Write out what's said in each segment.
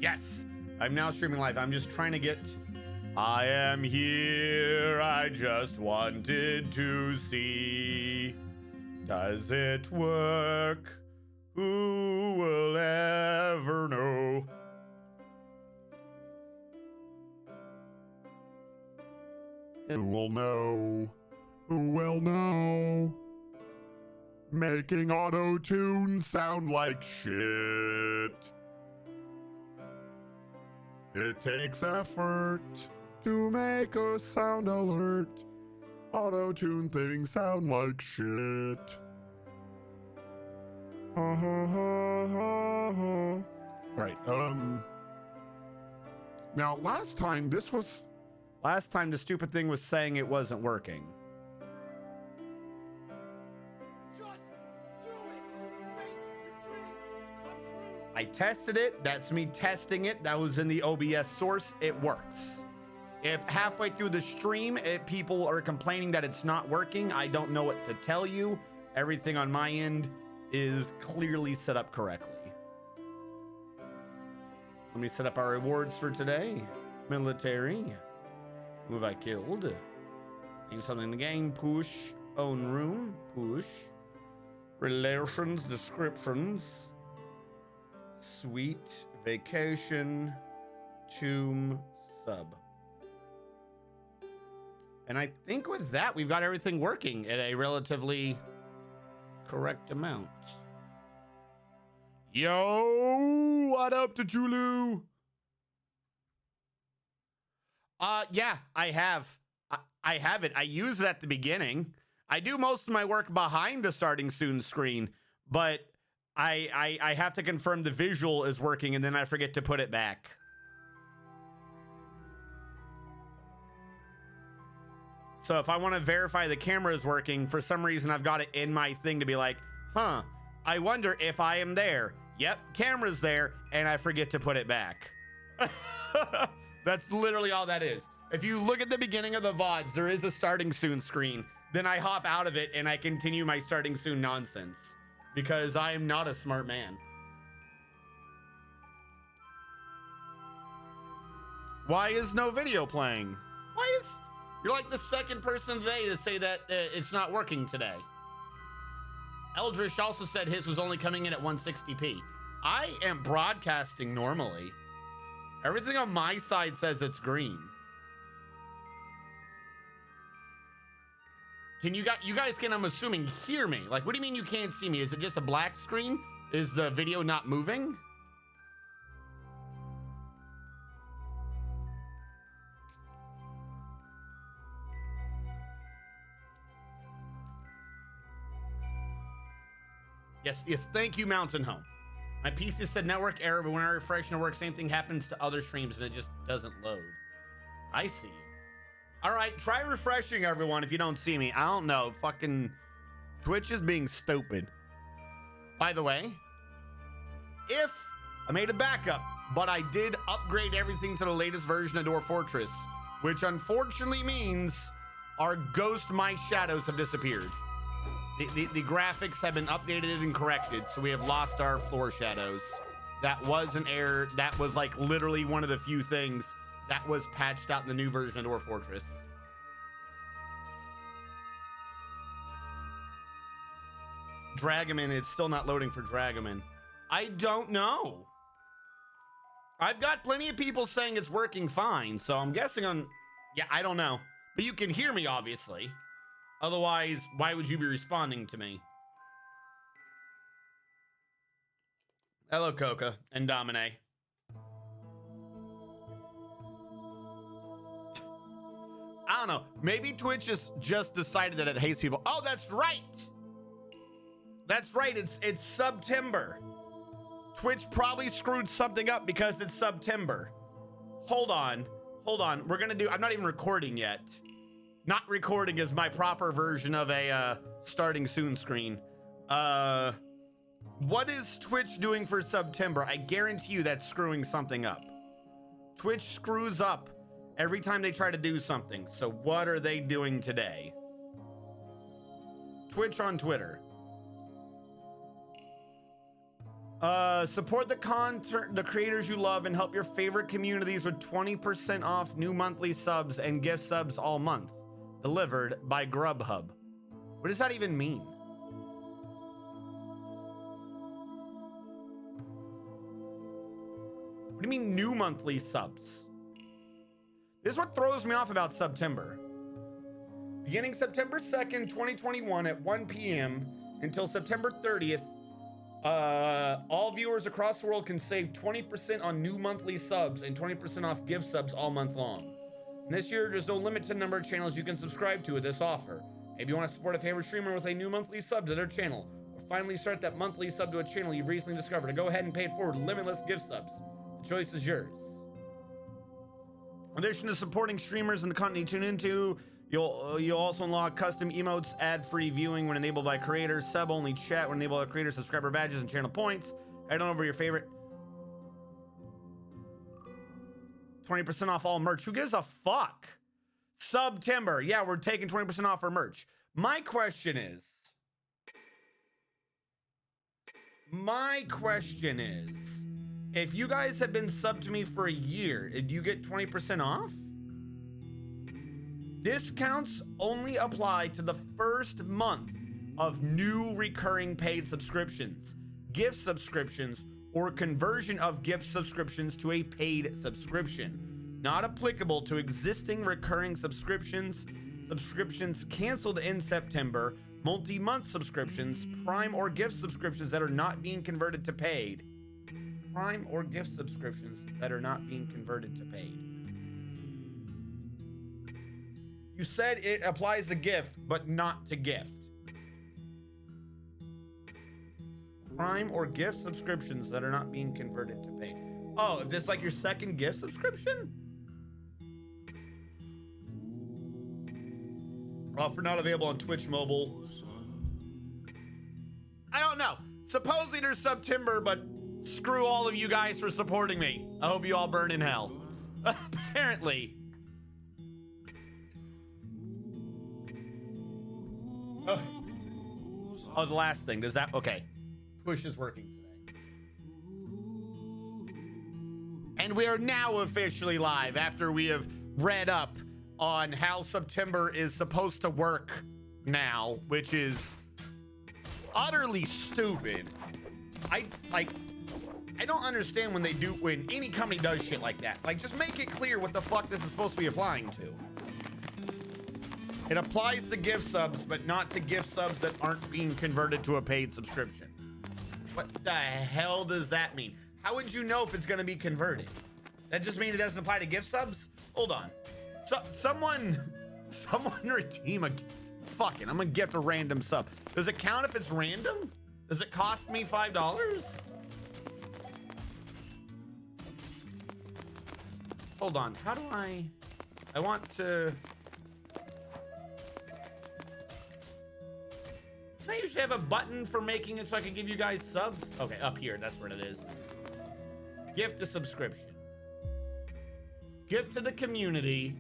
Yes, I'm now streaming live. I'm just trying to get... I am here, I just wanted to see. Does it work? Who will ever know? Who will know? Who will know? Making auto-tune sound like shit. It takes effort to make a sound alert. Auto-tune things sound like shit. Right, now last time the stupid thing was saying it wasn't working. I tested it. That's me testing it. That was in the OBS source. It works. If halfway through the stream, people are complaining that it's not working, I don't know what to tell you. Everything on my end is clearly set up correctly. Let me set up our rewards for today. Military. Who have I killed? Name something in the game. Push. Own room. Push. Relations. Descriptions. Suite, vacation, tomb, sub. And I think with that, we've got everything working at a relatively correct amount. Yo, what up, Tachulu? Yeah, I have. I have it. I use it at the beginning. I do most of my work behind the starting soon screen, but I have to confirm the visual is working, and then I forget to put it back. So if I want to verify the camera is working, for some reason I've got it in my thing to be like, huh, I wonder if I am there. Yep, camera's there, and I forget to put it back. That's literally all that is. If you look at the beginning of the VODs, there is a starting soon screen. Then I hop out of it, and I continue my starting soon nonsense. Because I am not a smart man. Why is no video playing? You're like the second person today to say that it's not working today. Eldritch also said his was only coming in at 160p. I am broadcasting normally. Everything on my side says it's green. Can you guys can, I'm assuming, hear me? Like, what do you mean you can't see me? Is it just a black screen? Is the video not moving? Yes, thank you, Mountain Home. My PC said network error, but when I refresh network, same thing happens to other streams and it just doesn't load. I see. All right, try refreshing, everyone, if you don't see me. I don't know. Fucking Twitch is being stupid. By the way, if I made a backup, but I did upgrade everything to the latest version of Dwarf Fortress, which unfortunately means our Ghost My Shadows have disappeared. The graphics have been updated and corrected, so we have lost our floor shadows. That was an error. That was like literally one of the few things that was patched out in the new version of Dwarf Fortress. Dragaman, it's still not loading for Dragaman. I don't know. I've got plenty of people saying it's working fine, so I'm guessing on... Yeah, I don't know. But you can hear me, obviously. Otherwise, why would you be responding to me? Hello, Coca and Domine. I don't know. Maybe Twitch just decided that it hates people. Oh, that's right. That's right. It's September. Twitch probably screwed something up because it's September. Hold on. We're going to do... I'm not even recording yet. Not recording is my proper version of a starting soon screen. What is Twitch doing for September? I guarantee you that's screwing something up. Twitch screws up every time they try to do something. So what are they doing today? Twitch on Twitter. Support the creators you love and help your favorite communities with 20% off new monthly subs and gift subs all month. Delivered by Grubhub. What does that even mean? What do you mean new monthly subs? This is what throws me off about September. Beginning September 2nd, 2021 at 1 p.m. until September 30th, all viewers across the world can save 20% on new monthly subs and 20% off gift subs all month long. And this year, there's no limit to the number of channels you can subscribe to with this offer. Maybe you want to support a favorite streamer with a new monthly sub to their channel, or finally start that monthly sub to a channel you've recently discovered, and go ahead and pay it forward with limitless gift subs. The choice is yours. In addition to supporting streamers and the content you tune into, you'll also unlock custom emotes, ad-free viewing when enabled by creators, sub-only chat when enabled by creators, subscriber badges, and channel points. Head on over your favorite. 20% off all merch. Who gives a fuck? September. Yeah, we're taking 20% off our merch. My question is, if you guys have been subbed to me for a year, did you get 20% off? Discounts only apply to the first month of new recurring paid subscriptions, gift subscriptions, or conversion of gift subscriptions to a paid subscription. Not applicable to existing recurring subscriptions, subscriptions canceled in September, multi-month subscriptions, Prime or gift subscriptions that are not being converted to paid. Prime or gift subscriptions that are not being converted to paid. You said it applies to gift, but not to gift. Prime or gift subscriptions that are not being converted to paid. Oh, if this is like your second gift subscription? Offer not available on Twitch mobile. I don't know. Supposedly there's September, but screw all of you guys for supporting me. I hope you all burn in hell. Apparently. Oh, the last thing. Does that... Okay. Push is working today. And we are now officially live after we have read up on how September is supposed to work now, which is utterly stupid. I don't understand when any company does shit like that. Like, just make it clear what the fuck this is supposed to be applying to. It applies to gift subs, but not to gift subs that aren't being converted to a paid subscription. What the hell does that mean? How would you know if it's going to be converted? That just means it doesn't apply to gift subs? Hold on. So, someone redeem a... Fuck it, I'm going to gift a random sub. Does it count if it's random? Does it cost me $5? Hold on, how do I want to... I usually have a button for making it so I can give you guys subs. Okay, up here, that's where it is. Gift a subscription. Gift to the community.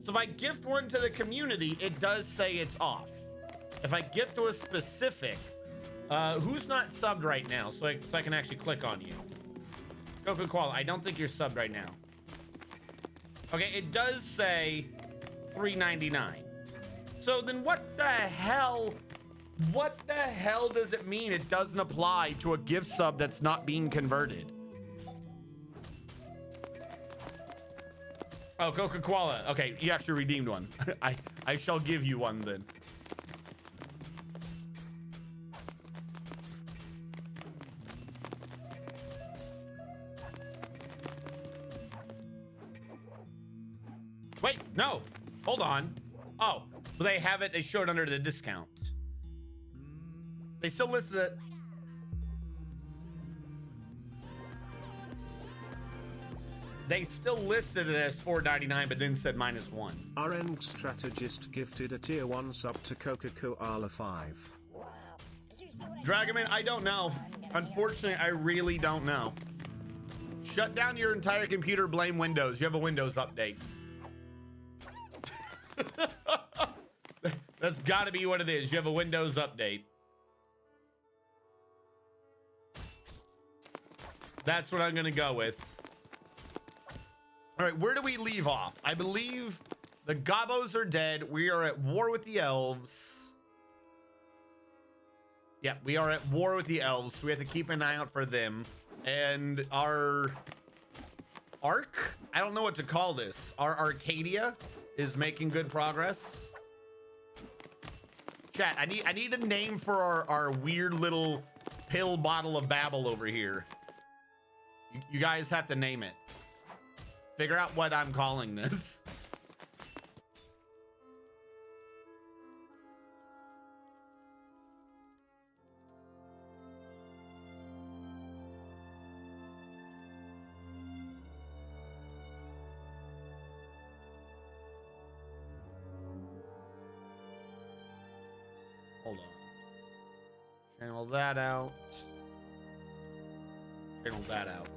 So if I gift one to the community, it does say it's off. If I gift to a specific, who's not subbed right now? So I can actually click on you. Goku Koala, I don't think you're subbed right now. Okay, it does say $3.99. So then what the hell does it mean it doesn't apply to a gift sub that's not being converted? Oh, Goku Koala. Okay, you actually redeemed one. I shall give you one then. Wait, no. Hold on. Oh, they have it. They show it under the discount. They still listed it. They still listed it as $4.99, but then said -1. RN Strategist gifted a tier 1 sub to Coca Koala 5. Dragonman, I don't know. Unfortunately, I really don't know. Shut down your entire computer, blame Windows. You have a Windows update. That's got to be what it is. You have a Windows update. That's what I'm gonna go with. All right, where do we leave off? I believe the Gobos are dead. We are at war with the elves. Yeah, we are at war with the elves, so we have to keep an eye out for them. And our Arc, I don't know what to call this. Our Arcadia is making good progress. Chat, I need a name for our weird little pill bottle of babble over here. You guys have to name it. Figure out what I'm calling this. Hold on. Channel that out. Channel that out.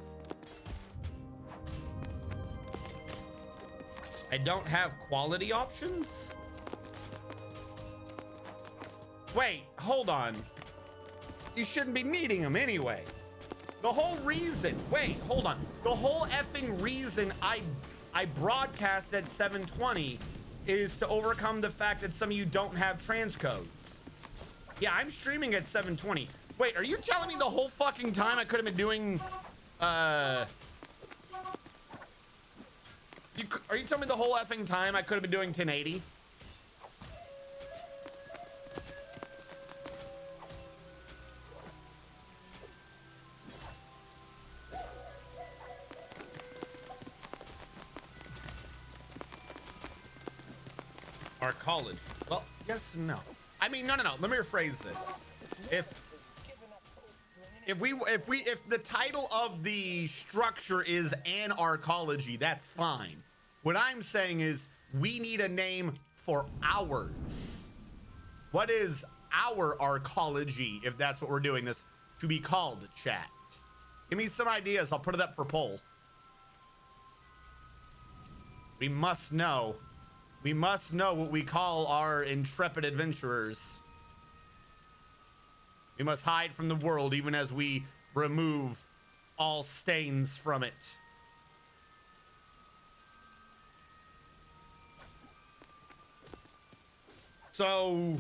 I don't have quality options? Wait, hold on. You shouldn't be needing them anyway. The whole reason, wait, hold on. The whole effing reason I broadcast at 720 is to overcome the fact that some of you don't have transcodes. Yeah, I'm streaming at 720. Wait, are you telling me the whole fucking time I could have been doing, are you telling me the whole effing time I could have been doing 1080? Our college. Well, yes and no. I mean, no. Let me rephrase this. If the title of the structure is anarchology, that's fine. What I'm saying is we need a name for ours. What is our arcology, if that's what we're doing this to be called, chat? Give me some ideas. I'll put it up for poll. We must know. We must know what we call our intrepid adventurers. We must hide from the world even as we remove all stains from it. So,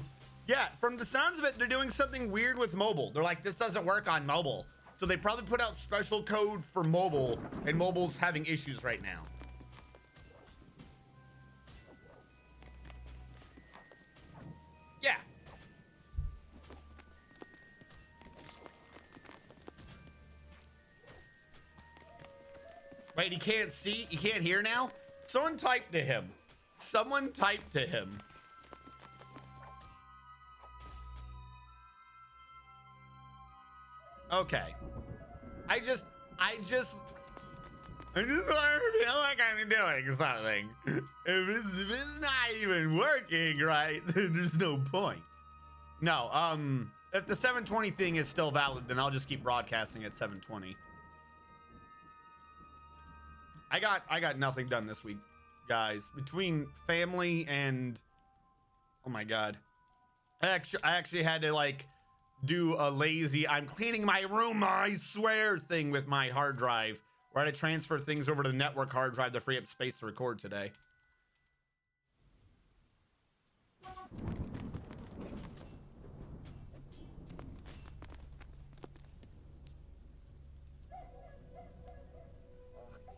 yeah, from the sounds of it, they're doing something weird with mobile. They're like, this doesn't work on mobile. So they probably put out special code for mobile, and mobile's having issues right now. Yeah. Wait, he can't see? He can't hear now? Someone typed to him. Someone typed to him. Okay. I just want to feel like I'm doing something. If it's not even working right, then there's no point. No, if the 720 thing is still valid, then I'll just keep broadcasting at 720. I got nothing done this week, guys. Between family and, oh my God. I actually had to like do a lazy, I'm cleaning my room, I swear thing with my hard drive, where I had to transfer things over to the network hard drive to free up space to record today. Do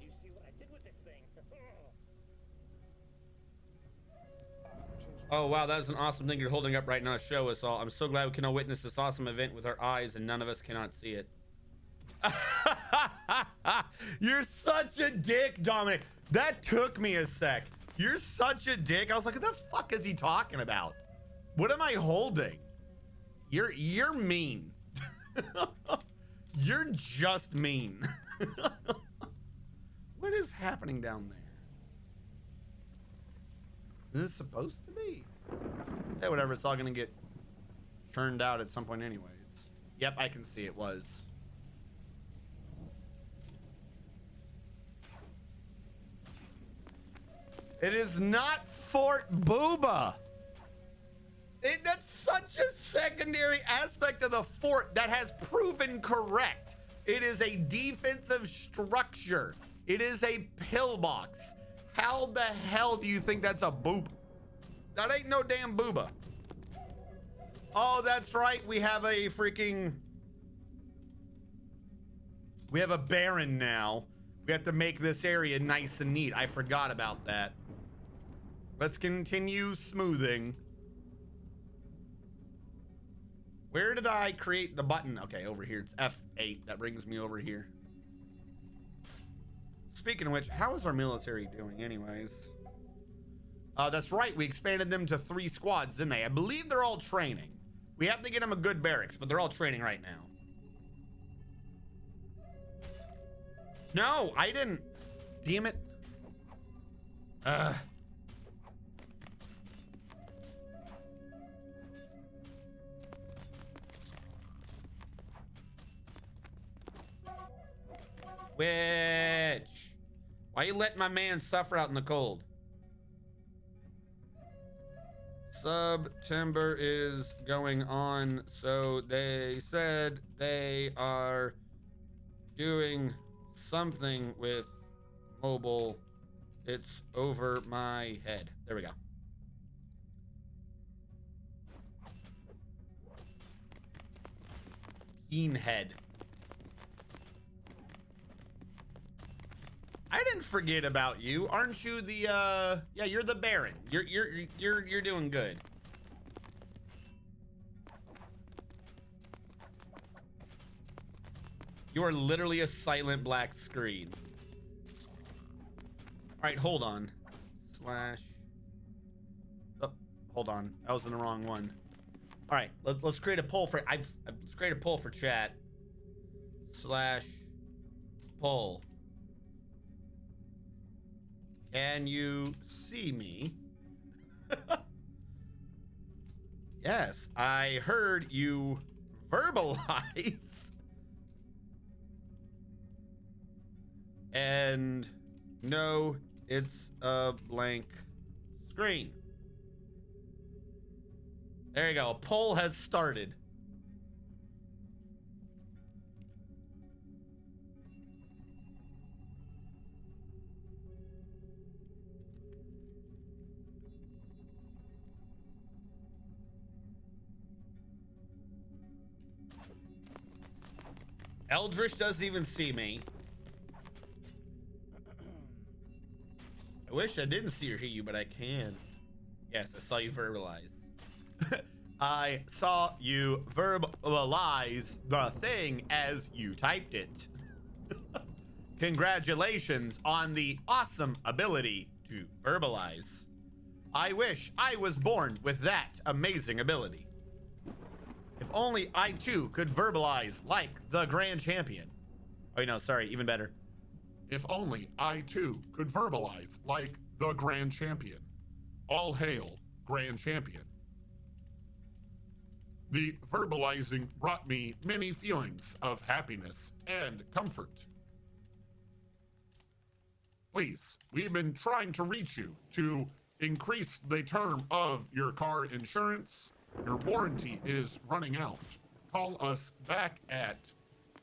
you see what I did with this thing? Oh, wow, that is an awesome thing you're holding up right now to show us all. I'm so glad we can all witness this awesome event with our eyes and none of us cannot see it. You're such a dick, Dominic. That took me a sec. You're such a dick. I was like, what the fuck is he talking about? What am I holding? You're mean. You're just mean. What is happening down there? Is this supposed to be? Yeah, whatever. It's all gonna get churned out at some point anyways. Yep, I can see it was. It is not Fort Booba. That's such a secondary aspect of the fort that has proven correct. It is a defensive structure. It is a pillbox. How the hell do you think that's a boob? That ain't no damn booba. Oh, that's right. We have a freaking... We have a Baron now. We have to make this area nice and neat. I forgot about that. Let's continue smoothing. Where did I create the button? Okay, over here. It's F8. That brings me over here. Speaking of which, how is our military doing anyways? That's right. We expanded them to 3 squads, didn't they? I believe they're all training. We have to get them a good barracks, but they're all training right now. No, I didn't. Damn it. Which? Why you letting my man suffer out in the cold? September is going on, so they said they are doing something with mobile. It's over my head. There we go. Keen head. I didn't forget about you. Aren't you the yeah, you're the Baron. You're doing good. You are literally a silent black screen. All right, hold on. Slash. Oh, hold on. I was in the wrong one. All right, let's create a poll for let's create a poll for chat. Slash poll. Can you see me? Yes, I heard you verbalize. And no, it's a blank screen. There you go. A poll has started. Eldritch doesn't even see me. I wish I didn't see or hear you, but I can. Yes, I saw you verbalize. I saw you verbalize the thing as you typed it. Congratulations on the awesome ability to verbalize. I wish I was born with that amazing ability. If only I too could verbalize like the grand champion. Oh, no, sorry, even better. If only I too could verbalize like the grand champion. All hail, grand champion. The verbalizing brought me many feelings of happiness and comfort. Please, we've been trying to reach you to increase the term of your car insurance. Your warranty is running out. Call us back at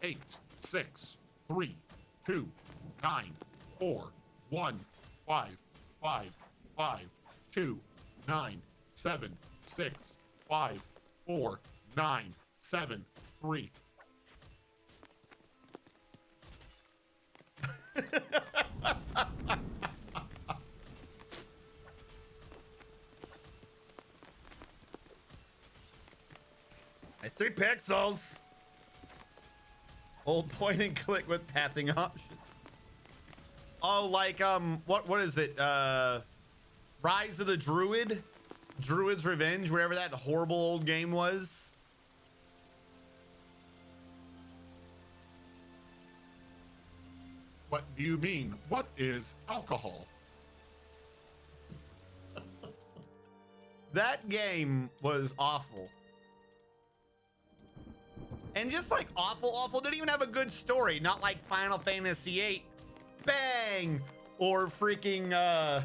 862-329-41555-297654973. Nice 3 pixels. Hold point and click with pathing options. Oh, like what is it? Rise of the Druid? Druid's Revenge, wherever that horrible old game was. What do you mean? What is alcohol? That game was awful. And just like awful, didn't even have a good story. Not like Final Fantasy VIII. Bang! Or freaking, the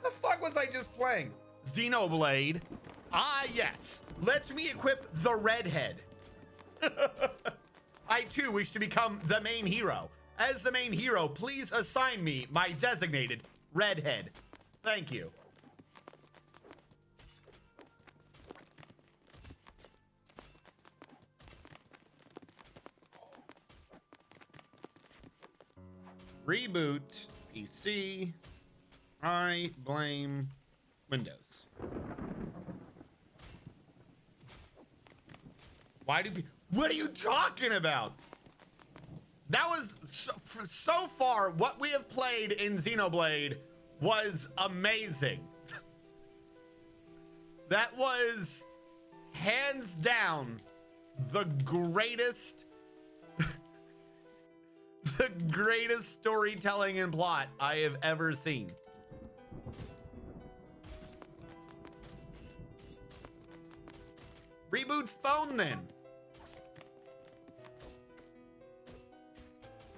fuck was I just playing? Xenoblade. Ah, yes. Let me equip the redhead. I too wish to become the main hero. As the main hero, please assign me my designated redhead. Thank you. Reboot PC. I blame Windows. Why do people... What are you talking about? That was so far what we have played in Xenoblade was amazing. That was hands down the greatest the greatest storytelling and plot I have ever seen. Reboot phone then.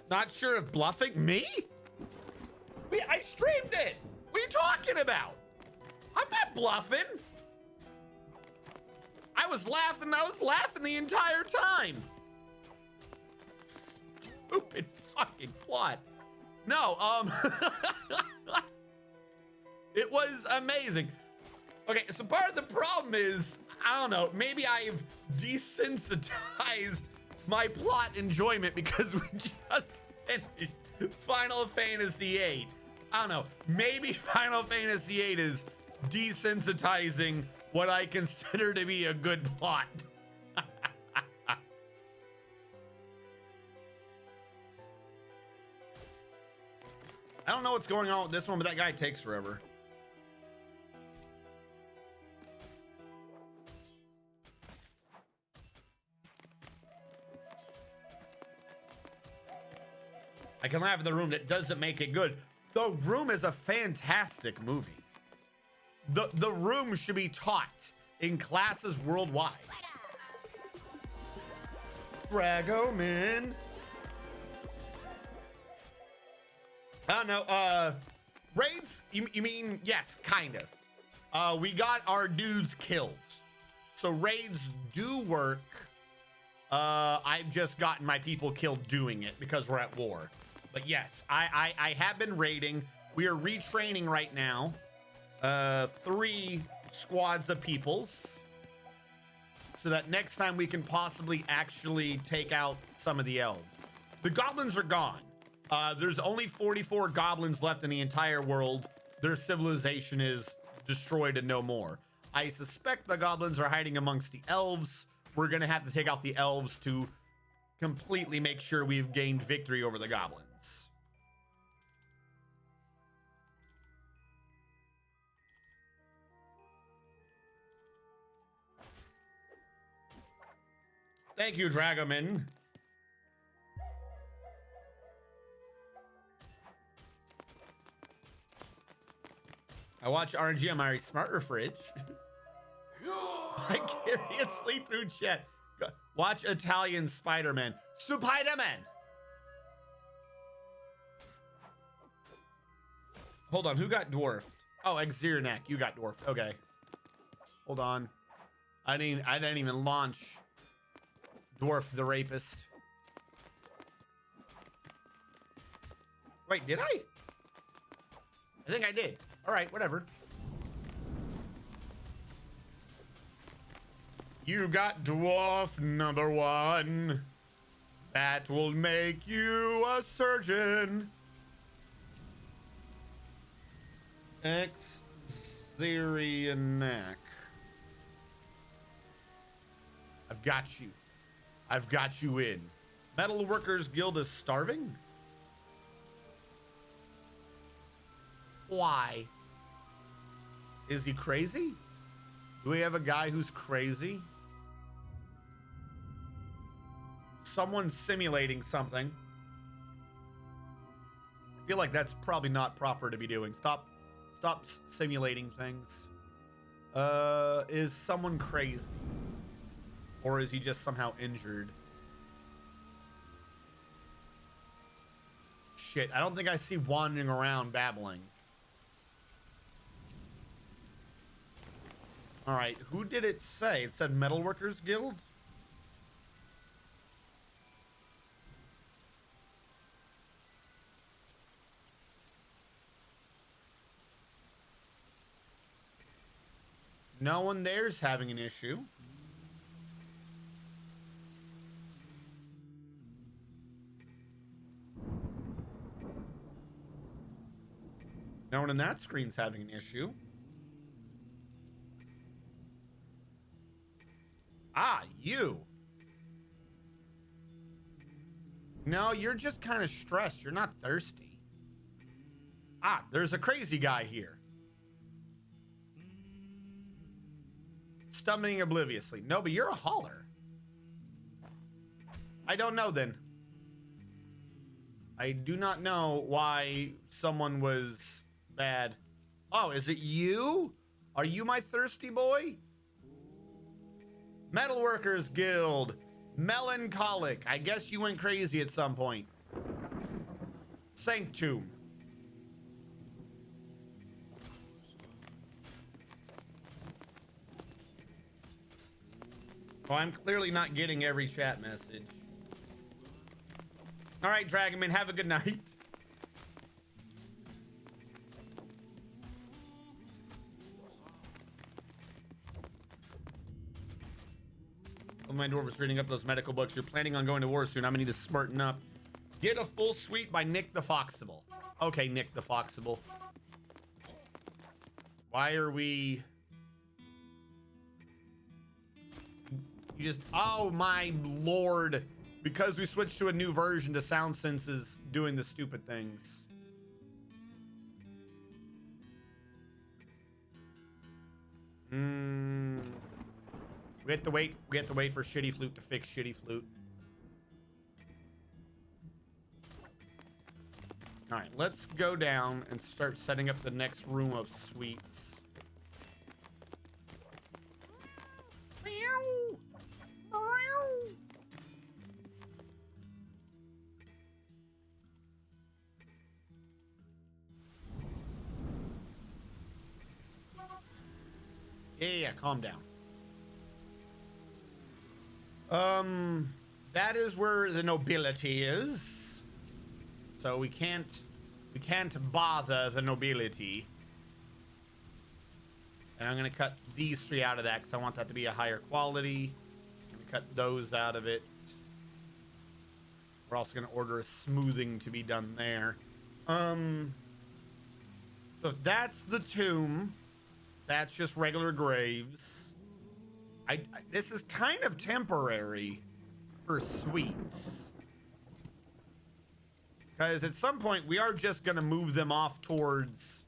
Not sure if bluffing me? I streamed it. What are you talking about? I'm not bluffing. I was laughing the entire time. Stupid fucking plot. No, it was amazing. Okay, so part of the problem is, I don't know, maybe I've desensitized my plot enjoyment because we just finished Final Fantasy VIII. I don't know, maybe Final Fantasy VIII is desensitizing what I consider to be a good plot. I don't know what's going on with this one, but that guy takes forever. I can laugh at the room. That doesn't make it good. The Room is a fantastic movie. The Room should be taught in classes worldwide. Dragoman. I don't know. Raids? You mean, yes, kind of. We got our dudes killed. So raids do work. I've just gotten my people killed doing it because we're at war. But yes, I have been raiding. We are retraining right now. 3 squads of peoples. So that next time we can possibly actually take out some of the elves. The goblins are gone. There's only 44 goblins left in the entire world. Their civilization is destroyed and no more. I suspect the goblins are hiding amongst the elves. We're gonna have to take out the elves to completely make sure we've gained victory over the goblins. Thank you, Dragoman. I watch RNG on my smarter fridge. I carry it sleep through chat. Watch Italian Spider-Man. Spider-Man! Hold on, who got dwarfed? Oh, Xernak, you got dwarfed. Okay. Hold on. I didn't even launch Dwarf the Rapist. Wait, did I? I think I did. All right, whatever. You got dwarf number 1. That will make you a surgeon. Xernak. I've got you. I've got you in. Metal Workers Guild is starving? Why? Is he crazy? Do we have a guy who's crazy? Someone's simulating something. I feel like that's probably not proper to be doing. Stop simulating things. Is someone crazy? Or is he just somehow injured? Shit, I don't think I see wandering around babbling. All right, who did it say? It said Metalworkers Guild? No one there's having an issue. No one in that screen's having an issue. Ah, you. No, you're just kind of stressed. You're not thirsty. Ah, there's a crazy guy here. Stumbling obliviously. No, but you're a hauler. I don't know then. I do not know why someone was bad. Oh, is it you? Are you my thirsty boy? Metalworkers Guild. Melancholic. I guess you went crazy at some point. Sanctum. Oh, I'm clearly not getting every chat message. All right, Dragonman, have a good night. Oh, my dwarf was reading up those medical books. You're planning on going to war soon. I'm gonna need to smarten up. Get a full suite by Nick the Foxable. Okay, Nick the Foxable. Why are we... You just... Oh, my lord. Because we switched to a new version, the SoundSense is doing the stupid things. We have to wait for Shitty Flute to fix Shitty Flute. All right, let's go down and start setting up the next room of suites. Yeah, calm down. That is where the nobility is. So we can't bother the nobility. And I'm gonna cut these three out of that because I want that to be a higher quality. I'm gonna cut those out of it. We're also gonna order a smoothing to be done there. So that's the tomb. That's just regular graves. This is kind of temporary for suites. Because at some point, we are just going to move them off towards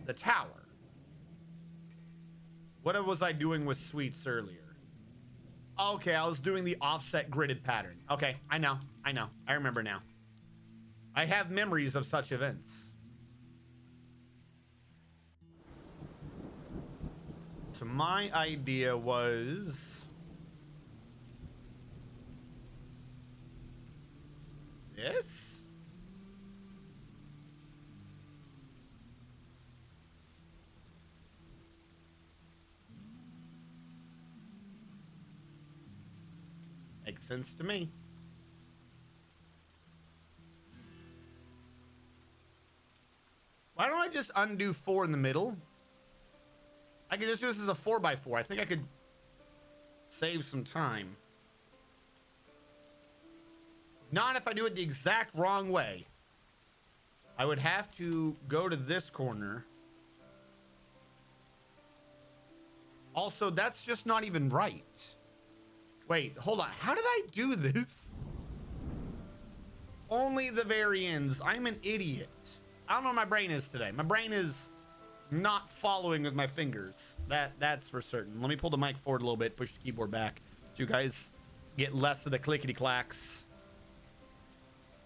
the tower. What was I doing with suites earlier? Okay, I was doing the offset gridded pattern. Okay, I know. I remember now. I have memories of such events. So my idea was this. Makes sense to me. Why don't I just undo 4 in the middle? I could just do this as a 4x4. I think I could save some time. Not if I do it the exact wrong way. I would have to go to this corner. Also, that's just not even right. Wait, hold on. How did I do this? Only the very ends. I'm an idiot. I don't know what my brain is today. My brain is not following with my fingers. That's for certain. Let me pull the mic forward a little bit, push the keyboard back so you guys get less of the clickety clacks.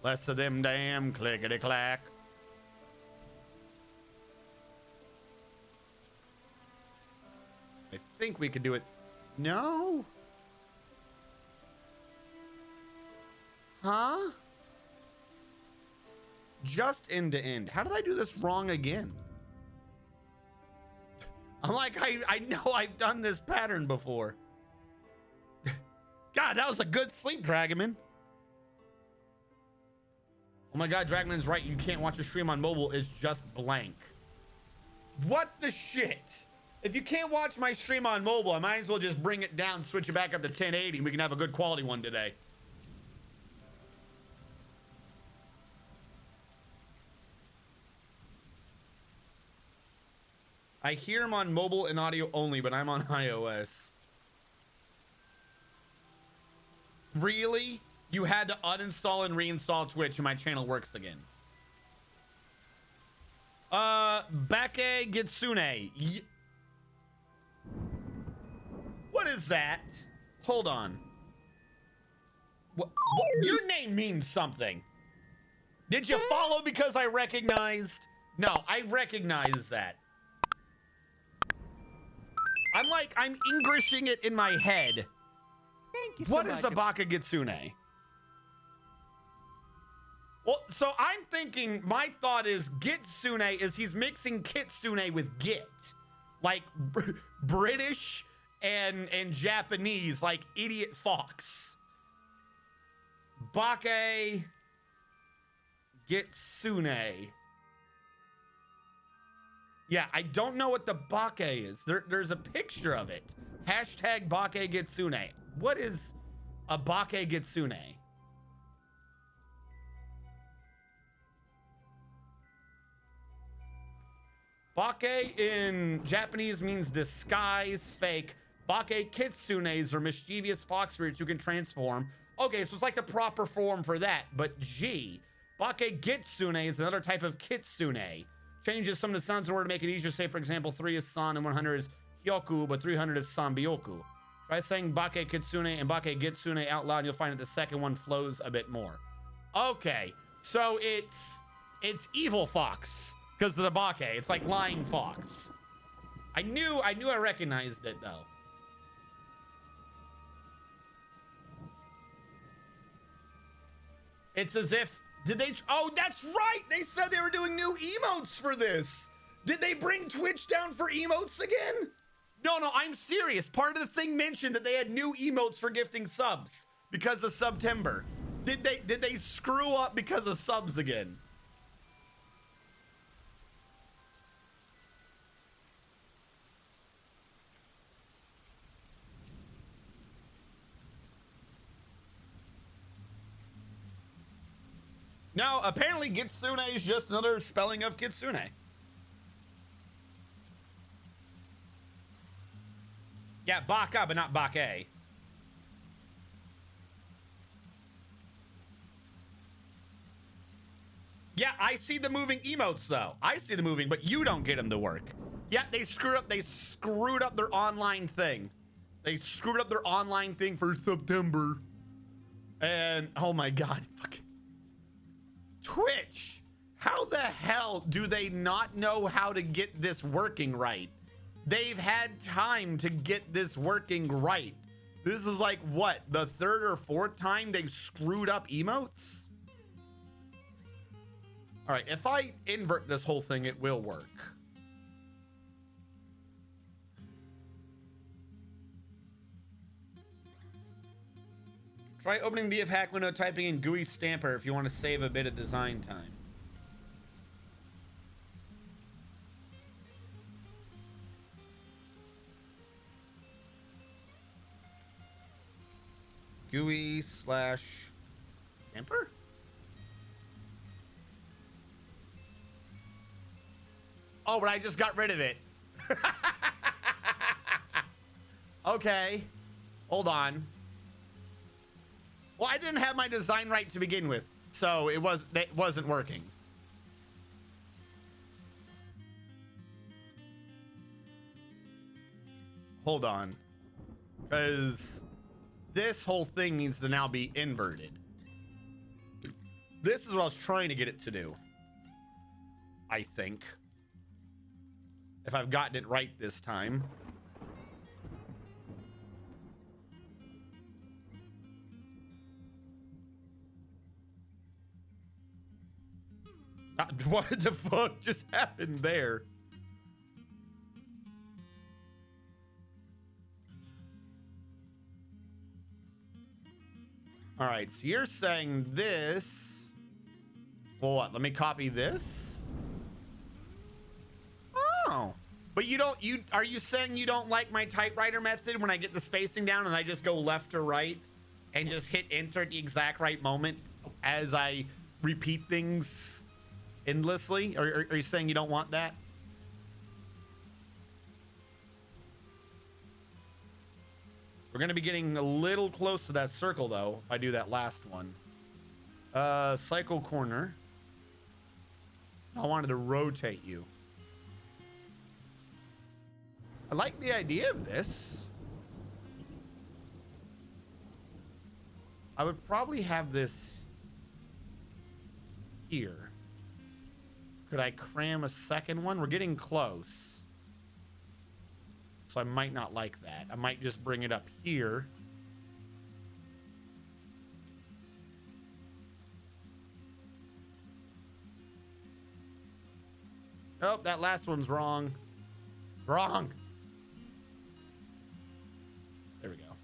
Less of them damn clickety clack. I think we could do it. No? Huh? Just end to end. How did I do this wrong again? I'm like, I know I've done this pattern before. God, that was a good sleep, Dragonman. Oh my God, Dragonman's right. You can't watch a stream on mobile. It's just blank. What the shit? If you can't watch my stream on mobile, I might as well just bring it down, switch it back up to 1080, and we can have a good quality one today. I hear him on mobile and audio only, but I'm on iOS. Really? You had to uninstall and reinstall Twitch and my channel works again. Bake Gitsune. What is that? Hold on. What, your name means something. Did you follow because I recognized? No, I recognize that. I'm Englishing it in my head. Thank you What so is much. a Baka Gitsune? Well, so I'm thinking, my thought is Gitsune is he's mixing Kitsune with Git. Like British and Japanese, like idiot fox. Bake Gitsune. Yeah, I don't know what the bake is. There's a picture of it. Hashtag Bake Gitsune. What is a Bake Gitsune? Bake in Japanese means disguise, fake. Bake Kitsunes are mischievous fox spirits who can transform. Okay, so it's like the proper form for that, but G. Bake Gitsune is another type of Kitsune. Changes some of the sounds in order to make it easier. Say, for example, 3 is San and 100 is Hyoku, but 300 is Sanbyoku. Try saying Bake Kitsune and Bake Gitsune out loud, and you'll find that the second one flows a bit more. Okay, so it's evil fox because of the Bake. It's like lying fox. I knew I recognized it though. It's as if, did they, oh, that's right. They said they were doing new emotes for this. Did they bring Twitch down for emotes again? No, I'm serious. Part of the thing mentioned that they had new emotes for gifting subs because of September. Did they screw up because of subs again? No, apparently Kitsune is just another spelling of Kitsune. Yeah, Baka, but not Bake. Yeah, I see the moving emotes though. I see the moving, but you don't get them to work. Yeah, they screwed up. They screwed up their online thing. They screwed up their online thing for September. And oh my God, fucking Twitch. How the hell do they not know how to get this working right? They've had time to get this working right. This is like what, the third or fourth time they've screwed up emotes? All right, if I invert this whole thing, it will work. Try opening the hack window, typing in GUI Stamper if you want to save a bit of design time. GUI slash Stamper? Oh, but I just got rid of it. Okay. Hold on. Well, I didn't have my design right to begin with, so it wasn't working. Hold on. Because this whole thing needs to now be inverted. This is what I was trying to get it to do. I think. If I've gotten it right this time. What the fuck just happened there? All right, so you're saying this. Well, what? Let me copy this. Oh, But are you saying you don't like my typewriter method when I get the spacing down and I just go left or right and just hit enter at the exact right moment as I repeat things endlessly? Or are you saying you don't want that? We're going to be getting a little close to that circle, though, if I do that last one. Cycle corner. I wanted to rotate you. I like the idea of this. I would probably have this here. Could I cram a second one? We're getting close. So I might not like that. I might just bring it up here. Oh, that last one's wrong. Wrong. There we go.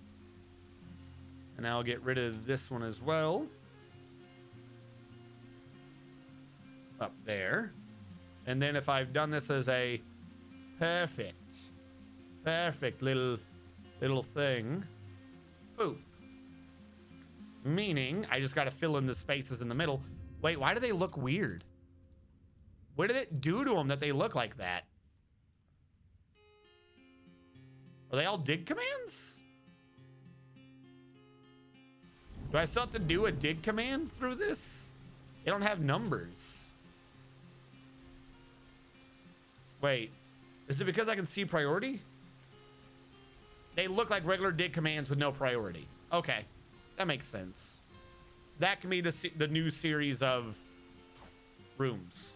And now I'll get rid of this one as well. Up there. And then if I've done this as a perfect little thing. Boop. Meaning I just got to fill in the spaces in the middle. Wait, why do they look weird? What did it do to them that they look like that? Are they all dig commands? Do I still have to do a dig command through this? They don't have numbers. Wait, is it because I can see priority? They look like regular dig commands with no priority. Okay, that makes sense. That can be the new series of rooms.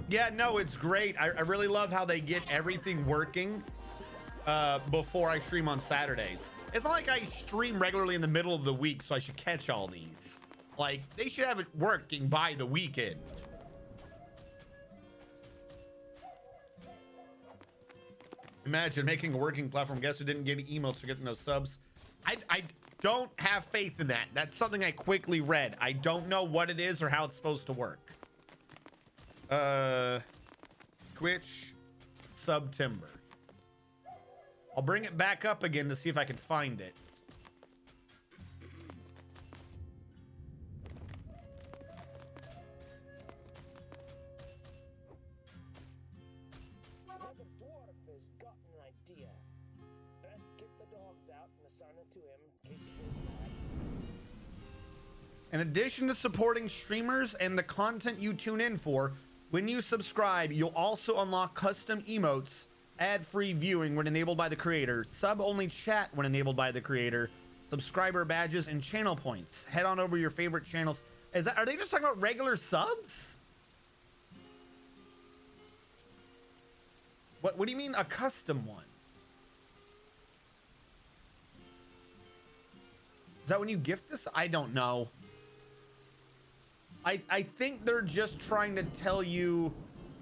Yeah, no, it's great. I really love how they get everything working before I stream on Saturdays. It's not like I stream regularly in the middle of the week, so I should catch all these. Like, they should have it working by the weekend. Imagine making a working platform. Guess who didn't get any emotes for getting those subs? I don't have faith in that. That's something I quickly read. I don't know what it is or how it's supposed to work. Twitch September. I'll bring it back up again to see if I can find it. Now the dwarf has got an idea. Best get the dogs out and assign it to him in case he goes mad. In addition to supporting streamers and the content you tune in for, when you subscribe, you'll also unlock custom emotes, ad-free viewing when enabled by the creator, sub-only chat when enabled by the creator, subscriber badges, and channel points. Head on over to your favorite channels. Are they just talking about regular subs? What do you mean a custom one? Is that when you gift this? I don't know. I think they're just trying to tell you,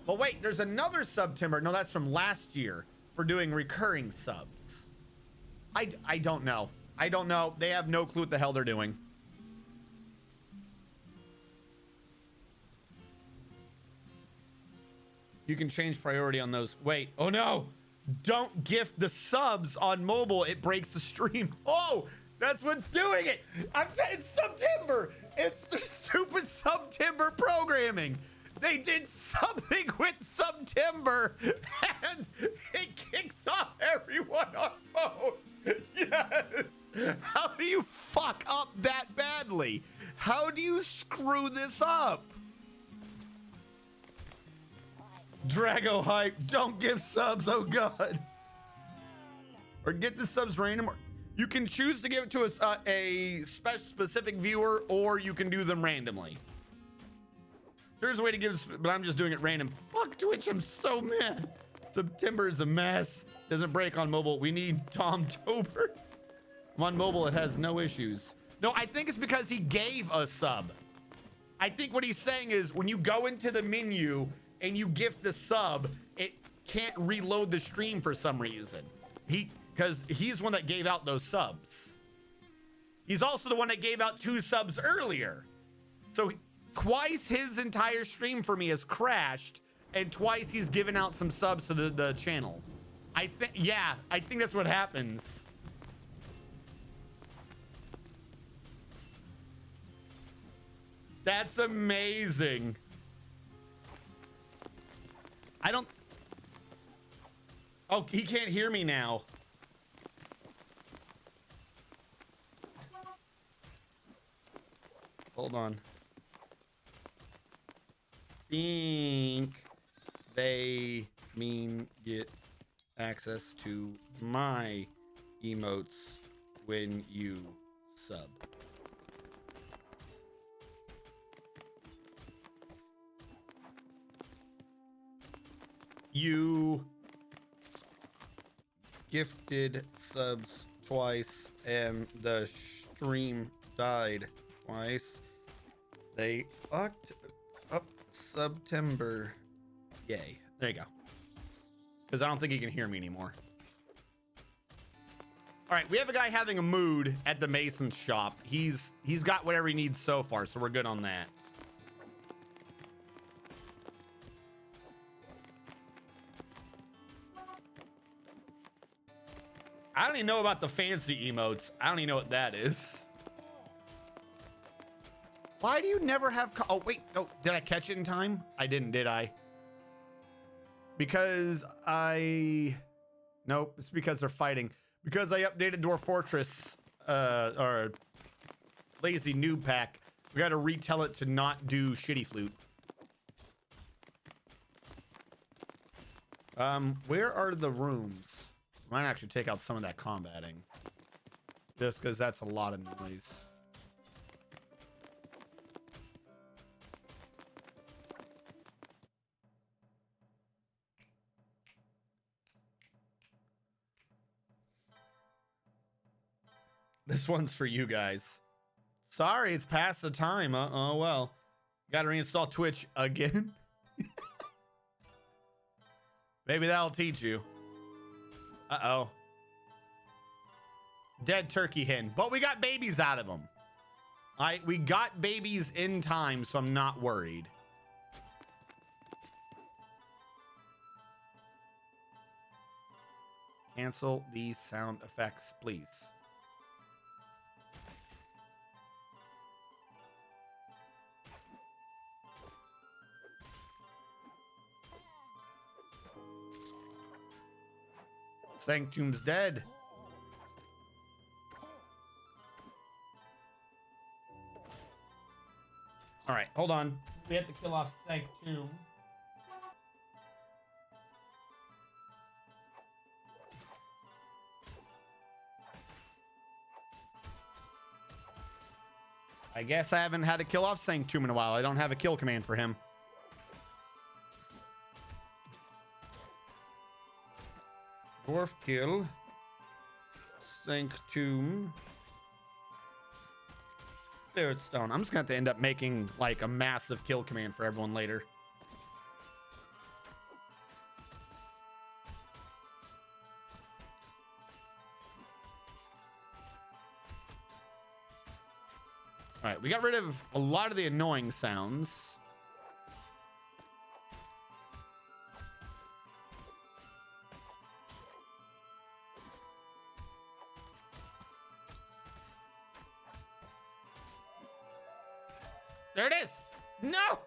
well, wait, there's another September. No, that's from last year for doing recurring subs. I don't know. I don't know. They have no clue what the hell they're doing. You can change priority on those. Wait, oh no. Don't gift the subs on mobile. It breaks the stream. Oh, that's what's doing it. It's September. It's the stupid September programming. They did something with September and it kicks off everyone on phone. Yes. How do you fuck up that badly? How do you screw this up? Drago hype. Don't give subs. Oh God. Or get the subs random. You can choose to give it to a specific viewer, or you can do them randomly. There's a way to give, but I'm just doing it random. Fuck Twitch, I'm so mad. September is a mess. Doesn't break on mobile. We need Tomtober. On mobile, it has no issues. No, I think it's because he gave a sub. I think what he's saying is when you go into the menu and you gift the sub, it can't reload the stream for some reason. Because he's one that gave out those subs. He's also the one that gave out 2 subs earlier. So twice his entire stream for me has crashed, and twice he's given out some subs to the channel. I think that's what happens. That's amazing. Oh, he can't hear me now. Hold on. Think they mean get access to my emotes when you sub. You gifted subs twice and the stream died twice. They fucked up September. Yay. There you go. Because I don't think he can hear me anymore. All right, we have a guy having a mood at the Mason's shop. He's got whatever he needs so far, so we're good on that. I don't even know about the fancy emotes. I don't even know what that is. Why do you never have... Oh, wait. No, did I catch it in time? I didn't, did I? Because Nope, it's because they're fighting. Because I updated Dwarf Fortress, or Lazy Noob Pack. We got to retell it to not do Shitty Flute. Where are the rooms? Might actually take out some of that combating. Just because that's a lot of noise. This one's for you guys. Sorry, it's past the time. Oh well. Got to reinstall Twitch again. Maybe that'll teach you. Uh-oh. Dead turkey hen. But we got babies out of them. We got babies in time, so I'm not worried. Cancel these sound effects, please. Sanctum's dead. All right, hold on. We have to kill off Sanctum. I guess I haven't had to kill off Sanctum in a while. I don't have a kill command for him. Dwarf kill. Sanctum. Spirit Stone. I'm just going to have to end up making like a massive kill command for everyone later. All right, we got rid of a lot of the annoying sounds. There it is. No.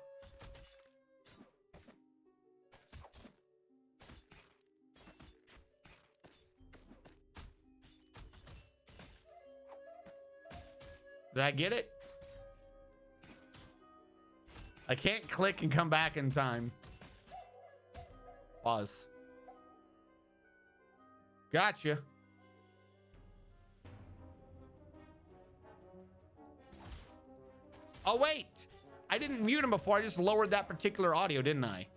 Did I get it? I can't click and come back in time. Pause. Gotcha. Oh, wait. I didn't mute him before. I just lowered that particular audio, didn't I?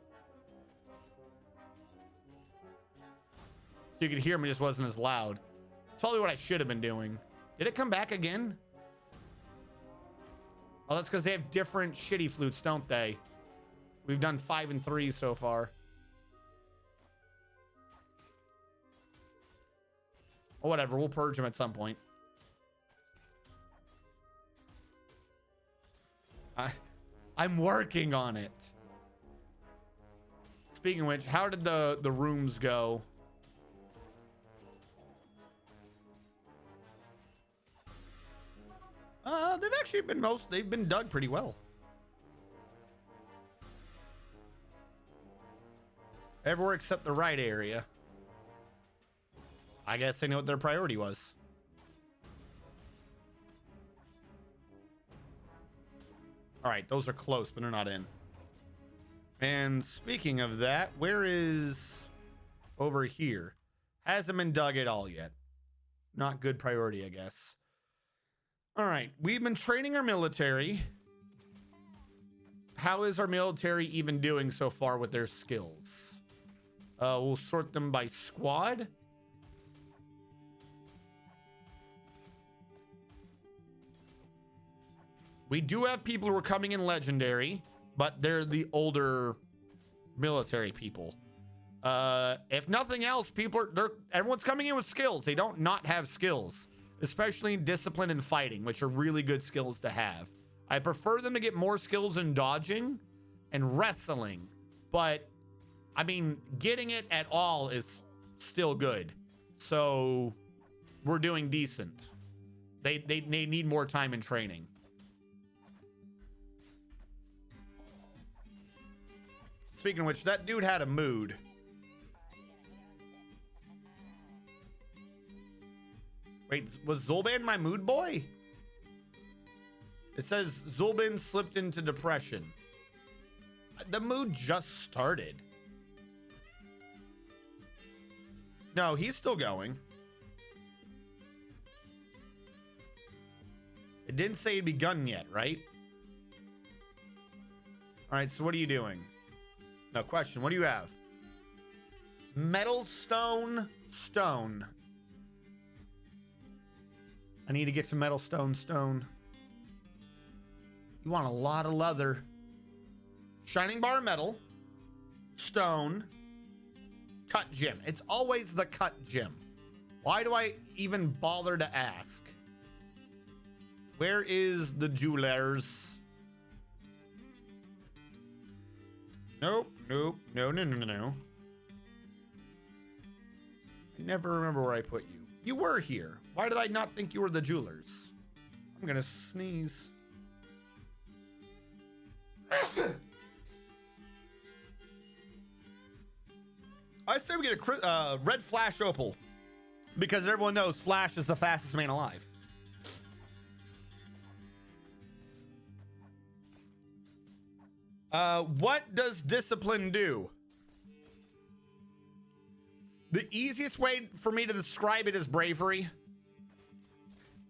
So you could hear me, just wasn't as loud. That's probably what I should have been doing. Did it come back again? Oh, that's because they have different shitty flutes, don't they? We've done 5 and 3 so far. Well, whatever, we'll purge them at some point. I'm working on it. Speaking of which, how did the rooms go? They've actually been they've been dug pretty well. Everywhere except the right area. I guess they know what their priority was. All right, those are close, but they're not in. And speaking of that, where is over here? Hasn't been dug at all yet. Not good priority, I guess. All right, we've been training our military. How is our military even doing so far with their skills? We'll sort them by squad. We do have people who are coming in legendary, but they're the older military people. If nothing else, everyone's coming in with skills. They don't not have skills, especially in discipline and fighting, which are really good skills to have. I prefer them to get more skills in dodging and wrestling, but I mean, getting it at all is still good. So we're doing decent. They need more time in training. Speaking of which, that dude had a mood. Wait, was Zulban my mood boy? It says Zulban slipped into depression. The mood just started. No, he's still going. It didn't say it'd begun yet, right? All right, so what are you doing? No question. What do you have? Metal, stone, stone. I need to get some metal, stone, stone. You want a lot of leather. Shining bar metal, stone, cut gem. It's always the cut gem. Why do I even bother to ask? Where is the jewelers? Nope, nope, no. I never remember where I put you. You were here. Why did I not think you were the jewelers? I'm gonna sneeze. I say we get a red Flash Opal, because everyone knows Flash is the fastest man alive. What does discipline do? The easiest way for me to describe it is bravery.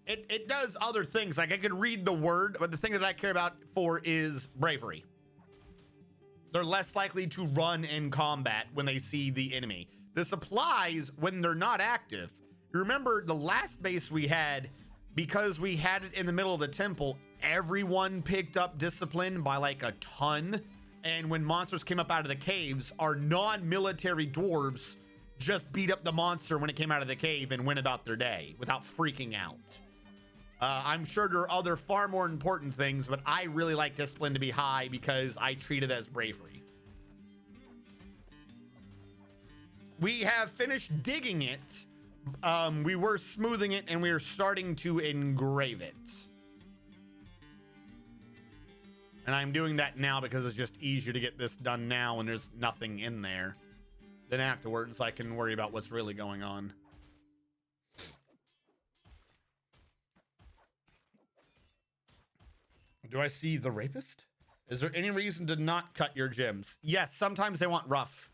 It does other things. Like I could read the word, but the thing that I care about for is bravery. They're less likely to run in combat when they see the enemy. This applies when they're not active. You remember the last base we had, because we had it in the middle of the temple, everyone picked up discipline by like a ton. And when monsters came up out of the caves, our non-military dwarves just beat up the monster when it came out of the cave and went about their day without freaking out. I'm sure there are other far more important things, but I really like discipline to be high because I treat it as bravery. We have finished digging it. We were smoothing it and we are starting to engrave it. And I'm doing that now because it's just easier to get this done now when there's nothing in there than afterwards. I can worry about what's really going on. Do I see the rapist? Is there any reason to not cut your gems? Yes, sometimes they want rough.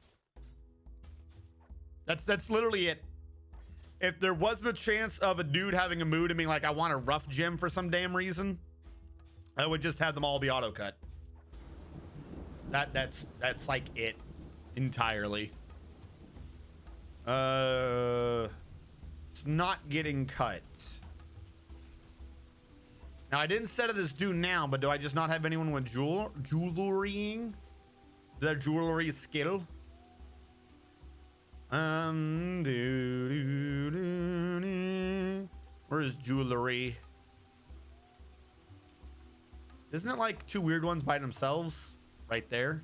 That's literally it. If there wasn't a chance of a dude having a mood and being like, I want a rough gem for some damn reason, I would just have them all be auto cut. That's like it entirely. It's not getting cut. Now I didn't set it as due now, but do I just not have anyone with jewelrying? Their jewelry skill. Where's jewelry? Isn't it like two weird ones by themselves? Right there.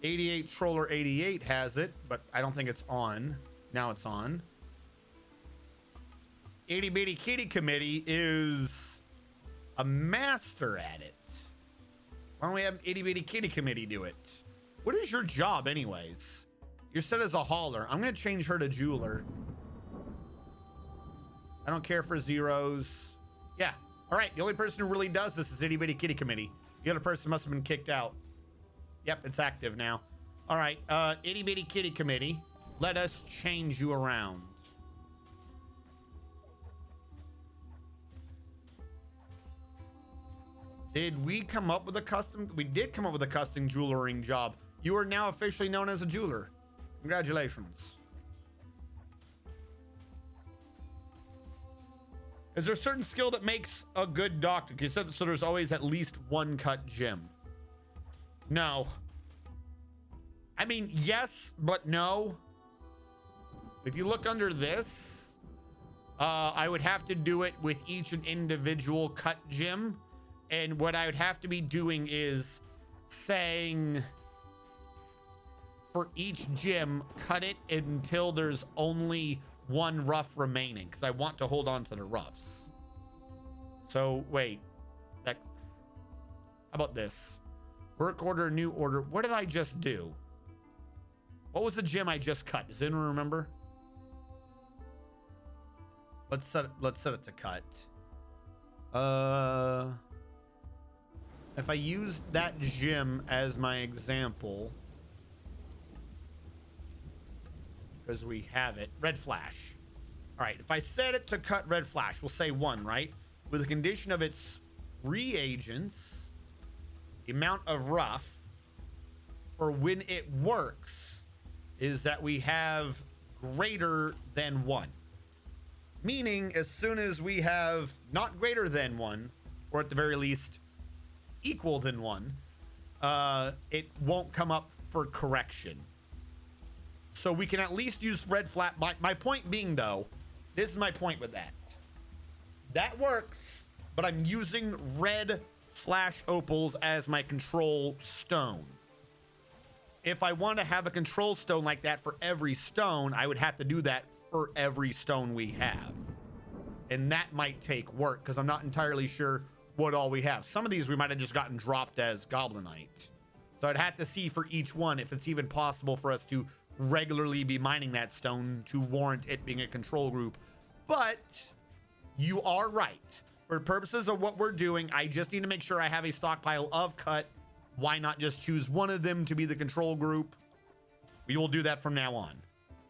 88 Troller 88 has it, but I don't think it's on. Now it's on. Itty Bitty Kitty Committee is a master at it. Why don't we have Itty Bitty Kitty Committee do it? What is your job anyways? You're set as a hauler. I'm going to change her to jeweler. I don't care for zeros. Yeah. All right. The only person who really does this is Itty Bitty Kitty Committee. The other person must have been kicked out. Yep, it's active now. All right. Itty Bitty Kitty Committee. Let us change you around. Did we come up with a custom? We did come up with a custom jewelering job. You are now officially known as a jeweler. Congratulations. Is there a certain skill that makes a good doctor? You said so there's always at least one cut gem. No. I mean, yes, but no. If you look under this, I would have to do it with each an individual cut gem. And what I would have to be doing is saying for each gem, cut it until there's only one rough remaining, because I want to hold on to the roughs. So wait, how about this? Work order, new order. What did I just do? What was the gem I just cut? Does anyone remember? Let's set it to cut. If I use that gem as my example, because we have it, red flash. All right, if I set it to cut red flash, we'll say 1, right? With the condition of its reagents, the amount of rough for when it works is that we have greater than 1. Meaning, as soon as we have not greater than 1, or at the very least equal than 1, it won't come up for correction. So we can at least use red flat. My point being, though, this is my point with that. That works, but I'm using red flash opals as my control stone. If I want to have a control stone like that for every stone, I would have to do that for every stone we have. And that might take work, because I'm not entirely sure what all we have. Some of these we might have just gotten dropped as Goblinite. So I'd have to see for each one if it's even possible for us to regularly be mining that stone to warrant it being a control group. But you are right. For purposes of what we're doing, I just need to make sure I have a stockpile of cut. Why not just choose one of them to be the control group? We will do that from now on.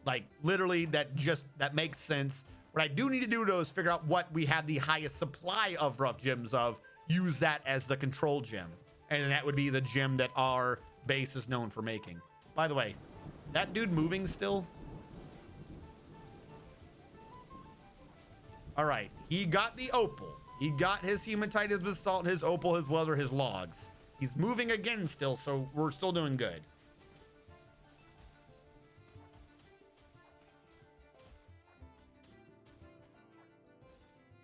Like, literally, that makes sense. What I do need to do, though, is figure out what we have the highest supply of rough gems of. Use that as the control gem. And that would be the gem that our base is known for making. By the way, that dude moving still? All right. He got the opal. He got his hematite, his basalt, his opal, his leather, his logs. He's moving again still, so we're still doing good.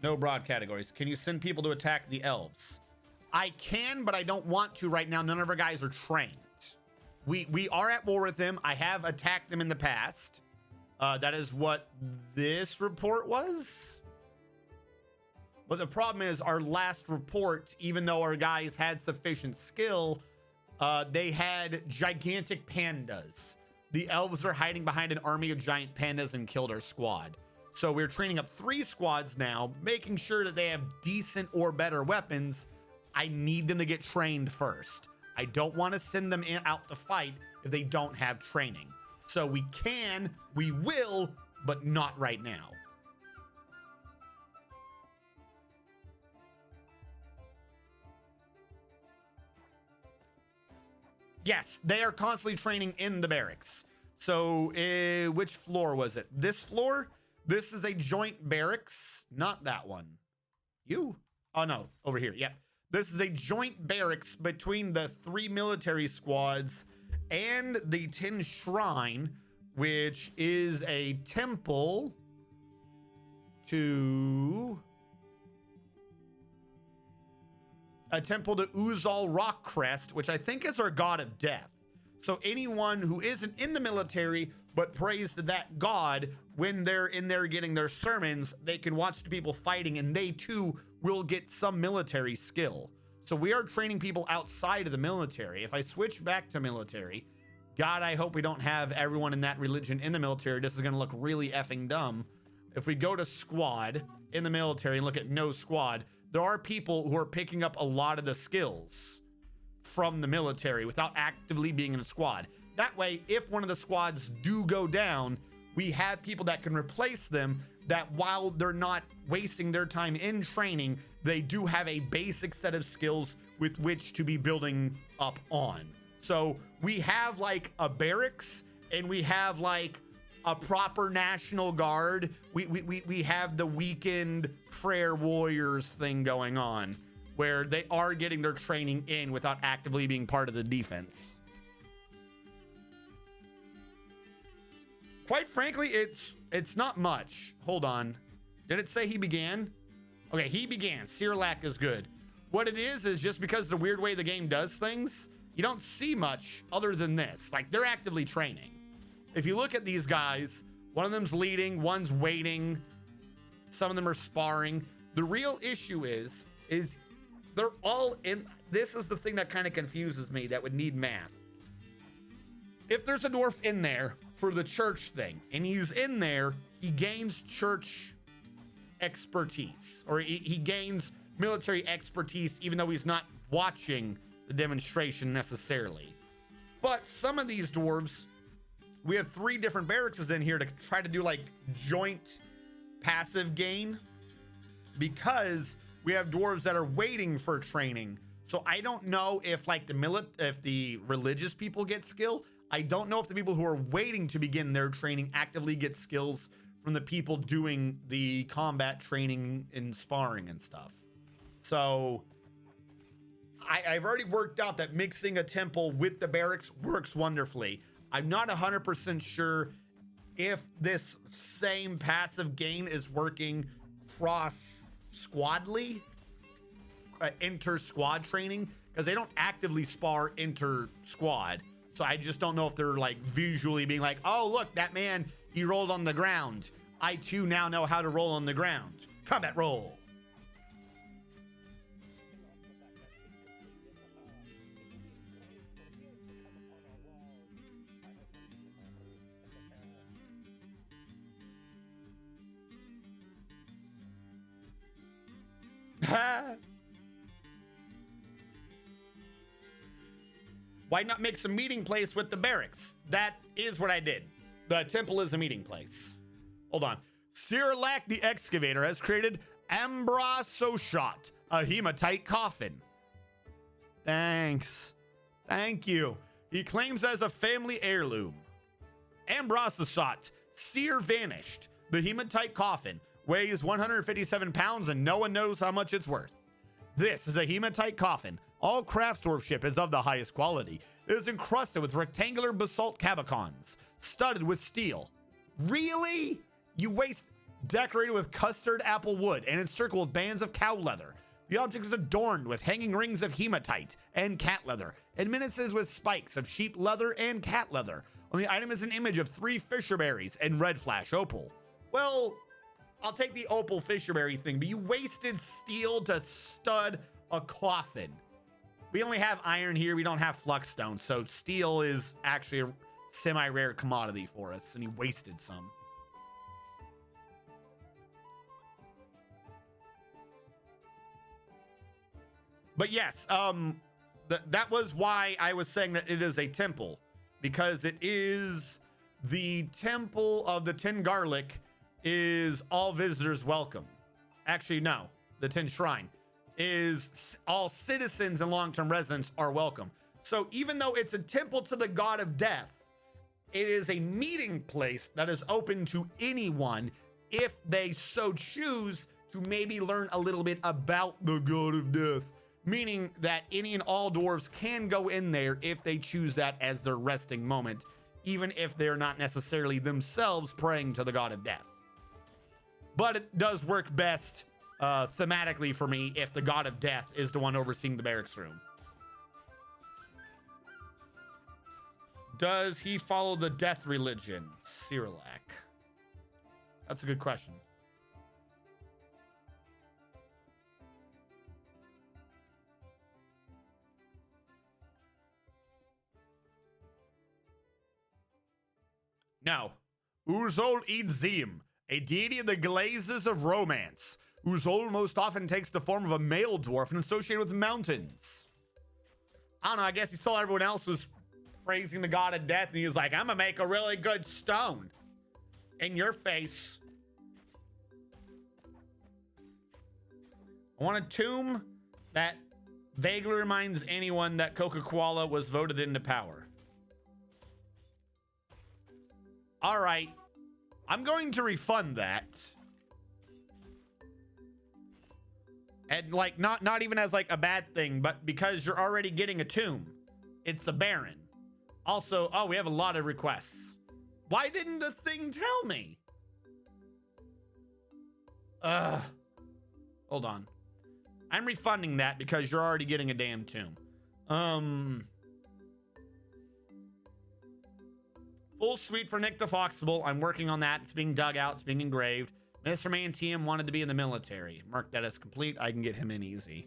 No broad categories. Can you send people to attack the elves? I can, but I don't want to right now. None of our guys are trained. We are at war with them. I have attacked them in the past. That is what this report was. But the problem is our last report, even though our guys had sufficient skill, they had gigantic pandas. The elves are hiding behind an army of giant pandas and killed our squad. So we're training up 3 squads now, making sure that they have decent or better weapons. I need them to get trained first. I don't want to send them out to fight if they don't have training. So we will, but not right now. Yes, they are constantly training in the barracks. So which floor was it? This floor? This is a joint barracks. Not that one. You? Oh, no. Over here. Yep. This is a joint barracks between the 3 military squads and the Tin Shrine, which is a temple to Uzal Rockcrest, which I think is our god of death. So anyone who isn't in the military but prays to that god, when they're in there getting their sermons, they can watch the people fighting and they too will get some military skill. So we are training people outside of the military. If I switch back to military, God, I hope we don't have everyone in that religion in the military. This is going to look really effing dumb. If we go to squad in the military and look at no squad, there are people who are picking up a lot of the skills from the military without actively being in a squad. That way, if one of the squads do go down, we have people that can replace them, that while they're not wasting their time in training, they do have a basic set of skills with which to be building up on. So we have like a barracks and we have like a proper National Guard. We have the weekend prayer warriors thing going on where they are getting their training in without actively being part of the defense. Quite frankly, it's not much. Hold on. Did it say he began? Okay, he began. Sirlac is good. What it is just because the weird way the game does things, you don't see much other than this. Like, they're actively training. If you look at these guys, one of them's leading, one's waiting, some of them are sparring. The real issue is they're all in. This is the thing that kind of confuses me that would need math. If there's a dwarf in there for the church thing, and he's in there, he gains church expertise, or he gains military expertise, even though he's not watching the demonstration necessarily. But some of these dwarves, we have 3 different barracks in here to try to do like joint passive gain, because we have dwarves that are waiting for training. So I don't know if like if the religious people get skill. I don't know if the people who are waiting to begin their training actively get skills from the people doing the combat training and sparring and stuff. So I've already worked out that mixing a temple with the barracks works wonderfully. I'm not 100% sure if this same passive gain is working cross squadly, inter squad training, because they don't actively spar inter squad. So I just don't know if they're like visually being like, oh, look, that man, he rolled on the ground. I too now know how to roll on the ground. Combat roll. Why not make some meeting place with the barracks? That is what I did. The temple is a meeting place. Hold on. Sirlac the Excavator has created Ambrososhat, a hematite coffin. Thanks. Thank you. He claims as a family heirloom. Ambrososhat, Seer Vanished. The hematite coffin weighs 157 pounds and no one knows how much it's worth. This is a hematite coffin. All craftsmanship is of the highest quality. It is encrusted with rectangular basalt cabacons, studded with steel. Really? You waste. Decorated with custard apple wood and encircled with bands of cow leather. The object is adorned with hanging rings of hematite and cat leather, and menaces with spikes of sheep leather and cat leather. On the item is an image of 3 fisherberries and red flash opal. Well, I'll take the opal fisherberry thing, but you wasted steel to stud a coffin. We only have iron here. We don't have fluxstone, so steel is actually a semi-rare commodity for us, and he wasted some. But yes, that was why I was saying that it is a temple, because it is the temple of the Tin Garlic. Is all visitors welcome? Actually, no. The Tin Shrine is all citizens and long-term residents are welcome. So even though it's a temple to the god of death, it is a meeting place that is open to anyone if they so choose to maybe learn a little bit about the god of death. meaning that any and all dwarves can go in there if they choose that as their resting moment, even if they're not necessarily themselves praying to the god of death. But it does work best thematically for me if the god of death is the one overseeing the barracks room. Does he follow the death religion? Cyrilak. That's a good question. No. Uzol Idzim, a deity of the glazes of romance. Uzol most often takes the form of a male dwarf and associated with mountains. I don't know, I guess he saw everyone else was praising the god of death and he was like, I'm gonna make a really good stone. In your face. I want a tomb that vaguely reminds anyone that Coca-Cola was voted into power. All right, I'm going to refund that. And like, not even as like a bad thing, but because you're already getting a tomb. It's a baron. Also, oh, we have a lot of requests. Why didn't the thing tell me? Hold on. I'm refunding that because you're already getting a damn tomb. Full suite for Nick the Foxable. I'm working on that. It's being dug out. It's being engraved. Mr. Mantium wanted to be in the military. Mark that as complete. I can get him in easy.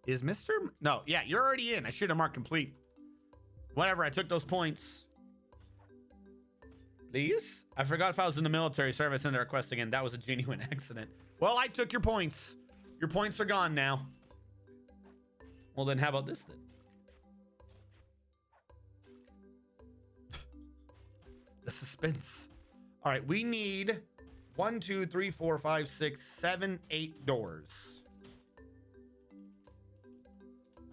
Is Mr. No, yeah, you're already in. I should have marked complete. Whatever, I took those points. Please? I forgot if I was in the military service in the request again. That was a genuine accident. Well, I took your points. Your points are gone now. Well, then how about this then? The suspense. All right, we need 1, 2, 3, 4, 5, 6, 7, 8 doors.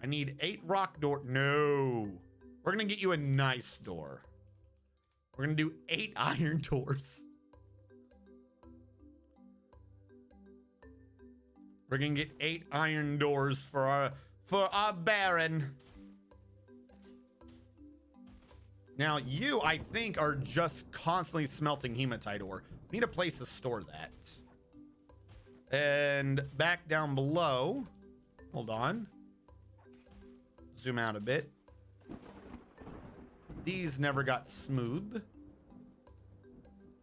I need 8 rock door. No. We're going to get you a nice door. We're going to do 8 iron doors. We're going to get 8 iron doors for our baron. Now, you, I think, are just constantly smelting hematite ore. We need a place to store that. And back down below. Hold on. Zoom out a bit. These never got smoothed.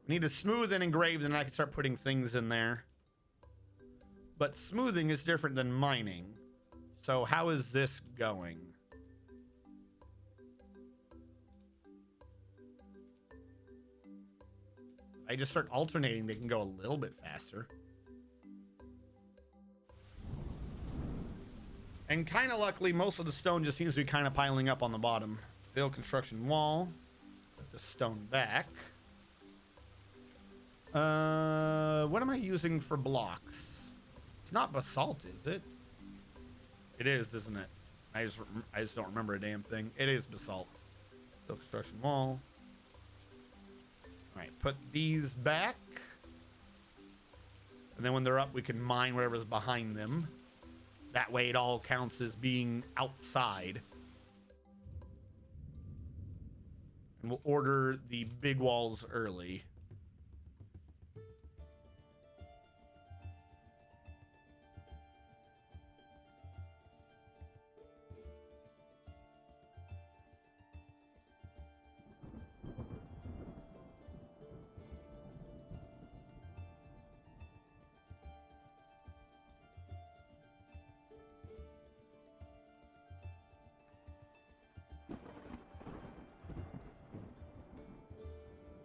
Need to smooth and engrave, then I can start putting things in there. But smoothing is different than mining. So how is this going? I just start alternating, they can go a little bit faster. And kind of luckily, most of the stone just seems to be kind of piling up on the bottom. Build construction wall. Put the stone back. What am I using for blocks? It's not basalt, is it? It is, isn't it? I just don't remember a damn thing. It is basalt. Build construction wall. All right, put these back. And then when they're up, we can mine whatever's behind them. That way it all counts as being outside. And we'll order the big walls early.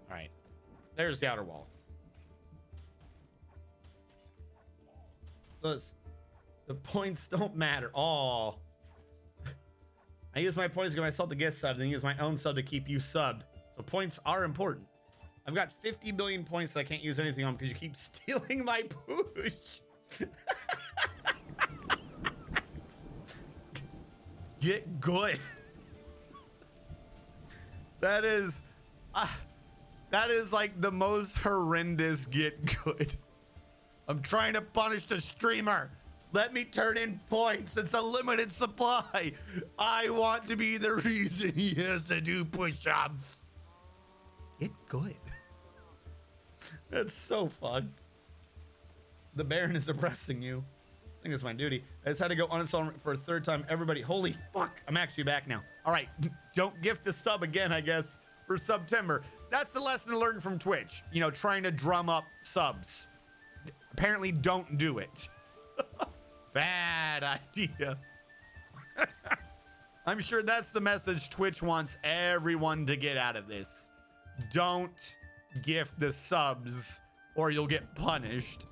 All right, there's the outer wall. The points don't matter. Oh, I use my points to get myself to get subbed, and use my own sub to keep you subbed. So points are important. I've got 50 billion points that I can't use anything on because you keep stealing my push. Get good. That is like the most horrendous get good. I'm trying to punish the streamer. Let me turn in points. It's a limited supply. I want to be the reason he has to do push-ups. Get good. That's so fucked. The Baron is oppressing you. I think that's my duty. I just had to go uninstall for a third time. Everybody, holy fuck. I'm actually back now. All right, don't gift a sub again, I guess, for September. That's the lesson learned from Twitch. You know, trying to drum up subs. Apparently don't do it. Bad idea. I'm sure that's the message Twitch wants everyone to get out of this. Don't gift the subs or you'll get punished.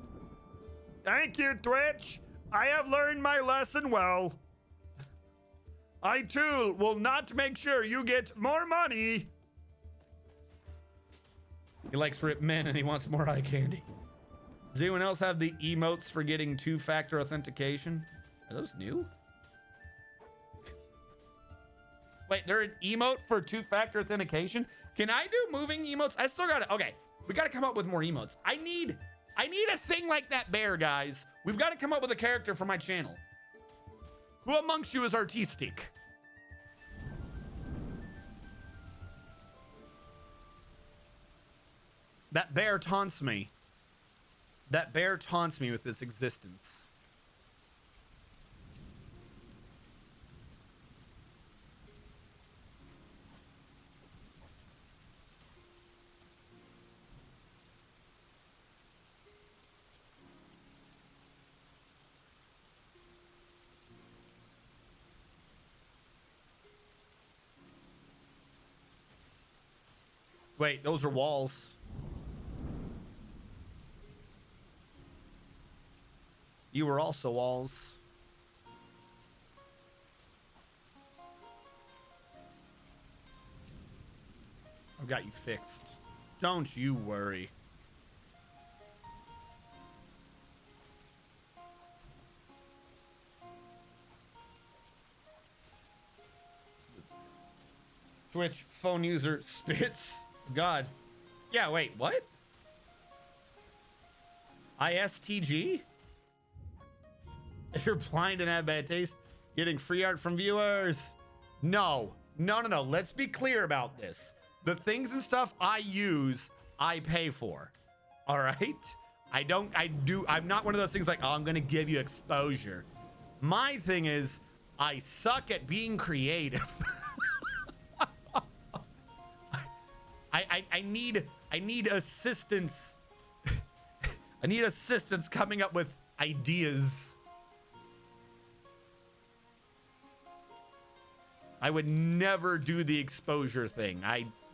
Thank you, Twitch. I have learned my lesson well. I too will not make sure you get more money. He likes ripped men and he wants more eye candy. Does anyone else have the emotes for getting two-factor authentication? Are those new? Wait, they're an emote for two-factor authentication? Can I do moving emotes? I still got it. Okay, we got to come up with more emotes. I need a thing like that bear, guys. We've got to come up with a character for my channel. Who amongst you is artistic? That bear taunts me. That bear taunts me with its existence. Wait, those are walls. You were also walls. I've got you fixed. Don't you worry. Twitch phone user spits. God. Yeah, wait, what? ISTG? If you're blind and have bad taste, getting free art from viewers. No. Let's be clear about this. The things and stuff I use, I pay for. All right? I'm not one of those things like, oh, I'm going to give you exposure. My thing is, I suck at being creative. I need assistance. I need assistance coming up with ideas. I would never do the exposure thing.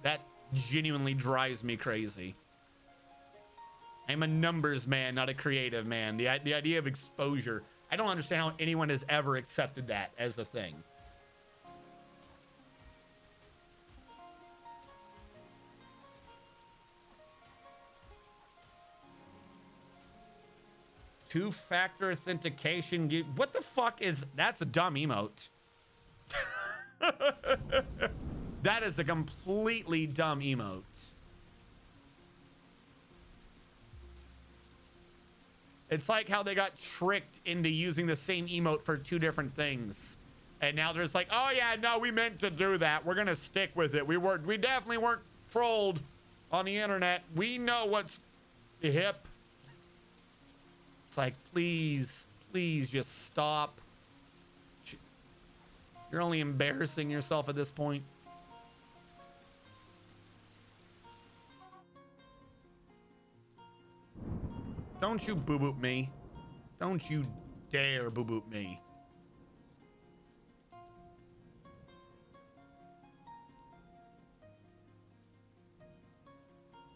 That genuinely drives me crazy. I'm a numbers man, not a creative man. The idea of exposure, I don't understand how anyone has ever accepted that as a thing. Two-factor authentication. What the fuck is... That's a dumb emote. That is a completely dumb emote. It's like how they got tricked into using the same emote for two different things. And now they're just like, oh yeah, no, we meant to do that. We're gonna stick with it. We definitely weren't trolled on the internet. We know what's hip. It's like, please just stop. You're only embarrassing yourself at this point. Don't you boo-boop me. Don't you dare boo-boop me.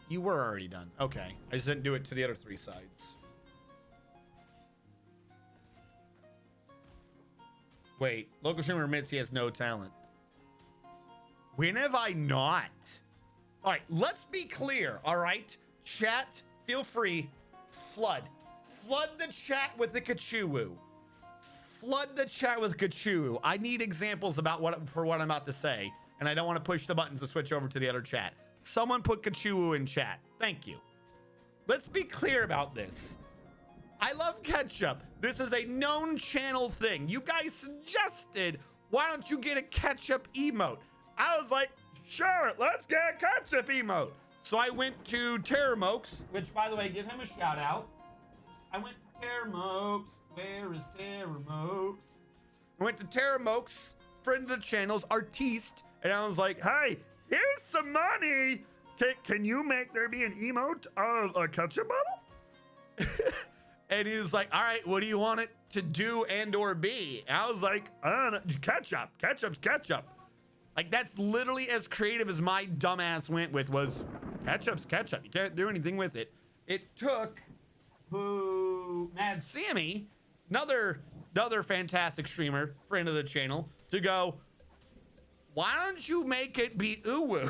You were already done. Okay. I just didn't do it to the other three sides. Wait, local streamer admits he has no talent. When have I not? All right, let's be clear, all right? Chat, feel free. Flood the chat with the Kachuwu. Flood the chat with Kachuwu. I need examples about what I'm about to say. and I don't want to push the buttons to switch over to the other chat. Someone put Kachu in chat. Thank you. Let's be clear about this. I love ketchup. This is a known channel thing. You guys suggested, why don't you get a ketchup emote? I was like, sure, let's get a ketchup emote. So I went to Terramokes, which, by the way, give him a shout out. I went to Terramokes. Where is Terramokes? I went to Terramokes, friend of the channel's artiste, and I was like, hey, here's some money. Can you make there be an emote of a ketchup bottle? And he was like, all right, what do you want it to do and or be? And I was like, I don't know, ketchup. Ketchup's ketchup. Like, that's literally as creative as my dumbass went with was ketchup's ketchup. You can't do anything with it. It took Mad Sammy, another fantastic streamer, friend of the channel, to go, why don't you make it be uwu?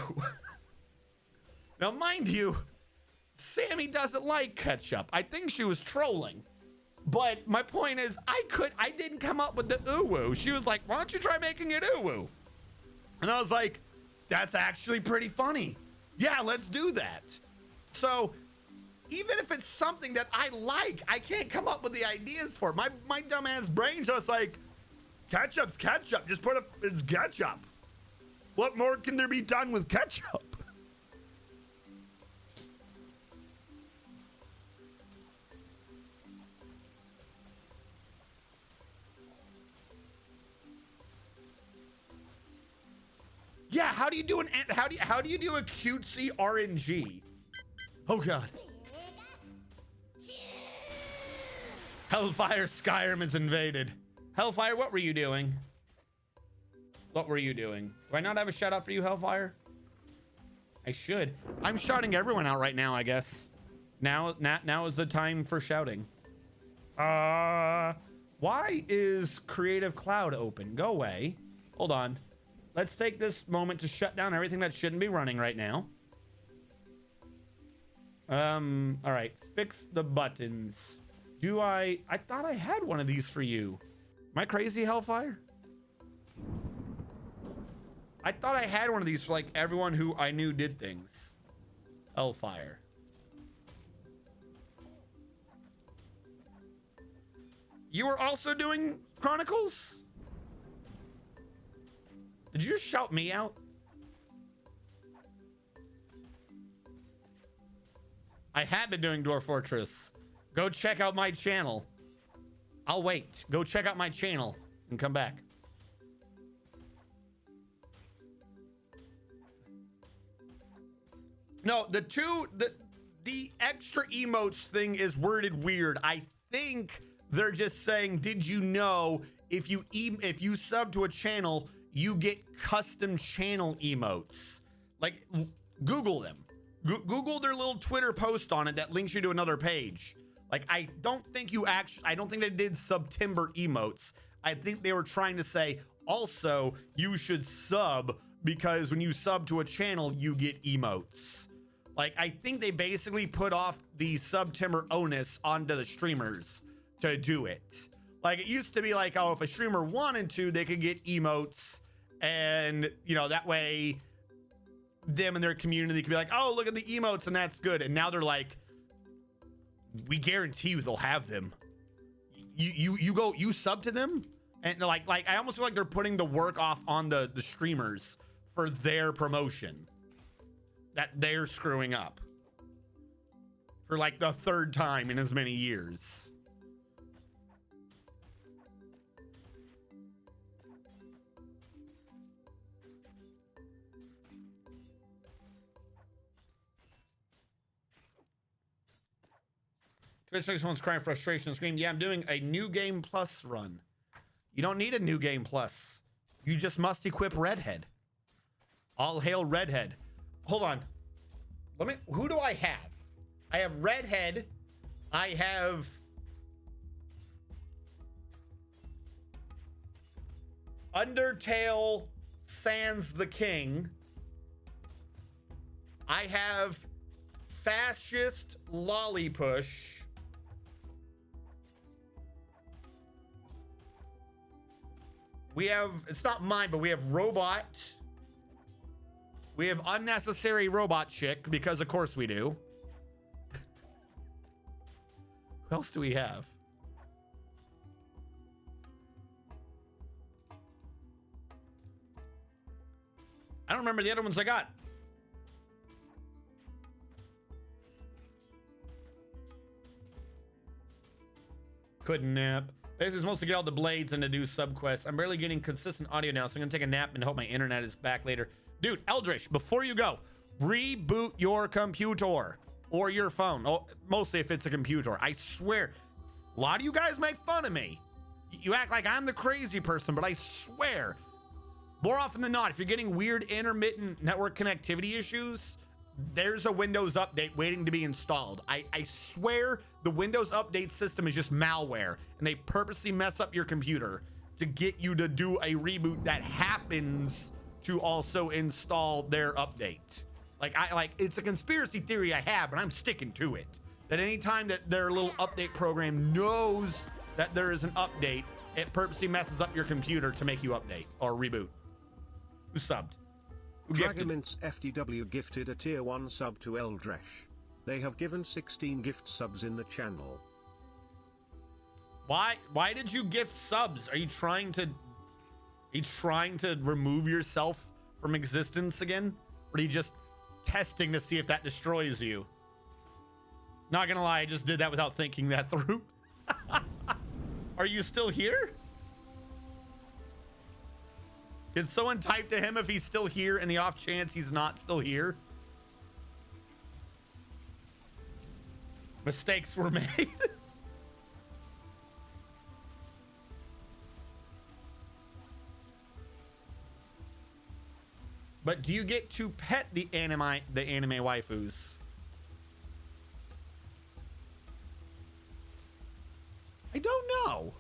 Now, mind you, Sammy doesn't like ketchup. I think she was trolling. But my point is, I didn't come up with the uwu. She was like, why don't you try making it uwu? And I was like, that's actually pretty funny. Yeah, let's do that. So even if it's something that I like, I can't come up with the ideas for it. My dumbass brain's just like, ketchup's ketchup. Just it's ketchup. What more can there be done with ketchup? Yeah, how do you do how do you do a cutesy RNG? Oh god. Hellfire Skyrim is invaded. Hellfire, what were you doing? What were you doing? Do I not have a shout out for you, Hellfire? I should. I'm shouting everyone out right now, I guess. Now is the time for shouting. Why is Creative Cloud open? Go away. Hold on. Let's take this moment to shut down everything that shouldn't be running right now. All right, fix the buttons. I thought I had one of these for you. Am I crazy, Hellfire? I thought I had one of these for like everyone who I knew did things. Hellfire. You were also doing Chronicles? Did you just shout me out? I have been doing Dwarf Fortress. Go check out my channel. I'll wait. Go check out my channel and come back. No, the extra emotes thing is worded weird. I think they're just saying, did you know if you sub to a channel, you get custom channel emotes? Like, Google them. Google their little Twitter post on it that links you to another page. Like, I don't think they did September emotes. I think they were trying to say, also, you should sub because when you sub to a channel, you get emotes. Like, I think they basically put off the September onus onto the streamers to do it. Like, it used to be like, oh, if a streamer wanted to, they could get emotes, and, you know, that way them and their community could be like, oh, look at the emotes, and that's good. And now they're like, we guarantee you they'll have them. You sub to them, and like I almost feel like they're putting the work off on the streamers for their promotion that they're screwing up for like the third time in as many years. Twitch one's crying frustration scream. Yeah, I'm doing a new game plus run. You don't need a new game plus. You just must equip Redhead. All hail Redhead. Hold on. Who do I have? I have Redhead. I have Undertale Sans the King. I have Fascist Lollipush. We have, it's not mine, but we have Robot. We have unnecessary robot chick because of course we do. Who else do we have? I don't remember the other ones I got. Couldn't nap. This is mostly to get all the blades and to do subquests. I'm barely getting consistent audio now, so I'm gonna take a nap and hope my internet is back later. Dude, Eldritch, before you go, reboot your computer or your phone. Oh, mostly if it's a computer. I swear, a lot of you guys make fun of me. You act like I'm the crazy person, but I swear, more often than not, if you're getting weird intermittent network connectivity issues, there's a Windows update waiting to be installed. I swear the Windows update system is just malware, and they purposely mess up your computer to get you to do a reboot that happens to also install their update. Like it's a conspiracy theory I have, but I'm sticking to it. That anytime that their little update program knows that there is an update, it purposely messes up your computer to make you update or reboot. Who subbed? Who gifted? Dragomint's FTW gifted a tier 1 sub to Eldresh. They have given 16 gift subs in the channel. Why did you gift subs? Are you trying to remove yourself from existence again? Or are you just testing to see if that destroys you? Not gonna lie, I just did that without thinking that through. Are you still here? Can someone type to him if he's still here and the off chance he's not still here? Mistakes were made. But do you get to pet the anime waifus? I don't know.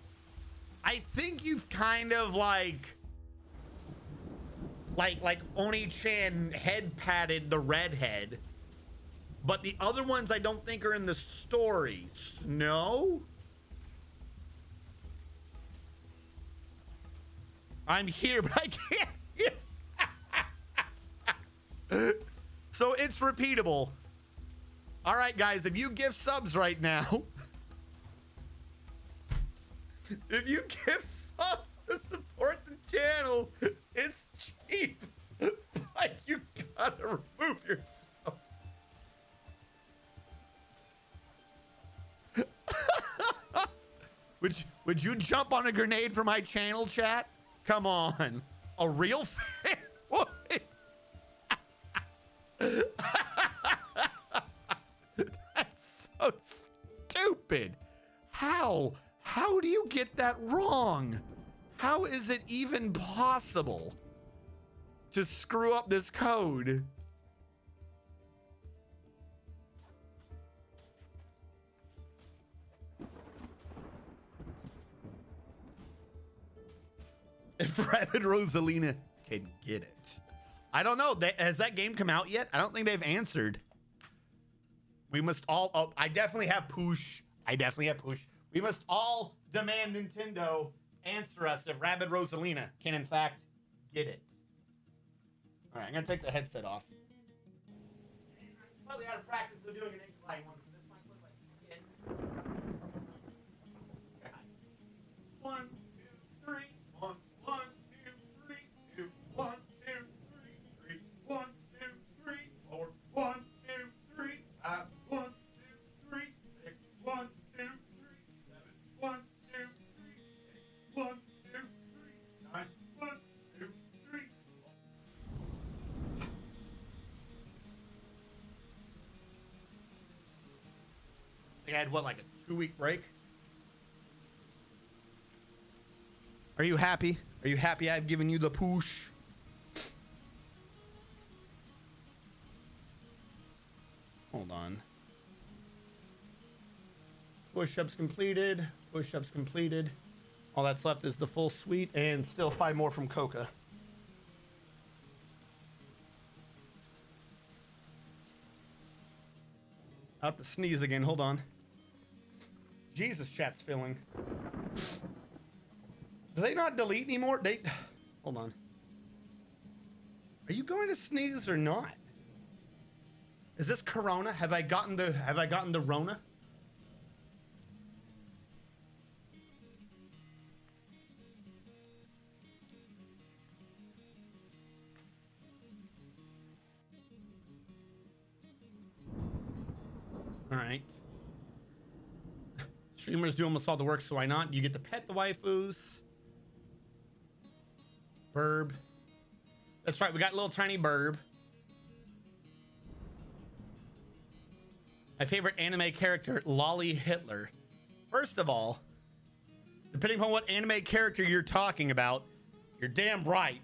I think you've kind of like Oni-chan head patted the redhead, but the other ones I don't think are in the stories. No? I'm here, but I can't hear. So it's repeatable. All right, guys, if you give subs right now, if you give subs to support the channel, it's cheap, but you gotta remove yourself. Would you jump on a grenade for my channel, chat? Come on, a real fan would. That's so stupid. How do you get that wrong? How is it even possible to screw up this code? If Rabbit Rosalina can get it. I don't know. Has that game come out yet? I don't think they've answered. We must all... Oh, I definitely have push. We must all demand Nintendo answer us if Rabbit Rosalina can, in fact, get it. All right, I'm going to take the headset off. I'm probably out of practice of doing an incline one, so this might look like shit. One, two, three. 1, 1, 2, 3, 2, 1, 2, 3, 3, 1, 2, 3, 4, 1, 2, 3, 5, 1, 2, 3, 6, 1, 2, 3, 7, 1, 2, 3, 8, 1, 2, 3, 9, 1, 2, 3. I think I had what, like a 2-week break? Are you happy? Are you happy I've given you the push? Hold on. Push-ups completed. Push-ups completed. All that's left is the full suite and still 5 more from Coca. Out to sneeze again. Hold on. Jesus, chat's filling. Do they not delete anymore? Hold on. Are you going to sneeze or not? Is this Corona? Have I gotten the Rona? All right. Streamers do almost all the work, so why not? You get to pet the waifus. Burb. That's right, we got little tiny Burb. My favorite anime character, Lolly Hitler. First of all, depending on what anime character you're talking about, you're damn right.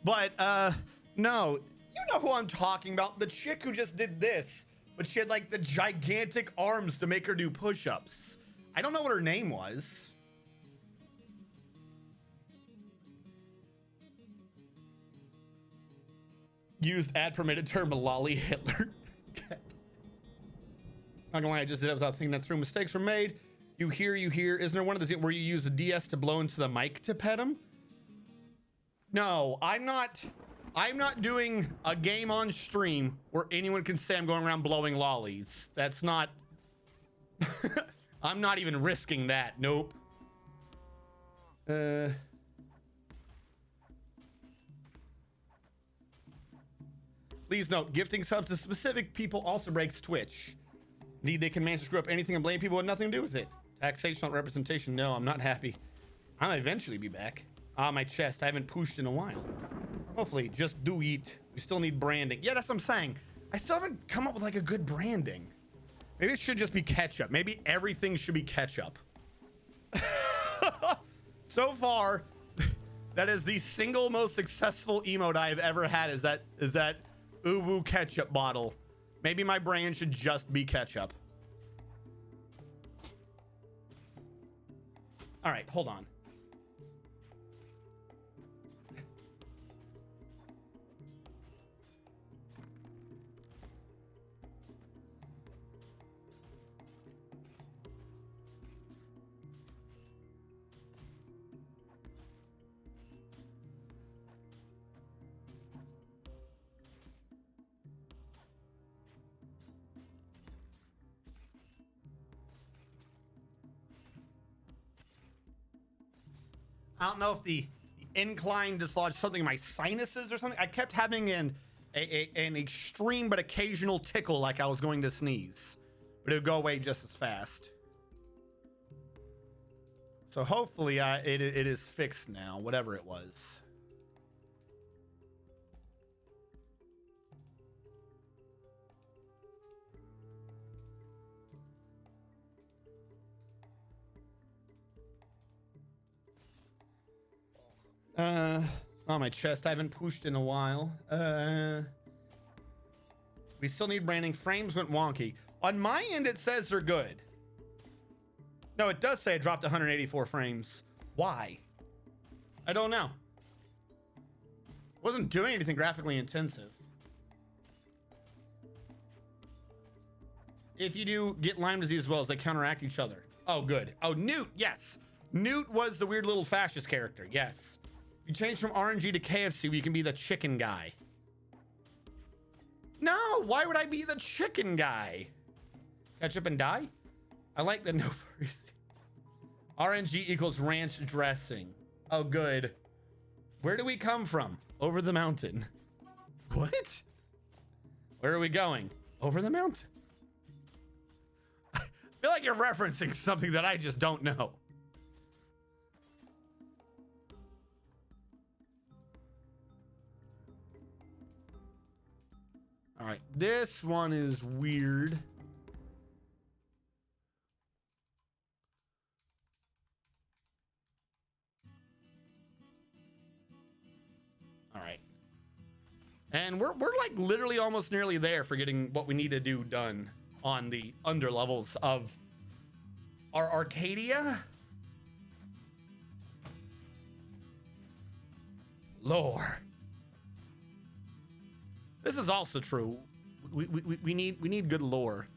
But, no. You know who I'm talking about. The chick who just did this, but she had like the gigantic arms to make her do push-ups. I don't know what her name was. Used ad permitted term Lolly Hitler. Not gonna lie, I just did it without thinking that through. Mistakes were made. You hear. Isn't there one of those where you use a DS to blow into the mic to pet him? No, I'm not doing a game on stream where anyone can say I'm going around blowing lollies. That's not... I'm not even risking that. Nope. Please note, gifting subs to specific people also breaks Twitch. Indeed, they can manage to screw up anything and blame people with nothing to do with it. Taxation, not representation. No, I'm not happy. I'll eventually be back. Ah, my chest. I haven't pushed in a while. Hopefully, just do eat. We still need branding. Yeah, that's what I'm saying. I still haven't come up with like a good branding. Maybe it should just be ketchup. Maybe everything should be ketchup. So far, that is the single most successful emote I've ever had. Is that Uwu ketchup bottle. Maybe my brand should just be ketchup. All right, hold on. I don't know if the incline dislodged something in my sinuses or something. I kept having an extreme but occasional tickle like I was going to sneeze, but it would go away just as fast. So hopefully it is fixed now, whatever it was. On my chest, I haven't pushed in a while. We still need branding. Frames went wonky. On my end, it says they're good. No, it does say it dropped 184 frames. Why? I don't know. Wasn't doing anything graphically intensive. If you do get Lyme disease as well as they counteract each other. Oh, good. Oh, Newt, yes. Newt was the weird little fascist character, yes. You change from RNG to KFC, you can be the chicken guy. No, why would I be the chicken guy? Catch up and die? I like the no furries. RNG equals ranch dressing. Oh, good. Where do we come from? Over the mountain. What? Where are we going? Over the mountain. I feel like you're referencing something that I just don't know. All right, this one is weird. All right. And we're like literally almost nearly there for getting what we need to do done on the under levels of our Arcadia. Lore. This is also true. We need good lore.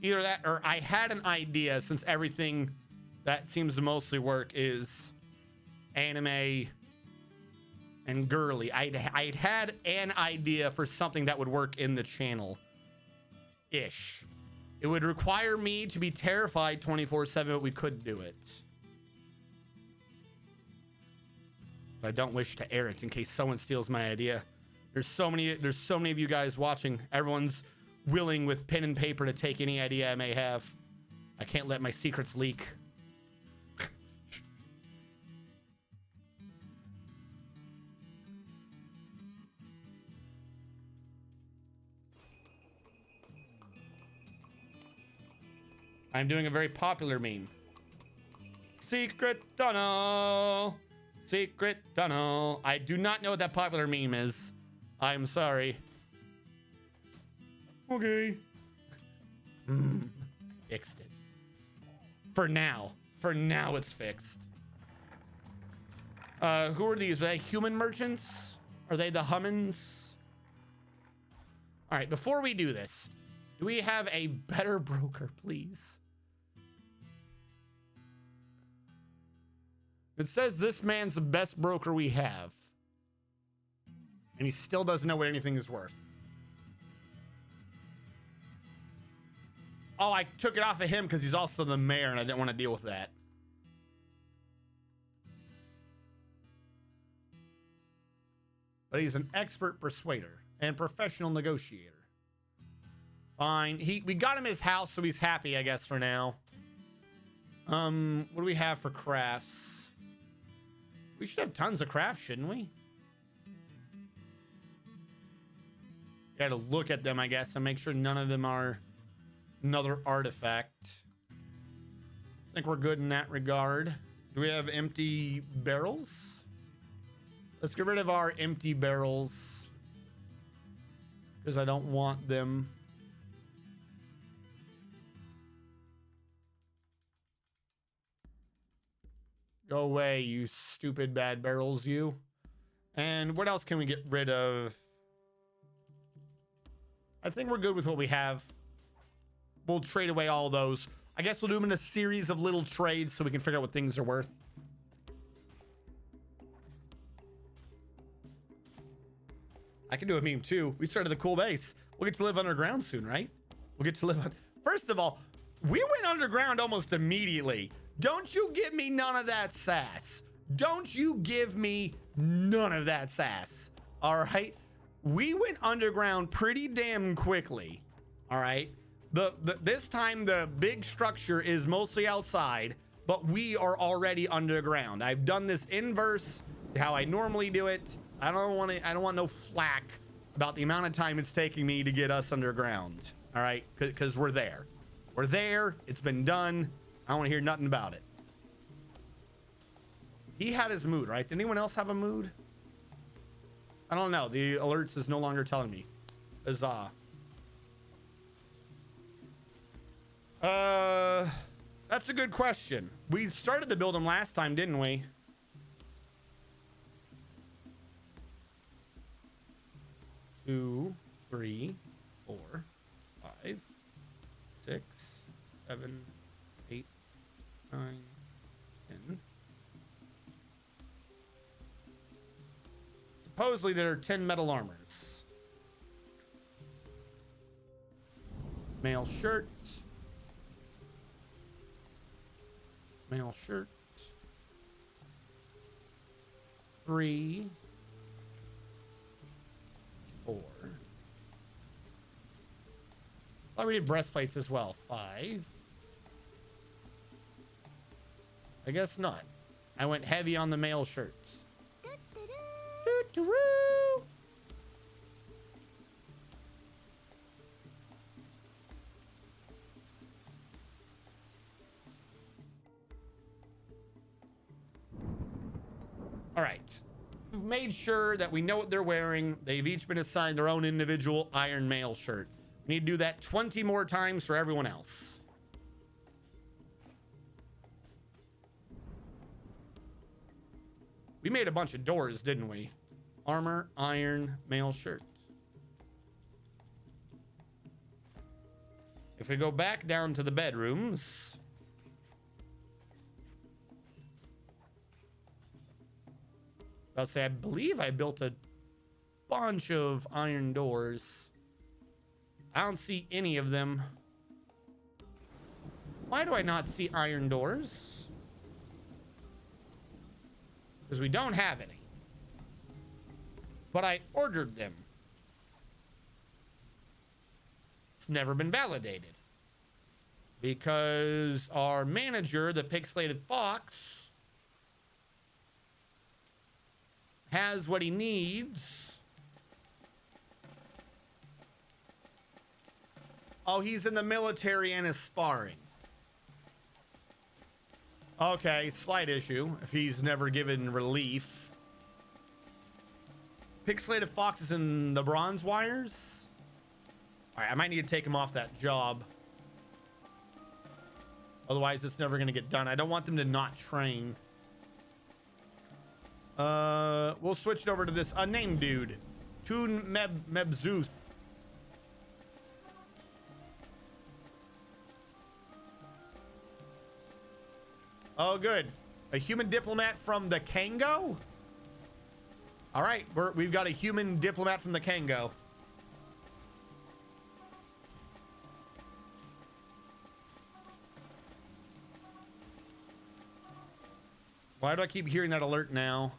Either that or I had an idea, since everything that seems to mostly work is anime and girly. I'd had an idea for something that would work in the channel ish. It would require me to be terrified 24/7, but we could do it. But I don't wish to air it in case someone steals my idea. There's so many of you guys watching. Everyone's willing with pen and paper to take any idea I may have. I can't let my secrets leak. I'm doing a very popular meme. Secret tunnel. Secret tunnel. I do not know what that popular meme is. I'm sorry. Okay. Fixed it. For now. For now it's fixed. Who are these? Are they human merchants? Are they the Hummins? All right, before we do this, do we have a better broker, please? It says this man's the best broker we have. And he still doesn't know what anything is worth. Oh, I took it off of him because he's also the mayor and I didn't want to deal with that. But he's an expert persuader and professional negotiator. Fine. We got him his house, so he's happy, I guess, for now. What do we have for crafts? We should have tons of crafts, shouldn't we? Gotta look at them, I guess, and make sure none of them are another artifact. I think we're good in that regard. Do we have empty barrels? Let's get rid of our empty barrels because I don't want them. Go away, you stupid bad barrels, you. And what else can we get rid of? I think we're good with what we have. We'll trade away all those. I guess we'll do them in a series of little trades so we can figure out what things are worth. I can do a meme too. We started the cool base. We'll get to live underground soon, right? We'll get to live on. First of all, we went underground almost immediately. Don't you give me none of that sass. Don't you give me none of that sass. All right. We went underground pretty damn quickly. All right. This time the big structure is mostly outside, but we are already underground. I've done this inverse to how I normally do it. I don't want no flack about the amount of time it's taking me to get us underground. All right. Because we're there. We're there. It's been done. I don't want to hear nothing about it. He had his mood, right? Did anyone else have a mood? I don't know. The alerts is no longer telling me. Huzzah. That's a good question. We started to build them last time, didn't we? Two, 3, 4, 5, 6, 7, 8, 9, 10. Supposedly there are 10 metal armors. Male shirt. Male shirt. 3, 4. Thought we did breastplates as well. 5. I guess not. I went heavy on the male shirts. All right. We've made sure that we know what they're wearing. They've each been assigned their own individual Iron Mail shirt. We need to do that 20 more times for everyone else. We made a bunch of doors, didn't we? Armor, iron, mail shirt. If we go back down to the bedrooms, I'll say I believe I built a bunch of iron doors. I don't see any of them. Why do I not see iron doors? Because we don't have any. But I ordered them. It's never been validated. Because our manager, the Pixelated Fox, has what he needs. Oh, he's in the military and is sparring. Okay, slight issue if he's never given relief. Pixelated Fox is in the Bronze Wires. All right, I might need to take him off that job. Otherwise, it's never going to get done. I don't want them to not train. We'll switch it over to this unnamed dude. Toon Mebzuth. Oh, good. A human diplomat from the Kango? All right, we've got a human diplomat from the Kango. Why do I keep hearing that alert now?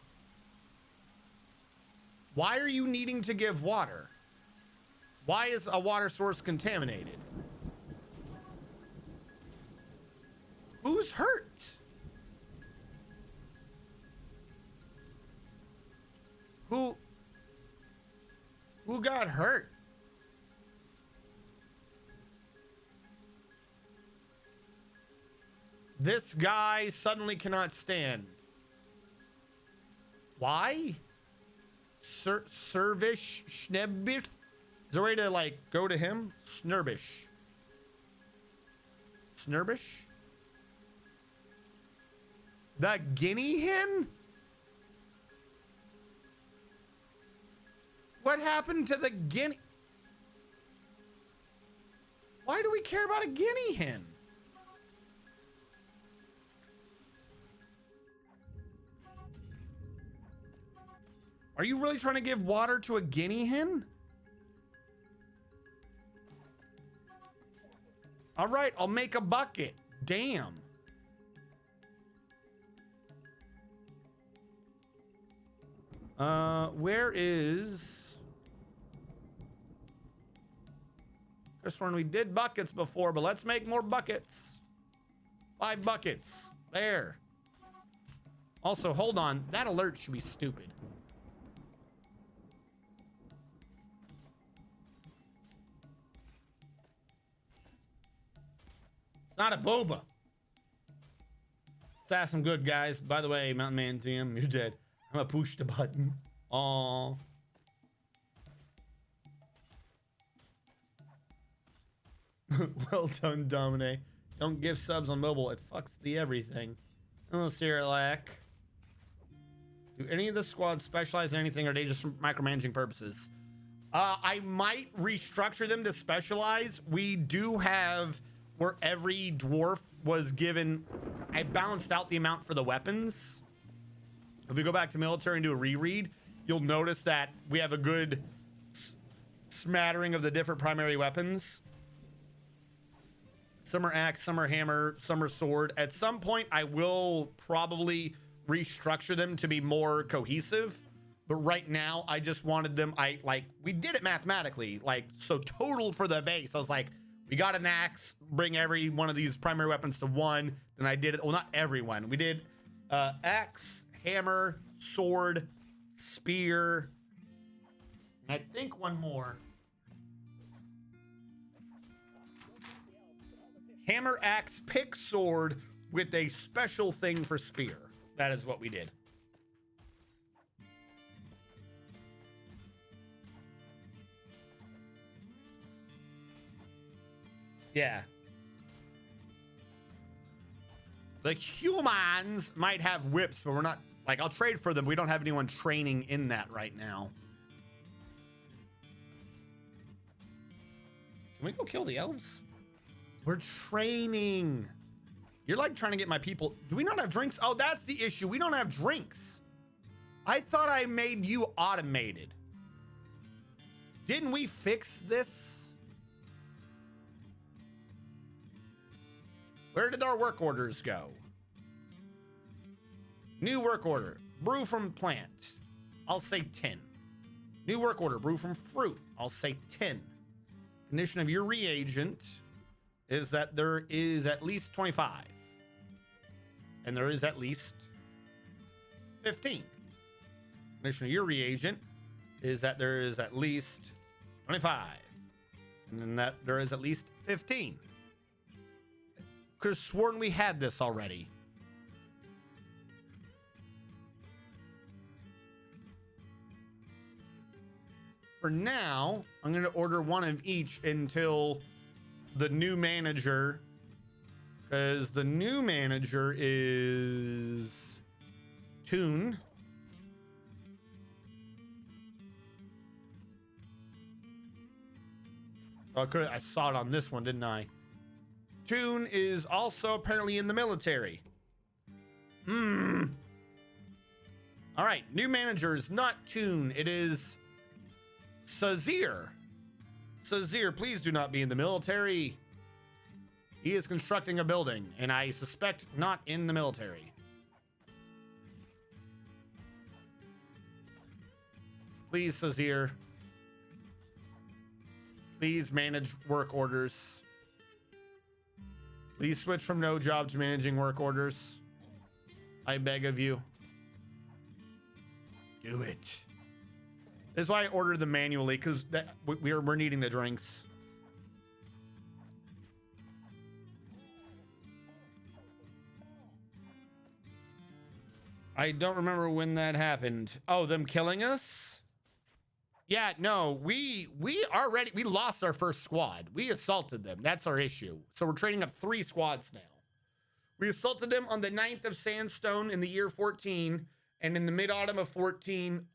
Why are you needing to give water? Why is a water source contaminated? Who's hurt? Who got hurt? This guy suddenly cannot stand. Why? Servish Schnebich? Is there a way to like go to him? Snurbish. Snurbish? The guinea hen? What happened to the guinea? Why do we care about a guinea hen? Are you really trying to give water to a guinea hen? All right, I'll make a bucket. Damn. Where is... I sworn we did buckets before, but let's make more buckets. 5 buckets. There. Also, hold on. That alert should be stupid. It's not a boba. Sass some good guys. By the way, Mountain Man TM, you're dead. I'm gonna push the button. Aww. Well done, Domine. Don't give subs on mobile. It fucks the everything. Oh, Cyrillac. Do any of the squads specialize in anything, or are they just for micromanaging purposes? I might restructure them to specialize. We do have where every dwarf was given... I balanced out the amount for the weapons. If we go back to military and do a reread, you'll notice that we have a good smattering of the different primary weapons. Some are axe, some are hammer, some are sword. At some point, I will probably restructure them to be more cohesive. But right now, I just wanted them... we did it mathematically. So total for the base, I was like, we got an axe, bring every one of these primary weapons to 1. Then I did it... Well, not everyone. We did axe, hammer, sword, spear, and I think one more. Hammer, axe, pick, sword with a special thing for spear. That is what we did. Yeah. The humans might have whips, but we're not... I'll trade for them. We don't have anyone training in that right now. Can we go kill the elves? We're training. You're like trying to get my people. Do we not have drinks? Oh, that's the issue. We don't have drinks. I thought I made you automated. Didn't we fix this? Where did our work orders go? New work order. Brew from plant. I'll say 10. New work order. Brew from fruit. I'll say 10. Condition of your reagent is that there is at least 25. And there is at least 15. Condition of your reagent is that there is at least 25. And then that there is at least 15. Could have sworn we had this already. For now, I'm going to order one of each until the new manager, because the new manager is Toon. Oh, I saw it on this one, didn't I? Toon is also apparently in the military. All right, new manager is not Toon. It is Sazir. Sazir, please do not be in the military. He is constructing a building, and I suspect not in the military. Please, Sazir. Please manage work orders. Please switch from no job to managing work orders. I beg of you. Do it. This is why I ordered them manually, because we're needing the drinks. I don't remember when that happened. Oh, them killing us? Yeah, no, we already, we lost our first squad. We assaulted them. That's our issue. So we're training up 3 squads now. We assaulted them on the 9th of Sandstone in the year 14. And in the mid-autumn of 14,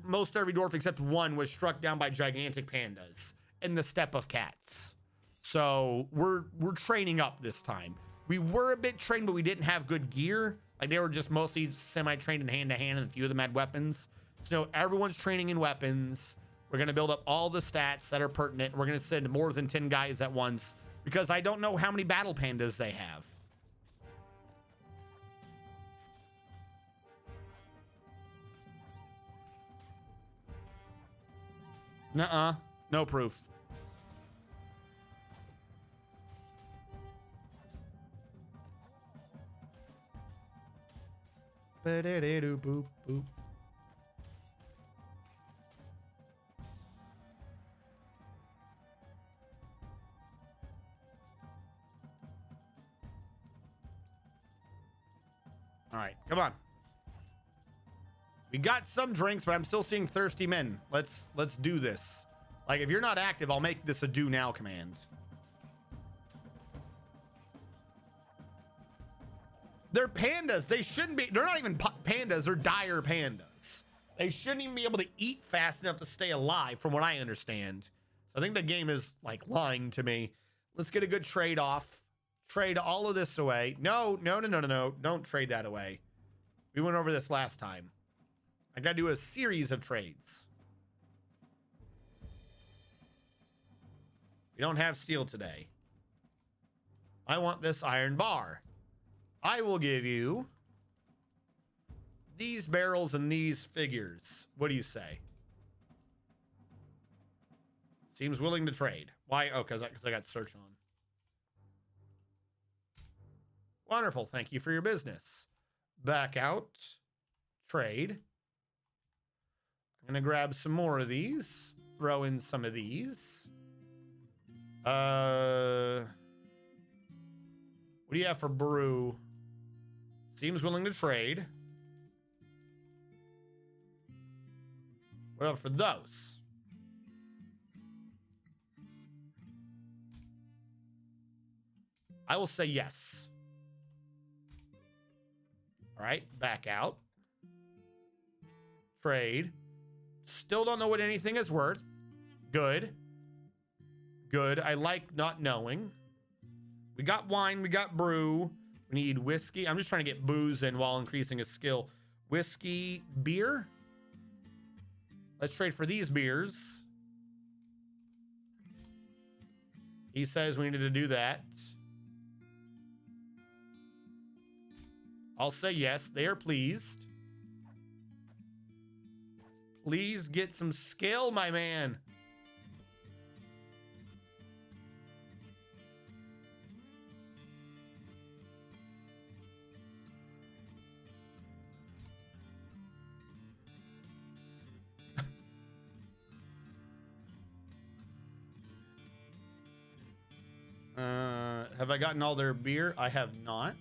most every dwarf except one was struck down by gigantic pandas in the steppe of cats. So we're training up this time. We were a bit trained, but we didn't have good gear. Like, they were just mostly semi-trained in hand-to-hand, and a few of them had weapons. So everyone's training in weapons. We're going to build up all the stats that are pertinent. We're going to send more than 10 guys at once, because I don't know how many battle pandas they have. Nuh-uh. No proof. Ba-da-da-doo, boop, boop. All right, come on. We got some drinks, but I'm still seeing thirsty men. Let's do this. Like, if you're not active, I'll make this a do now command. They're pandas. They shouldn't be. They're not even pandas. They're dire pandas. They shouldn't even be able to eat fast enough to stay alive, from what I understand. So I think the game is, like, lying to me. Let's get a good trade off. Trade all of this away. No. Don't trade that away. We went over this last time. I got to do a series of trades. We don't have steel today. I want this iron bar. I will give you these barrels and these figures. What do you say? Seems willing to trade. Why? Oh, because I got search on. Wonderful. Thank you for your business. Back out. Trade. I'm going to grab some more of these. Throw in some of these. What do you have for brew? Seems willing to trade. What up for those? I will say yes. All right, back out. Trade. Still don't know what anything is worth. Good. Good. I like not knowing. We got wine, we got brew. We need whiskey. I'm just trying to get booze in while increasing his skill. Whiskey, beer. Let's trade for these beers. He says we needed to do that. I'll say yes. They are pleased. Please get some skill, my man. Have I gotten all their beer? I have not.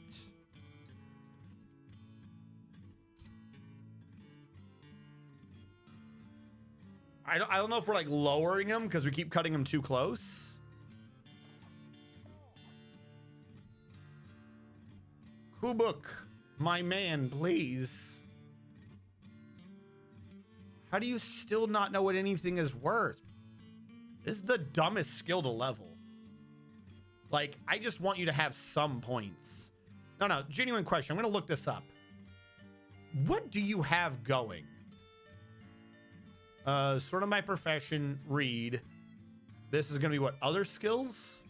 I don't know if we're like lowering them because we keep cutting them too close. Kubuk, my man, please. How do you still not know what anything is worth? This is the dumbest skill to level. Like, I just want you to have some points. No, genuine question. I'm going to look this up. What do you have going? Sort of my profession, read. This is going to be what? Other skills?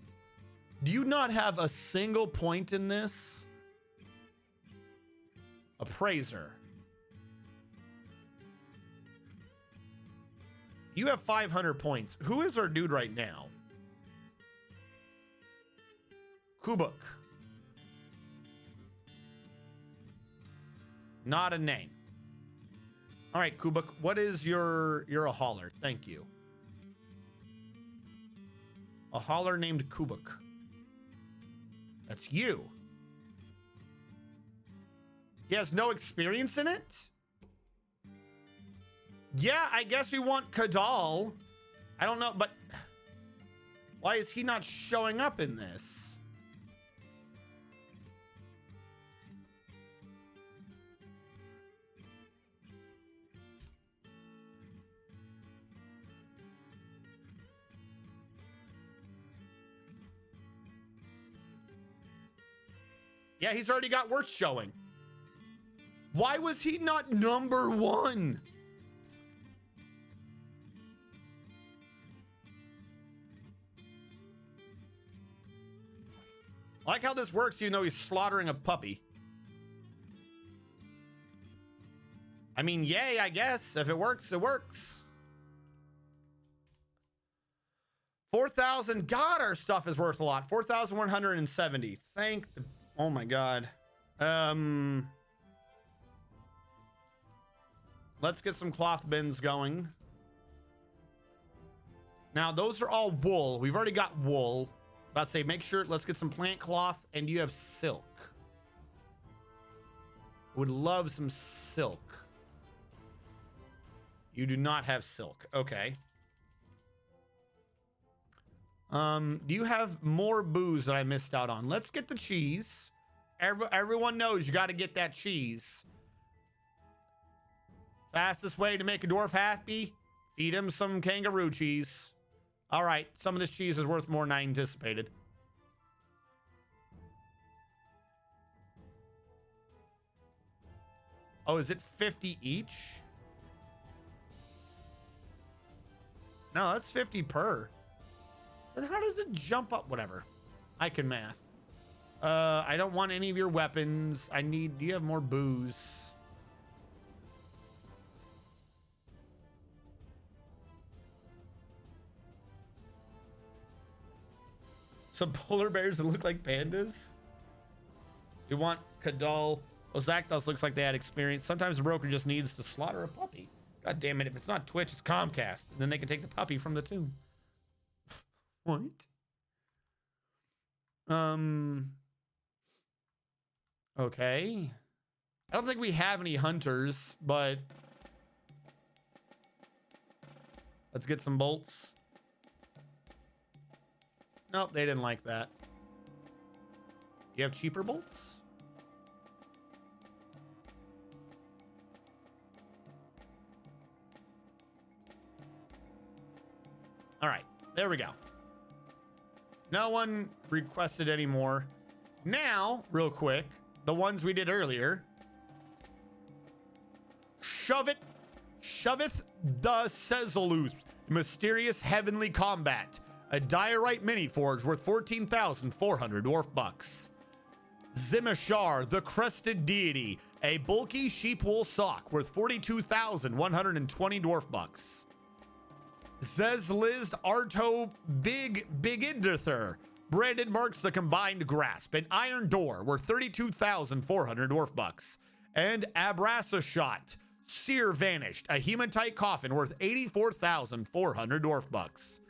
Do you not have a single point in this? Appraiser. You have 500 points. Who is our dude right now? Kubuk. Not a name. All right, Kubuk, what is you're a hauler. Thank you. A hauler named Kubuk. That's you. He has no experience in it? Yeah, I guess we want Kadal. I don't know, but why is he not showing up in this? Yeah, he's already got worse showing. Why was he not number one? I like how this works, even though he's slaughtering a puppy. I mean, yay, I guess. If it works, it works. 4,000. God, our stuff is worth a lot. 4,170. Thank the... Oh my God. Let's get some cloth bins going. Now, those are all wool. We've already got wool. About to say, make sure, let's get some plant cloth, and you have silk. Would love some silk. You do not have silk. Okay. Do you have more booze that I missed out on? Let's get the cheese. Everyone knows you got to get that cheese. Fastest way to make a dwarf happy, feed him some kangaroo cheese. All right, some of this cheese is worth more than I anticipated. Oh, is it 50 each? No, that's 50 per. Then how does it jump up? Whatever. I can math. I don't want any of your weapons. Do you have more booze? Some polar bears that look like pandas? You want Kadal? Ozakdos looks like they had experience. Sometimes the broker just needs to slaughter a puppy. God damn it. If it's not Twitch, it's Comcast. And then they can take the puppy from the tomb. What? Okay. I don't think we have any hunters, but let's get some bolts. Nope, they didn't like that. You have cheaper bolts? All right, there we go. No one requested any more. Now, real quick, the ones we did earlier. Shoveth the Sezaluth, Mysterious Heavenly Combat, a diorite mini forge worth 14,400 dwarf bucks. Zimashar, the Crested Deity, a bulky sheep wool sock worth 42,120 dwarf bucks. Zezlizd Arto Bigidither, branded marks the combined grasp, an iron door worth 32,400 dwarf bucks. And Abrasashot, Seer Vanished, a hematite coffin worth 84,400 dwarf bucks.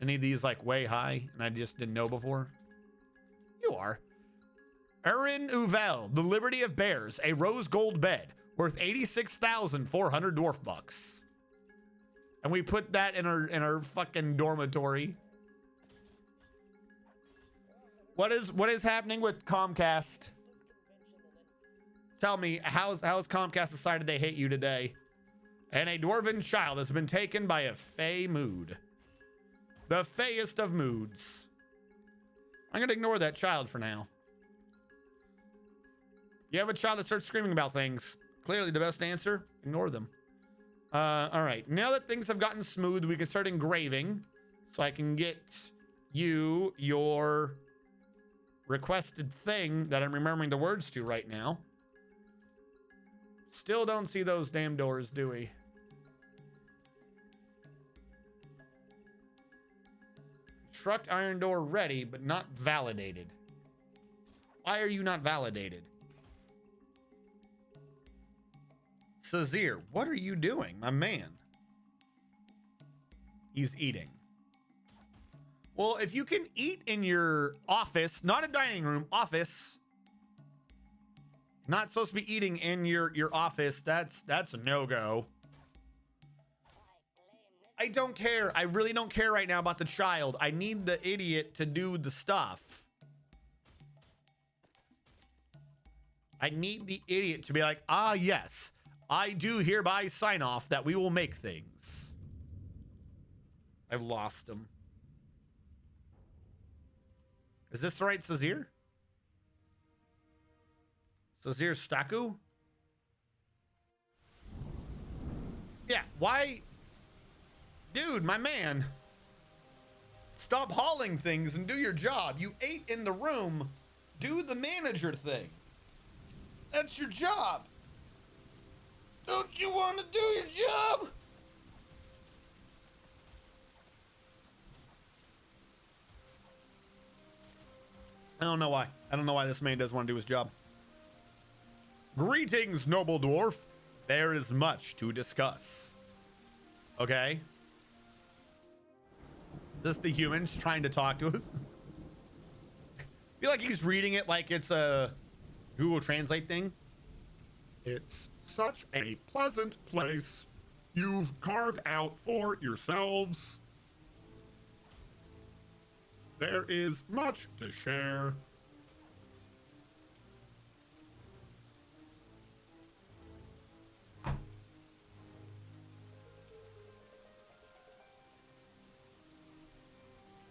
Any of these like way high and I just didn't know before? You are. Erin Uvel, the Liberty of Bears, a rose gold bed worth 86,400 dwarf bucks. And we put that in our fucking dormitory. What is happening with Comcast? Tell me, how's Comcast decided they hate you today? And a dwarven child has been taken by a fey mood. The feyest of moods. I'm gonna ignore that child for now. You have a child that starts screaming about things. Clearly the best answer, ignore them. All right, now that things have gotten smooth, we can start engraving. So I can get you your requested thing that I'm remembering the words to right now. Still don't see those damn doors, do we? Construct iron door ready, but not validated. Why are you not validated? Sazir, what are you doing, my man? He's eating. Well, if you can eat in your office, not a dining room, office. Not supposed to be eating in your office. That's a no-go. I don't care. I really don't care right now about the child. I need the idiot to do the stuff. I need the idiot to be like, ah, yes, I do hereby sign off that we will make things. I've lost him. Is this the right Sazir? Sazir Staku? Yeah, why? Dude, my man. Stop hauling things and do your job. You ate in the room. Do the manager thing. That's your job. Don't you want to do your job? I don't know why. I don't know why this man doesn't want to do his job. Greetings, noble dwarf. There is much to discuss. Okay. Is this the humans trying to talk to us? I feel like he's reading it like it's a Google Translate thing. It's such a pleasant place you've carved out for yourselves. There is much to share.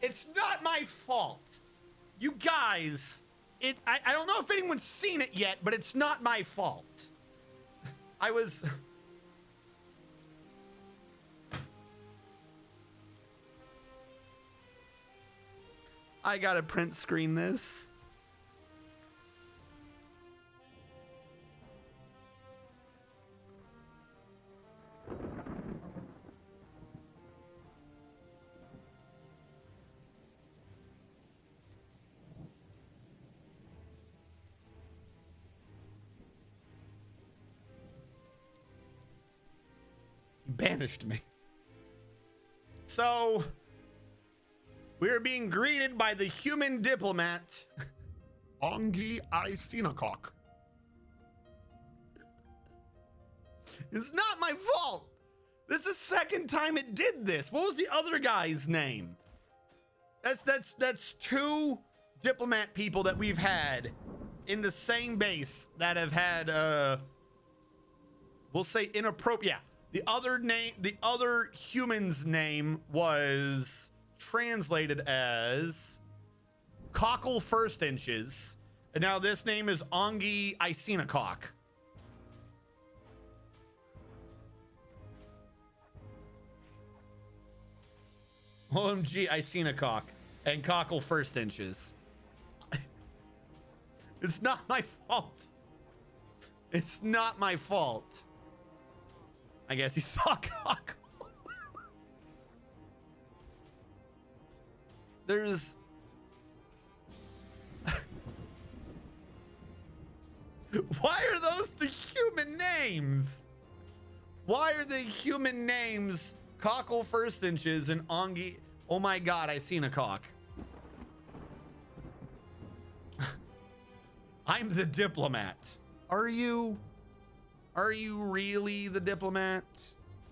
It's not my fault. You guys, I don't know if anyone's seen it yet, but it's not my fault. I gotta print screen this. Banished me. So we're being greeted by the human diplomat. Ongi Isinakok. It's not my fault. This is the second time it did this. What was the other guy's name? That's two diplomat people that we've had in the same base that have had we'll say inappropriate. Yeah. The other human's name was translated as Cockle First Inches. And now this name is Ongi Icenocock. OMG Icenocock and Cockle First Inches. It's not my fault. It's not my fault. I guess he saw Cockle. There's... Why are those the human names? Why are the human names Cockle First Inches and Ongi? Oh my god, I seen a cock. I'm the diplomat. Are you? Are you really the diplomat?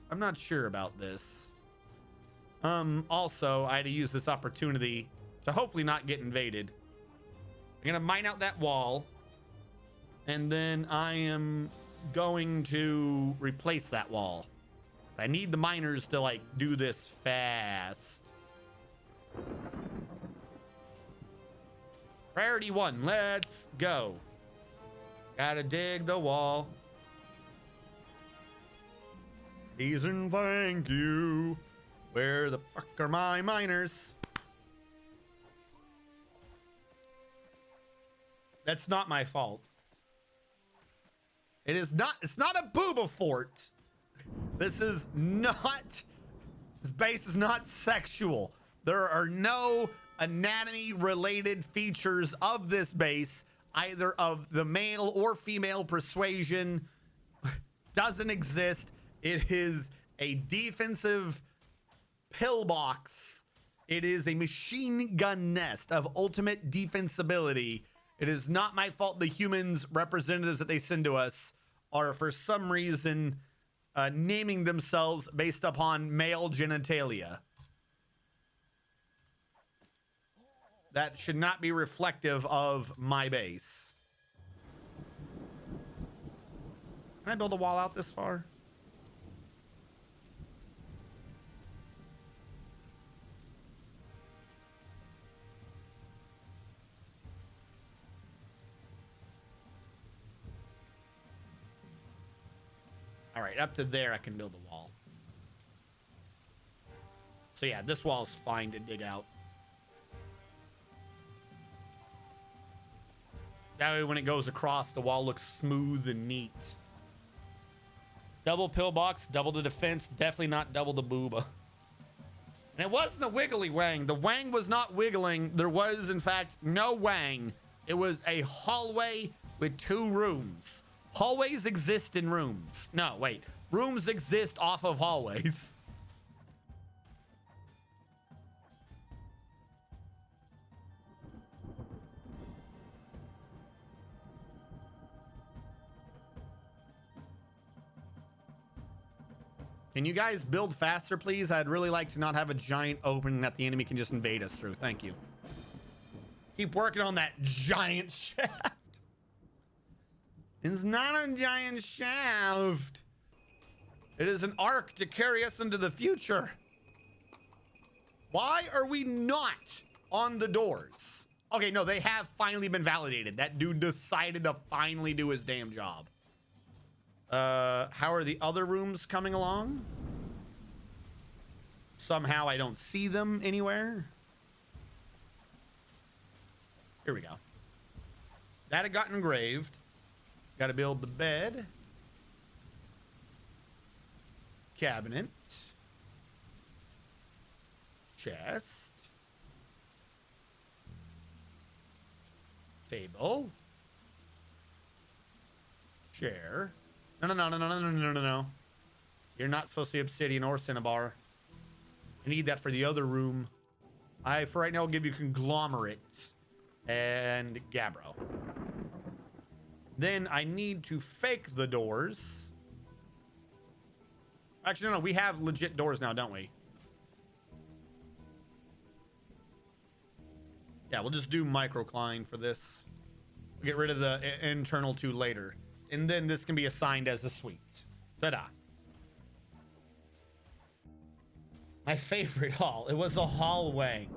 I'm not sure about this. Also, I had to use this opportunity to hopefully not get invaded. I'm gonna mine out that wall. And then I am going to replace that wall. I need the miners to like do this fast. Priority 1, let's go. Gotta dig the wall. These and thank you. Where the fuck are my miners? That's not my fault. It is not, it's not a booba fort. This is not, this base is not sexual. There are no anatomy related features of this base, either of the male or female persuasion. Doesn't exist. It is a defensive pillbox. It is a machine gun nest of ultimate defensibility. It is not my fault the humans representatives that they send to us are for some reason naming themselves based upon male genitalia. That should not be reflective of my base. Can I build a wall out this far? All right, up to there, I can build a wall. So yeah, this wall's fine to dig out. That way when it goes across, the wall looks smooth and neat. Double pillbox, double the defense, definitely not double the booba. And it wasn't a wiggly wang. The wang was not wiggling. There was, in fact, no wang. It was a hallway with 2 rooms. Hallways exist in rooms. No, wait. Rooms exist off of hallways. Can you guys build faster, please? I'd really like to not have a giant opening that the enemy can just invade us through. Thank you. Keep working on that giant shaft. It's not a giant shaft. It is an arc to carry us into the future. Why are we not on the doors? Okay, no, they have finally been validated. That dude decided to finally do his damn job. How are the other rooms coming along? Somehow I don't see them anywhere. Here we go. That had gotten engraved. Got to build the bed. Cabinet. Chest. Table. Chair. No. You're not supposed to be obsidian or cinnabar. I need that for the other room. For right now, I'll give you conglomerate and gabbro. Then I need to fake the doors. Actually, no, we have legit doors now, don't we? Yeah, we'll just do microcline for this. We'll get rid of the internal 2 later. And then this can be assigned as a suite. Ta-da. My favorite hall. It was a hallway.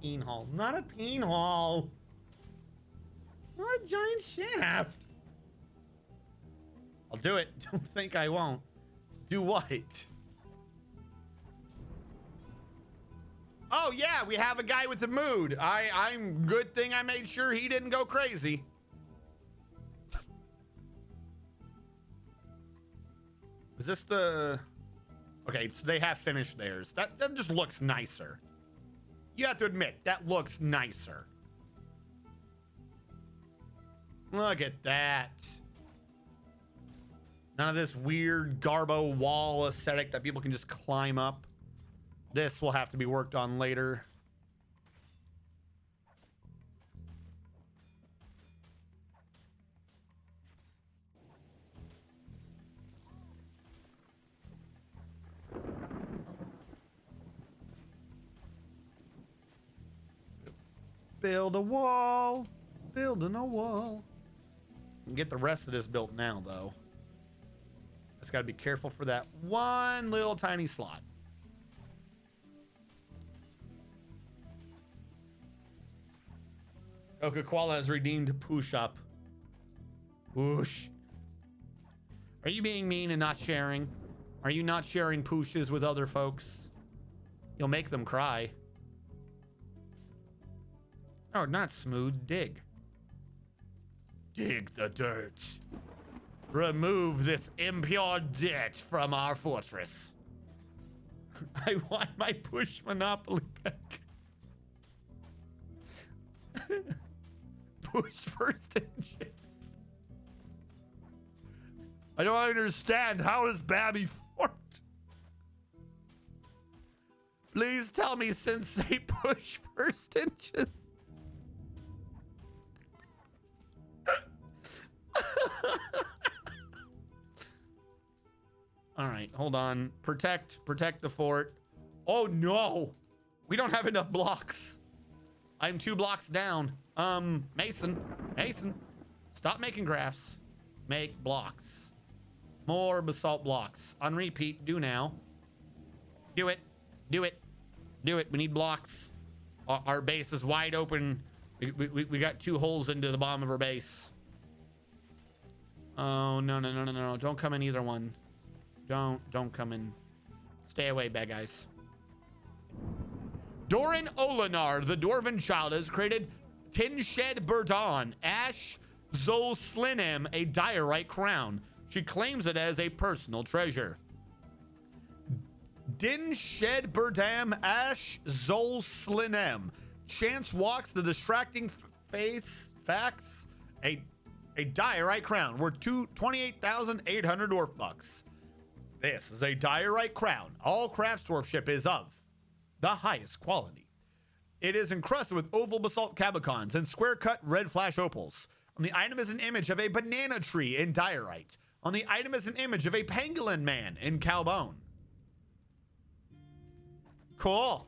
Peen hall. Not a peen hall. Not a giant shaft. I'll do it. Don't think I won't. Do what? Oh yeah, we have a guy with a mood. I'm good thing I made sure he didn't go crazy. Is this the... Okay, so they have finished theirs. That just looks nicer. You have to admit, that looks nicer. Look at that. None of this weird Garbo wall aesthetic that people can just climb up. This will have to be worked on later. Build a wall. Building a wall. Get the rest of this built now, though. Just got to be careful for that one little tiny slot. Coca-Cola has redeemed Poosh up. Poosh. Are you being mean and not sharing? Are you not sharing Pooshes with other folks? You'll make them cry. Oh, not smooth. Dig. Dig the dirt. Remove this impure dirt from our fortress. I want my push monopoly back. Push first inches. I don't understand. How is Babby formed? Please tell me Sensei push first inches. All right, hold on. Protect the fort. Oh no, we don't have enough blocks. I'm 2 blocks down. Mason, stop making graphs. Make blocks. More basalt blocks. On repeat, do now. Do it. We need blocks. Our base is wide open. We got 2 holes into the bottom of our base. Oh, no. Don't come in either one. Don't come in. Stay away, bad guys. Doran Olenar, the Dwarven child, has created Tinshed Burdon, Ash Zol Slinem, a diorite crown. She claims it as a personal treasure. Din Shed Burdam Ash Zol Slinem. Chance walks the distracting facts. A diorite crown worth 28,800 dwarf bucks. This is a diorite crown. All craftsdwarfship is of the highest quality. It is encrusted with oval basalt cabicons and square-cut red flash opals. On the item is an image of a banana tree in diorite. On the item is an image of a pangolin man in cowbone. Cool.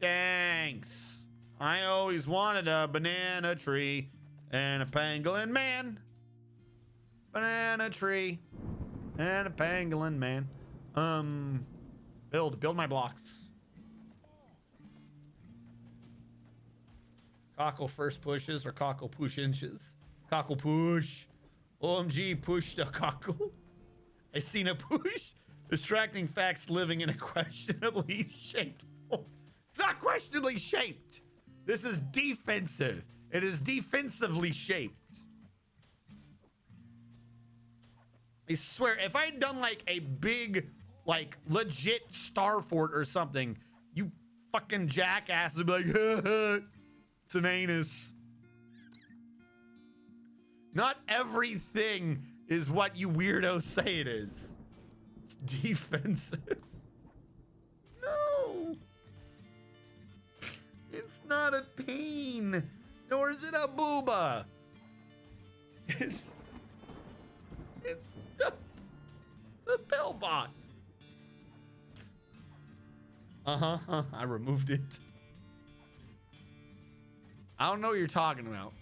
Thanks. I always wanted a banana tree and a pangolin man. Banana tree and a pangolin man. Build my blocks. Cockle first pushes or cockle push inches? Cockle push. OMG, push the cockle. I seen a push. Distracting facts living in a questionably shaped form. It's not questionably shaped. This is defensive. It is defensively shaped. I swear, if I had done like a big, like legit star fort or something, you fucking jackasses would be like, it's an anus. Not everything is what you weirdos say it is. It's defensive. No. It's not a peen, nor is it a booba. It's just a pillbox. I removed it. I don't know what you're talking about.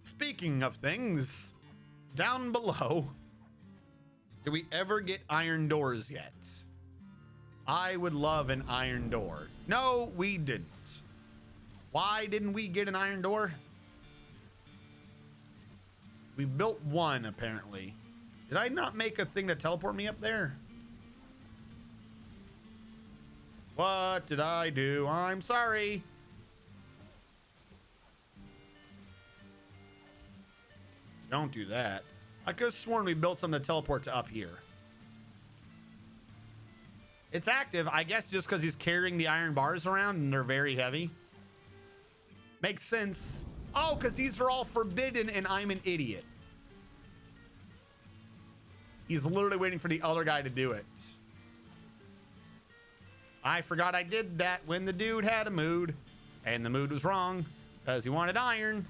Speaking of things, down below, Did we ever get iron doors yet? I would love an iron door. No, we didn't. Why didn't we get an iron door? We built one, apparently. Did I not make a thing to teleport me up there? What did I do? I'm sorry. Don't do that. I could have sworn we built something to teleport to up here. It's active, I guess, just because he's carrying the iron bars around and they're very heavy. Makes sense. Oh, because these are all forbidden and I'm an idiot. He's literally waiting for the other guy to do it. I forgot I did that when the dude had a mood. And the mood was wrong because he wanted iron.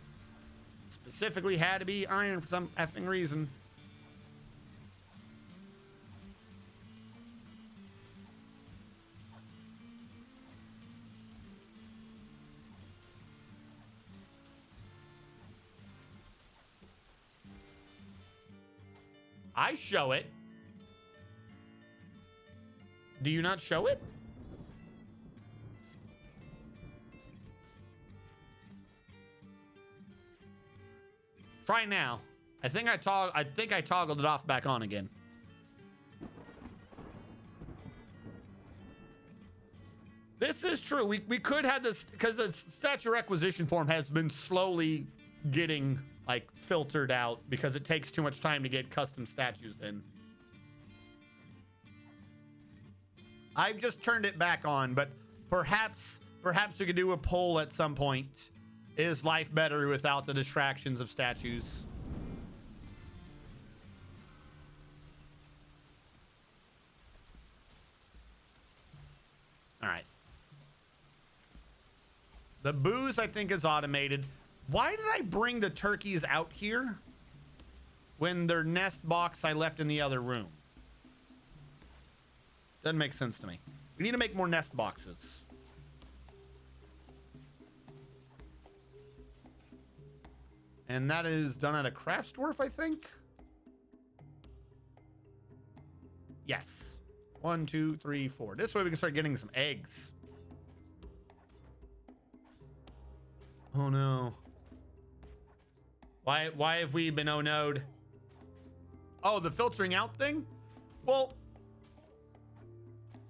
Specifically had to be iron for some effing reason. I show it. Do you not show it? Try now. I think I toggled it off back on again. This is true. We could have this because the statue requisition form has been slowly getting like filtered out because it takes too much time to get custom statues in. I've just turned it back on, but perhaps we could do a poll at some point. Is life better without the distractions of statues? All right. The booze, I think, is automated. Why did I bring the turkeys out here when their nest box I left in the other room? Doesn't make sense to me. We need to make more nest boxes. And that is done at a craft dwarf, I think. Yes. 1, 2, 3, 4. This way we can start getting some eggs. Oh no. Why have we been oh-no'd? Oh, the filtering out thing? Well,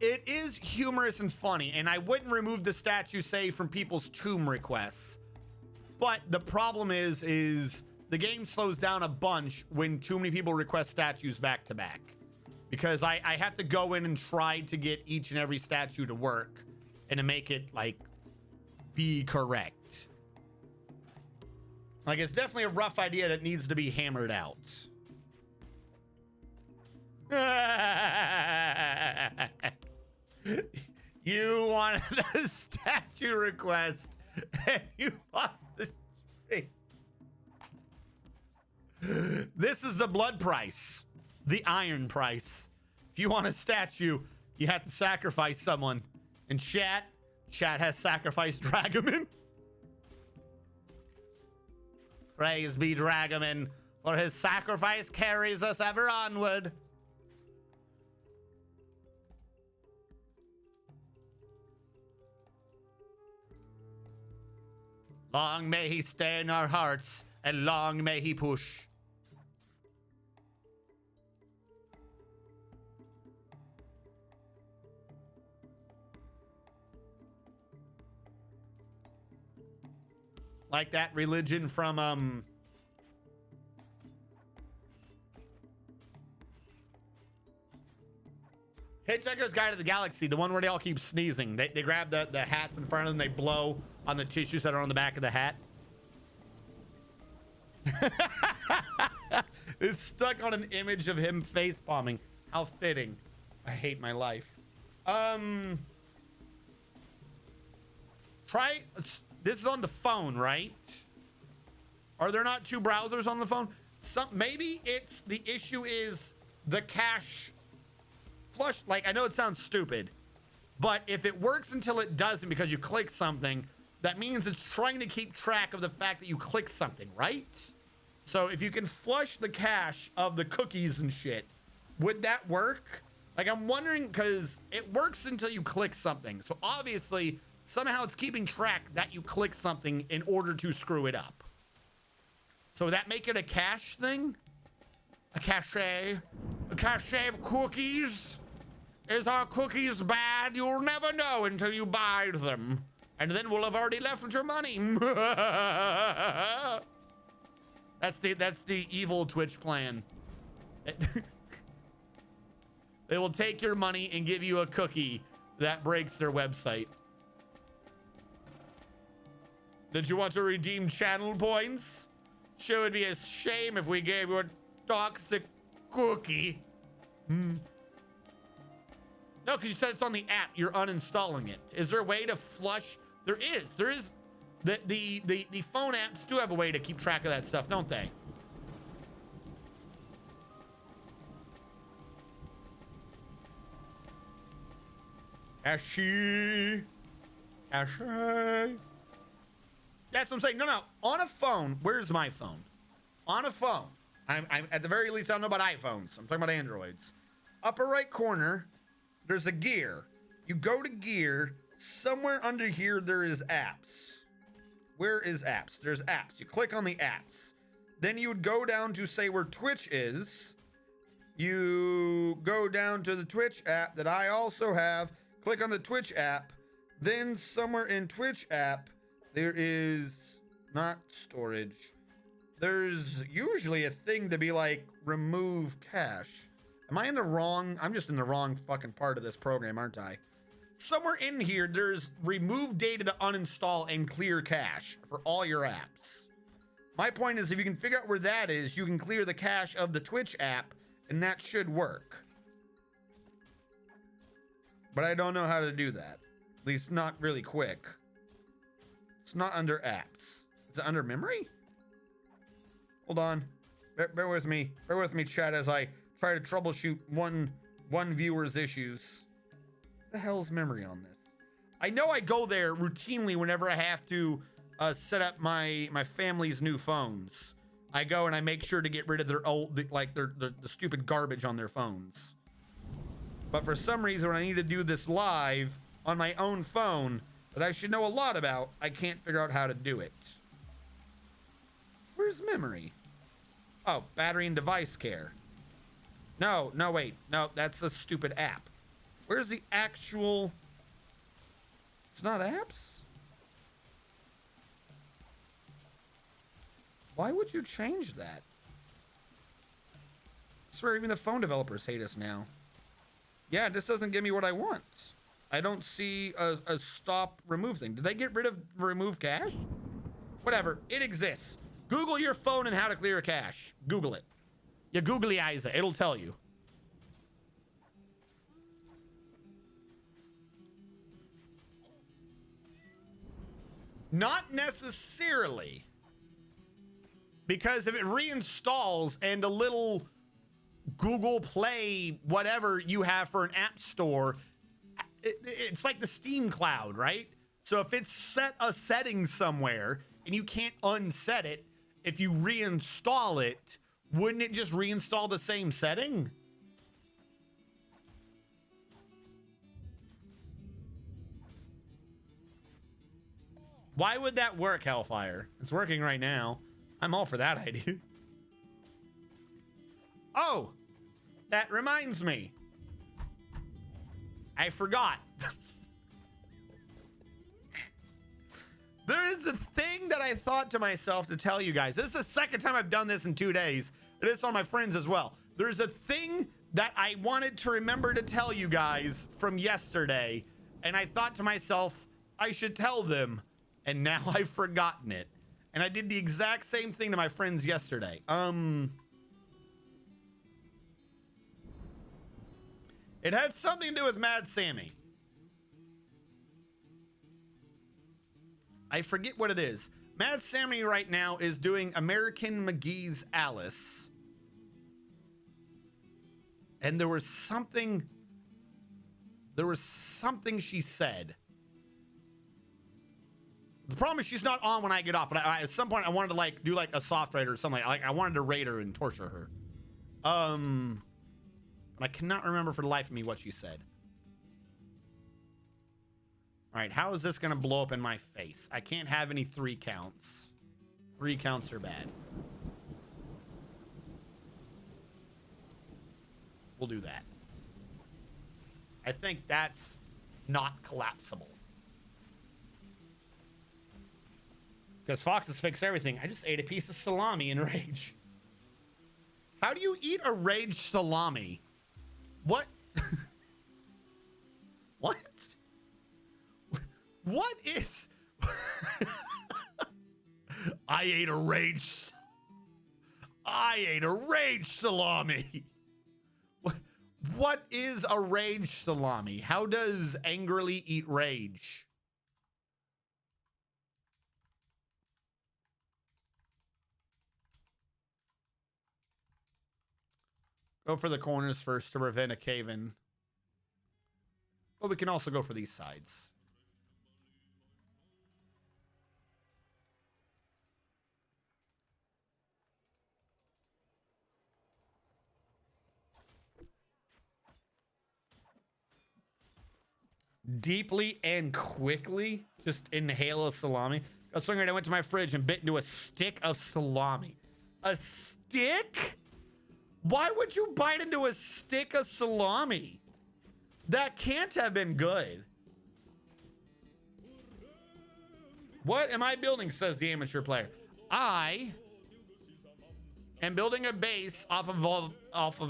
it is humorous and funny, and I wouldn't remove the statue, say, from people's tomb requests. But the problem is the game slows down a bunch when too many people request statues back to back. Because I have to go in and try to get each and every statue to work and to make it, like, be correct. Like, it's definitely a rough idea that needs to be hammered out. You wanted a statue request and you lost the stream. This is the blood price, the iron price. If you want a statue, you have to sacrifice someone. And chat has sacrificed Dragoman. Praise be Dragoman, for his sacrifice carries us ever onward. Long may he stay in our hearts, and long may he push. Like that religion from, Hitchhiker's Guide to the Galaxy, the one where they all keep sneezing. They grab the hats in front of them, they blow on the tissues that are on the back of the hat. It's stuck on an image of him face palming. How fitting. I hate my life. This is on the phone, right? Are there not two browsers on the phone? Maybe it's the issue is the cache flush. Like, I know it sounds stupid, but if it works until it doesn't because you click something, that means it's trying to keep track of the fact that you click something, right? So if you can flush the cache of the cookies and shit would that work? Like, I'm wondering, because it works until you click something. So obviously, somehow it's keeping track that you click something in order to screw it up. So would that make it a cache thing? A cache? A cache of cookies? Is our cookies bad? You'll never know until you buy them. And then we'll have already left with your money. That's the evil Twitch plan. They will take your money and give you a cookie that breaks their website. Did you want to redeem channel points? Sure would be a shame if we gave you a toxic cookie. No, because you said it's on the app. You're uninstalling it. Is there a way to flush? There is. There is. The phone apps do have a way to keep track of that stuff, don't they? Ashy. That's what I'm saying. No. On a phone. Where's my phone? On a phone. I'm at the very least, I don't know about iPhones. I'm talking about Androids. Upper right corner, there's a gear. You go to gear. Somewhere under here, there is apps. Where is apps? There's apps. You click on the apps. Then you would go down to say where Twitch is. You go down to the Twitch app that I also have. Click on the Twitch app. Then somewhere in Twitch app, there is not storage. There's usually a thing to be like remove cache. Am I in the wrong? I'm just in the wrong fucking part of this program, aren't I? Somewhere in here, there's remove data to uninstall and clear cache for all your apps. My point is, if you can figure out where that is, you can clear the cache of the Twitch app, and that should work. But I don't know how to do that. At least not really quick. It's not under apps. Is it under memory? Hold on. Bear with me. Bear with me, chat, as I try to troubleshoot one viewer's issues. What the hell's memory on this? I know I go there routinely whenever I have to set up my family's new phones. I go and I make sure to get rid of their old, the stupid garbage on their phones. But for some reason, when I need to do this live on my own phone that I should know a lot about, I can't figure out how to do it. Where's memory? Oh, battery and device care. No, wait. No, that's a stupid app. Where's the actual... It's not apps? Why would you change that? I swear even the phone developers hate us now. Yeah, this doesn't give me what I want. I don't see a stop remove thing. Did they get rid of remove cache? Whatever, it exists. Google your phone and how to clear a cache. Google it. You googly-eyes it, it'll tell you. Not necessarily. Because if it reinstalls and a little Google Play, whatever you have for an app store, it's like the Steam Cloud, right? So if it's set a setting somewhere and you can't unset it, if you reinstall it, wouldn't it just reinstall the same setting? Why would that work, Hellfire? It's working right now. I'm all for that idea. Oh, that reminds me. I forgot. There is a thing that I thought to myself to tell you guys. This is the second time I've done this in 2 days. It is on my friends as well. There's a thing that I wanted to remember to tell you guys from yesterday. And I thought to myself, I should tell them. And now I've forgotten it. And I did the exact same thing to my friends yesterday. It had something to do with Mad Sammy. I forget what it is. Mad Sammy right now is doing American McGee's Alice. And there was something she said. The problem is she's not on when I get off, but at some point I wanted to like do like a soft raid or something. Like I wanted to raid her and torture her. But I cannot remember for the life of me what she said. All right, how is this going to blow up in my face? I can't have any 3 counts. 3 counts are bad. We'll do that. I think that's not collapsible. Because Fox has fixed everything. I just ate a piece of salami in rage. How do you eat a rage salami? What? What? What is... I ate a rage salami. What is a rage salami? How does angrily eat rage? Go for the corners first to prevent a cave-in. But we can also go for these sides. Deeply and quickly just inhale a salami. I was wondering, I went to my fridge and bit into a stick of salami. A stick? Why would you bite into a stick of salami? That can't have been good. What am I building, says the amateur player. I am building a base off of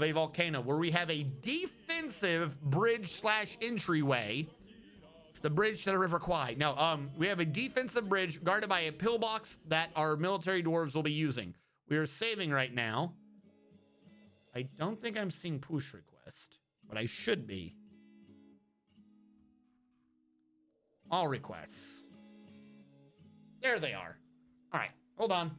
a volcano where we have a defensive bridge / entryway. It's the bridge to the River Kwai. Now, we have a defensive bridge guarded by a pillbox that our military dwarves will be using. We are saving right now. I don't think I'm seeing push request, but I should be. All requests. There they are. All right, hold on.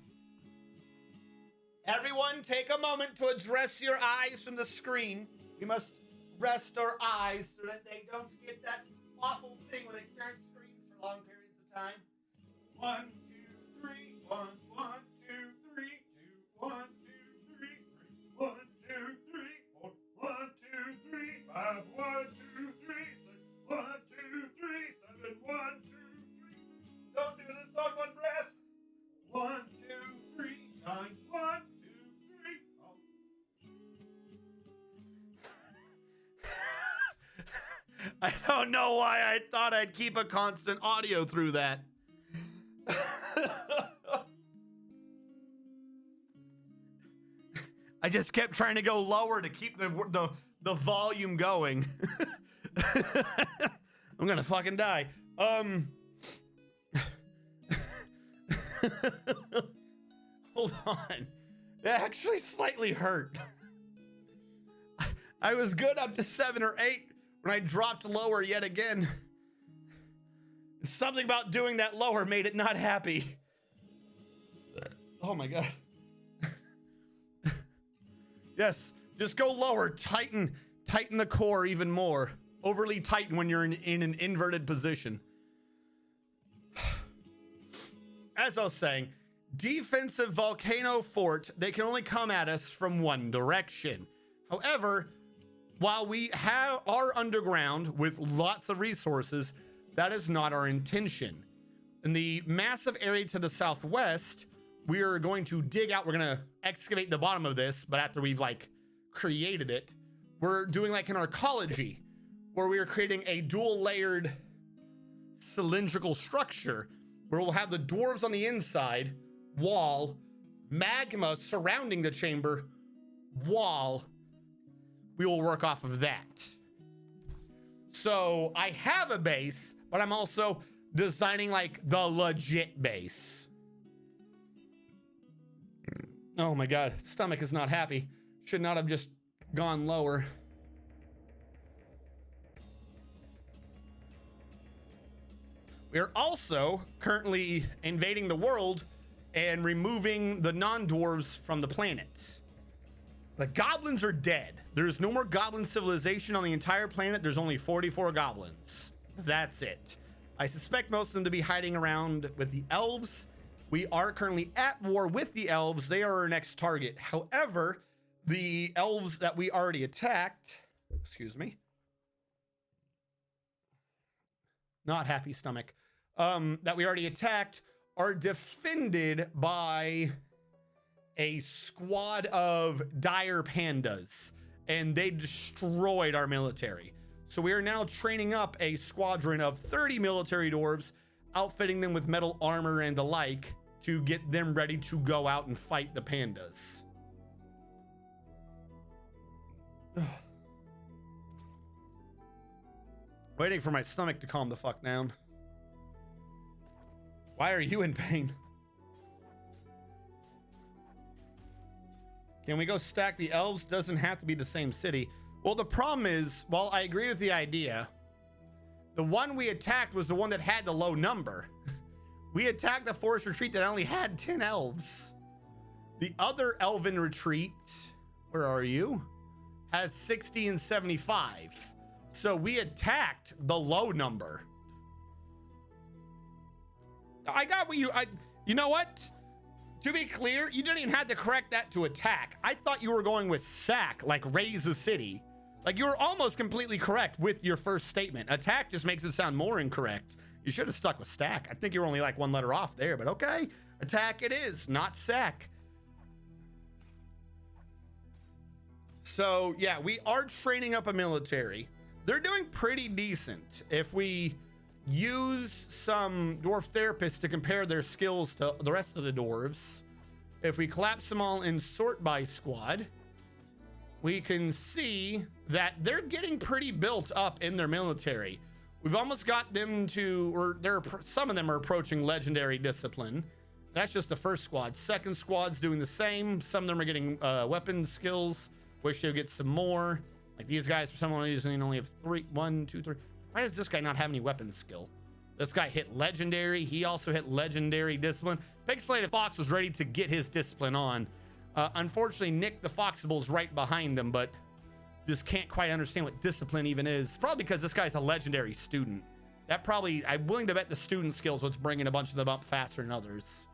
Everyone, take a moment to address your eyes from the screen. We must rest our eyes so that they don't get that awful thing when they stare at screens for long periods of time. 1, 2, 3, 1, 1, 2, 3, 2, 1, 2, 3, 3, 1, 2, 3, 4, 1, 2, 3, 5, 1, 2, 3, 6, 1, 2, 3, 7, 1, 2, 3. Don't do this on one breath. 1, 2, 3, 9, 1, 2, 3. Oh. I don't know why I thought I'd keep a constant audio through that. I just kept trying to go lower to keep the volume going. I'm gonna fucking die. Hold on. That actually slightly hurt. I was good up to 7 or 8 when I dropped lower yet again. Something about doing that lower made it not happy. Oh my God. Yes, just go lower. Tighten the core even more. Overly tighten when you're in an inverted position. As I was saying, defensive volcano fort, they can only come at us from one direction. However, while we are underground with lots of resources, that is not our intention. In the massive area to the southwest, we are going to dig out. We're going to excavate the bottom of this, but after we've like created it, we're doing like an arcology where we are creating a dual layered cylindrical structure where we'll have the dwarves on the inside, wall, magma surrounding the chamber, wall. We will work off of that. So I have a base, but I'm also designing like the legit base. Oh my God, stomach is not happy. Should not have just gone lower. We are also currently invading the world and removing the non-dwarves from the planet. The goblins are dead. There's no more goblin civilization on the entire planet. There's only 44 goblins. That's it. I suspect most of them to be hiding around with the elves. We are currently at war with the elves. They are our next target. However, the elves that we already attacked Excuse me. Not happy stomach. That we already attacked are defended by a squad of dire pandas, and they destroyed our military. So we are now training up a squadron of 30 military dwarves, outfitting them with metal armor and the like to get them ready to go out and fight the pandas. Waiting for my stomach to calm the fuck down. Why are you in pain? Can we go stack the elves? Doesn't have to be the same city. Well, the problem is, while I agree with the idea, the one we attacked was the one that had the low number. We attacked the forest retreat that only had 10 elves. The other elven retreat, where are you? Has 60 and 75. So we attacked the low number. I got what you know what? To be clear, you didn't even have to correct that to attack. I thought you were going with sack, like raise the city. Like you were almost completely correct with your first statement. Attack just makes it sound more incorrect. You should have stuck with stack. I think you were only like one letter off there, but okay. Attack it is, not sack. So yeah, we are training up a military. They're doing pretty decent. If we use some dwarf therapists to compare their skills to the rest of the dwarves, if we collapse them all in sort by squad, we can see that they're getting pretty built up in their military. We've almost got them to, or some of them are approaching legendary discipline. That's just the first squad. Second squad's doing the same. Some of them are getting weapon skills. Wish they would get some more. Like these guys, for some reason, only have 1, 2, 3. Why does this guy not have any weapon skill? This guy hit legendary. He also hit legendary discipline. Pixelated Fox was ready to get his discipline on. Unfortunately, Nick the Foxable is right behind them, but just can't quite understand what discipline even is. Probably because this guy's a legendary student. That probably, I'm willing to bet the student skills what's bringing a bunch of them up faster than others.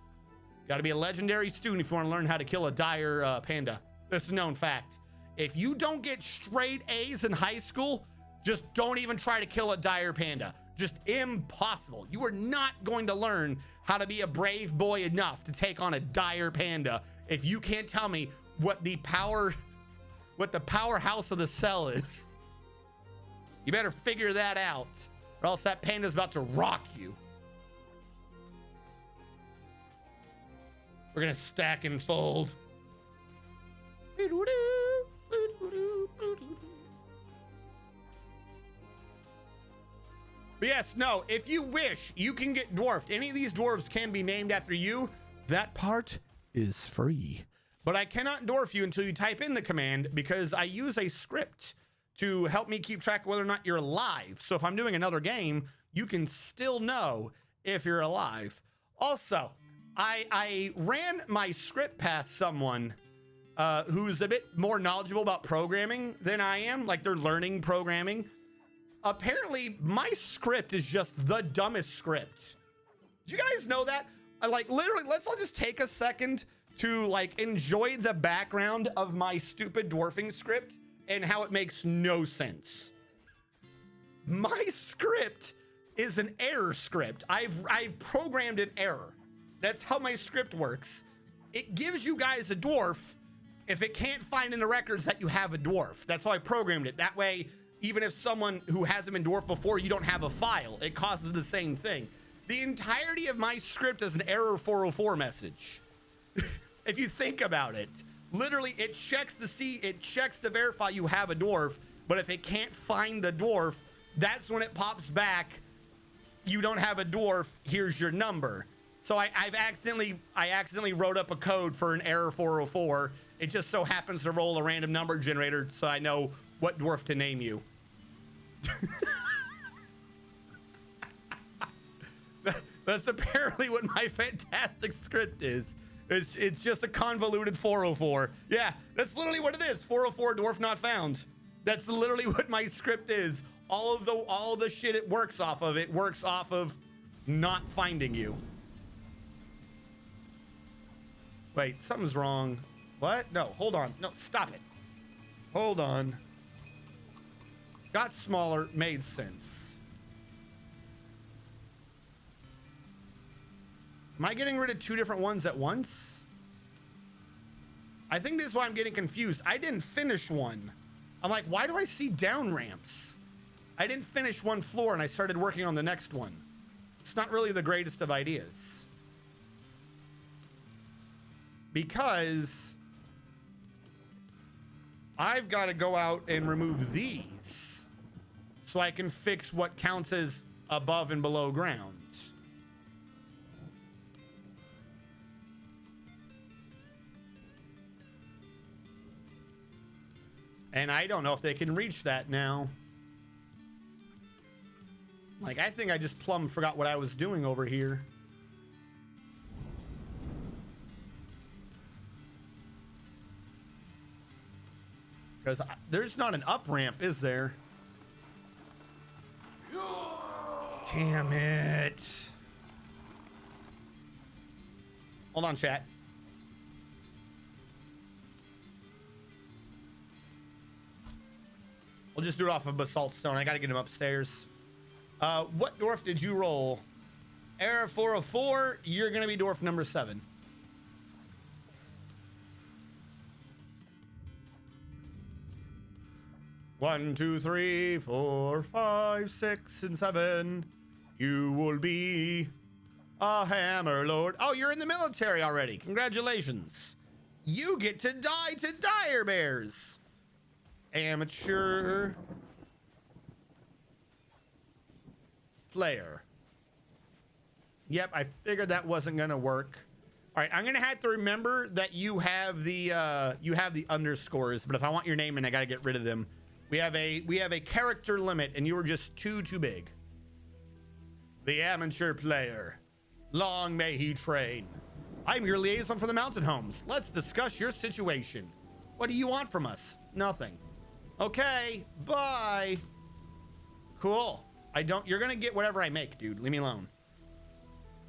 Got to be a legendary student if you want to learn how to kill a dire panda. This is a known fact. If you don't get straight A's in high school, just don't even try to kill a dire panda. Just impossible. You are not going to learn how to be a brave boy enough to take on a dire panda if you can't tell me what the powerhouse of the cell is. You better figure that out, or else that panda's about to rock you. We're gonna stack and fold. But yes, no, if you wish, you can get dwarfed. Any of these dwarves can be named after you. That part is free. But I cannot dwarf you until you type in the command, because I use a script to help me keep track of whether or not you're alive. So if I'm doing another game, you can still know if you're alive. Also, I ran my script past someone who's a bit more knowledgeable about programming than I am. Like, they're learning programming. Apparently, my script is just the dumbest script. Did you guys know that? Like, literally, let's all just take a second to, like, enjoy the background of my stupid dwarfing script and how it makes no sense. My script is an error script. I've programmed an error. That's how my script works. It gives you guys a dwarf if it can't find in the records that you have a dwarf. That's how I programmed it. That way, even if someone who hasn't been dwarfed before, you don't have a file, it causes the same thing. The entirety of my script is an error 404 message. If you think about it, literally it checks to verify you have a dwarf, but if it can't find the dwarf, that's when it pops back, you don't have a dwarf, here's your number. So I accidentally wrote up a code for an error 404. It just so happens to roll a random number generator so I know what dwarf to name you. That's apparently what my fantastic script is. It's just a convoluted 404. Yeah, that's literally what it is. 404 dwarf not found. That's literally what my script is. All of the shit it works off of, not finding you. Wait, something's wrong. What? No, hold on. No, stop it. Hold on. got smaller, made sense. Am I getting rid of two different ones at once? I think this is why I'm getting confused. I didn't finish one. I'm like, why do I see down ramps? I didn't finish one floor and I started working on the next one. It's not really the greatest of ideas. Because I've got to go out and remove these so I can fix what counts as above and below ground. And I don't know if they can reach that now. Like, I think I just plumb forgot what I was doing over here. Because there's not an up ramp, is there? Damn it. Hold on, chat. We'll just do it off of basalt stone. I got to get him upstairs. What dwarf did you roll? Error 404. You're going to be dwarf number 7. One, 2, 3, 4, 5, 6, and 7. You will be a hammer lord. Oh, you're in the military already. Congratulations. You get to die to dire bears. Amateur player. Yep, I figured that wasn't gonna work. All right, I'm gonna have to remember that you have the underscores, but if I want your name in, I gotta get rid of them. We have a character limit, and you were just too big. The amateur player. Long may he train. I'm your liaison for the mountain homes. Let's discuss your situation. What do you want from us? Nothing. Okay, bye. Cool. You're gonna get whatever I make, dude. Leave me alone.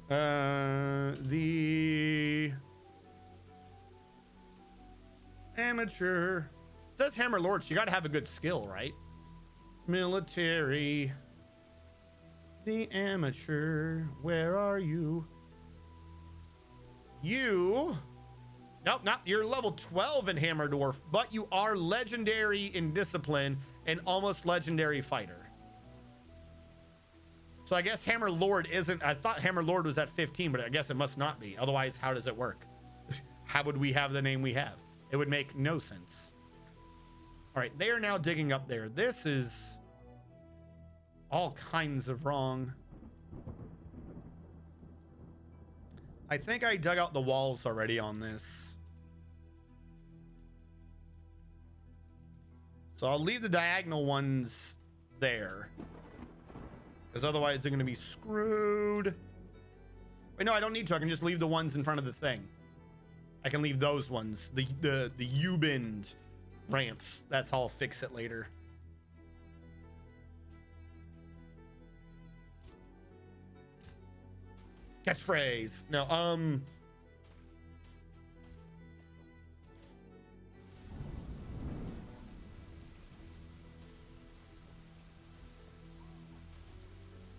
The amateur. It says hammer lord, so you gotta have a good skill, right? Military. The amateur. Where are you? Nope, not. You're level 12 in Hammer Dwarf, but you are legendary in discipline and almost legendary fighter. So I guess Hammer Lord isn't. I thought Hammer Lord was at 15, but I guess it must not be. Otherwise, how does it work? How would we have the name we have? It would make no sense. All right, they are now digging up there. This is all kinds of wrong. I think I dug out the walls already on this. So I'll leave the diagonal ones there, because otherwise they're going to be screwed. Wait, no, I don't need to. I can just leave the ones in front of the thing. I can leave those ones, the U-bend ramps. That's how I'll fix it later. Catchphrase. No,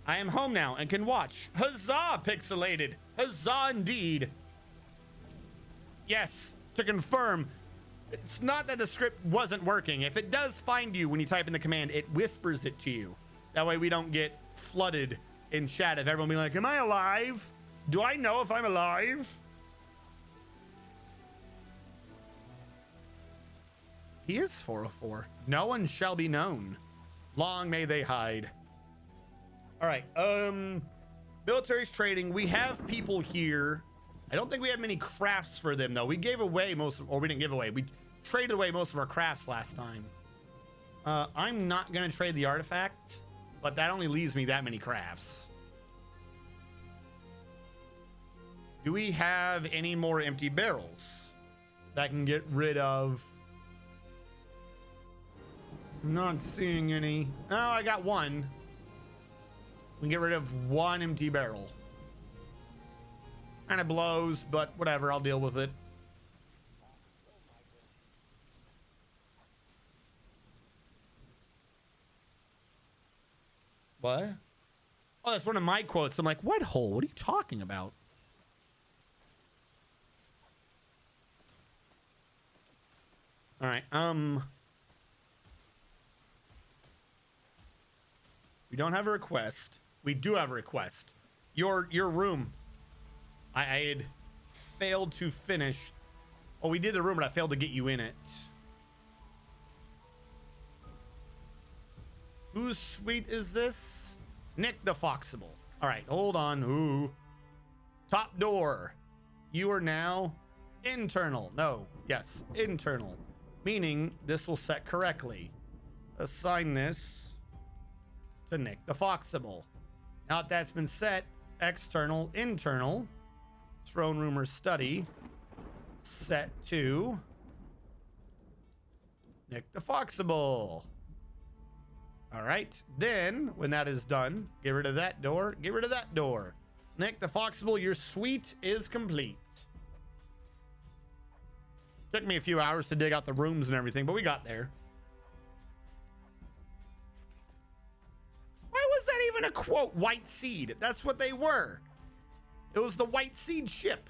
I am home now and can watch. Huzzah, pixelated. Huzzah indeed. Yes, to confirm, it's not that the script wasn't working. If it does find you when you type in the command, it whispers it to you. That way we don't get flooded in chat of everyone being like, am I alive? Do I know if I'm alive? He is 404. No one shall be known. Long may they hide. All right, military's trading. We have people here. I don't think we have many crafts for them, though. We gave away most of, or we didn't give away. We traded away most of our crafts last time. I'm not going to trade the artifact, but that only leaves me that many crafts. Do we have any more empty barrels that I can get rid of? I'm not seeing any. Oh, I got one. We can get rid of one empty barrel. Kind of blows, but whatever, I'll deal with it. What? Oh, that's one of my quotes. I'm like, what hole? What are you talking about? All right. We don't have a request. We do have a request. Your room. I had failed to finish. Oh, we did the room, but I failed to get you in it. Whose suite is this? Nick the Foxable. All right, hold on. Ooh. Top door. You are now internal. No, yes, internal. Meaning this will set correctly. Assign this to Nick the Foxable. Now that that's been set, external, internal, throne room or study, set to Nick the Foxable. All right, then when that is done, get rid of that door, get rid of that door. Nick the Foxable, your suite is complete. Took me a few hours to dig out the rooms and everything, but we got there. Why was that even a quote? White Seed. That's what they were. It was the White Seed ship.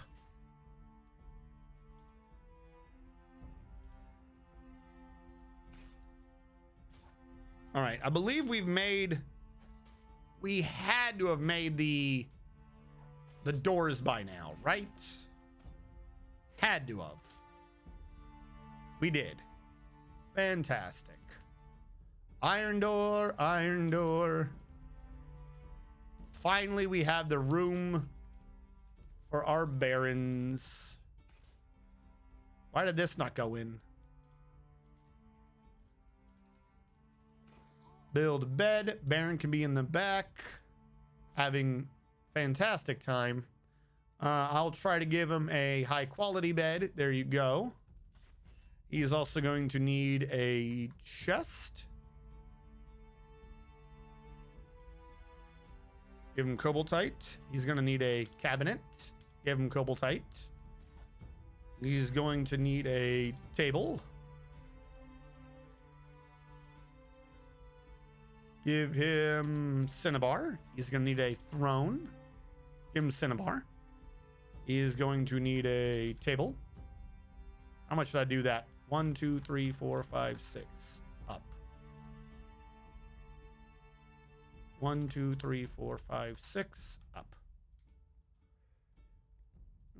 All right, I believe we had to have made the doors by now, right? Had to have. We did. Fantastic. Iron door, iron door. Finally, we have the room for our barons. Why did this not go in? Build a bed. Baron can be in the back, having fantastic time. I'll try to give him a high quality bed. There you go. He is also going to need a chest. Give him Koboltite. He's going to need a cabinet. Give him Koboltite. He's going to need a table. Give him Cinnabar. He's going to need a throne. Give him Cinnabar. He is going to need a table. How much should I do that? 1, 2, 3, 4, 5, 6. Up. 1, 2, 3, 4, 5, 6. Up.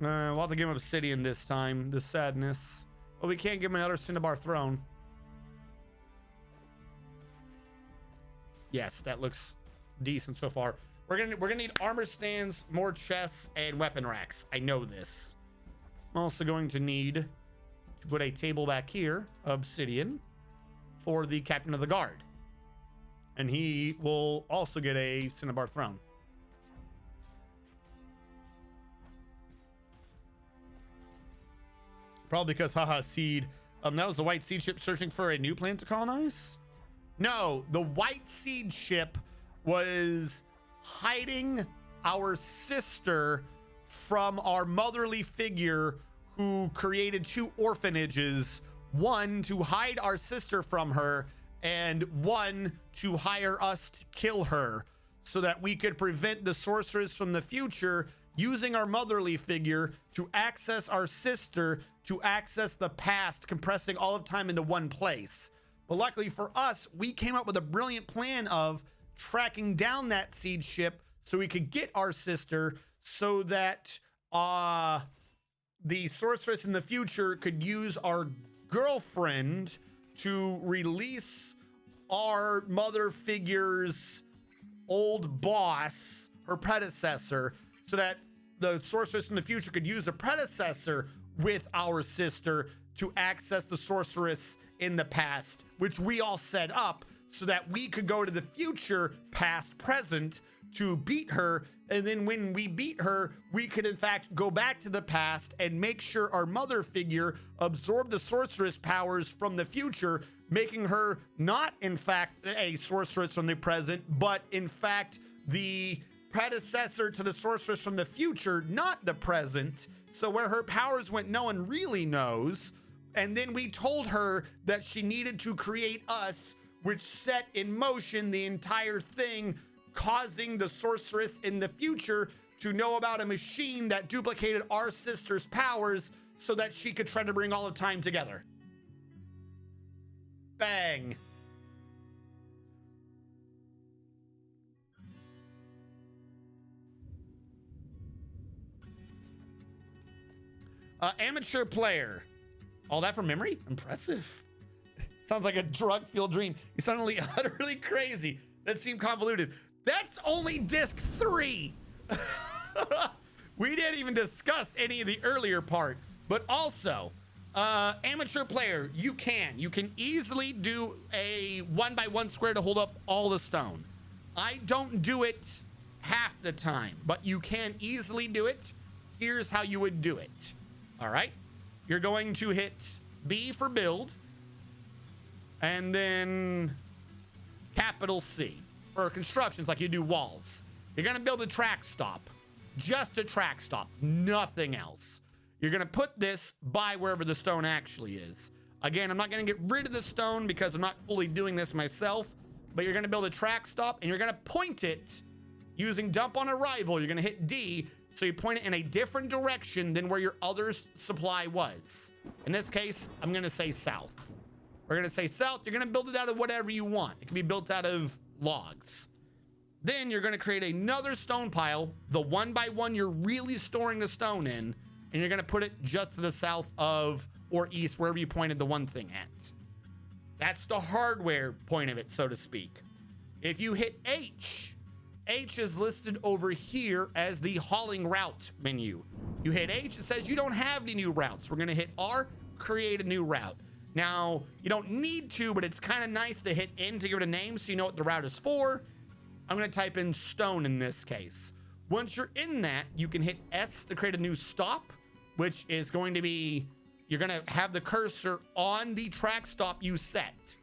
We'll have to give him Obsidian this time. The sadness. But we can't give him another Cinnabar throne. Yes, that looks decent so far. We're gonna need armor stands, more chests, and weapon racks. I know this. I'm also going to need to put a table back here, Obsidian, for the captain of the guard. And he will also get a Cinnabar throne. Probably because haha seed. That was the White Seed ship searching for a new planet to colonize? No, the White Seed ship was hiding our sister from our motherly figure who created 2 orphanages, one to hide our sister from her and one to hire us to kill her so that we could prevent the sorceress from the future using our motherly figure to access our sister, to access the past, compressing all of time into one place. But luckily for us, we came up with a brilliant plan of tracking down that seed ship so we could get our sister so that the sorceress in the future could use our girlfriend to release our mother figure's old boss, her predecessor, so that the sorceress in the future could use a predecessor with our sister to access the sorceress in the past, which we all set up so that we could go to the future, past, present, to beat her. And then when we beat her, we could in fact go back to the past and make sure our mother figure absorbed the sorceress powers from the future, making her not in fact a sorceress from the present, but in fact the predecessor to the sorceress from the future, not the present. So where her powers went, no one really knows. And then we told her that she needed to create us, which set in motion the entire thing causing the sorceress in the future to know about a machine that duplicated our sister's powers so that she could try to bring all of time together. Bang. Amateur player. All that from memory? Impressive. Sounds like a drug-fueled dream. You suddenly utterly crazy. That seemed convoluted. That's only disc 3. We didn't even discuss any of the earlier part. But also, amateur player, you can easily do a 1x1 square to hold up all the stone. I don't do it half the time, but you can easily do it. Here's how you would do it. All right, you're going to hit B for build, and then capital C for constructions like you do walls. You're gonna build a track stop, just a track stop, nothing else. You're gonna put this by wherever the stone actually is. Again, I'm not gonna get rid of the stone because I'm not fully doing this myself, but you're gonna build a track stop and you're gonna point it using dump on arrival. You're gonna hit D, so you point it in a different direction than where your other supply was. In this case, I'm gonna say south. We're gonna say south. You're gonna build it out of whatever you want. It can be built out of logs. Then you're gonna create another stone pile, the 1x1 you're really storing the stone in, and you're gonna put it just to the south of or east, wherever you pointed the one thing at. That's the hardware point of it, so to speak. If you hit H is listed over here as the hauling route menu. You hit H, it says you don't have any new routes. We're gonna hit R, create a new route. Now, you don't need to, but it's kind of nice to hit N to give it a name so you know what the route is for. I'm gonna type in stone in this case. Once you're in that, you can hit S to create a new stop, which is going to be, you're gonna have the cursor on the track stop you set.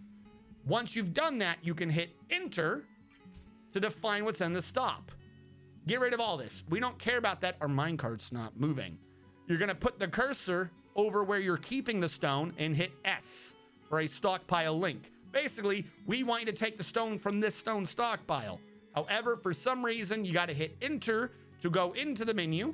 Once you've done that, you can hit enter to define what's in the stop. Get rid of all this. We don't care about that. Our minecart's not moving. You're gonna put the cursor over where you're keeping the stone and hit S for a stockpile link. Basically, we want you to take the stone from this stone stockpile. However, for some reason, you gotta hit enter to go into the menu,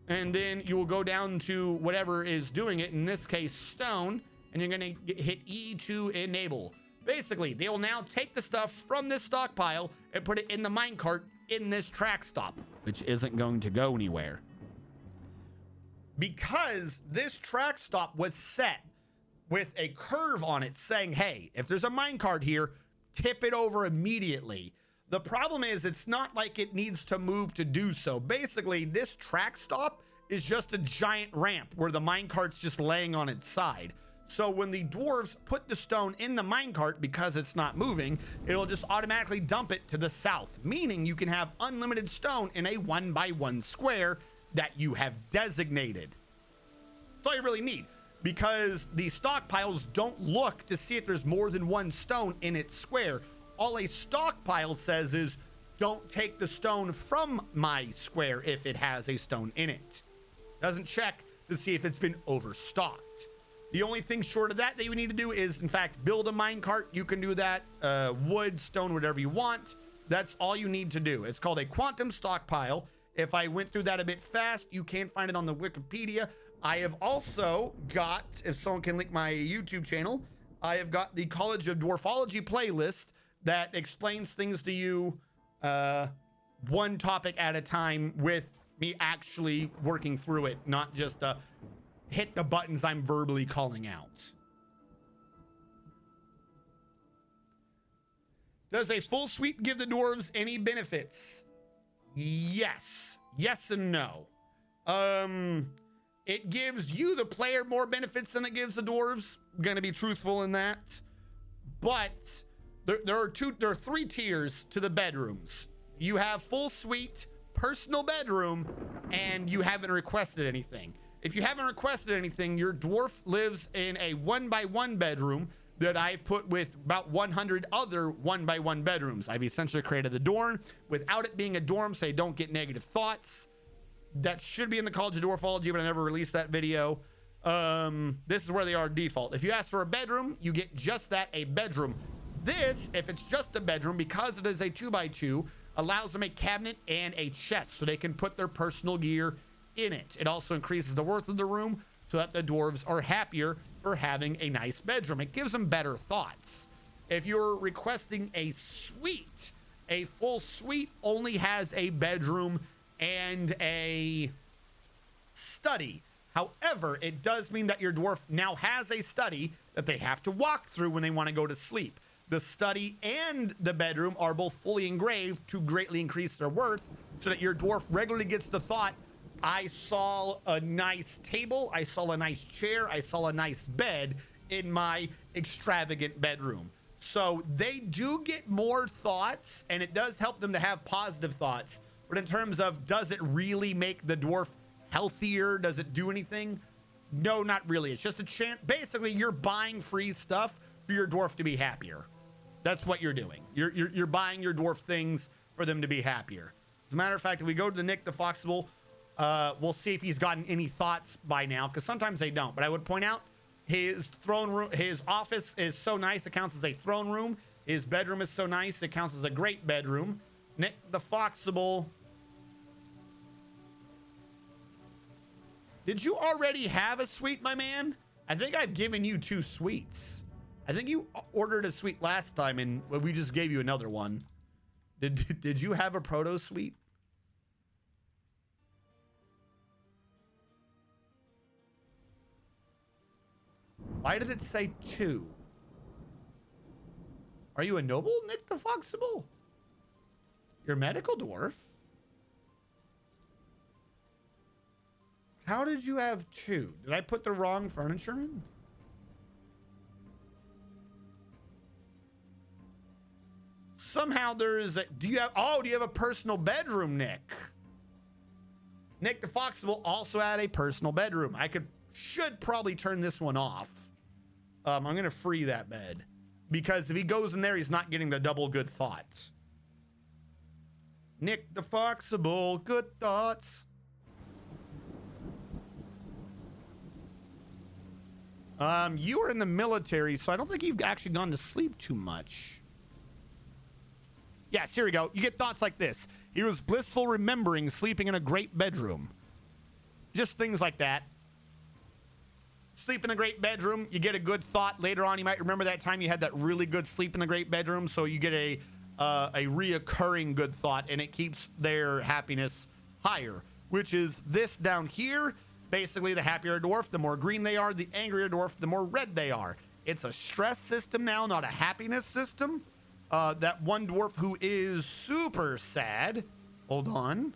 and then you will go down to whatever is doing it, in this case, stone, and you're gonna hit E to enable. Basically, they will now take the stuff from this stockpile and put it in the minecart in this track stop, which isn't going to go anywhere. Because this track stop was set with a curve on it saying, hey, if there's a minecart here, tip it over immediately. The problem is it's not like it needs to move to do so. Basically, this track stop is just a giant ramp where the minecart's just laying on its side. So when the dwarves put the stone in the minecart, because it's not moving, it'll just automatically dump it to the south, meaning you can have unlimited stone in a 1x1 square that you have designated. That's all you really need, because the stockpiles don't look to see if there's more than one stone in its square. All a stockpile says is, don't take the stone from my square if it has a stone in it. Doesn't check to see if it's been overstocked. The only thing short of that you need to do is, in fact, build a minecart. You can do that, wood, stone, whatever you want. That's all you need to do. It's called a quantum stockpile. If I went through that a bit fast, you can find it on the Wikipedia. I have also got, if someone can link my YouTube channel, I have got the College of Dwarfology playlist that explains things to you one topic at a time, with me actually working through it, not just hit the buttons I'm verbally calling out. Does a full sweep give the dwarves any benefits? Yes. Yes and no. It gives you, the player, more benefits than it gives the dwarves. I'm gonna be truthful in that. But there are three tiers to the bedrooms. You have full suite, personal bedroom, and you haven't requested anything. If you haven't requested anything, your dwarf lives in a 1x1 bedroom that I've put with about 100 other 1x1 bedrooms. I've essentially created the dorm without it being a dorm, so you don't get negative thoughts. That should be in the College of Dwarfology, but I never released that video. This is where they are default. If you ask for a bedroom, you get just that, a bedroom. This, if it's just a bedroom, because it is a 2x2, allows them a cabinet and a chest so they can put their personal gear in it. It also increases the worth of the room so that the dwarves are happier for having a nice bedroom. It gives them better thoughts. If you're requesting a suite, a full suite only has a bedroom and a study. However, it does mean that your dwarf now has a study that they have to walk through when they want to go to sleep. The study and the bedroom are both fully engraved to greatly increase their worth so that your dwarf regularly gets the thought, I saw a nice table, I saw a nice chair, I saw a nice bed in my extravagant bedroom. So they do get more thoughts, and it does help them to have positive thoughts. But in terms of, does it really make the dwarf healthier? Does it do anything? No, not really. It's just a chance. Basically, you're buying free stuff for your dwarf to be happier. That's what you're doing. You're buying your dwarf things for them to be happier. As a matter of fact, if we go to the Nick the Foxable, we'll see if he's gotten any thoughts by now, because sometimes they don't. But I would point out his throne room, his office is so nice, it counts as a throne room. His bedroom is so nice, it counts as a great bedroom. Nick the Foxable. Did you already have a suite, my man? I think I've given you 2 suites. I think you ordered a suite last time and we just gave you another one. Did you have a proto suite? Why did it say 2? Are you a noble, Nick the Foxable? You're a medical dwarf? How did you have 2? Did I put the wrong furniture in? Somehow there is a, do you have a personal bedroom, Nick? Nick the Foxable also had a personal bedroom. Should probably turn this one off. I'm going to free that bed because if he goes in there, he's not getting the double good thoughts. Nick the Foxable, good thoughts. You were in the military, so I don't think you've actually gone to sleep too much. Yes, here we go. You get thoughts like this. He was blissful remembering sleeping in a great bedroom. Just things like that. Sleep in a great bedroom, you get a good thought. Later on, you might remember that time you had that really good sleep in a great bedroom, so you get a reoccurring good thought, and it keeps their happiness higher, which is this down here. Basically, the happier a dwarf, the more green they are. The angrier dwarf, the more red they are. It's a stress system now, not a happiness system. That one dwarf who is super sad, hold on,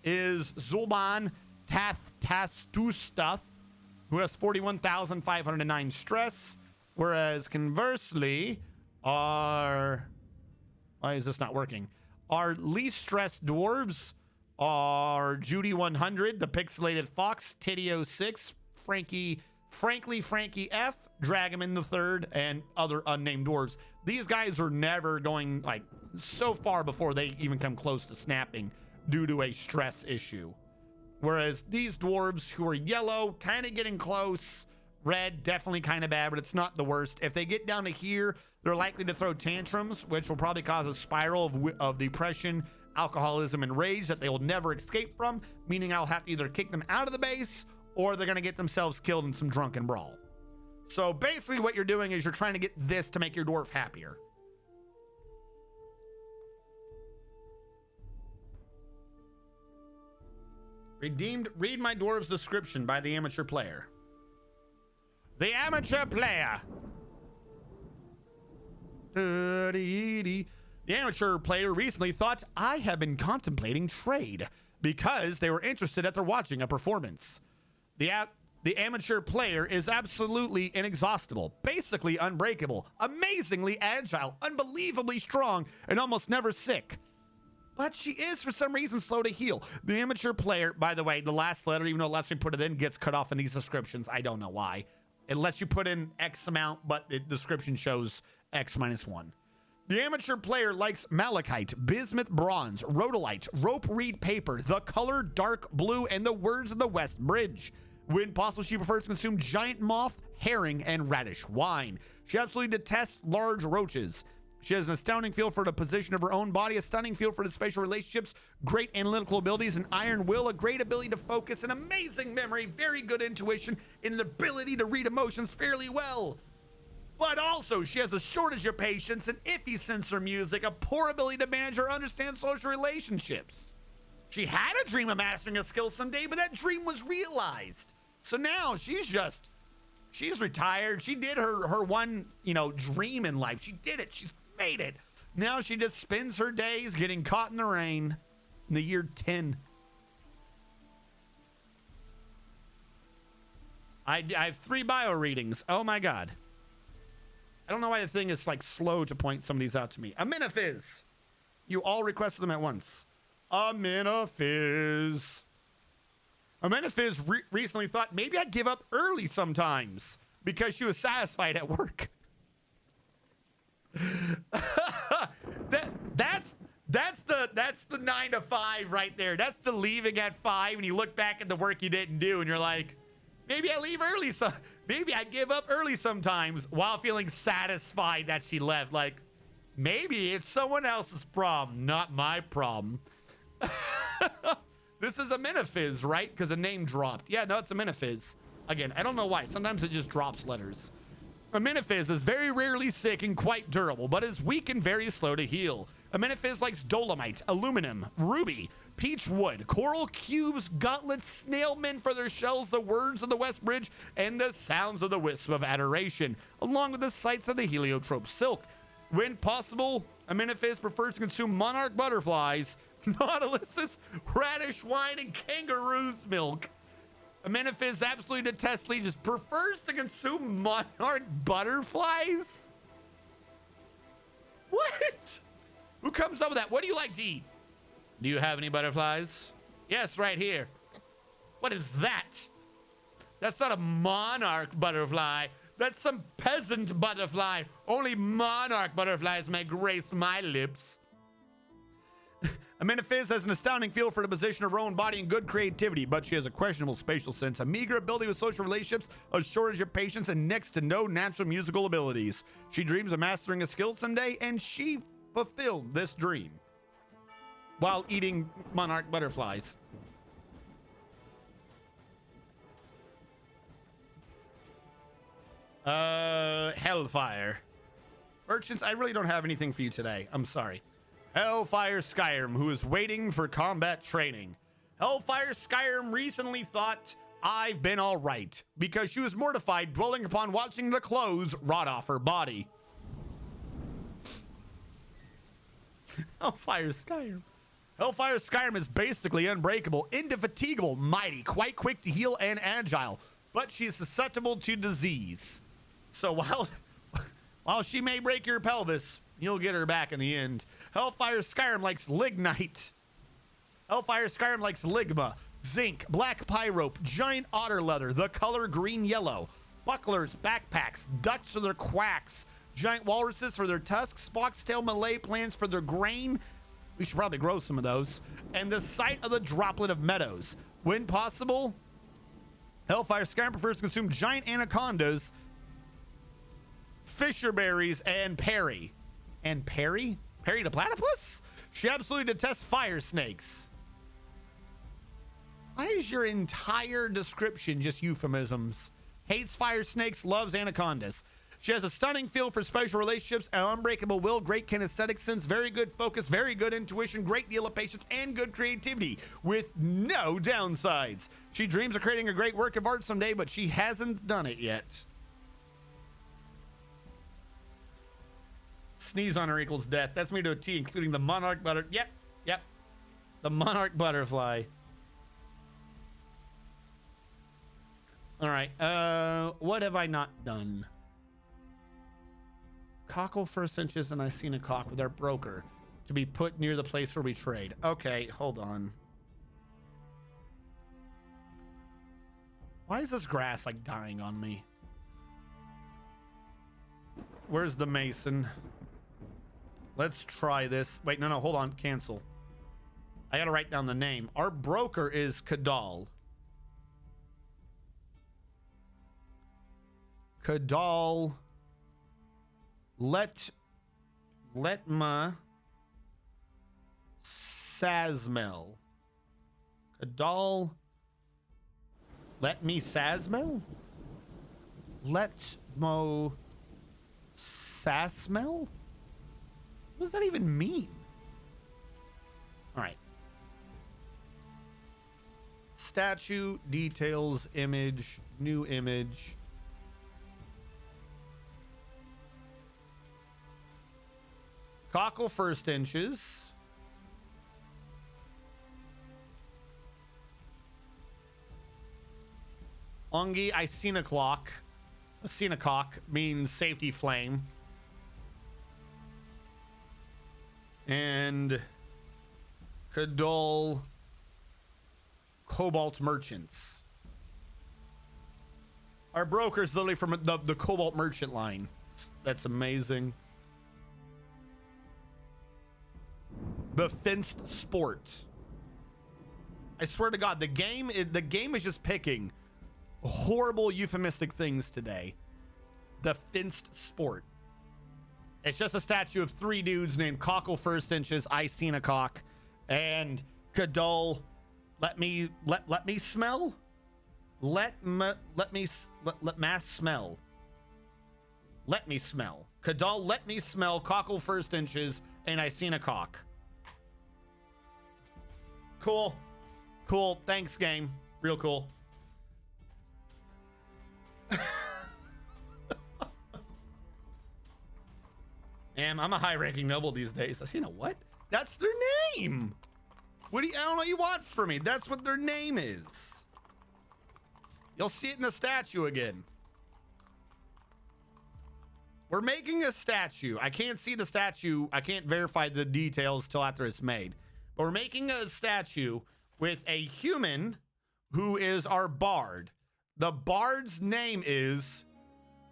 is Zulban Tastustuth, who has 41,509 stress, whereas conversely, why is this not working? Our least stressed dwarves are Judy 100, the Pixelated Fox, Titty 06, Frankie F, Dragoman the Third, and other unnamed dwarves. These guys are never going like so far before they even come close to snapping due to a stress issue. Whereas these dwarves who are yellow, kind of getting close, red, definitely kind of bad, but it's not the worst. If they get down to here, they're likely to throw tantrums, which will probably cause a spiral of depression, alcoholism, and rage that they will never escape from, meaning I'll have to either kick them out of the base or they're going to get themselves killed in some drunken brawl. So basically what you're doing is you're trying to get this to make your dwarf happier. Read my dwarf's description by the amateur player. The amateur player. The amateur player recently thought, I have been contemplating trade because they were interested after watching a performance. The amateur player is absolutely inexhaustible, basically unbreakable, amazingly agile, unbelievably strong, and almost never sick. But she is, for some reason, slow to heal. The amateur player, by the way, the last letter, even though last we put it in, gets cut off in these descriptions. I don't know why. It lets you put in X amount, but the description shows X minus 1. The amateur player likes malachite, bismuth bronze, rhodolite, rope reed paper, the color dark blue, and the words of the West Bridge. When possible, she prefers to consume giant moth, herring, and radish wine. She absolutely detests large roaches. She has an astounding feel for the position of her own body, a stunning feel for the spatial relationships, great analytical abilities, an iron will, a great ability to focus, an amazing memory, very good intuition, and an ability to read emotions fairly well. But also, she has a shortage of patience, an iffy sense of music, a poor ability to manage or understand social relationships. She had a dream of mastering a skill someday, but that dream was realized. So now she's retired. She did her one, dream in life. She did it. She's made it. Now she just spends her days getting caught in the rain in the year 10. I have 3 bio readings. Oh my God. I don't know why the thing is like slow to point some of these out to me. Amenophis. You all requested them at once. Amenophis. Amenophis recently thought maybe I'd give up early sometimes because she was satisfied at work. That's the 9 to 5 right there. That's the leaving at 5 and you look back at the work you didn't do and you're like, maybe I leave early. So maybe I give up early sometimes while feeling satisfied that she left. Like, maybe it's someone else's problem, not my problem. This is Amenophis, right? Because the name dropped. Yeah, no, it's Amenophis. Again, I don't know why. Sometimes it just drops letters. Amenophis is very rarely sick and quite durable, but is weak and very slow to heal. Amenophis likes dolomite, aluminum, ruby, peach wood, coral cubes, gauntlets, snailmen for their shells, the words of the West Bridge, and the sounds of the wisp of adoration, along with the sights of the heliotrope silk. When possible, Amenophis prefers to consume monarch butterflies, nautiluses, radish wine, and kangaroo's milk. Amenophis absolutely detests leeches, prefers to consume monarch butterflies? What? Who comes up with that? What do you like to eat? Do you have any butterflies? Yes, right here. What is that? That's not a monarch butterfly. That's some peasant butterfly. Only monarch butterflies may grace my lips. Amenophis has an astounding feel for the position of her own body and good creativity, but she has a questionable spatial sense, a meager ability with social relationships, a shortage of patience, and next to no natural musical abilities. She dreams of mastering a skill someday, and she fulfilled this dream while eating monarch butterflies. Hellfire. Merchants, I really don't have anything for you today. I'm sorry. Hellfire Skyrim, who is waiting for combat training. Hellfire Skyrim recently thought, I've been all right, because she was mortified dwelling upon watching the clothes rot off her body. Hellfire Skyrim. Hellfire Skyrim is basically unbreakable, indefatigable, mighty, quite quick to heal, and agile, but she is susceptible to disease. So while she may break your pelvis, you'll get her back in the end. Hellfire Skyrim likes lignite. Hellfire Skyrim likes ligma, zinc, black pyrope, giant otter leather, the color green-yellow, bucklers, backpacks, ducks for their quacks, giant walruses for their tusks, foxtail Malay plants for their grain. We should probably grow some of those. And the sight of the droplet of meadows. When possible, Hellfire Skyrim prefers to consume giant anacondas, fisher berries, and Perry. And Perry? Perry the platypus? She absolutely detests fire snakes. Why is your entire description just euphemisms? Hates fire snakes, loves anacondas. She has a stunning feel for special relationships, an unbreakable will, great kinesthetic sense, very good focus, very good intuition, great deal of patience, and good creativity, with no downsides. She dreams of creating a great work of art someday, but she hasn't done it yet. Sneeze on her equals death. That's me to a T, including the monarch butter. Yep. The monarch butterfly. All right. What have I not done? Cockle first inches, and I seen a cock with our broker to be put near the place where we trade. Okay, hold on. Why is this grass like dying on me? Where's the mason? Let's try this. Wait, no, hold on. Cancel. I gotta write down the name. Our broker is Kadal. Kadal. Let Letma Sazmel. Kadal. Let me Sazmel? Letmo Sasmel? What does that even mean? All right. Statue, details, image, new image. Cockle first inches. Ongi Icenaclock. Icenacock means safety flame. And Kadol Cobalt Merchants. Our broker's literally from the Cobalt Merchant line. That's amazing. The Fenced Sport. I swear to God, the game is just picking horrible euphemistic things today. The Fenced Sport. It's just a statue of three dudes named Cockle First Inches, Icenacock, and Kadol. Let me smell. Let mass smell. Let me smell. Kadol, let me smell. Cockle First Inches and Icenacock. Cool. Cool. Thanks, game. Real cool. Damn, I'm a high-ranking noble these days. You know what? That's their name. What do you? I don't know what you want from me. That's what their name is. You'll see it in the statue again. We're making a statue. I can't see the statue. I can't verify the details till after it's made. But we're making a statue with a human who is our bard. The bard's name is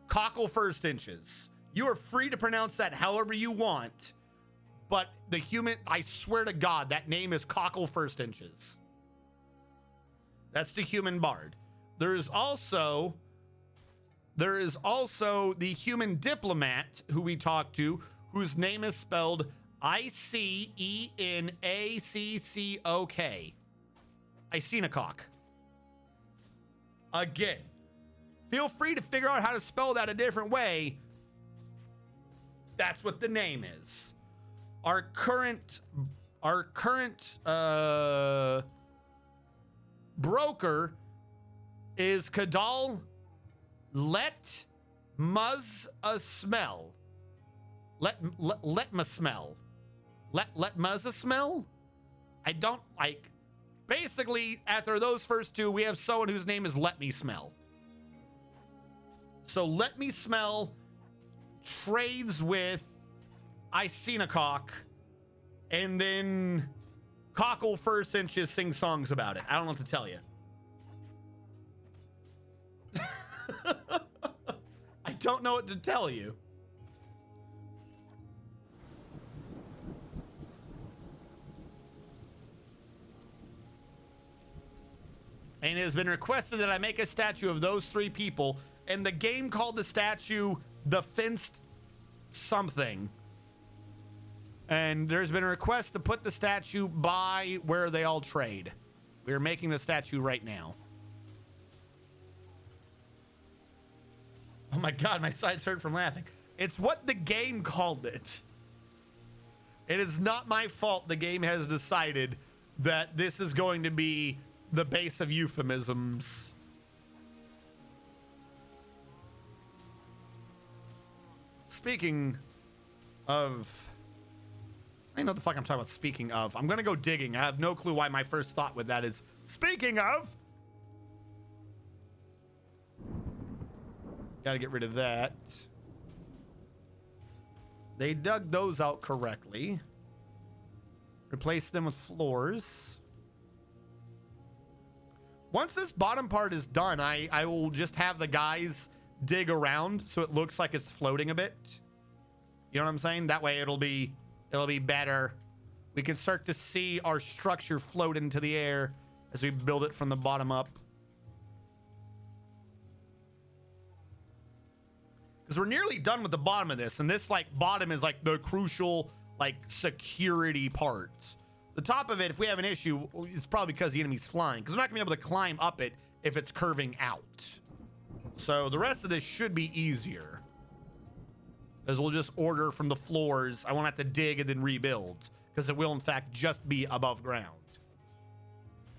Cockle First Inches. You are free to pronounce that however you want, but the human, I swear to God, that name is Cockle First Inches. That's the human bard. There is also the human diplomat who we talked to, whose name is spelled Icenacock. Icenacock. Again, feel free to figure out how to spell that a different way. That's what the name is. Our current broker is Kadal Let Muz a Smell. Let ma smell. Let Muz a smell? I don't like. Basically, after those first two, we have someone whose name is Let Me Smell. So Let Me Smell trades with Icenacock, and then Cockle First Inches sings songs about it. I don't know what to tell you. I don't know what to tell you. And it has been requested that I make a statue of those three people, and the game called the statue the Fenced something. And there's been a request to put the statue by where they all trade. We're making the statue right now. Oh my God, my sides hurt from laughing. It's what the game called it. It is not my fault the game has decided that this is going to be the base of euphemisms. Speaking of, I know the fuck I'm talking about. Speaking of, I'm gonna go digging. I have no clue why my first thought with that is speaking of. Gotta get rid of that. They dug those out correctly. Replace them with floors. Once this bottom part is done, I will just have the guys dig around so it looks like it's floating a bit. You know what I'm saying? That way it'll be better. We can start to see our structure float into the air as we build it from the bottom up. because we're nearly done with the bottom of this, and this like bottom is like the crucial like security part. The top of it, if we have an issue, it's probably because the enemy's flying, because we're not gonna be able to climb up it if it's curving out. So the rest of this should be easier, as we'll just order from the floors. I won't have to dig and then rebuild, because it will in fact just be above ground.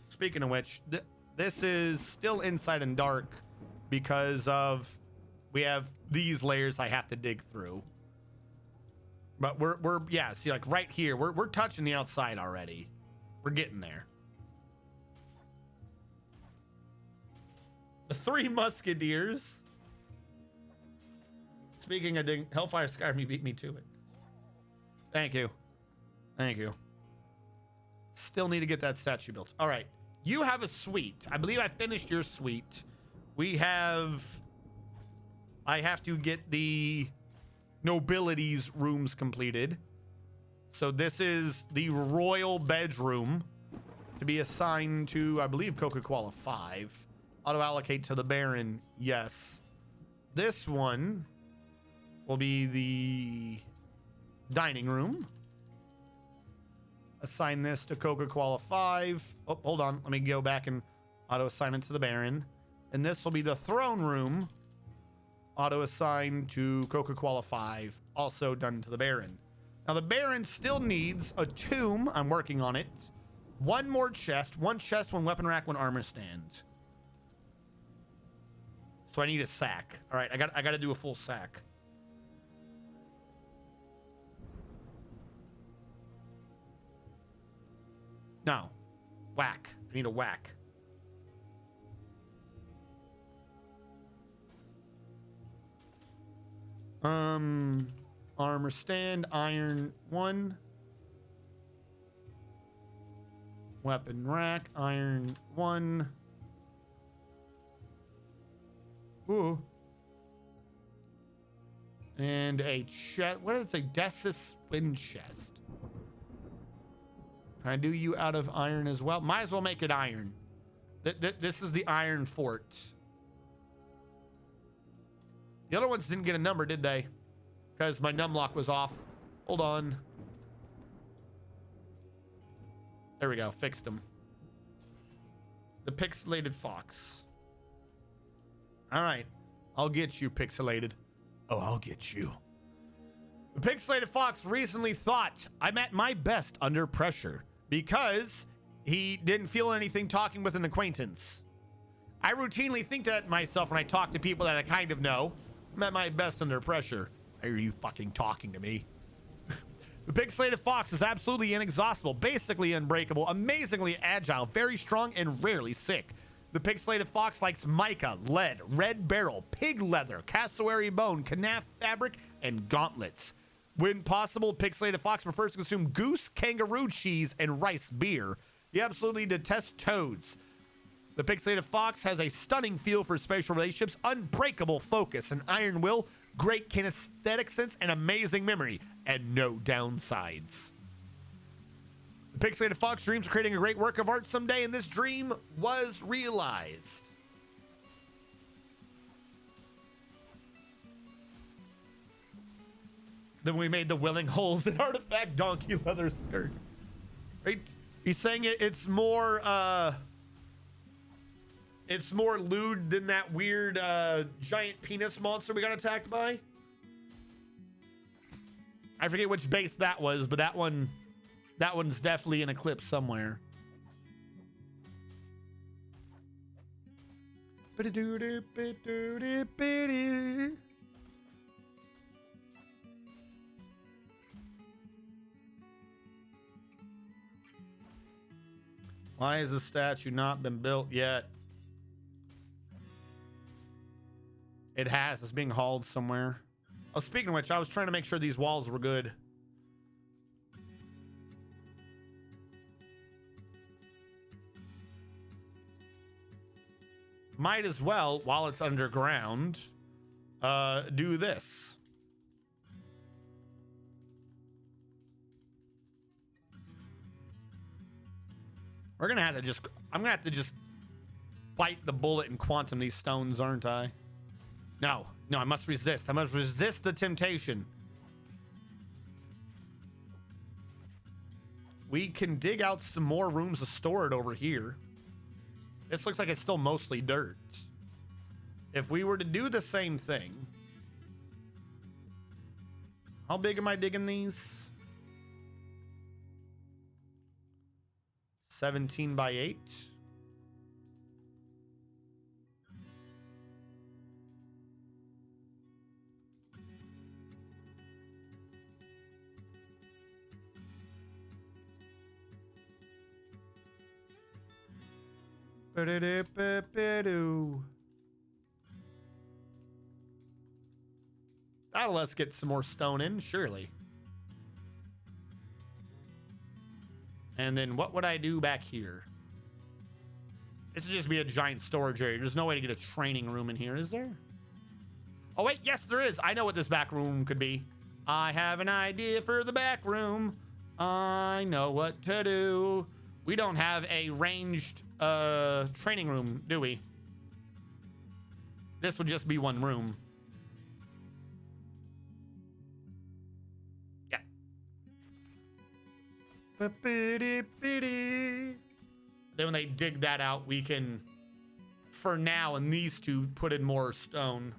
Speaking of which, this is still inside and dark because of we have these layers I have to dig through. But we're yeah, see, like right here, we're touching the outside already. We're getting there. The Three Musketeers. Speaking of Hellfire Skyrim, beat me to it. Thank you. Thank you. Still need to get that statue built. All right. You have a suite. I believe I finished your suite. I have to get the nobilities rooms completed. So this is the royal bedroom to be assigned to, I believe, Coca-Cola 5. Auto allocate to the Baron. Yes. This one will be the dining room. Assign this to Coca-Cola 5. Oh, hold on. Let me go back and auto assign it to the Baron. And this will be the throne room. Auto assigned to Coca-Cola 5. Also done to the Baron. Now the Baron still needs a tomb. I'm working on it. One more chest. One chest, one weapon rack, one armor stand. So I need a sack. All right, I got to do a full sack. No. Whack. I need a whack. Armor stand, iron 1. Weapon rack, iron 1. Ooh. And a chest. What does it say? Desus Wind chest. Can I do you out of iron as well? Might as well make it iron. This is the iron fort. The other ones didn't get a number, did they? Because my numlock was off. Hold on. There we go. Fixed them. The pixelated fox. All right. I'll get you, pixelated. Oh, I'll get you. The pixelated fox recently thought I'm at my best under pressure because he didn't feel anything talking with an acquaintance. I routinely think that myself when I talk to people that I kind of know. I'm at my best under pressure. Are you fucking talking to me? The pixelated fox is absolutely inexhaustible, basically unbreakable, amazingly agile, very strong, and rarely sick. The pixelated fox likes mica, lead, red beryl, pig leather, cassowary bone, canaf fabric, and gauntlets. When possible, pixelated fox prefers to consume goose, kangaroo cheese, and rice beer. He absolutely detests toads. The pixelated fox has a stunning feel for spatial relationships, unbreakable focus, an iron will, great kinesthetic sense, and amazing memory, and no downsides. The pixelated fox dreams of creating a great work of art someday, and this dream was realized. Then we made the willing holes in artifact donkey leather skirt. Right? He's saying it's more lewd than that weird giant penis monster we got attacked by. I forget which base that was, but that one's definitely in Eclipse somewhere. Why has the statue not been built yet? It has. It's being hauled somewhere. Oh, speaking of which, I was trying to make sure these walls were good. Might as well, while it's underground, do this. We're gonna have to just, I'm gonna have to just bite the bullet and quantum these stones, aren't I? No, no, I must resist. I must resist the temptation. We can dig out some more rooms to store it over here. This looks like it's still mostly dirt. If we were to do the same thing, how big am I digging these? 17 by 8. That'll let's get some more stone in, surely. And then what would I do back here? This would just be a giant storage area. There's no way to get a training room in here, is there? Oh, wait, yes, there is. I know what this back room could be. I have an idea for the back room. I know what to do. We don't have a ranged training room, do we? This would just be one room. Yeah. Then when they dig that out, we can, for now, in these two, put in more stone.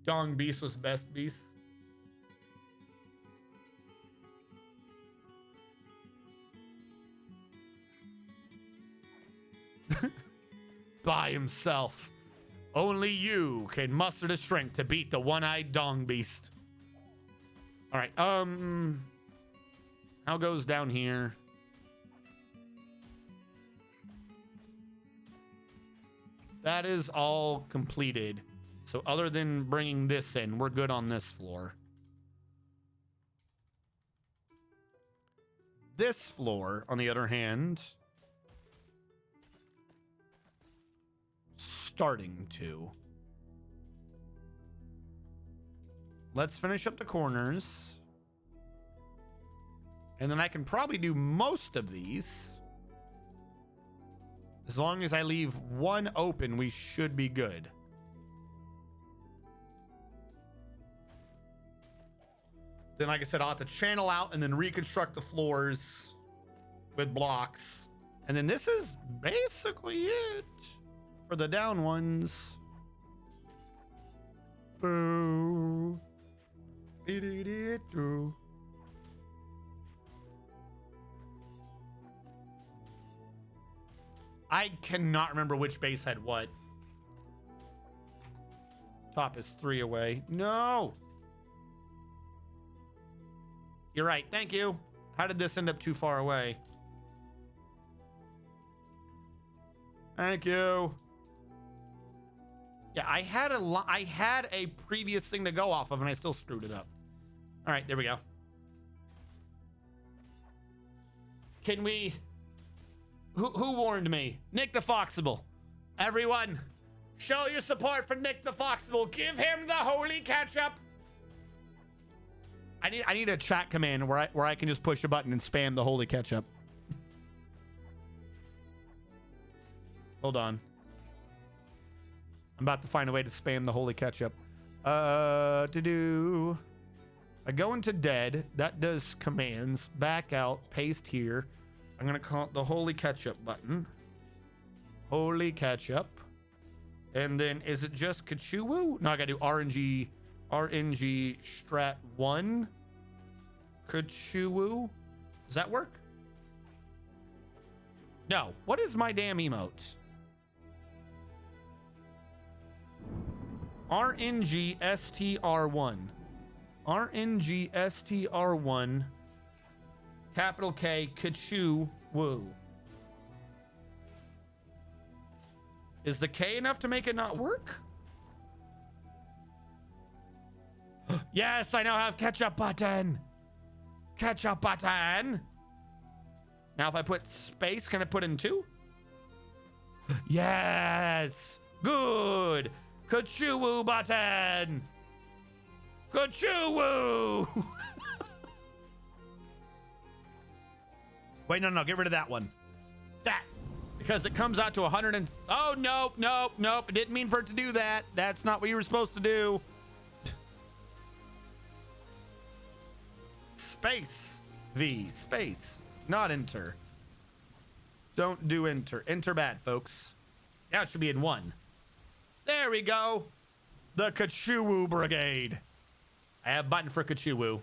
Dong beast was best beast. By himself. Only you can muster the strength to beat the one-eyed Dong beast. All right. How goes down here? That is all completed. So other than bringing this in, we're good on this floor. This floor, on the other hand, starting to. Let's finish up the corners. And then I can probably do most of these. As long as I leave one open, we should be good. Then, like I said, I'll have to channel out and then reconstruct the floors with blocks. And then this is basically it for the down ones. Boo. Be-dee-dee-doo. I cannot remember which base had what. Top is 3 away. No. You're right. Thank you. How did this end up too far away? Thank you. Yeah, I had a previous thing to go off of and I still screwed it up. All right, there we go. Can we... Who warned me? Nick the Foxable. Everyone, show your support for Nick the Foxable. Give him the holy ketchup. I need a chat command where I can just push a button and spam the holy ketchup. Hold on. I'm about to find a way to spam the holy ketchup. I go into dead. That does commands. Back out. Paste here. I'm going to call it the holy ketchup button. Holy ketchup. And then is it just Kachuwu? No, I got to do RNG strat 1. Kachuwu. Does that work? No. What is my damn emote? RNG STR1. RNG STR1. Capital K, Kachuwu. Is the K enough to make it not work? Yes, I now have ketchup button. Ketchup button. Now if I put space, can I put in 2? Yes. Good. Kachuwu button. Kachuwu. Wait, no, get rid of that one. That. because it comes out to 100 and... Oh, nope. I didn't mean for it to do that. That's not what you were supposed to do. Space. V. Space. Not enter. Don't do enter. Enter bad, folks. Now it should be in 1. There we go. The Kachuwu Brigade. I have a button for Kachuwu.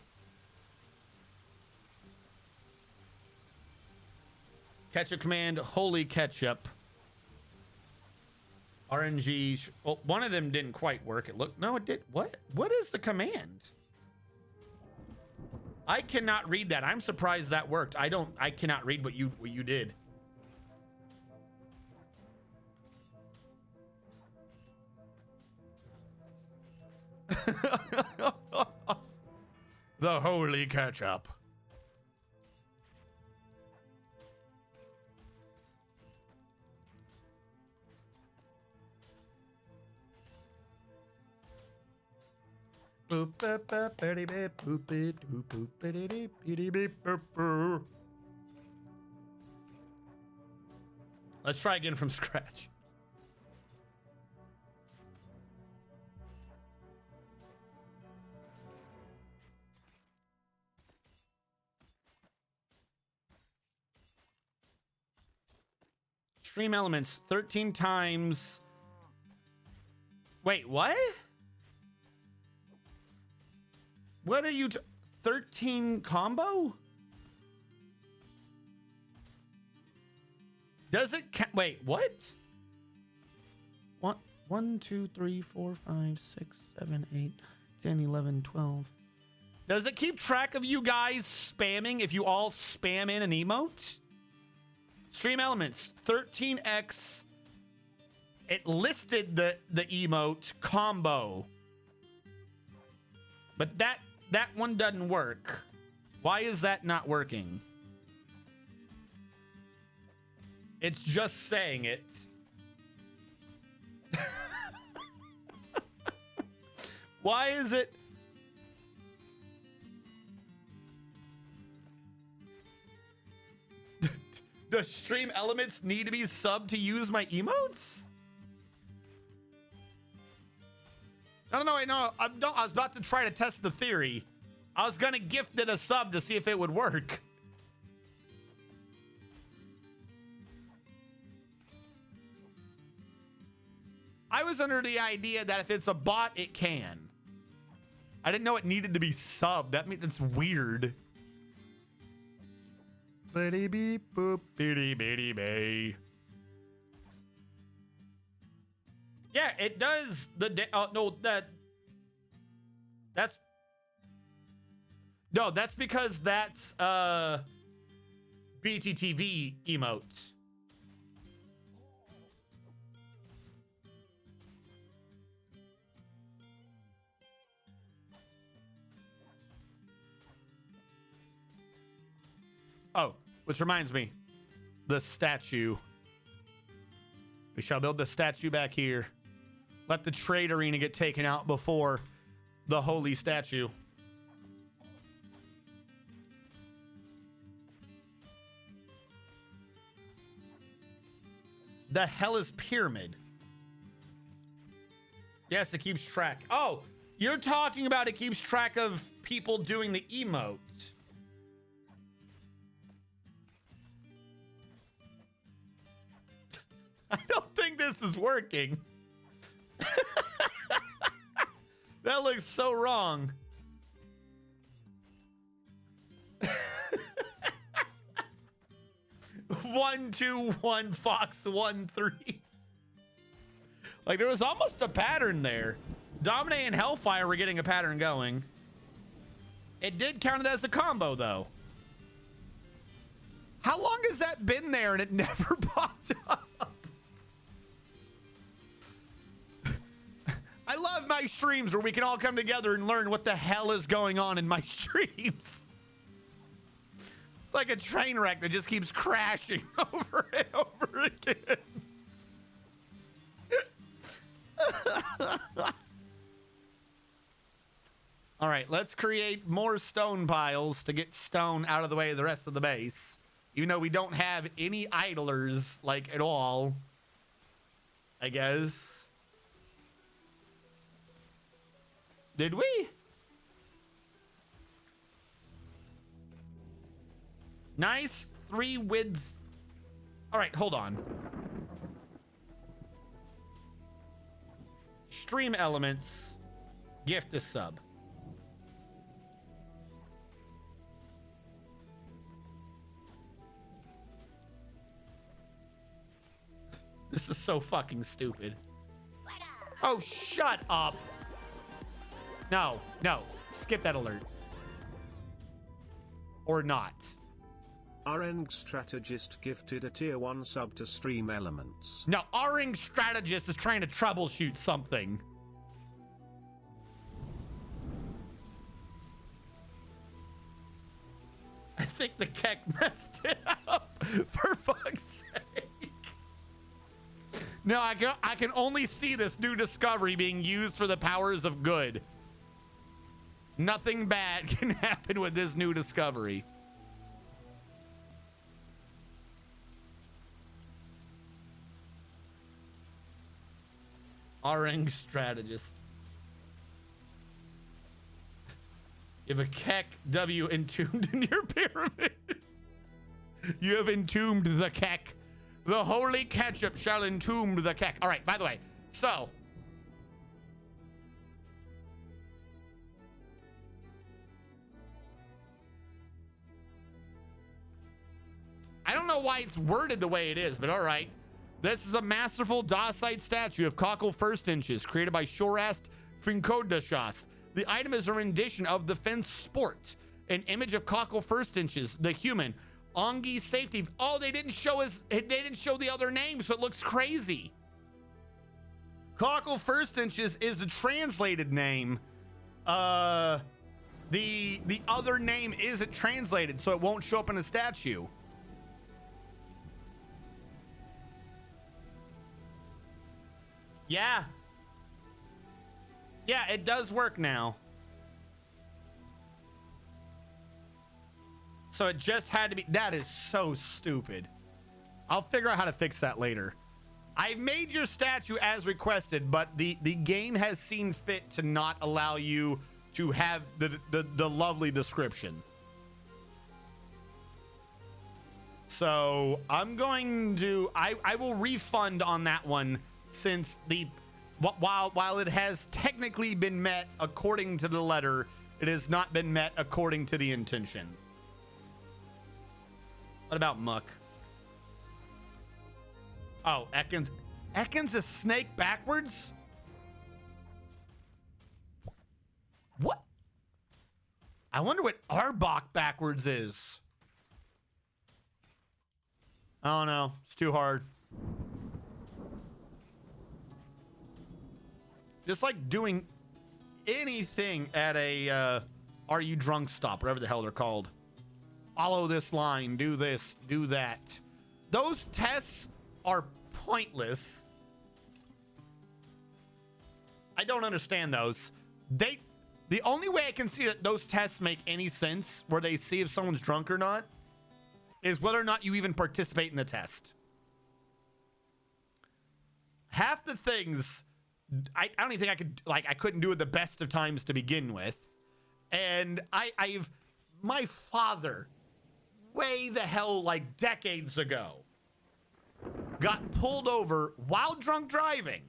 Ketchup command, holy ketchup. RNG. Well, one of them didn't quite work. It looked. No, it did. What? What is the command? I cannot read that. I'm surprised that worked. I cannot read what you did. The holy ketchup. Let's try again from scratch. Stream elements 13 times. Wait, what? What are you 13 combo? Does it wait, what? 1, 2, 3, 4, 5, 6, 7, 8, 10, 11, 12. Does it keep track of you guys spamming if you all spam in an emote? Stream elements 13x. It listed the emote combo. But that one doesn't work. Why is that not working? It's just saying it. Why is it? The stream elements need to be subbed to use my emotes? No, I was about to try to test the theory. I was gonna gift it a sub to see if it would work. I was under the idea that if it's a bot, it can. I didn't know it needed to be subbed. That means it's weird. Bitty beep boop bitty bitty bay. Yeah, it does that's because that's BTTV emotes. Oh, which reminds me, the statue. We shall build the statue back here. Let the trade arena get taken out before the holy statue. The hell is pyramid? Yes, it keeps track. Oh, you're talking about it keeps track of people doing the emote. I don't think this is working. That looks so wrong. 1, 2, 1, Fox 1, 3. Like there was almost a pattern there. Domine and Hellfire were getting a pattern going. It did count it as a combo though. How long has that been there and it never popped up? I love my streams where we can all come together and learn what the hell is going on in my streams. It's like a train wreck that just keeps crashing over and over again. All right, let's create more stone piles to get stone out of the way of the rest of the base. Even though we don't have any idlers, like, at all. I guess. Did we? Nice 3 widths. All right, hold on. Stream elements. Gift a sub. This is so fucking stupid. Oh, shut up. No, no. Skip that alert. Or not. RNG Strategist gifted a tier 1 sub to Stream Elements. No, RNG Strategist is trying to troubleshoot something. I think the keck messed it up, for fuck's sake. No, I can only see this new discovery being used for the powers of good. Nothing bad can happen with this new discovery. RNG Strategist. You have a Keck W entombed in your pyramid. You have entombed the Keck. The holy ketchup shall entomb the Keck. All right, by the way, so. I don't know why it's worded the way it is, but all right. This is a masterful Dacite statue of Cockle First Inches, created by Shorast Finkodashas. The item is a rendition of the Fence Sport, an image of Cockle First Inches, the human. Ongi Safety. Oh, they didn't show the other name, so it looks crazy. Cockle First Inches is the translated name. The other name isn't translated, so it won't show up in a statue. Yeah. Yeah, it does work now. So it just had to be. That is so stupid. I'll figure out how to fix that later. I made your statue as requested, but the game has seen fit to not allow you to have the lovely description. So I'm going to. I will refund on that one, since while it has technically been met according to the letter, it has not been met according to the intention. What about Muck? Oh, Ekans. Ekans is snake backwards? What? I wonder what Arbok backwards is. I don't know. It's too hard. Just like doing anything at a Are You Drunk stop, whatever the hell they're called. Follow this line, do this, do that. Those tests are pointless. I don't understand those. The only way I can see that those tests make any sense, where they see if someone's drunk or not, is whether or not you even participate in the test. Half the things, I don't even think I couldn't do it the best of times to begin with. And my father, way the hell, like decades ago, got pulled over while drunk driving.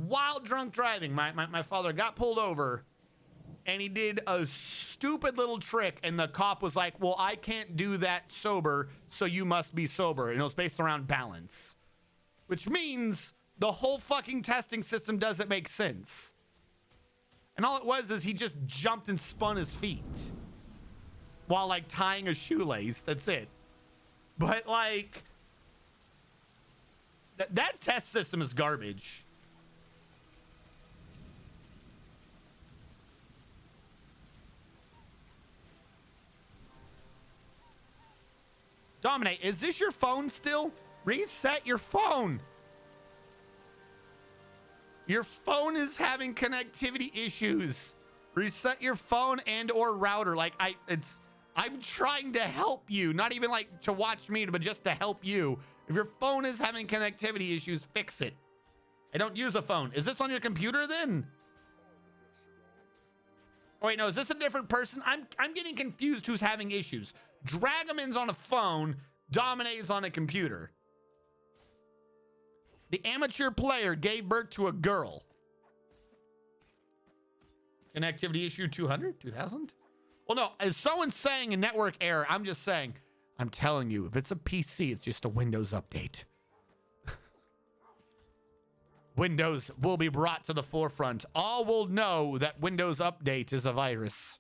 While drunk driving, my father got pulled over, and he did a stupid little trick, and the cop was like, well, I can't do that sober, so you must be sober. And it was based around balance, which means the whole fucking testing system doesn't make sense. And all it was is he just jumped and spun his feet while like tying a shoelace. That's it. But like that test system is garbage. Dominate, is this your phone still? Reset your phone. Your phone is having connectivity issues. Reset your phone and or router. Like I'm trying to help you, not even like to watch me, but just to help you. If your phone is having connectivity issues, fix it. I don't use a phone. Is this on your computer then? Oh, wait, no, is this a different person? I'm getting confused who's having issues. Dragamon's on a phone, Domine's on a computer. The amateur player gave birth to a girl. Connectivity issue 200, 2000? Well, no, if someone's saying a network error, I'm just saying, I'm telling you, if it's a PC, it's just a Windows update. Windows will be brought to the forefront. All will know that Windows Update is a virus.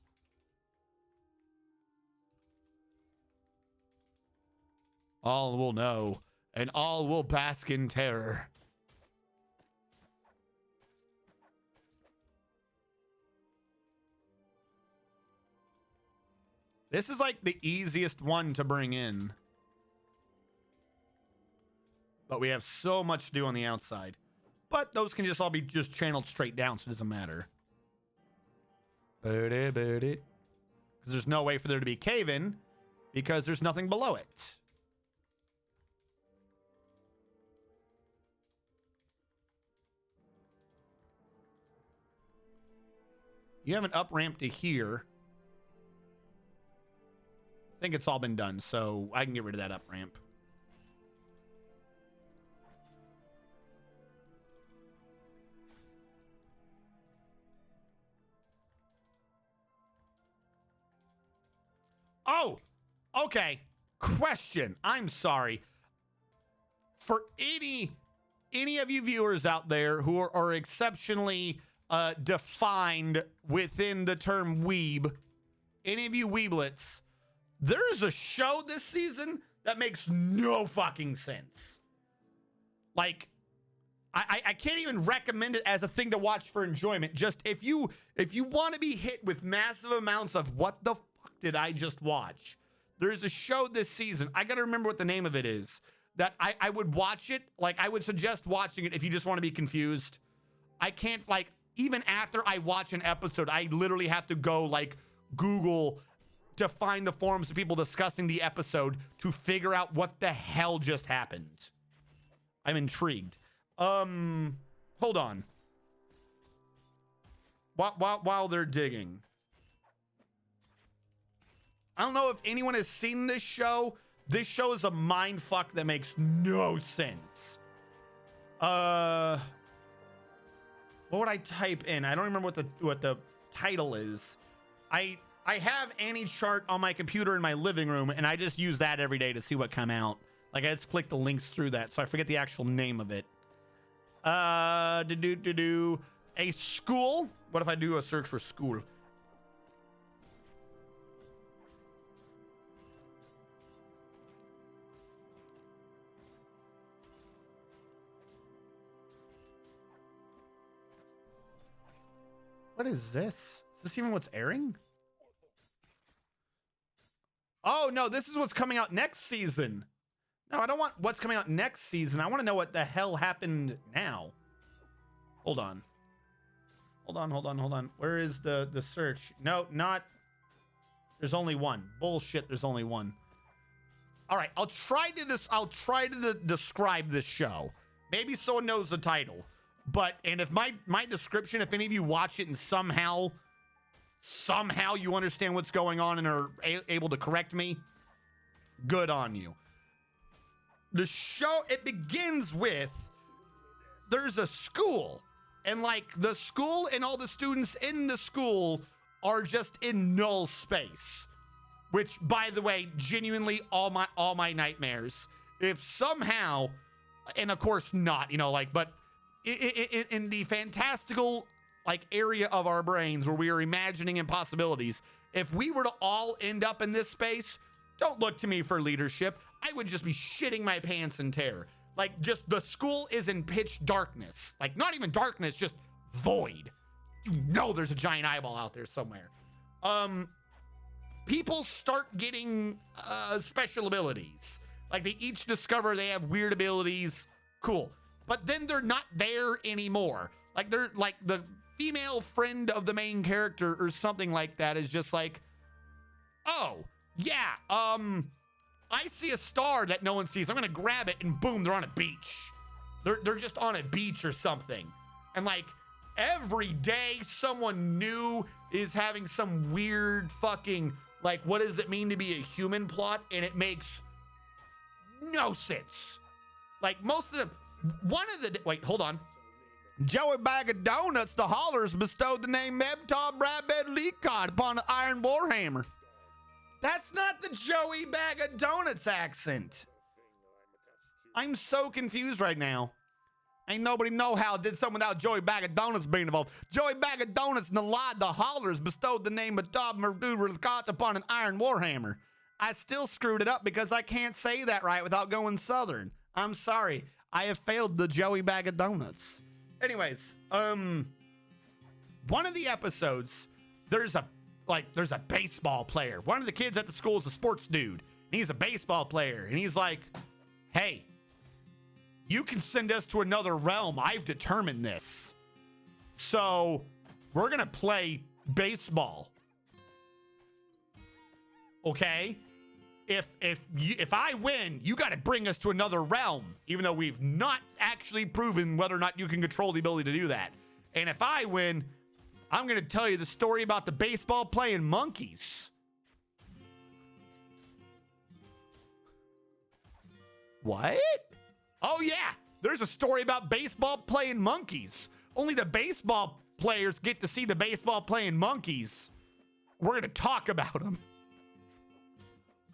All will know, and all will bask in terror. This is like the easiest one to bring in. But we have so much to do on the outside. But those can just all be just channeled straight down, so it doesn't matter. Because there's no way for there to be cave-in, because there's nothing below it. You have an up ramp to here. I think it's all been done, so I can get rid of that up ramp. Oh, okay. Question. I'm sorry. For any of you viewers out there who are exceptionally defined within the term weeb, any of you weeblets, there's a show this season that makes no fucking sense. Like, I can't even recommend it as a thing to watch for enjoyment. Just if you want to be hit with massive amounts of what the fuck did I just watch, there's a show this season, I gotta remember what the name of it is, that I would watch it. Like, I would suggest watching it if you just want to be confused. I can't, like, even after I watch an episode, I literally have to go, like, Google to find the forums of people discussing the episode to figure out what the hell just happened. I'm intrigued. Hold on. While they're digging, I don't know if anyone has seen this show. This show is a mind fuck that makes no sense. What would I type in? I don't remember what the title is. I have Annie Chart on my computer in my living room, and I just use that every day to see what come out. Like, I just click the links through that, so I forget the actual name of it. A school. What if I do a search for school? What is this? Is this even what's airing? Oh, no, this is what's coming out next season. No, I don't want what's coming out next season. I want to know what the hell happened now. Hold on. Hold on. Where is the search? No, not. There's only one. Bullshit, there's only one. All right, I'll try to describe this show. Maybe someone knows the title. And if my description, if any of you watch it and somehow you understand what's going on and are able to correct me, good on you. The show, it begins with, there's a school, and like the school and all the students in the school are just in null space, which, by the way, genuinely all my nightmares. If somehow, and of course not, but in the fantastical area of our brains where we are imagining impossibilities, if we were to all end up in this space, don't look to me for leadership. I would just be shitting my pants in terror. Just the school is in pitch darkness. Not even darkness, just void. You know there's a giant eyeball out there somewhere. People start getting special abilities. They each discover they have weird abilities. Cool. But then they're not there anymore. They're the female friend of the main character or something like that is just oh, yeah, I see a star that no one sees. I'm gonna grab it and boom, they're on a beach. They're just on a beach or something. And like every day someone new is having some weird fucking, like, what does it mean to be a human plot? And it makes no sense. Like most of them, wait, hold on. Joey Bag of Donuts, the Hollers bestowed the name Mebtob Rabed Leakot upon the Iron Warhammer. That's not the Joey Bag of Donuts accent. I'm so confused right now. Ain't nobody know how did something without Joey Bag of Donuts being involved. Joey Bag of Donuts and the Hollers bestowed the name Mebtob Rabed Leakot upon an Iron Warhammer. I still screwed it up because I can't say that right without going Southern. I'm sorry. I have failed the Joey Bag of Donuts. Anyways, one of the episodes, there's a baseball player. One of the kids at the school is a sports dude. And he's a baseball player. And he's like, hey, you can send us to another realm. I've determined this. So we're going to play baseball. Okay? If I win, you got to bring us to another realm, even though we've not actually proven whether or not you can control the ability to do that. And if I win, I'm going to tell you the story about the baseball playing monkeys. What? Oh yeah, there's a story about baseball playing monkeys. Only the baseball players get to see the baseball playing monkeys. We're going to talk about them.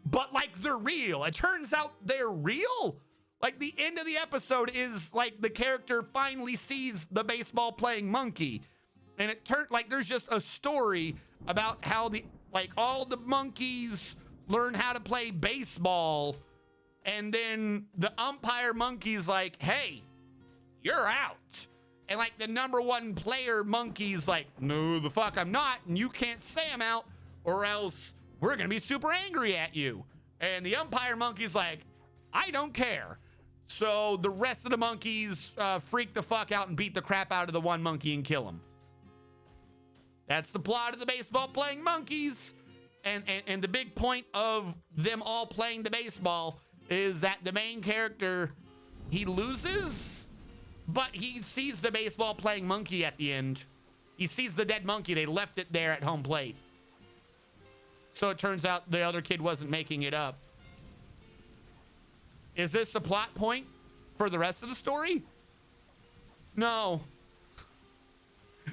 But like they're real. It turns out they're real. Like the end of the episode is like the character finally sees the baseball playing monkey. And it turned like there's just a story about how all the monkeys learn how to play baseball. And then the umpire monkey's like, hey, you're out. And like the number one player monkey's like, no, the fuck I'm not. And you can't say I'm out or else we're going to be super angry at you. And the umpire monkey's like, I don't care. So the rest of the monkeys freak the fuck out and beat the crap out of the one monkey and kill him. That's the plot of the baseball playing monkeys. And the big point of them all playing the baseball is that the main character, he loses, but he sees the baseball playing monkey at the end. He sees the dead monkey. They left it there at home plate. So it turns out the other kid wasn't making it up. Is this a plot point for the rest of the story? No.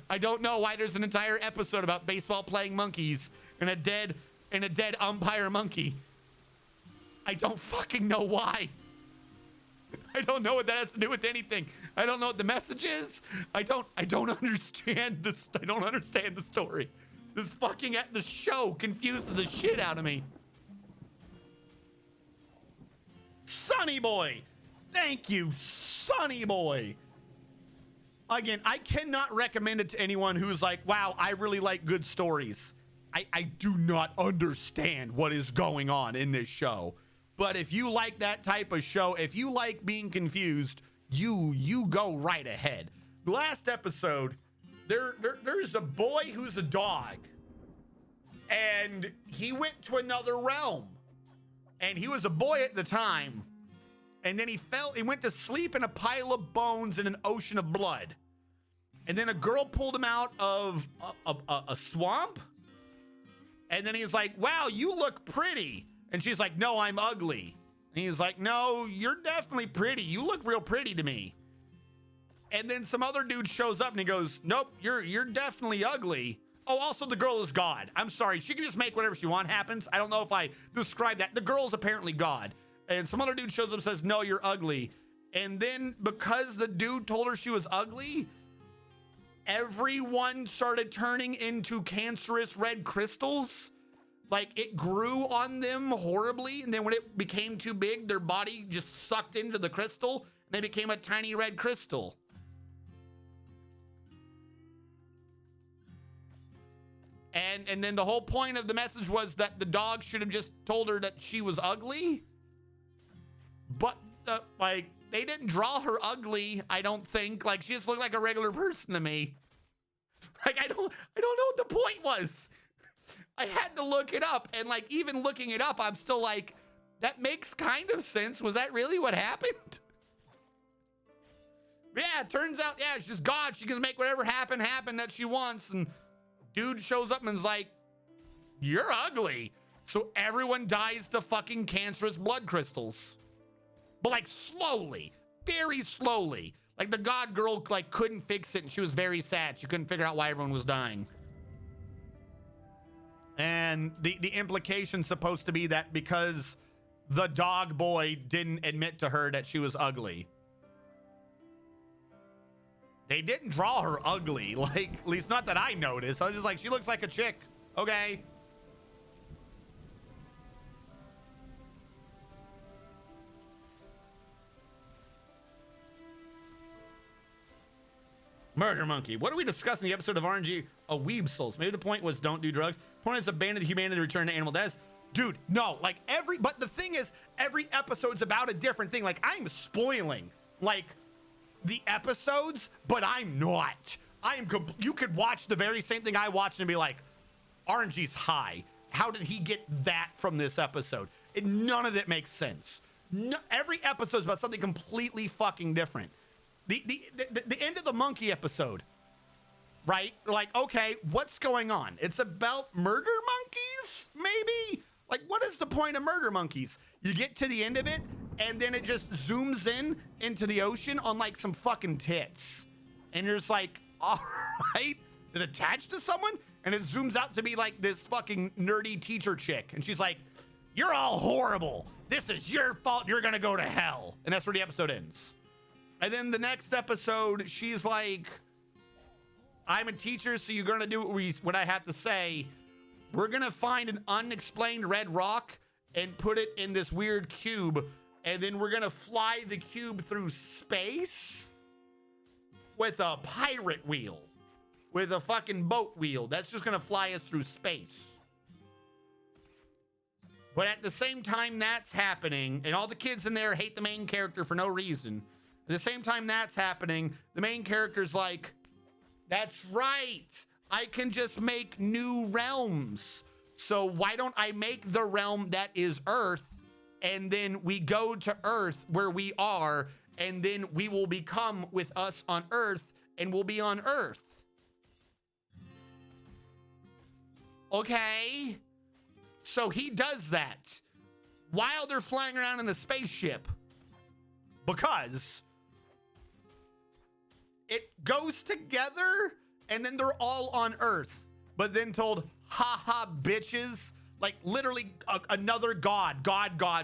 I don't know why there's an entire episode about baseball playing monkeys and a dead umpire monkey. I don't fucking know why. I don't know what that has to do with anything. I don't know what the message is. I don't understand this. I don't understand the story. The show confuses the shit out of me. Sonny Boy. Thank you, Sonny Boy. Again, I cannot recommend it to anyone who's like, wow, I really like good stories. I do not understand what is going on in this show. But if you like that type of show, if you like being confused, you go right ahead. The last episode, there's a boy who's a dog. And he went to another realm. And he was a boy at the time. And then he went to sleep in a pile of bones in an ocean of blood. And then a girl pulled him out of a swamp. And then he's like, wow, you look pretty. And she's like, no, I'm ugly. And he's like, no, you're definitely pretty. You look real pretty to me. And then some other dude shows up and he goes, nope, you're definitely ugly. Oh, also the girl is God. I'm sorry. She can just make whatever she wants happens. I don't know if I described that. The girl's apparently God. And some other dude shows up and says, no, you're ugly. And then because the dude told her she was ugly, everyone started turning into cancerous red crystals. Like it grew on them horribly. And then when it became too big, their body just sucked into the crystal and they became a tiny red crystal. And then the whole point of the message was that the dog should have just told her that she was ugly. But like they didn't draw her ugly, I don't think. Like she just looked like a regular person to me. Like I don't know what the point was. I had to look it up. And like, even looking it up, I'm still like, that makes kind of sense. Was that really what happened? Yeah, it turns out, yeah, she's God. She can make whatever happen that she wants. And dude shows up and is like, you're ugly. So everyone dies to fucking cancerous blood crystals. But like slowly, very slowly. Like the God girl like couldn't fix it and she was very sad. She couldn't figure out why everyone was dying. And the implication's supposed to be that because the dog boy didn't admit to her that she was ugly. They didn't draw her ugly, like, at least not that I noticed. I was just like, she looks like a chick. Okay. Murder Monkey. What are we discussing in the episode of RNG? Weeb Souls. Maybe the point was don't do drugs. The point is abandon the humanity, return to animal deaths. Dude, no, like but the thing is, every episode's about a different thing. Like, I'm spoiling, like, the episodes, but I'm not. You could watch the very same thing I watched and be like, RNG's high. How did he get that from this episode? None of it makes sense. No, every episode's about something completely fucking different. The end of the monkey episode, right? Like, okay, what's going on? It's about murder monkeys, maybe? Like, what is the point of murder monkeys? You get to the end of it, and then it just zooms in into the ocean on like some fucking tits. And you're just like, all right, it attached to someone? And it zooms out to be like this fucking nerdy teacher chick. And she's like, you're all horrible. This is your fault. You're gonna go to hell. And that's where the episode ends. And then the next episode, she's like, I'm a teacher, so you're gonna do what I have to say. We're gonna find an unexplained red rock and put it in this weird cube. And then we're gonna fly the cube through space with a pirate wheel, with a fucking boat wheel. That's just gonna fly us through space. But at the same time that's happening, and all the kids in there hate the main character for no reason. At the same time that's happening, the main character's like, that's right. I can just make new realms. So why don't I make the realm that is Earth, and then we go to Earth where we are, and then we will become with us on Earth, and we'll be on Earth. Okay? So he does that while they're flying around in the spaceship. Because it goes together, and then they're all on Earth, but then told, haha, bitches. Like, literally, another god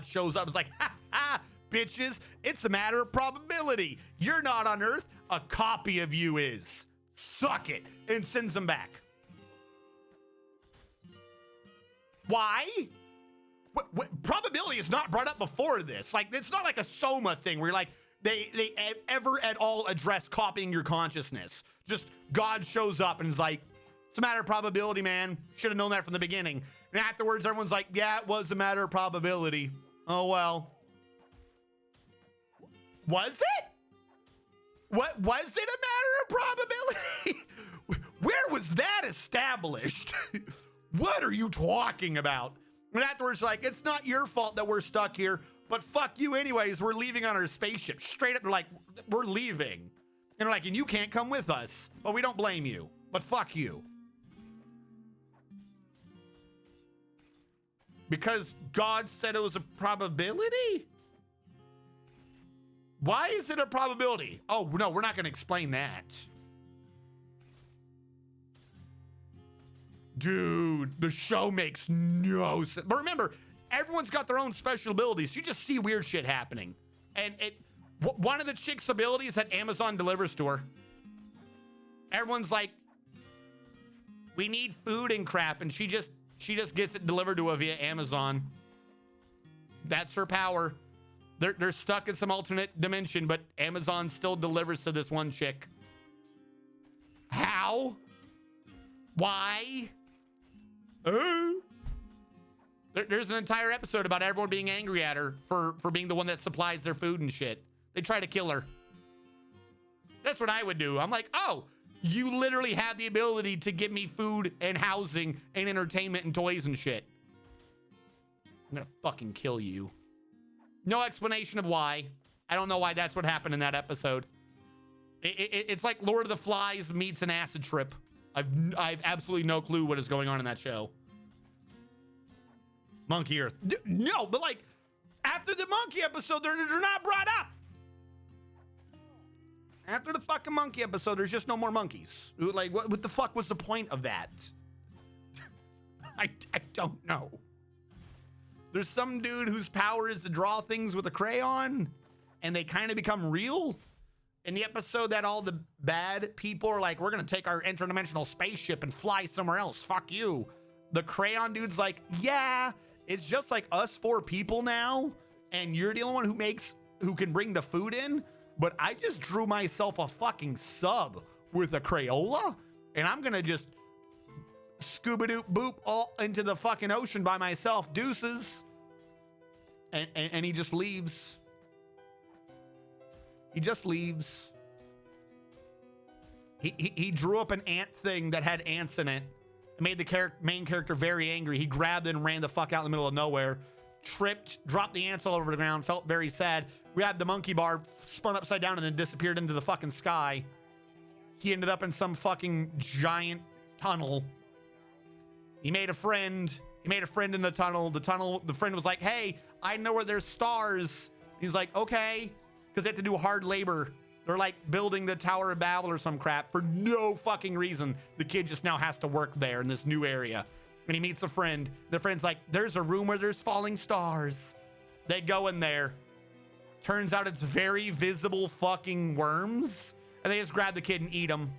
shows up. It's like, ha ha, bitches. It's a matter of probability. You're not on Earth. A copy of you is. Suck it. And sends them back. Why? What probability is not brought up before this. Like, it's not like a Soma thing where you're like, they ever at all address copying your consciousness. Just God shows up and is like, it's a matter of probability, man. Should have known that from the beginning. And afterwards, everyone's like, yeah, it was a matter of probability. Oh, well. Was it? What was it a matter of probability? Where was that established? What are you talking about? And afterwards, like, it's not your fault that we're stuck here, but fuck you anyways. We're leaving on our spaceship. Straight up, they're like, we're leaving. And they're like, and you can't come with us. But we don't blame you. But fuck you. Because God said it was a probability? Why is it a probability? Oh, no, we're not going to explain that. Dude, the show makes no sense. But remember, everyone's got their own special abilities. You just see weird shit happening. And one of the chick's abilities that Amazon delivers to her. Everyone's like, we need food and crap, and she just gets it delivered to her via Amazon. That's her power. They're stuck in some alternate dimension, but Amazon still delivers to this one chick. How? Why? There's an entire episode about everyone being angry at her for being the one that supplies their food and shit. They try to kill her. That's what I would do. I'm like, oh, You literally have the ability to give me food and housing and entertainment and toys and shit. I'm gonna fucking kill you. No explanation of why. I don't know why that's what happened in that episode. It's like Lord of the Flies meets an acid trip. I've absolutely no clue what is going on in that show. Monkey Earth. No, but like after the monkey episode, they're not brought up. After the fucking monkey episode, there's just no more monkeys. Like, what the fuck was the point of that? I don't know. There's some dude whose power is to draw things with a crayon, and they kind of become real. In the episode that all the bad people are like, we're going to take our interdimensional spaceship and fly somewhere else. Fuck you. The crayon dude's like, yeah, it's just like us four people now, and you're the only one who can bring the food in. But I just drew myself a fucking sub with a Crayola, and I'm gonna just scuba-doop boop all into the fucking ocean by myself. Deuces. And he just leaves. He just leaves. He drew up an ant thing that had ants in it. It made the main character very angry. He grabbed it and ran the fuck out in the middle of nowhere. Tripped, dropped the ants all over the ground, felt very sad. Grabbed the monkey bar, spun upside down, and then disappeared into the fucking sky. He ended up in some fucking giant tunnel. He made a friend. He made a friend in the tunnel. The friend was like, hey, I know where there's stars. He's like, okay. Because they have to do hard labor. They're like building the Tower of Babel or some crap for no fucking reason. The kid just now has to work there in this new area. And he meets a friend. The friend's like, there's a room where there's falling stars. They go in there. Turns out it's very visible fucking worms. And they just grab the kid and eat him.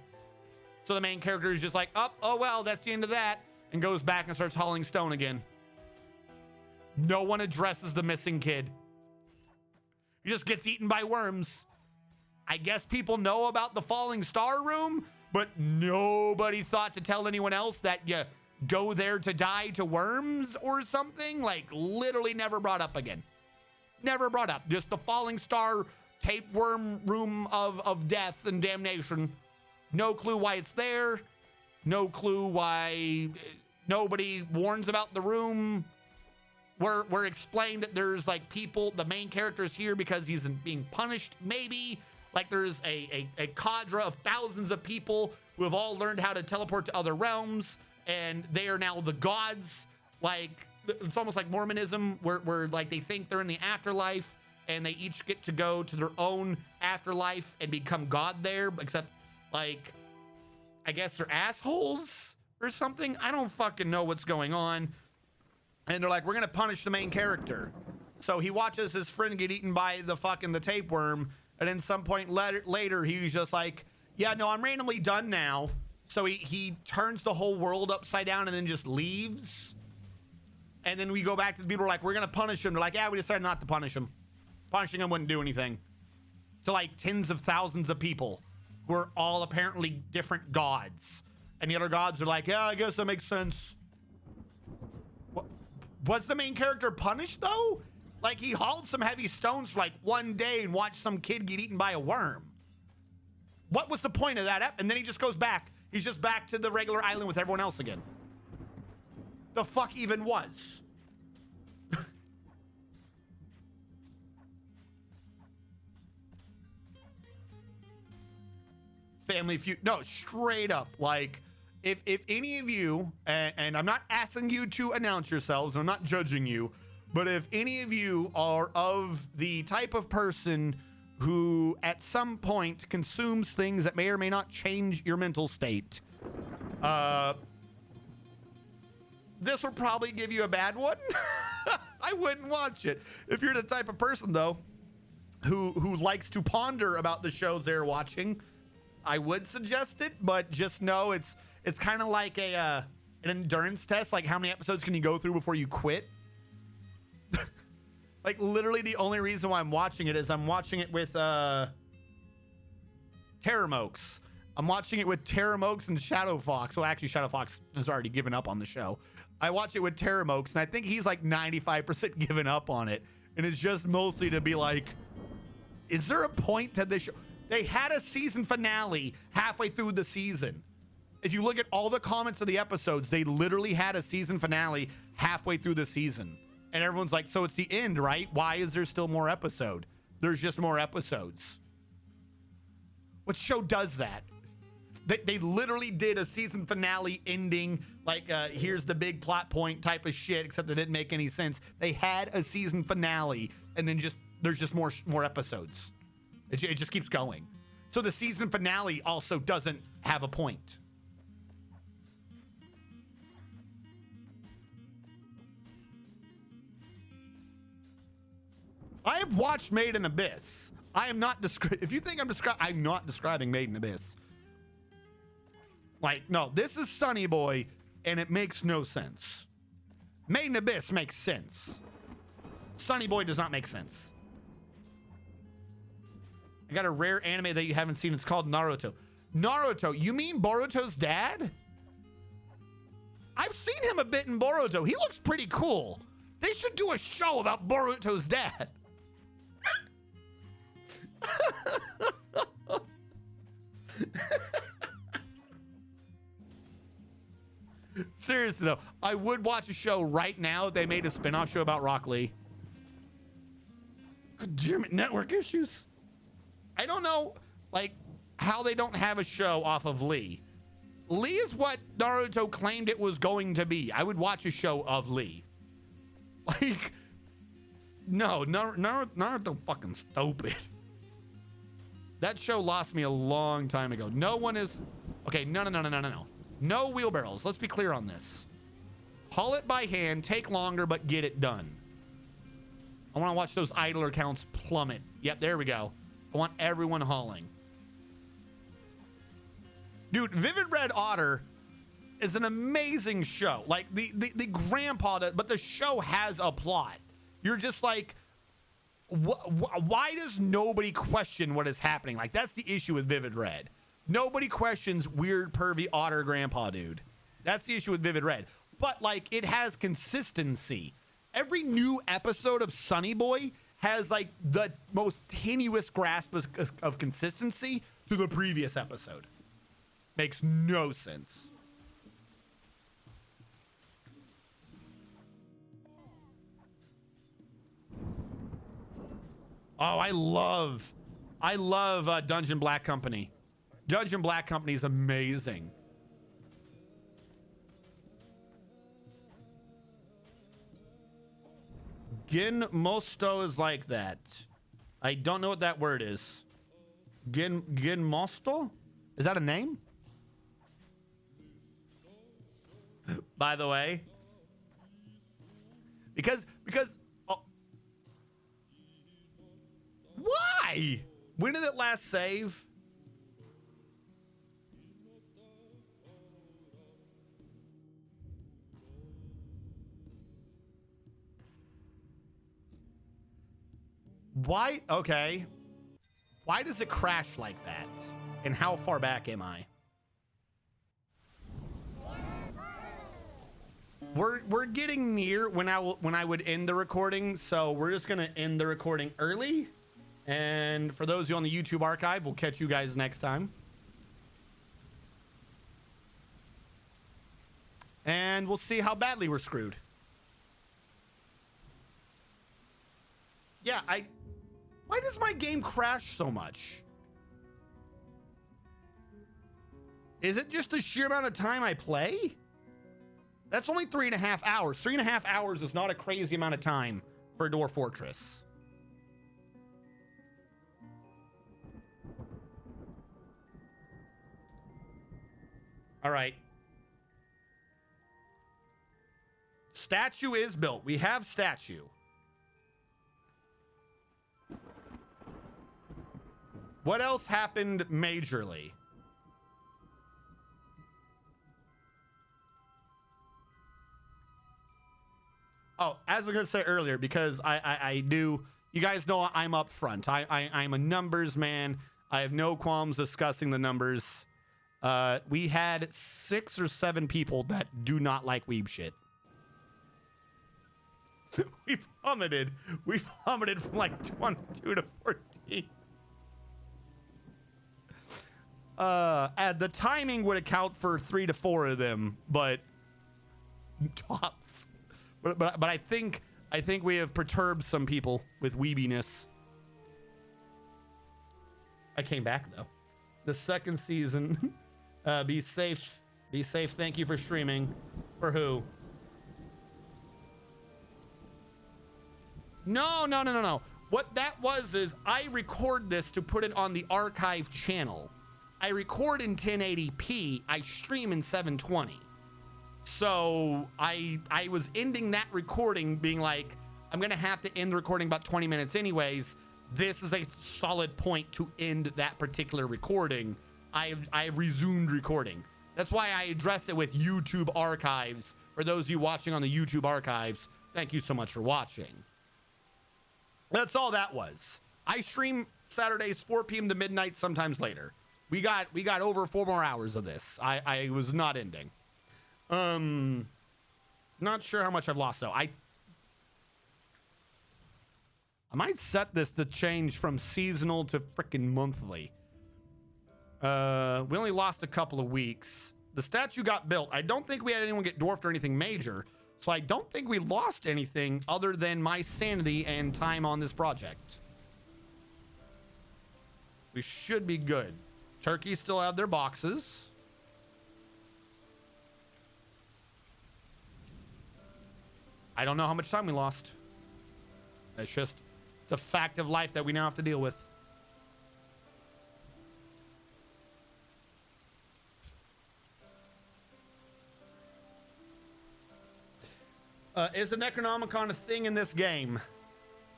So the main character is just like, oh well, that's the end of that. And goes back and starts hauling stone again. No one addresses the missing kid. He just gets eaten by worms. I guess people know about the falling star room, but nobody thought to tell anyone else that you go there to die to worms or something. Like literally never brought up again. Never brought up. Just the falling star tapeworm room of death and damnation. No clue why it's there. No clue why nobody warns about the room. We're explained that there's like people, the main character is here because he's being punished, maybe. Like there's a cadre of thousands of people who have all learned how to teleport to other realms, and they are now the gods. Like it's almost like Mormonism, where like they think they're in the afterlife, and they each get to go to their own afterlife and become God there. Except like, I guess they're assholes or something. I don't fucking know what's going on. And they're like, we're gonna punish the main character. So he watches his friend get eaten by the tapeworm. And then some point later, he's just like, yeah, no, I'm randomly done now. So he turns the whole world upside down and then just leaves. And then we go back to the people who are like, we're going to punish him. They're like, yeah, we decided not to punish him. Punishing him wouldn't do anything. To like tens of thousands of people who are all apparently different gods. And the other gods are like, yeah, I guess that makes sense. Was the main character punished though? Like he hauled some heavy stones for like one day and watched some kid get eaten by a worm. What was the point of that? And then he just goes back. He's just back to the regular island with everyone else again. The fuck even was? Family Feud. No, straight up. Like, if any of you, and I'm not asking you to announce yourselves, I'm not judging you, but if any of you are of the type of person who at some point consumes things that may or may not change your mental state, this will probably give you a bad one. I wouldn't watch it. If you're the type of person though who likes to ponder about the shows they're watching, I would suggest it, but just know it's kind of like an endurance test. Like how many episodes can you go through before you quit? Like literally the only reason why I'm watching it is I'm watching it with Terramokes. I'm watching it with Terramokes and Shadow Fox. Well, actually Shadow Fox has already given up on the show. I watch it with Terramokes, and I think he's like 95% given up on it. And it's just mostly to be like, is there a point to this show? They had a season finale halfway through the season. If you look at all the comments of the episodes, they literally had a season finale halfway through the season. And everyone's like, so it's the end, right? Why is there still more episode? There's just more episodes. What show does that? They literally did a season finale ending, like here's the big plot point type of shit, except it didn't make any sense. They had a season finale, and then there's just more episodes. It just keeps going. So the season finale also doesn't have a point. I have watched Made in Abyss. I am not if you think I'm not describing Made in Abyss. Like, no, this is Sonny Boy, and it makes no sense. Made in Abyss makes sense. Sonny Boy does not make sense. I got a rare anime that you haven't seen. It's called Naruto. Naruto, you mean Boruto's dad? I've seen him a bit in Boruto. He looks pretty cool. They should do a show about Boruto's dad. Seriously though, I would watch a show right now. They made a spin-off show about Rock Lee. God damn it, network issues. I don't know, like, how they don't have a show off of Lee. Lee is what Naruto claimed it was going to be. I would watch a show of Lee. Like, no, Naruto fucking stupid. That show lost me a long time ago. No one is... Okay, no. No wheelbarrows. Let's be clear on this. Haul it by hand, take longer, but get it done. I want to watch those idler counts plummet. Yep, there we go. I want everyone hauling. Dude, Vivid Red Otter is an amazing show. Like, the grandpa, but the show has a plot. You're just like... Why does nobody question what is happening? Like, that's the issue with Vivid Red. Nobody questions weird, pervy otter grandpa dude. That's the issue with Vivid Red. But, like, it has consistency. Every new episode of Sonny Boy has, like, the most tenuous grasp of consistency to the previous episode. Makes no sense. Oh, I love Dungeon Black Company. Dungeon Black Company is amazing. Gin Mosto is like that. I don't know what that word is. Gin Mosto? Is that a name? By the way. Because oh. Why? When did it last save? Why? Okay. Why does it crash like that? And how far back am I? We're getting near when I would end the recording, so we're just gonna end the recording early. And for those of you on the YouTube archive, we'll catch you guys next time. And we'll see how badly we're screwed. Yeah, why does my game crash so much? Is it just the sheer amount of time I play? That's only 3.5 hours. 3.5 hours is not a crazy amount of time for Dwarf Fortress. All right. Statue is built. We have statue. What else happened majorly? Oh, as I was going to say earlier, because I do, you guys know I'm up front. I'm a numbers man. I have no qualms discussing the numbers. We had 6 or 7 people that do not like weeb shit. We plummeted from like 22 to 14. The timing would account for 3 to 4 of them, but tops. But I think we have perturbed some people with weebiness. I came back though. The second season. Be safe. Be safe. Thank you for streaming. For who? No. What that was is I record this to put it on the archive channel. I record in 1080p. I stream in 720. So I was ending that recording being like, I'm going to have to end the recording about 20 minutes anyways. This is a solid point to end that particular recording. I've resumed recording. That's why I address it with YouTube archives. For those of you watching on the YouTube archives, thank you so much for watching. That's all that was. I stream Saturdays 4 p.m. to midnight, sometimes later. We got over 4 more hours of this. I was not ending. Not sure how much I've lost though. I might set this to change from seasonal to freaking monthly. We only lost a couple of weeks. The statue got built. I don't think we had anyone get dwarfed or anything major. So I don't think we lost anything other than my sanity and time on this project. We should be good. Turkeys still have their boxes. I don't know how much time we lost. It's a fact of life that we now have to deal with. Is the Necronomicon a thing in this game?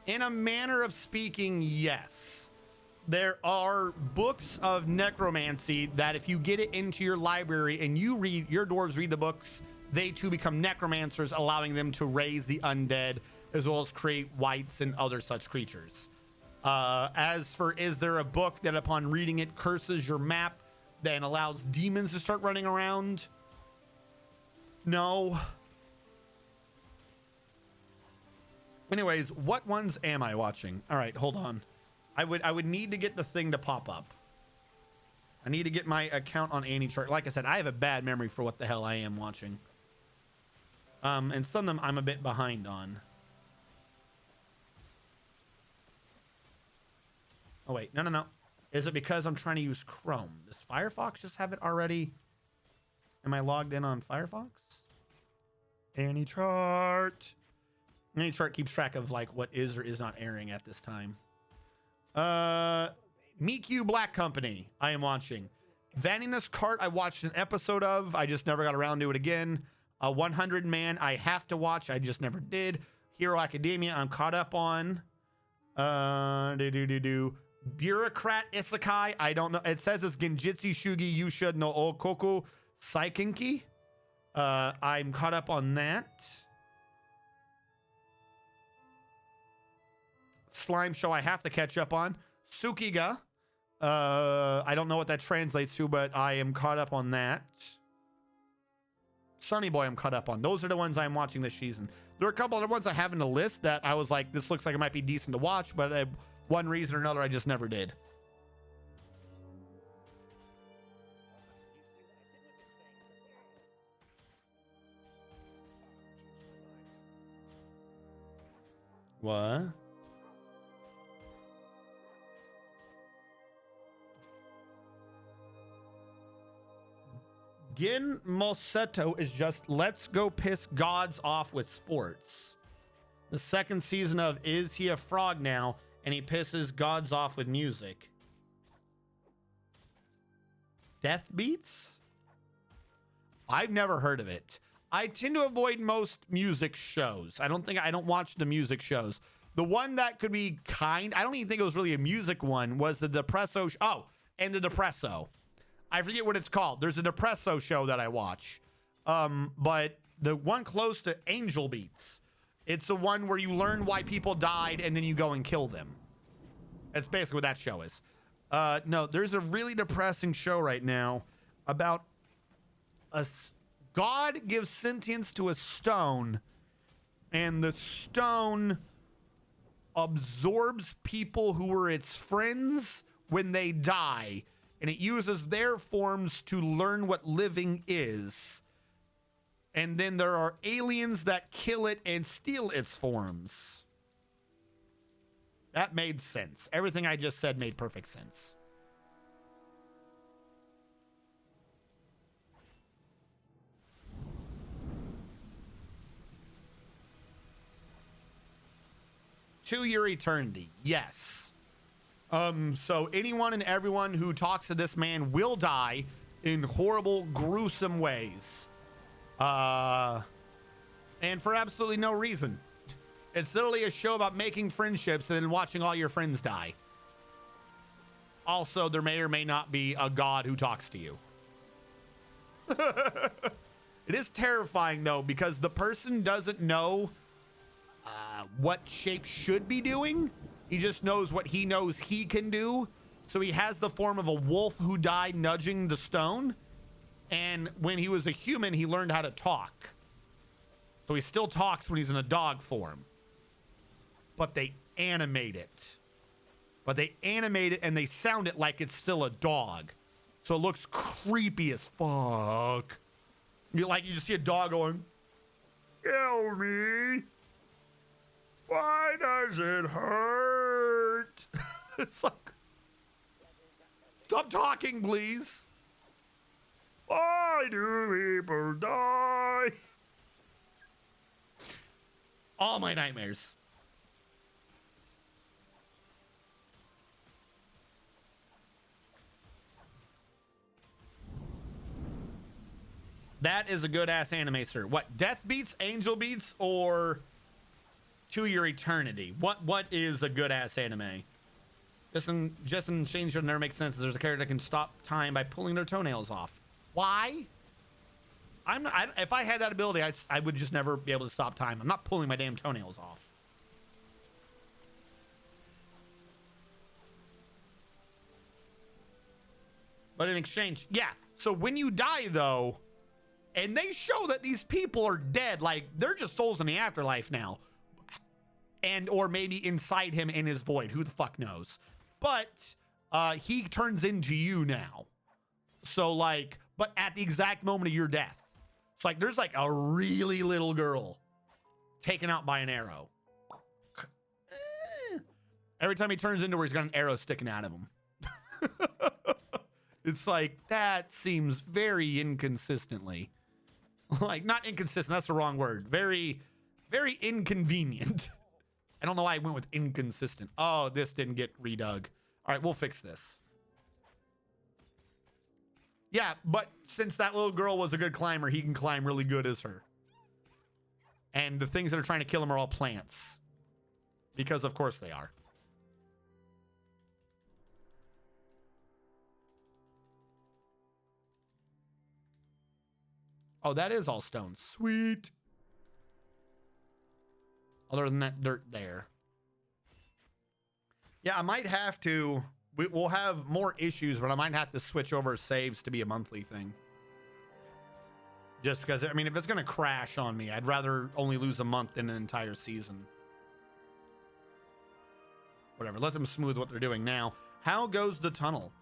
In a manner of speaking, yes. There are books of necromancy that if you get it into your library and your dwarves read the books, they too become necromancers, allowing them to raise the undead as well as create wights and other such creatures. As for, is there a book that upon reading it curses your map, then allows demons to start running around? No. Anyways, what ones am I watching? All right, hold on. I would need to get the thing to pop up. I need to get my account on AnyChart. Like I said, I have a bad memory for what the hell I am watching. And some of them I'm a bit behind on. Oh wait, no. Is it because I'm trying to use Chrome? Does Firefox just have it already? Am I logged in on Firefox? AnyChart. AnyChart keeps track of like what is or is not airing at this time. Miku Black Company, I am watching. Vanniness Cart, I watched an episode of. I just never got around to it again. 100 Man, I have to watch. I just never did. Hero Academia, I'm caught up on. Bureaucrat Isekai, I don't know. It says it's Genjitsu Shugi Yusha no Okoku Saikenki. I'm caught up on that. Slime Show I have to catch up on. Tsukiga. I don't know what that translates to, but I am caught up on that. Sunny Boy I'm caught up on. Those are the ones I'm watching this season. There are a couple other ones I have in the list that I was like, this looks like it might be decent to watch, but one reason or another I just never did. What? Gin Moseto is just let's go piss gods off with sports. The second season of Is He a Frog Now? And he pisses gods off with music. Death Beats? I've never heard of it. I tend to avoid most music shows. I don't watch the music shows. The one that could be I don't even think it was really a music one, was the Depresso. And the Depresso. I forget what it's called. There's a Depresso show that I watch. But the one close to Angel Beats, it's the one where you learn why people died and then you go and kill them. That's basically what that show is. No, there's a really depressing show right now about God gives sentience to a stone, and the stone absorbs people who were its friends when they die, and it uses their forms to learn what living is. And then there are aliens that kill it and steal its forms. That made sense. Everything I just said made perfect sense. To your eternity, yes. So anyone and everyone who talks to this man will die in horrible, gruesome ways. And for absolutely no reason. It's literally a show about making friendships and then watching all your friends die. Also, there may or may not be a god who talks to you. It is terrifying, though, because the person doesn't know what Shape should be doing. He just knows what he knows he can do. So he has the form of a wolf who died nudging the stone. And when he was a human, he learned how to talk. So he still talks when he's in a dog form. But they animate it. And they sound it like it's still a dog. So it looks creepy as fuck. You just see a dog going, "Kill me. Why does it hurt?" It's like, stop talking, please. Why do people die? All my nightmares. That is a good ass anime, sir. What, Death Beats, Angel Beats, or To Your Eternity? What is a good ass anime? Justin Shane should never make sense. There's a character that can stop time by pulling their toenails off. Why? If I had that ability, I would just never be able to stop time. I'm not pulling my damn toenails off. But in exchange, yeah. So when you die, though, and they show that these people are dead, like they're just souls in the afterlife now, and or maybe inside him in his void. Who the fuck knows? But he turns into you now. So like, but at the exact moment of your death, it's like there's like a really little girl taken out by an arrow. Every time he turns into her, he's got an arrow sticking out of him. It's like, that seems very inconsistently. Like, not inconsistent, that's the wrong word. Very, very inconvenient. I don't know why I went with inconsistent. Oh, this didn't get redug. All right, we'll fix this. Yeah, but since that little girl was a good climber, he can climb really good as her. And the things that are trying to kill him are all plants. Because of course they are. Oh, that is all stone. Sweet. Other than that dirt there. Yeah, I might have to... We'll have more issues, but I might have to switch over saves to be a monthly thing. Just because, I mean, if it's going to crash on me, I'd rather only lose a month than an entire season. Whatever, let them smooth what they're doing now. How goes the tunnel?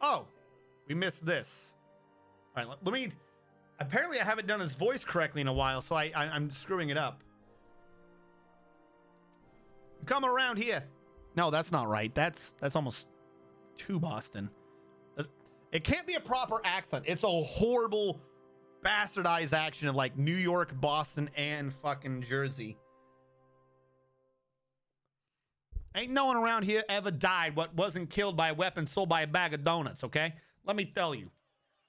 Oh, we missed this. All right, let me... Apparently I haven't done his voice correctly in a while, so I'm screwing it up. Come around here. No, that's not right. That's almost too Boston. It can't be a proper accent. It's a horrible bastardized action of like New York, Boston, and fucking Jersey. Ain't no one around here ever died what wasn't killed by a weapon sold by a bag of donuts, okay? Let me tell you.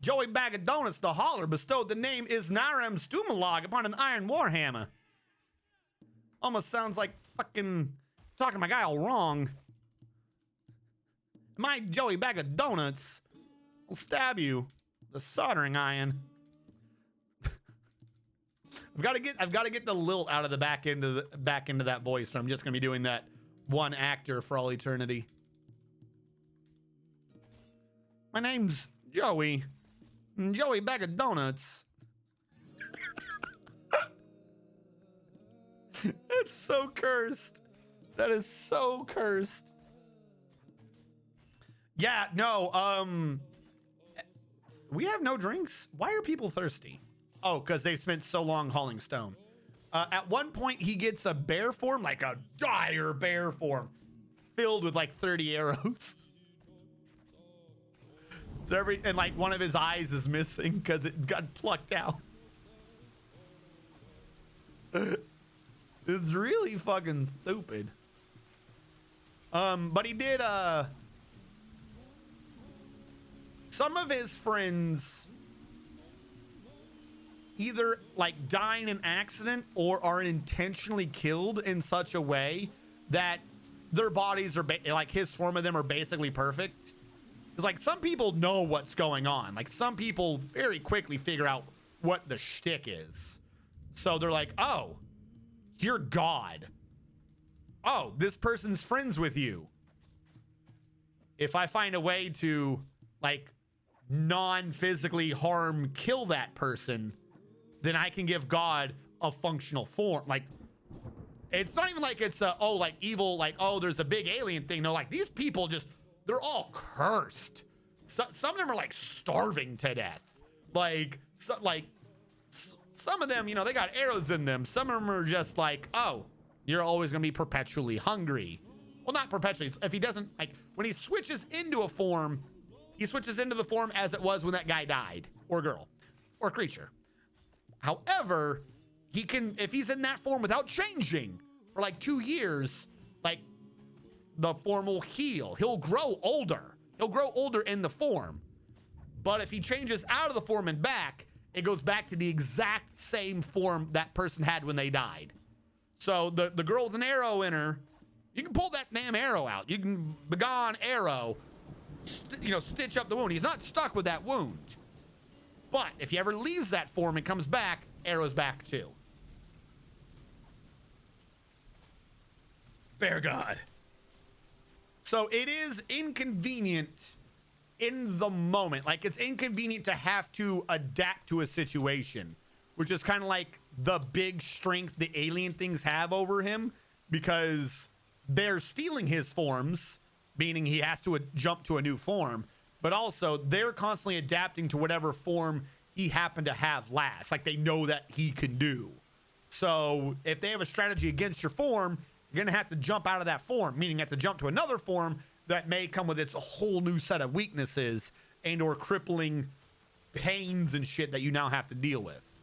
Joey Bag of Donuts the Holler bestowed the name Isnaram Stumalog upon an iron warhammer. Almost sounds like fucking talking to my guy all wrong. My Joey Bag of Donuts will stab you with a soldering iron. I've got to get the lilt out of the back into that voice. So I'm just gonna be doing that one actor for all eternity. My name's Joey Bag of Donuts. It's so cursed. That is so cursed. Yeah, no, we have no drinks. Why are people thirsty? Oh, because they spent so long hauling stone. At one point, he gets a bear form, like a dire bear form, filled with like 30 arrows. So and like one of his eyes is missing because it got plucked out. It's really fucking stupid. But he did, some of his friends either like die in an accident or are intentionally killed in such a way that their bodies are like his form of them are basically perfect. It's like some people know what's going on. Like some people very quickly figure out what the shtick is. So they're like, oh, you're God. Oh, this person's friends with you. If I find a way to like non-physically harm, kill that person, then I can give God a functional form. Like, it's not even like it's oh, like evil, like, oh, there's a big alien thing. No, like these people just, they're all cursed. So, some of them are like starving to death. Like, some of them, you know, they got arrows in them. Some of them are just like, oh, you're always going to be perpetually hungry. Well, not perpetually. If he doesn't, like, when he switches into a form, he switches into the form as it was when that guy died, or girl, or creature. However, he can, if he's in that form without changing for like 2 years, like, the form will heal. He'll grow older. He'll grow older in the form. But if he changes out of the form and back, it goes back to the exact same form that person had when they died. So the girl with an arrow in her, you can pull that damn arrow out. You can begone arrow, stitch up the wound. He's not stuck with that wound. But if he ever leaves that form and comes back, arrow's back too. Bear God. So it is inconvenient in the moment. Like, it's inconvenient to have to adapt to a situation, which is kind of like the big strength the alien things have over him, because they're stealing his forms, meaning he has to jump to a new form, but also they're constantly adapting to whatever form he happened to have last. Like, they know that he can do. So if they have a strategy against your form, you're gonna have to jump out of that form, meaning you have to jump to another form that may come with its whole new set of weaknesses and or crippling pains and shit that you now have to deal with.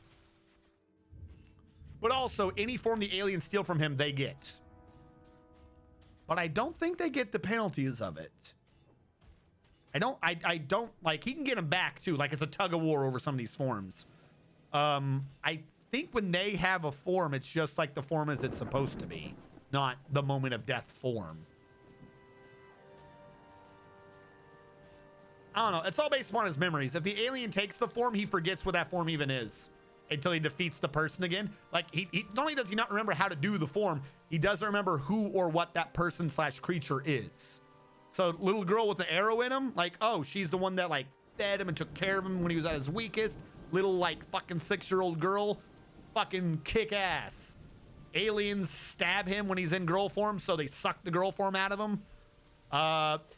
But also, any form the aliens steal from him, they get. But I don't think they get the penalties of it. I don't, like, he can get them back too. Like, it's a tug of war over some of these forms. I think when they have a form, it's just like the form as it's supposed to be, not the moment of death form. I don't know. It's all based upon his memories. If the alien takes the form, he forgets what that form even is until he defeats the person again. Like, he not only does he not remember how to do the form, he doesn't remember who or what that person / creature is. So little girl with the arrow in him, like, oh, she's the one that like fed him and took care of him when he was at his weakest. Little like fucking 6-year-old girl, fucking kick ass. Aliens stab him when he's in girl form, so they suck the girl form out of him.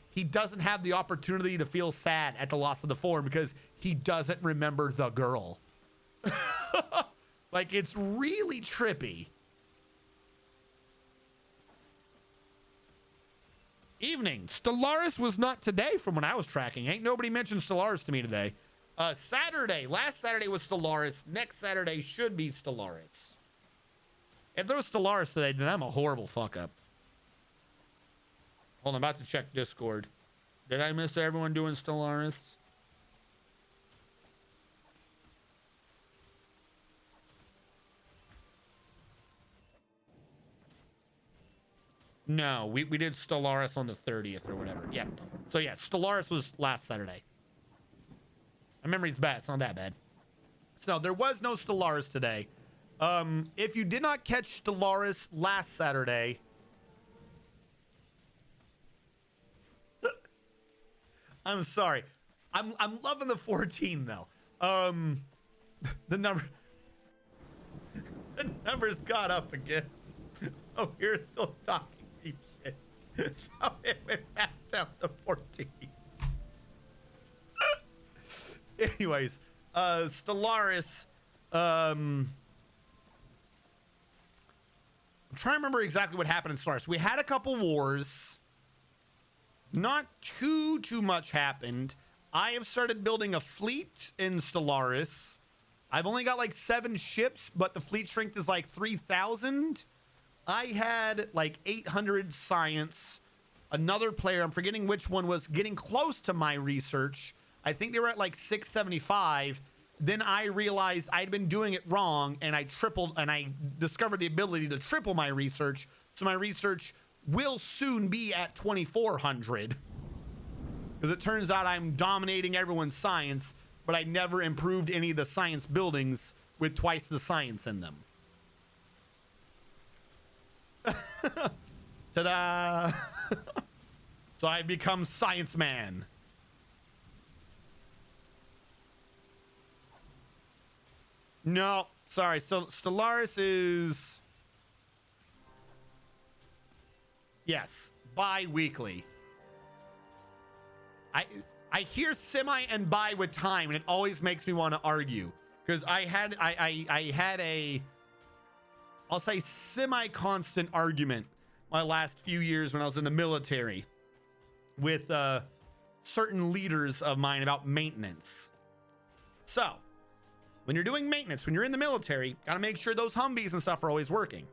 He doesn't have the opportunity to feel sad at the loss of the form because he doesn't remember the girl. Like, it's really trippy. Evening. Stellaris was not today from when I was tracking. Ain't nobody mentioned Stellaris to me today. Saturday. Last Saturday was Stellaris. Next Saturday should be Stellaris. If there was Stellaris today, then I'm a horrible fuck up. Hold on, I'm about to check Discord. Did I miss everyone doing Stellaris? No, we did Stellaris on the 30th or whatever. Yeah. So yeah, Stellaris was last Saturday. My memory's bad. It's not that bad. So there was no Stellaris today. If you did not catch Stellaris last Saturday, I'm sorry. I'm loving the 14 though. The numbers got up again. Oh, you're still talking deep shit. So it went back down to 14. anyways, Stellaris. I'm trying to remember exactly what happened in Stellaris. We had a couple wars. Not too much happened. I have started building a fleet in Stellaris. I've only got like 7 ships, but the fleet strength is like 3,000. I had like 800 science. Another player, I'm forgetting which one, was getting close to my research. I think they were at like 675. Then I realized I'd been doing it wrong, and I discovered the ability to triple my research. So my research will soon be at 2,400. Because it turns out I'm dominating everyone's science, but I never improved any of the science buildings with twice the science in them. Ta-da! So I become Science Man. No, sorry. So Stellaris is... Yes, bi-weekly. I hear semi and bi with time, and it always makes me want to argue. Because I had a... I'll say semi-constant argument my last few years when I was in the military with certain leaders of mine about maintenance. So, when you're doing maintenance, when you're in the military, gotta make sure those Humvees and stuff are always working.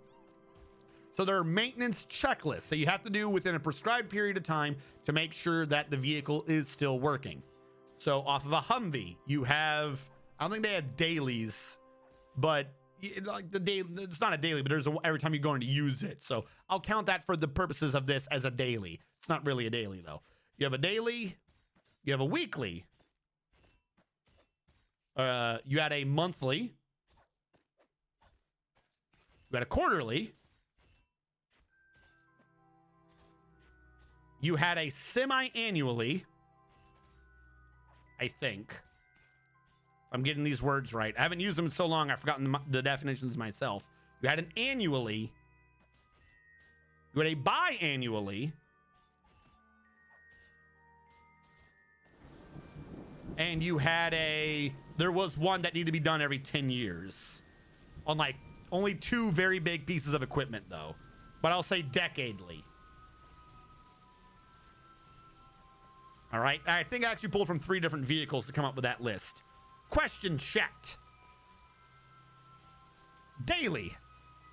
So there are maintenance checklists that you have to do within a prescribed period of time to make sure that the vehicle is still working. So off of a Humvee, you have, I don't think they have dailies, but like the daily, it's not a daily, but there's every time you're going to use it. So I'll count that for the purposes of this as a daily. It's not really a daily though. You have a daily, you have a weekly, you had a monthly, you had a quarterly, you had a semi-annually, I think. I'm getting these words right. I haven't used them in so long, I've forgotten the definitions myself. You had an annually. You had a biannually. And you had there was one that needed to be done every 10 years. On like only 2 very big pieces of equipment though. But I'll say decadely. All right, I think I actually pulled from 3 different vehicles to come up with that list. Question checked. Daily.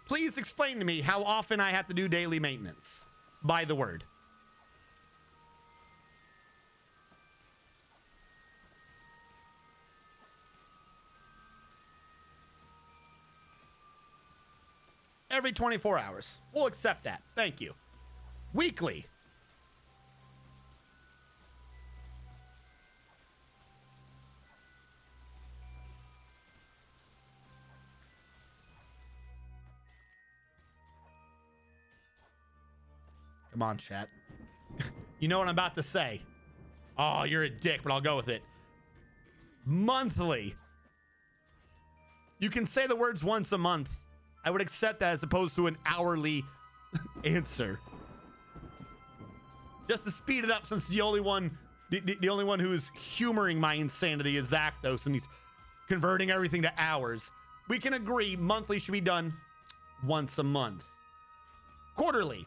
Please explain to me how often I have to do daily maintenance. By the word. Every 24 hours. We'll accept that. Thank you. Weekly. Come on, chat. You know what I'm about to say. Oh, you're a dick, but I'll go with it. Monthly. You can say the words once a month. I would accept that as opposed to an hourly answer. Just to speed it up, since the only one who is humoring my insanity is Zakdos, and he's converting everything to hours. We can agree monthly should be done once a month. Quarterly.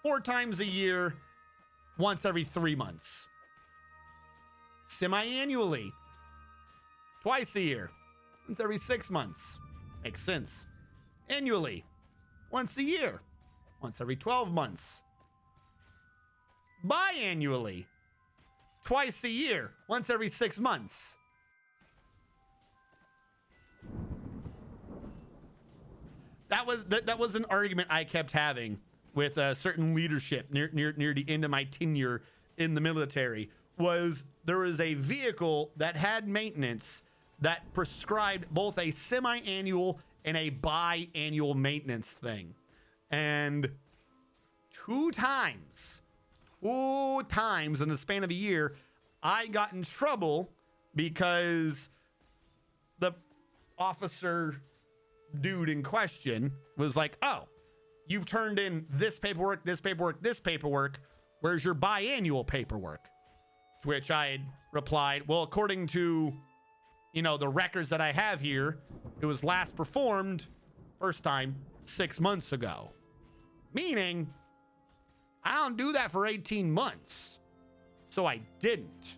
4 times a year, once every 3 months. Semi-annually, twice a year, once every 6 months. Makes sense. Annually, once a year, once every 12 months. Biannually, twice a year, once every 6 months. That was an argument I kept having with certain leadership near the end of my tenure in the military. Was there was a vehicle that had maintenance that prescribed both a semi-annual and a biannual maintenance thing. And 2 times in the span of a year, I got in trouble because the officer dude in question was like, oh, you've turned in this paperwork, this paperwork, this paperwork. Where's your biannual paperwork? To which I replied, well, according to the records that I have here, it was last performed first time 6 months ago. Meaning, I don't do that for 18 months. So I didn't.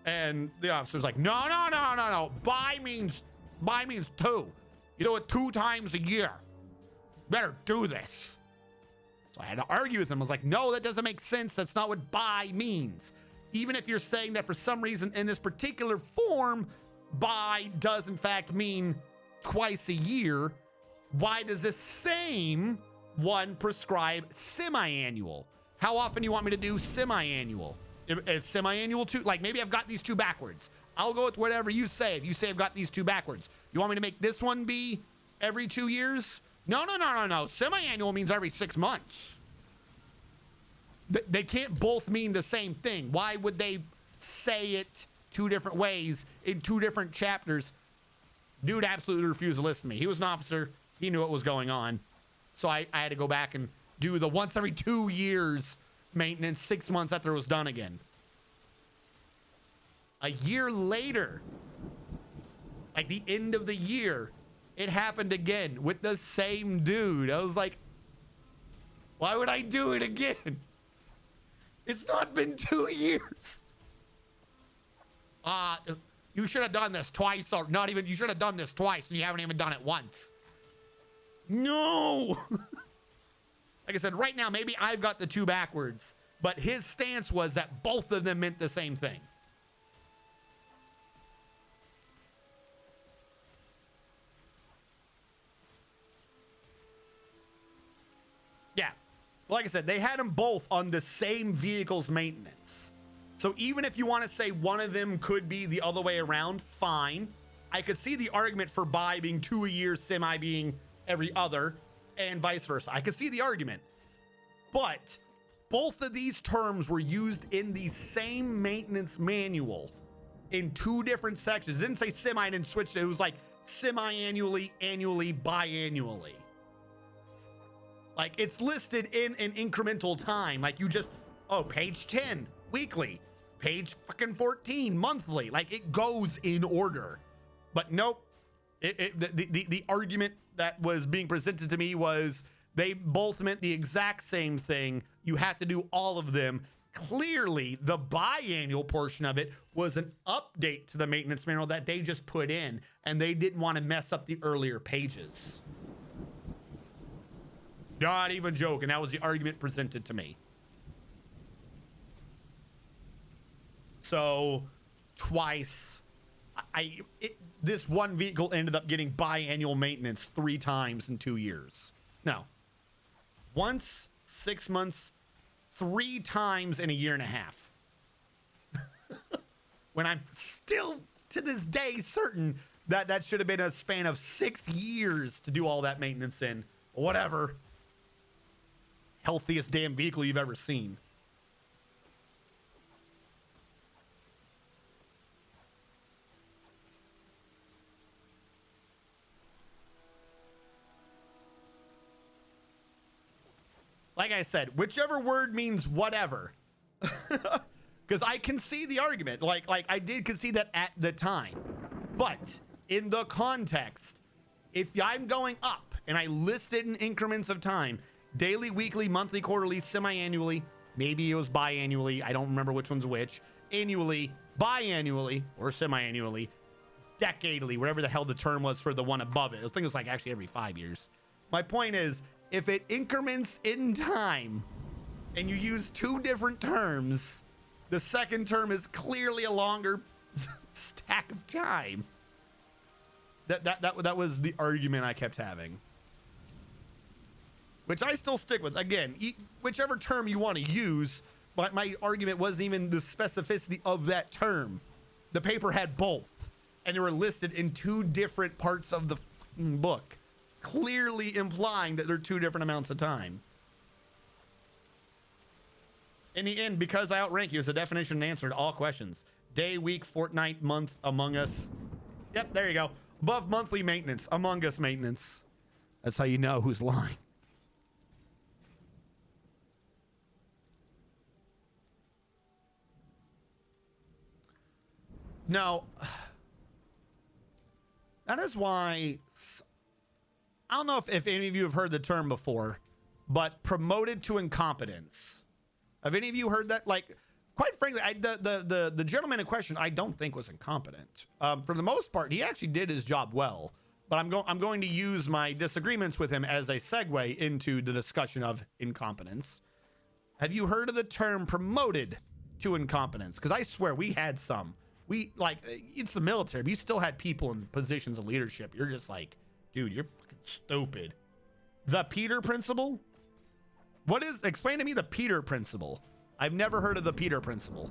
And the officer's like, no. Buy means 2. You do it 2 times a year. Better do this. So I had to argue with him. I was like, no, that doesn't make sense. That's not what buy means. Even if you're saying that for some reason in this particular form, buy does in fact mean twice a year, why does this same one prescribe semi-annual? How often do you want me to do semi-annual? Is semi-annual too? Like, maybe I've got these 2 backwards. I'll go with whatever you say. If you say I've got these 2 backwards, you want me to make this one be every 2 years? No. Semi-annual means every 6 months. They can't both mean the same thing. Why would they say it 2 different ways in 2 different chapters? Dude absolutely refused to listen to me. He was an officer. He knew what was going on. So I had to go back and do the once every 2 years maintenance 6 months after it was done again. A year later, like the end of the year, it happened again with the same dude. I was like, why would I do it again? It's not been 2 years. You should have done this twice, or not even, you should have done this twice and you haven't even done it once. No. Like I said, right now, maybe I've got the 2 backwards, but his stance was that both of them meant the same thing. Yeah. Like I said, they had them both on the same vehicle's maintenance. So even if you want to say one of them could be the other way around, fine. I could see the argument for buy being 2 a year, semi being every other, and vice versa. I could see the argument. But both of these terms were used in the same maintenance manual in 2 different sections. It didn't say semi and then switched it. It was like semi-annually, annually, biannually. Like, it's listed in an incremental time. Like, you just, page 10, weekly. Page fucking 14, monthly. Like, it goes in order. But nope. The argument that was being presented to me was they both meant the exact same thing. You have to do all of them. Clearly, the biannual portion of it was an update to the maintenance manual that they just put in, and they didn't want to mess up the earlier pages. Not even joking. That was the argument presented to me. So, twice, this one vehicle ended up getting biannual maintenance 3 times in 2 years. No. Once, 6 months, 3 times in a year and a half. When I'm still, to this day, certain that that should have been a span of 6 years to do all that maintenance in. Whatever. Healthiest damn vehicle you've ever seen. Like I said, whichever word means whatever. Because I can see the argument. Like I did concede that at the time. But in the context, if I'm going up and I list it in increments of time, daily, weekly, monthly, quarterly, semi-annually, maybe it was biannually, I don't remember which one's which, annually, biannually, or semi-annually, decadally, whatever the hell the term was for the one above it. I think it was like actually every 5 years. My point is, if it increments in time and you use 2 different terms, the second term is clearly a longer stack of time. That was the argument I kept having. Which I still stick with. Again, whichever term you want to use, but my argument wasn't even the specificity of that term. The paper had both, and they were listed in 2 different parts of the book, clearly implying that they're 2 different amounts of time. In the end, because I outrank you, is a definition and answer to all questions. Day, week, fortnight, month, Among Us. Yep, there you go. Above monthly maintenance, Among Us maintenance. That's how you know who's lying. No, That is why, I don't know if any of you have heard the term before, but promoted to incompetence. Have any of you heard that? Like, quite frankly, the gentleman in question, I don't think was incompetent. For the most part, he actually did his job well. But I'm going to use my disagreements with him as a segue into the discussion of incompetence. Have you heard of the term promoted to incompetence? Because I swear we had some. It's the military, but you still had people in positions of leadership. You're just like, dude, you're fucking stupid. The Peter Principle? Explain to me the Peter Principle. I've never heard of the Peter Principle.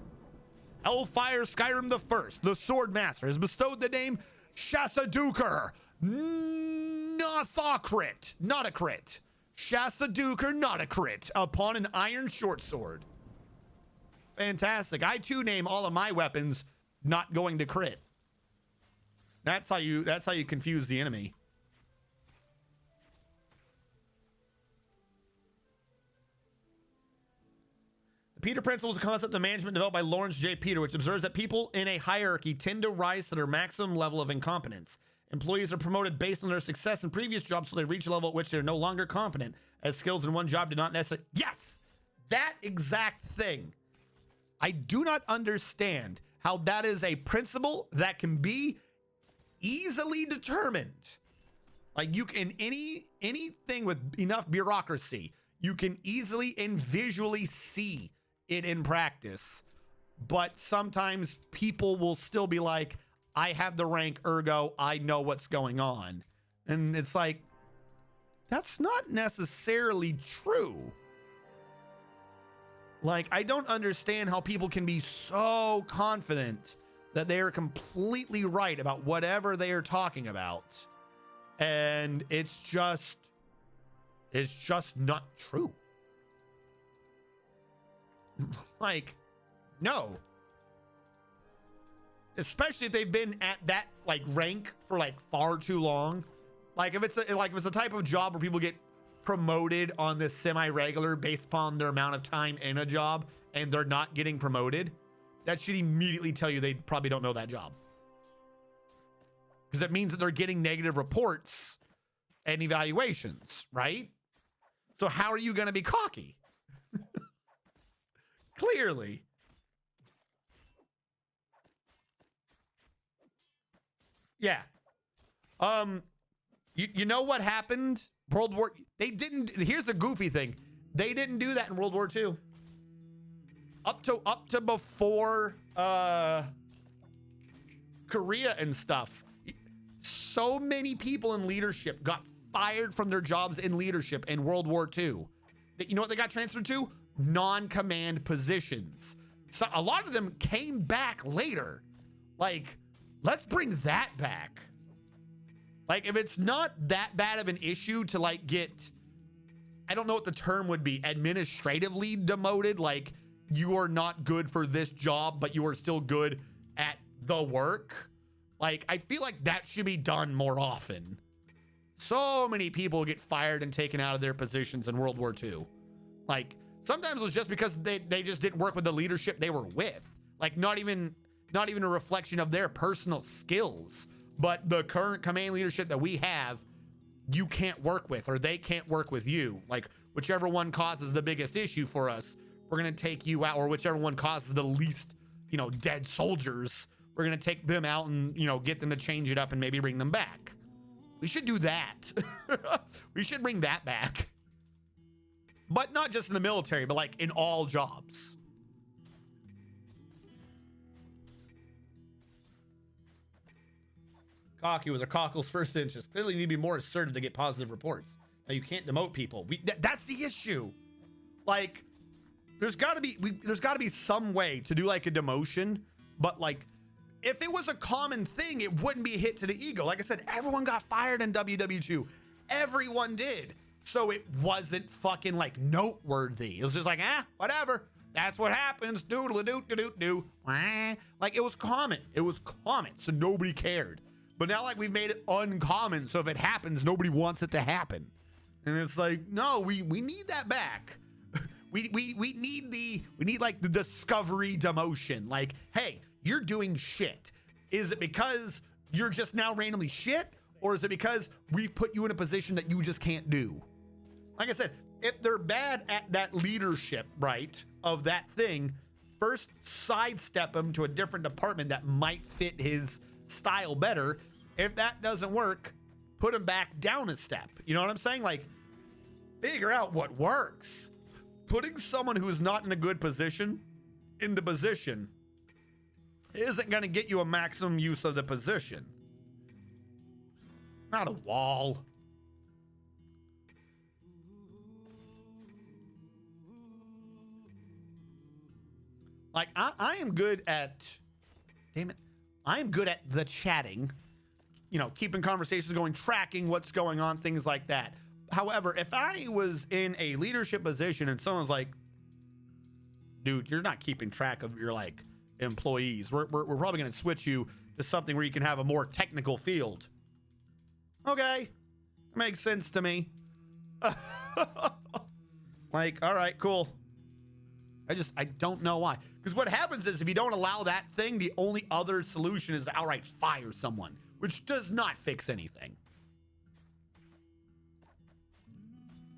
Hellfire Skyrim the First, the Sword Master, has bestowed the name Shasadukar. Not a crit. Shasadukar, not a crit, upon an iron short sword. Fantastic. I too name all of my weapons not going to crit. That's how you confuse the enemy. The Peter Principle is a concept of management developed by Lawrence J. Peter, which observes that people in a hierarchy tend to rise to their maximum level of incompetence. Employees are promoted based on their success in previous jobs, so they reach a level at which they're no longer competent, as skills in one job do not necessarily... Yes! That exact thing. I do not understand how that is a principle that can be easily determined. Like, you can, anything with enough bureaucracy, you can easily and visually see it in practice. But sometimes people will still be like, I have the rank, ergo I know what's going on. And it's like, that's not necessarily true. Like, I don't understand how people can be so confident that they are completely right about whatever they are talking about. And it's just not true. Like, no. Especially if they've been at that like rank for like far too long. Like if it's a type of job where people get promoted on this semi-regular based upon their amount of time in a job and they're not getting promoted, that should immediately tell you they probably don't know that job. Because that means that they're getting negative reports and evaluations, right? So how are you going to be cocky? Clearly. Yeah. You know what happened? Here's the goofy thing. They didn't do that in World War II. Up to before Korea and stuff. So many people in leadership got fired from their jobs in leadership in World War II. You know what they got transferred to? Non-command positions. So a lot of them came back later. Like, let's bring that back. Like, if it's not that bad of an issue to like get, I don't know what the term would be, administratively demoted, like you are not good for this job, but you are still good at the work. Like, I feel like that should be done more often. So many people get fired and taken out of their positions in World War II. Like, sometimes it was just because they just didn't work with the leadership they were with. Like, not even a reflection of their personal skills, but the current command leadership that we have, you can't work with, or they can't work with you. Like, whichever one causes the biggest issue for us, we're going to take you out, or whichever one causes the least, dead soldiers, we're going to take them out and, get them to change it up and maybe bring them back. We should do that. We should bring that back. But not just in the military, but like in all jobs. Cocky was a cockle's first interest. Clearly, you need to be more assertive to get positive reports. Now, you can't demote people. That's the issue. Like, there's got to be some way to do like a demotion, but like, if it was a common thing, it wouldn't be a hit to the ego. Like I said, everyone got fired in WW2. Everyone did. So it wasn't fucking like noteworthy. It was just like, whatever. That's what happens. Doodle-a-doo-doo-doo-doo. Like, it was common. It was common. So nobody cared. But now, like, we've made it uncommon. So if it happens, nobody wants it to happen. And it's like, no, we need that back. we need like the discovery demotion. Like, hey, you're doing shit. Is it because you're just now randomly shit? Or is it because we've put you in a position that you just can't do? Like I said, if they're bad at that leadership, right, of that thing, first sidestep him to a different department that might fit his style better. If that doesn't work, put him back down a step. You know what I'm saying? Like, figure out what works. Putting someone who is not in a good position in the position isn't going to get you a maximum use of the position. Not a wall. Like, I am good at, damn it, I am good at the chatting, you know, keeping conversations going, tracking what's going on, things like that. However, if I was in a leadership position and someone's like, dude, you're not keeping track of your, like, employees. We're probably going to switch you to something where you can have a more technical field. Okay. Makes sense to me. Like, all right, cool. I don't know why. Because what happens is if you don't allow that thing, the only other solution is to outright fire someone, which does not fix anything.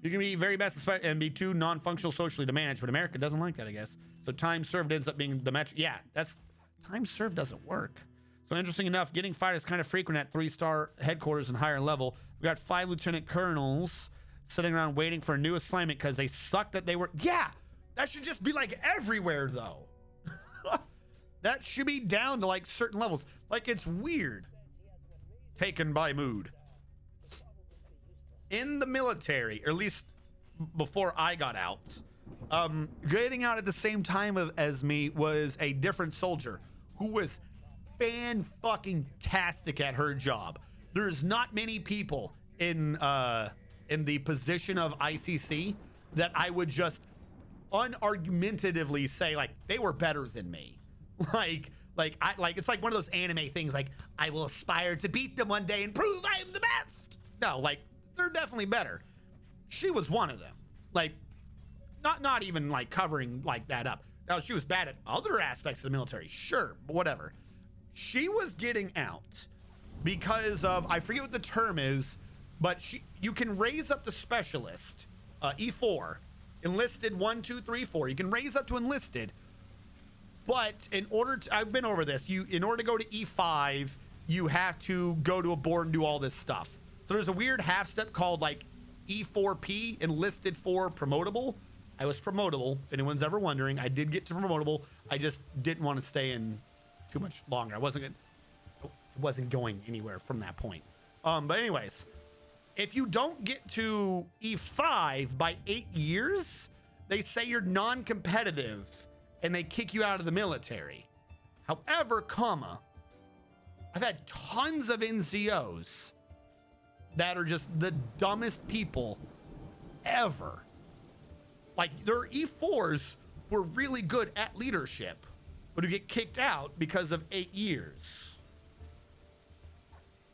You can be very best and be too non-functional socially to manage, but America doesn't like that, I guess. So time served ends up being the metric. Yeah, that's time served doesn't work. So interesting enough, getting fired is kind of frequent at 3-star headquarters and higher level. We got 5 lieutenant colonels sitting around waiting for a new assignment because they suck that they were. Yeah, that should just be like everywhere though. That should be down to like certain levels. Like, it's weird. Taken by mood. In the military, or at least before I got out, getting out at the same time as me was a different soldier who was fan-fucking-tastic at her job. There's not many people in the position of ICC that I would just unargumentatively say, like, they were better than me. Like it's like one of those anime things, like, I will aspire to beat them one day and prove I am the best. No, like, they're definitely better. She was one of them. Like, not even like covering like that up. Now, she was bad at other aspects of the military, sure, but whatever. She was getting out because of, I forget what the term is, but you can raise up to specialist, E4, enlisted 1, 2, 3, 4. You can raise up to enlisted, but in order to, I've been over this, in order to go to E5, you have to go to a board and do all this stuff. So there's a weird half step called like E4P, enlisted for promotable. I was promotable, if anyone's ever wondering. I did get to promotable. I just didn't want to stay in too much longer. I wasn't going anywhere from that point. But anyways, if you don't get to E5 by 8 years, they say you're non-competitive and they kick you out of the military. However, I've had tons of NCOs that are just the dumbest people ever. Like, their E4s were really good at leadership, but who get kicked out because of 8 years.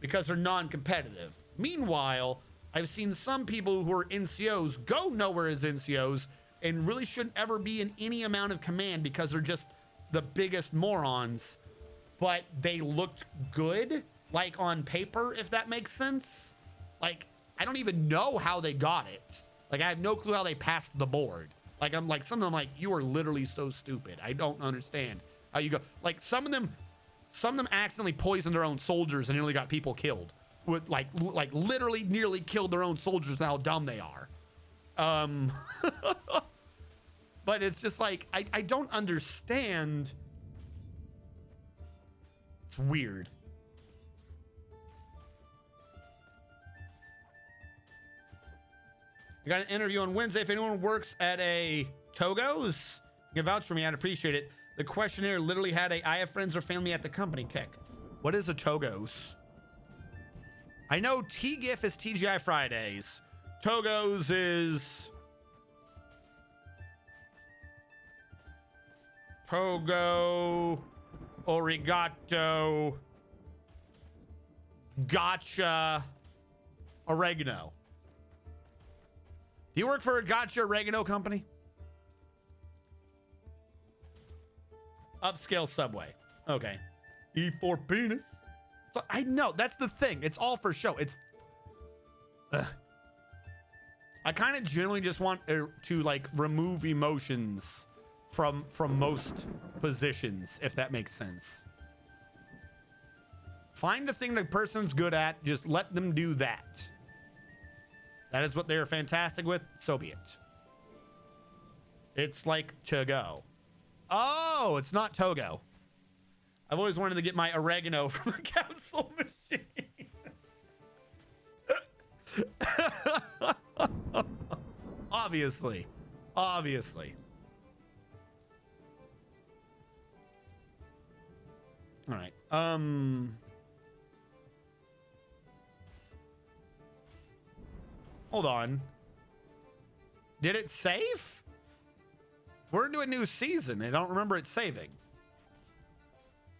Because they're non-competitive. Meanwhile, I've seen some people who are NCOs go nowhere as NCOs and really shouldn't ever be in any amount of command because they're just the biggest morons, but they looked good, like on paper, if that makes sense. Like, I don't even know how they got it. Like, I have no clue how they passed the board. Like, I'm like, some of them, like, you are literally so stupid. I don't understand how you go. Like, some of them accidentally poisoned their own soldiers and nearly got people killed. With like literally nearly killed their own soldiers and how dumb they are. But it's just like, I don't understand. It's weird. I got an interview on Wednesday. If anyone works at a Togo's, you can vouch for me. I'd appreciate it. The questionnaire literally had I have friends or family at the company kick. What is a Togo's? I know TGIF is TGI Fridays. Togo's is Togo, Origato, Gotcha, Oregano. Do you work for a Gotcha Oregano company? Upscale Subway. Okay. E4 penis. So I know that's the thing. It's all for show. It's. I kind of generally just want to like remove emotions from most positions, if that makes sense. Find a thing the person's good at. Just let them do that. That is what they're fantastic with. So be it. It's like to go. Oh, it's not Togo. I've always wanted to get my oregano from a capsule machine. Obviously. Obviously. All right. Hold on. Did it save? We're into a new season. I don't remember it saving.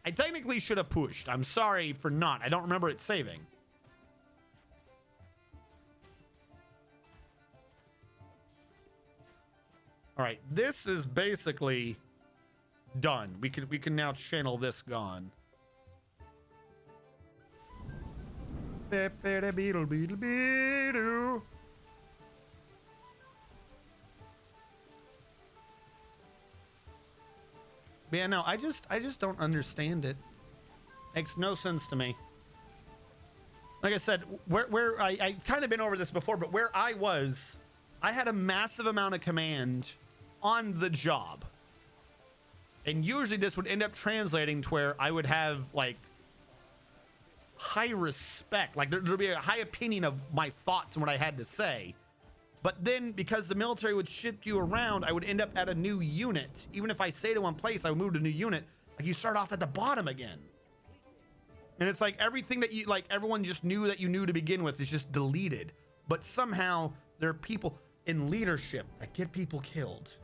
I technically should have pushed. I'm sorry for not. I don't remember it saving. All right, this is basically done. We can now channel this gone. Yeah, no, I just don't understand it. Makes no sense to me. Like I said, where I've kind of been over this before, but where I was, I had a massive amount of command on the job. And usually this would end up translating to where I would have like high respect, like there'd be a high opinion of my thoughts and what I had to say. But then because the military would shift you around, I would end up at a new unit. Even if I stayed in one place, I would move to a new unit. Like you start off at the bottom again. And it's like everything that you, like everyone just knew that you knew to begin with is just deleted. But somehow there are people in leadership that get people killed.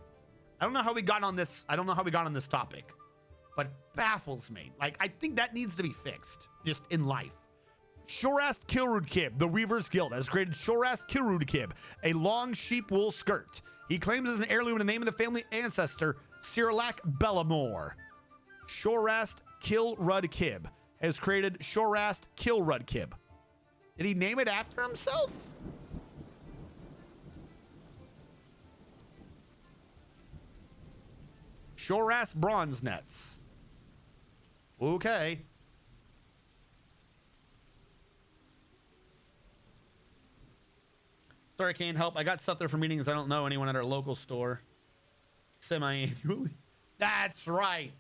I don't know how we got on this. I don't know how we got on this topic, but it baffles me. Like, I think that needs to be fixed just in life. Shorast Kilrudkib, the Weaver's Guild, has created Shorast Kilrudkib, a long sheep wool skirt. He claims it's an heirloom in the name of the family ancestor, Cyrilak Bellamore. Shorast Kilrudkib has created Shorast Kilrudkib. Did he name it after himself? Shorast bronze nets. Okay. Sorry, can't help. I got stuff there for meetings. I don't know anyone at our local store. Semi-annually. That's right.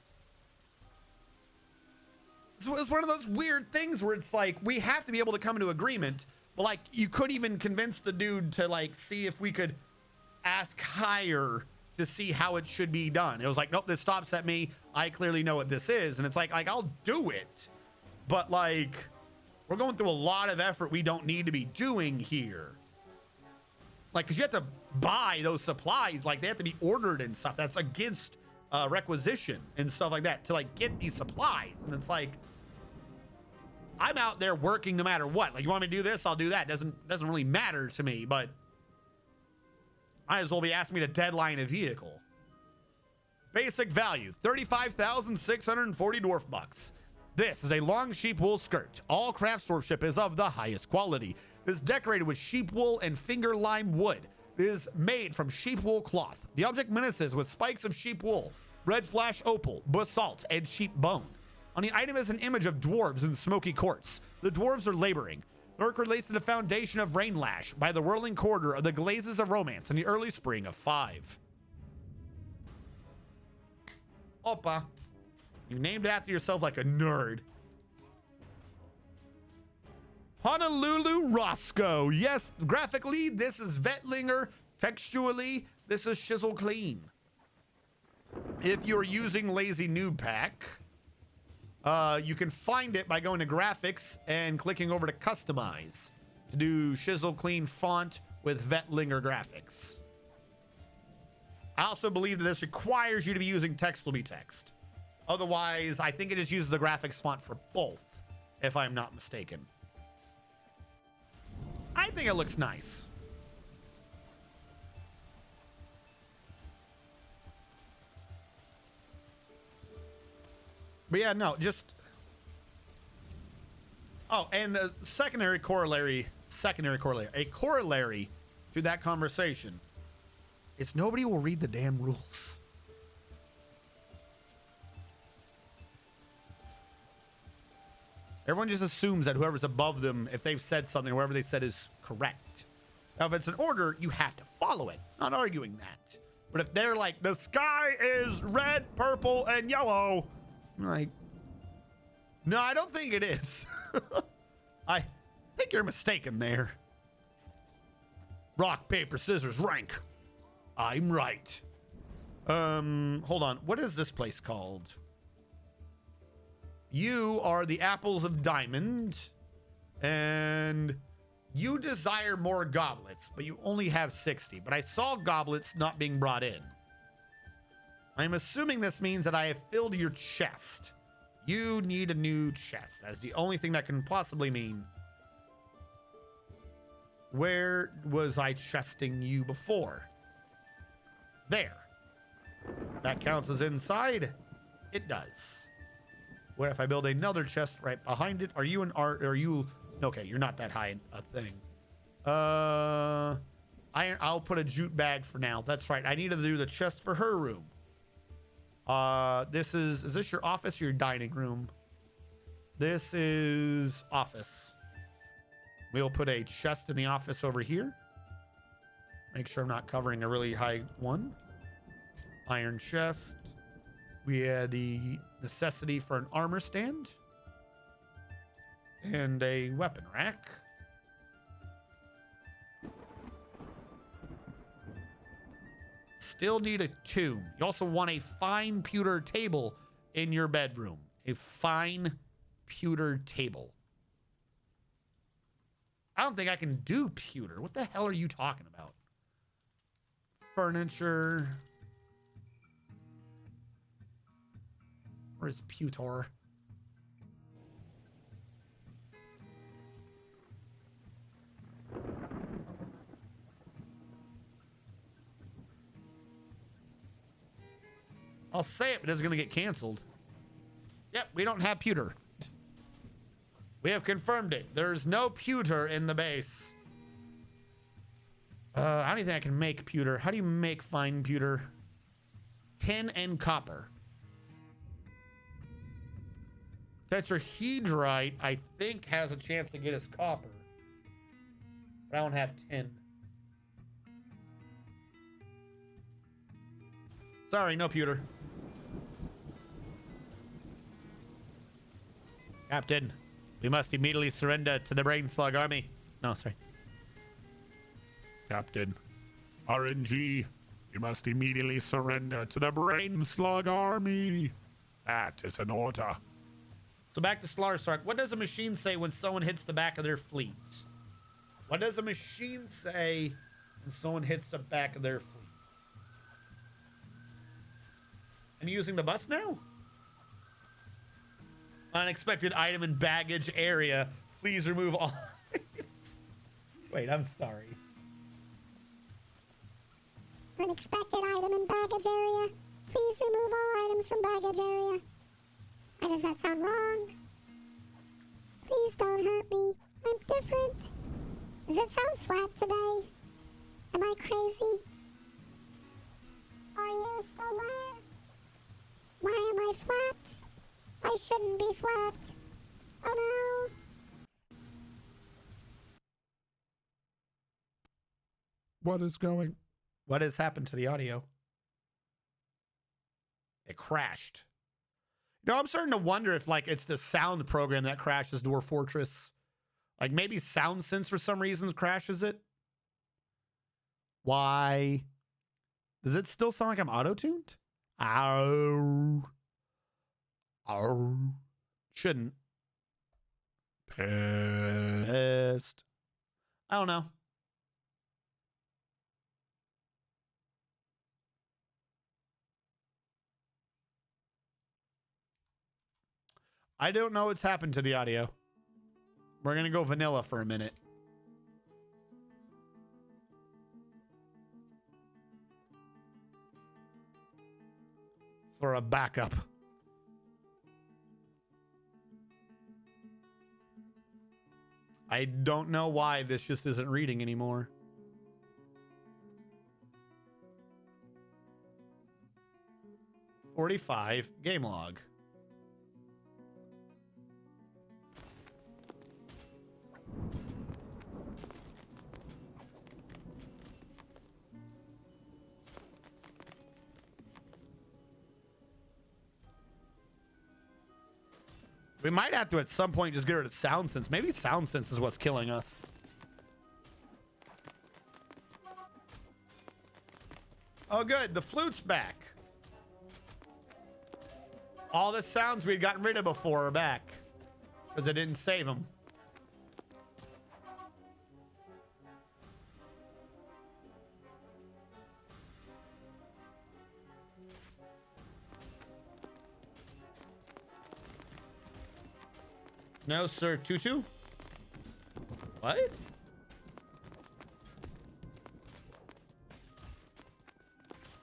So it's one of those weird things where it's like, we have to be able to come to agreement. But like, you couldn't even convince the dude to like, see if we could ask higher to see how it should be done. It was like, nope, this stops at me. I clearly know what this is. And it's like I'll do it. But like, we're going through a lot of effort we don't need to be doing here. Like, cause you have to buy those supplies. Like they have to be ordered and stuff. That's against requisition and stuff like that to like get these supplies. And it's like, I'm out there working no matter what. Like, you want me to do this? I'll do that. Doesn't really matter to me, but might as well be asking me to deadline a vehicle. Basic value, 35,640 dwarf bucks. This is a long sheep wool skirt. All craftsmanship is of the highest quality. It is decorated with sheep wool and finger lime wood. It is made from sheep wool cloth. The object menaces with spikes of sheep wool, red flash opal, basalt, and sheep bone. On the item is an image of dwarves in smoky courts. The dwarves are laboring. The work relates to the foundation of Rainlash by the whirling corridor of the glazes of romance in the early spring of 5. Opa. You named after yourself like a nerd. Honolulu Roscoe. Yes, graphically, this is Vetlinger. Textually, this is Shizzle Clean. If you're using Lazy Noob Pack, you can find it by going to graphics and clicking over to customize to do Shizzle Clean font with Vetlinger graphics. I also believe that this requires you to be using text will be text. Otherwise, I think it just uses the graphics font for both, if I'm not mistaken. I think it looks nice. But yeah, no, just Oh, and the secondary corollary, a corollary to that conversation is nobody will read the damn rules. Everyone just assumes that whoever's above them, if they've said something, whatever they said is correct. Now, if it's an order, you have to follow it. Not arguing that. But if they're like, the sky is red, purple, and yellow, I'm like, no, I don't think it is. I think you're mistaken there. Rock, paper, scissors, rank. I'm right. Hold on. What is this place called? You are the apples of diamond, and you desire more goblets, but you only have 60. But I saw goblets not being brought in. I'm assuming this means that I have filled your chest. You need a new chest. That's the only thing that can possibly mean. Where was I chesting you before? There. That counts as inside. It does. What if I build another chest right behind it? Are you an art? Are you okay? You're not that high in a thing. I'll put a jute bag for now. That's right. I need to do the chest for her room. Is this your office or your dining room? This is office. We'll put a chest in the office over here. Make sure I'm not covering a really high one. Iron chest. We had the necessity for an armor stand. And a weapon rack. Still need a tomb. You also want a fine pewter table in your bedroom. A fine pewter table. I don't think I can do pewter. What the hell are you talking about? Furniture. Where's pewter? I'll say it, but it's going to get canceled. Yep, we don't have pewter. We have confirmed it. There's no pewter in the base. I don't think I can make pewter. How do you make fine pewter? Tin and copper. Tetrahedrite, I think, has a chance to get us copper. But I don't have tin. Sorry, no pewter. Captain, we must immediately surrender to the Brain Slug Army. No, sorry. Captain, RNG, you must immediately surrender to the Brain Slug Army. That is an order. So back to Slarsark. What does a machine say when someone hits the back of their fleet? What does a machine say when someone hits the back of their fleet? I'm using the bus now? Unexpected item in baggage area. Please remove all. Wait, I'm sorry. Unexpected item in baggage area. Please remove all items from baggage area. Why does that sound wrong? Please don't hurt me. I'm different. Does it sound flat today? Am I crazy? Are you still there? Why am I flat? I shouldn't be flat. Oh no. What has happened to the audio? It crashed. No, I'm starting to wonder if like it's the sound program that crashes Dwarf Fortress. Like maybe SoundSense for some reason crashes it. Why? Does it still sound like I'm auto-tuned? Ow. Ow. Shouldn't. Pissed. I don't know. I don't know what's happened to the audio. We're going to go vanilla for a minute. For a backup. I don't know why this just isn't reading anymore. $45 game log. We might have to at some point just get rid of Sound Sense. Maybe Sound Sense is what's killing us. Oh, good. The flute's back. All the sounds we'd gotten rid of before are back because I didn't save them. No, sir. Tutu? What? I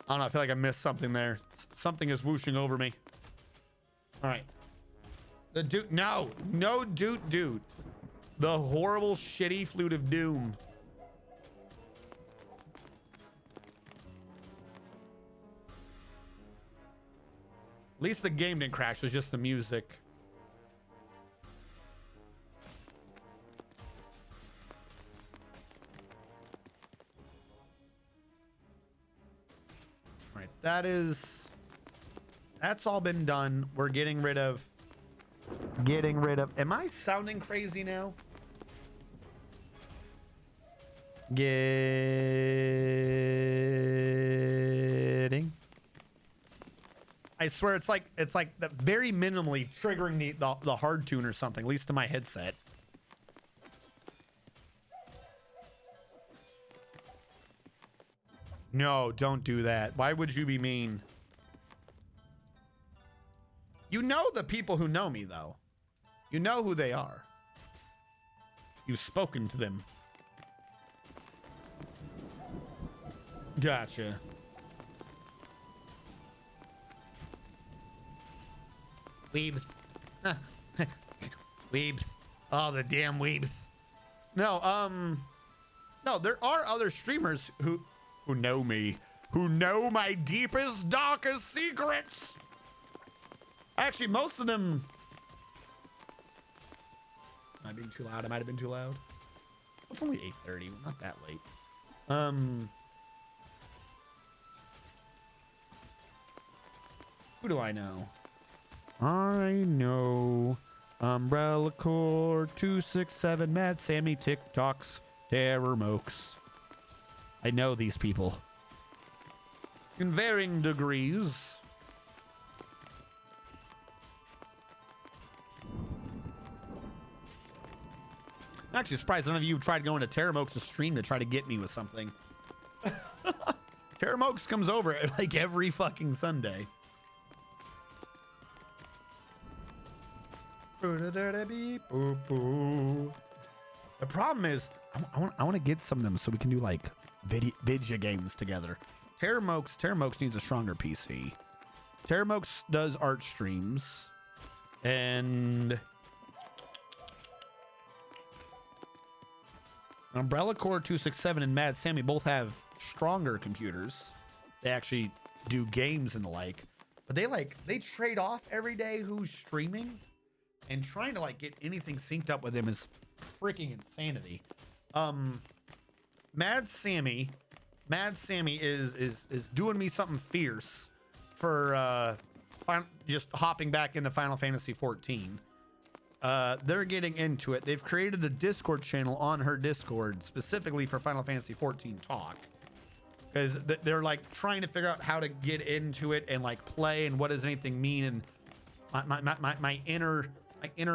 don't know. I feel like I missed something there. Something is whooshing over me. All right. The dude. No. No, dude. The horrible, shitty flute of doom. At least the game didn't crash. It was just the music. That's all been done. We're getting rid of. Am I sounding crazy now? I swear it's like the very minimally triggering the hard tune or something, at least to my headset. No, don't do that. Why would you be mean? You know the people who know me, though. You know who they are. You've spoken to them. Gotcha. Weebs. Weebs. Oh, the damn weebs. No, no, there are other streamers who know me, who know my deepest, darkest secrets. Actually, most of them. Am I being too loud? I might have been too loud. It's only 8:30. Not that late. Who do I know? I know Umbrella Core, 267, Mad Sammy, TikToks, Terror Mokes. I know these people in varying degrees. I'm actually surprised none of you tried going to Terramokes' stream to try to get me with something. Terramokes comes over like every fucking Sunday. The problem is, I want to get some of them so we can do like video games together. Terramokes needs a stronger PC. Terramokes does art streams, and Umbrella Core 267 and Mad Sammy both have stronger computers. They actually do games and the like, but they trade off every day who's streaming, and trying to like get anything synced up with them is freaking insanity. Mad Sammy is doing me something fierce for just hopping back into Final Fantasy 14. They're getting into it. They've created a Discord channel on her Discord specifically for Final Fantasy 14 talk, because they're like trying to figure out how to get into it and like play and what does anything mean. And my inner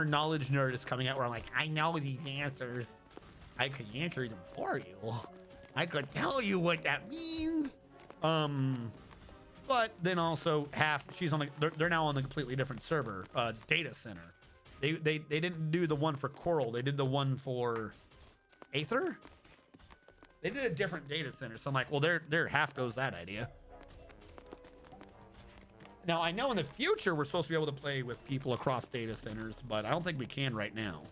knowledge nerd is coming out where I'm like, I know these answers. I could answer them for you. I could tell you what that means. But then also she's on they're now on a completely different server, data center. They didn't do the one for Coral. They did the one for Aether. They did a different data center. So I'm like, well, there half goes that idea. Now I know in the future we're supposed to be able to play with people across data centers, but I don't think we can right now.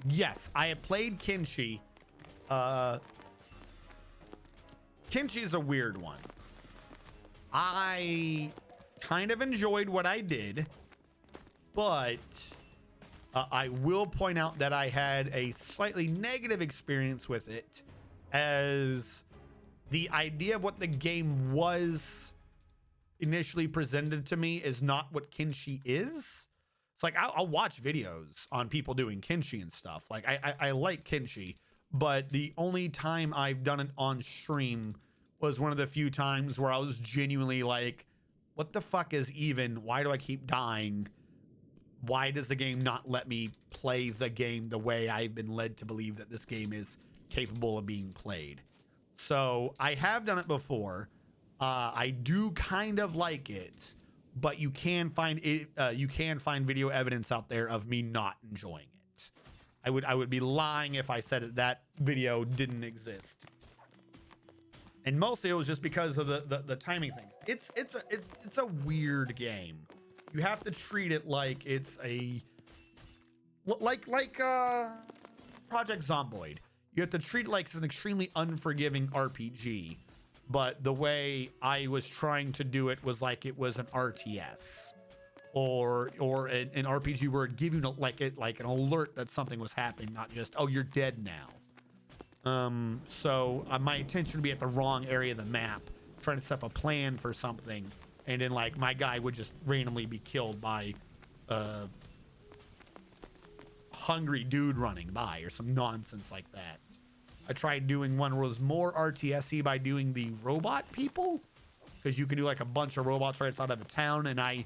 Yes, I have played Kenshi. Kenshi is a weird one. I kind of enjoyed what I did, but I will point out that I had a slightly negative experience with it, as the idea of what the game was initially presented to me is not what Kenshi is. It's like I'll watch videos on people doing Kenshi and stuff. Like I like Kenshi, but the only time I've done it on stream was one of the few times where I was genuinely like, what the fuck is even? Why do I keep dying? Why does the game not let me play the game the way I've been led to believe that this game is capable of being played? So I have done it before. I do kind of like it, but you can find it. You can find video evidence out there of me not enjoying it. I would be lying if I said that video didn't exist. And mostly it was just because of the timing thing. It's a weird game. You have to treat it like it's like Project Zomboid. You have to treat it like it's an extremely unforgiving RPG. But the way I was trying to do it was like it was an RTS or an RPG where it give you like an alert that something was happening, not just, oh, you're dead now. So my intention would be at the wrong area of the map, trying to set up a plan for something, and then like my guy would just randomly be killed by a hungry dude running by or some nonsense like that. I tried doing one where it was more RTS-y by doing the robot people, because you can do like a bunch of robots right outside of the town, and I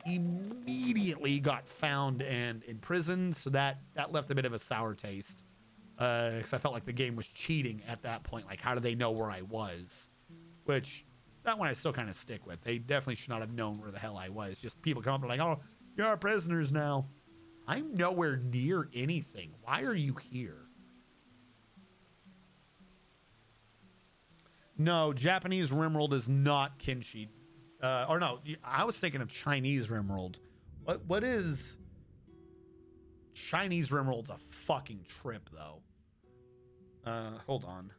immediately got found and imprisoned, so that left a bit of a sour taste. Because I felt like the game was cheating at that point. Like, how do they know where I was? Which, that one I still kind of stick with. They definitely should not have known where the hell I was. Just people come up and like, oh, you're our prisoners now. I'm nowhere near anything. Why are you here? No, Japanese Rimworld is not Kenshi. Or no, I was thinking of Chinese Rimworld. What is... Chinese Rimworld's a fucking trip, though. Hold on.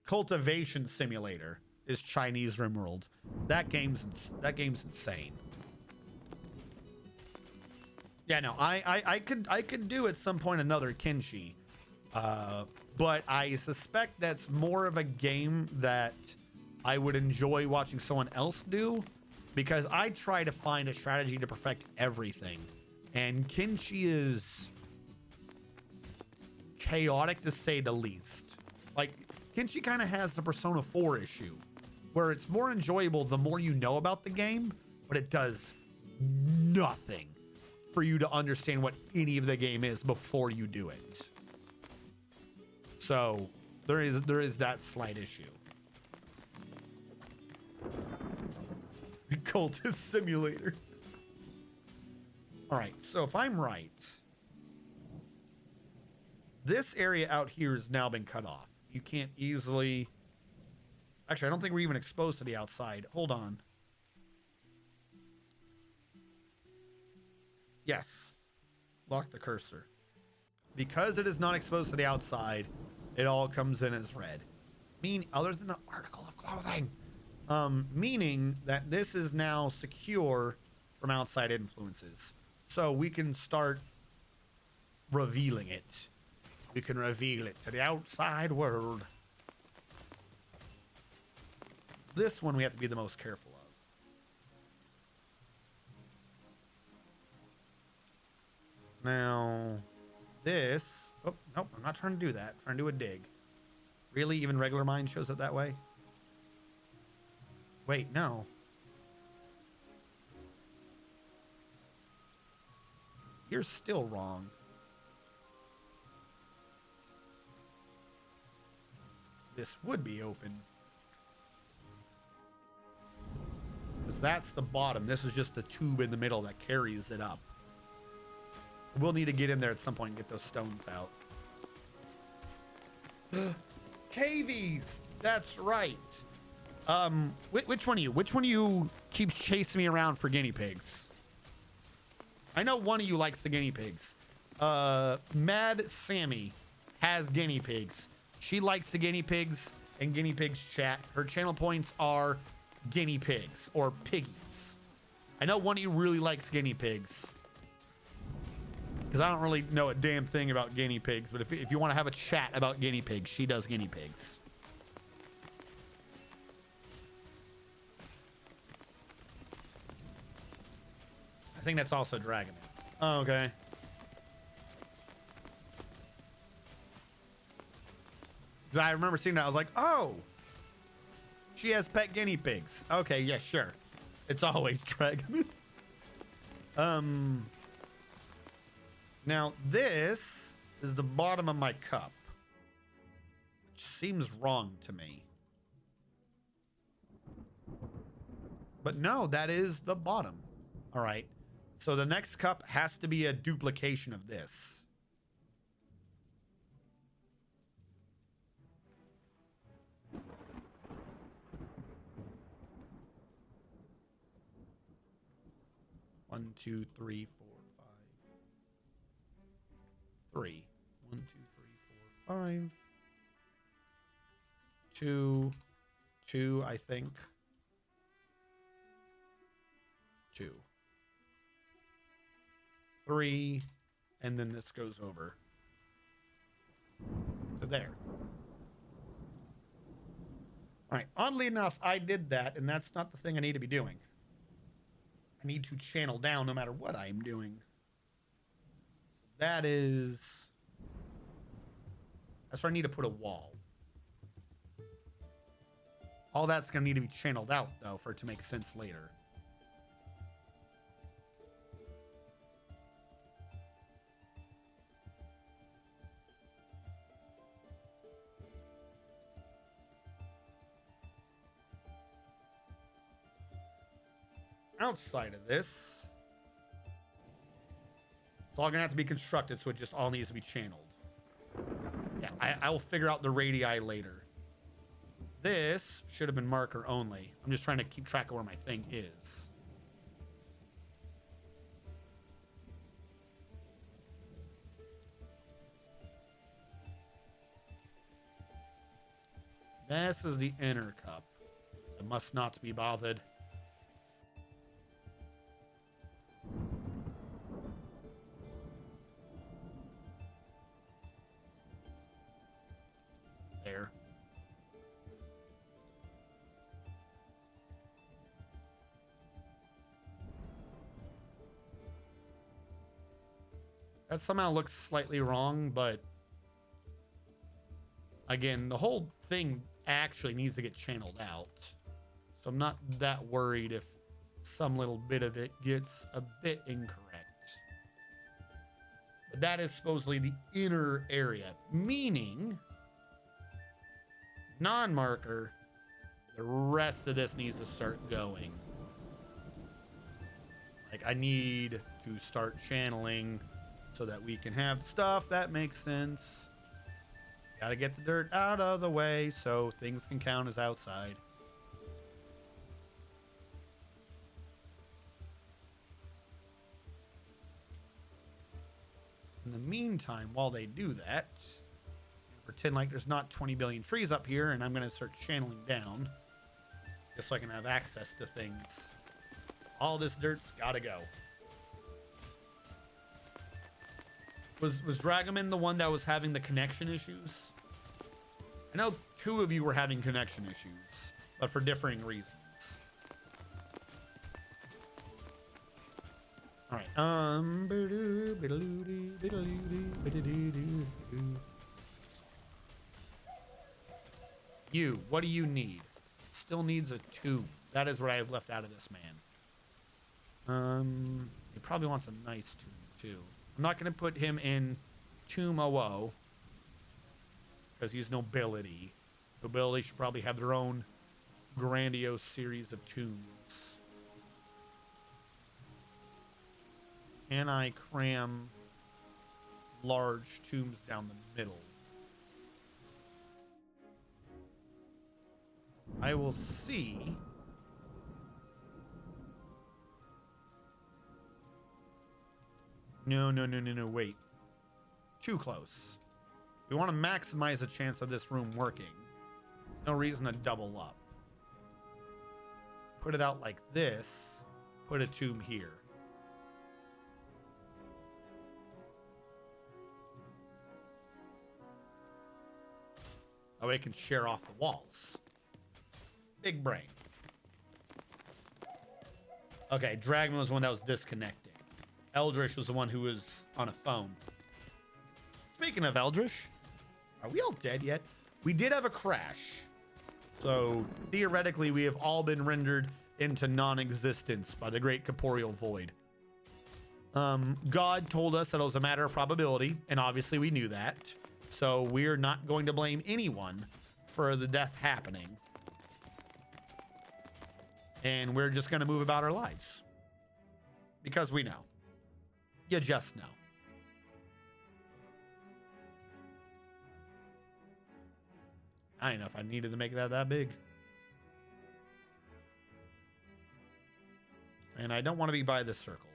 Cultivation Simulator is Chinese Rimworld. That game's insane. Yeah, no, I could do at some point another Kenshi. But I suspect that's more of a game that I would enjoy watching someone else do, because I try to find a strategy to perfect everything. And Kenshi is chaotic to say the least. Like, Kenshi kind of has the Persona 4 issue, where it's more enjoyable the more you know about the game, but it does nothing for you to understand what any of the game is before you do it. So there is that slight issue. Cultist Simulator. All right, so if I'm right, this area out here has now been cut off. You can't easily... Actually, I don't think we're even exposed to the outside. Hold on. Yes. Lock the cursor. Because it is not exposed to the outside, it all comes in as red. Other than the article of clothing. Meaning that this is now secure from outside influences. So we can start revealing it. We can reveal it to the outside world. This one we have to be the most careful of. Now, this... Oh, nope, I'm not trying to do that. I'm trying to do a dig. Really? Even regular mine shows it that way? Wait, no. You're still wrong. This would be open. Because that's the bottom. This is just the tube in the middle that carries it up. We'll need to get in there at some point and get those stones out. Cavies! That's right. Which one of you? Which one of you keeps chasing me around for guinea pigs? I know one of you likes the guinea pigs. Mad Sammy has guinea pigs. She likes the guinea pigs and guinea pigs chat. Her channel points are guinea pigs or piggies. I know one of you really likes guinea pigs. Because I don't really know a damn thing about guinea pigs, but if you want to have a chat about guinea pigs, she does guinea pigs. I think that's also Dragon. Oh, okay. Because I remember seeing that. I was like, oh, she has pet guinea pigs. Okay, yeah, sure. It's always Dragon. Now this is the bottom of my cup, which seems wrong to me. But no, that is the bottom. All right. So the next cup has to be a duplication of this. One, two, three, four, five. 3. 1, 2, 3, 4, 5. 2. 2, I think. 2. 3. And then this goes over to there. All right. Oddly enough, I did that, and that's not the thing I need to be doing. I need to channel down no matter what I'm doing. That is... That's where I need to put a wall. All that's going to need to be channeled out, though, for it to make sense later. Outside of this, it's all gonna have to be constructed, so it just all needs to be channeled. Yeah, I will figure out the radii later. This should have been marker only. I'm just trying to keep track of where my thing is. This is the inner cup. It must not be bothered. There. That somehow looks slightly wrong, but again, the whole thing actually needs to get channeled out. So I'm not that worried if some little bit of it gets a bit incorrect. But that is supposedly the inner area, meaning non-marker, the rest of this needs to start going. Like, I need to start channeling so that we can have stuff that makes sense. Gotta get the dirt out of the way so things can count as outside. In the meantime, while they do that, pretend like there's not 20 billion trees up here, and I'm going to start channeling down just so I can have access to things. All this dirt's got to go. Was Dragaman the one that was having the connection issues? I know 2 of you were having connection issues, but for differing reasons. All right. You, what do you need? Still needs a tomb. That is what I have left out of this man. He probably wants a nice tomb too. I'm not going to put him in Tomb OO because he's nobility. Nobility should probably have their own grandiose series of tombs. Can I cram large tombs down the middle? I will see. No, wait. Too close. We want to maximize the chance of this room working. No reason to double up. Put it out like this. Put a tube here. Oh, it can share off the walls. Big brain. Okay, Dragman was the one that was disconnecting. Eldritch was the one who was on a phone. Speaking of Eldritch, are we all dead yet? We did have a crash. So theoretically, we have all been rendered into non-existence by the great corporeal void. God told us that it was a matter of probability, and obviously we knew that. So we're not going to blame anyone for the death happening. And we're just going to move about our lives. Because we know. You just know. I don't know if I needed to make that big. And I don't want to be by this circle.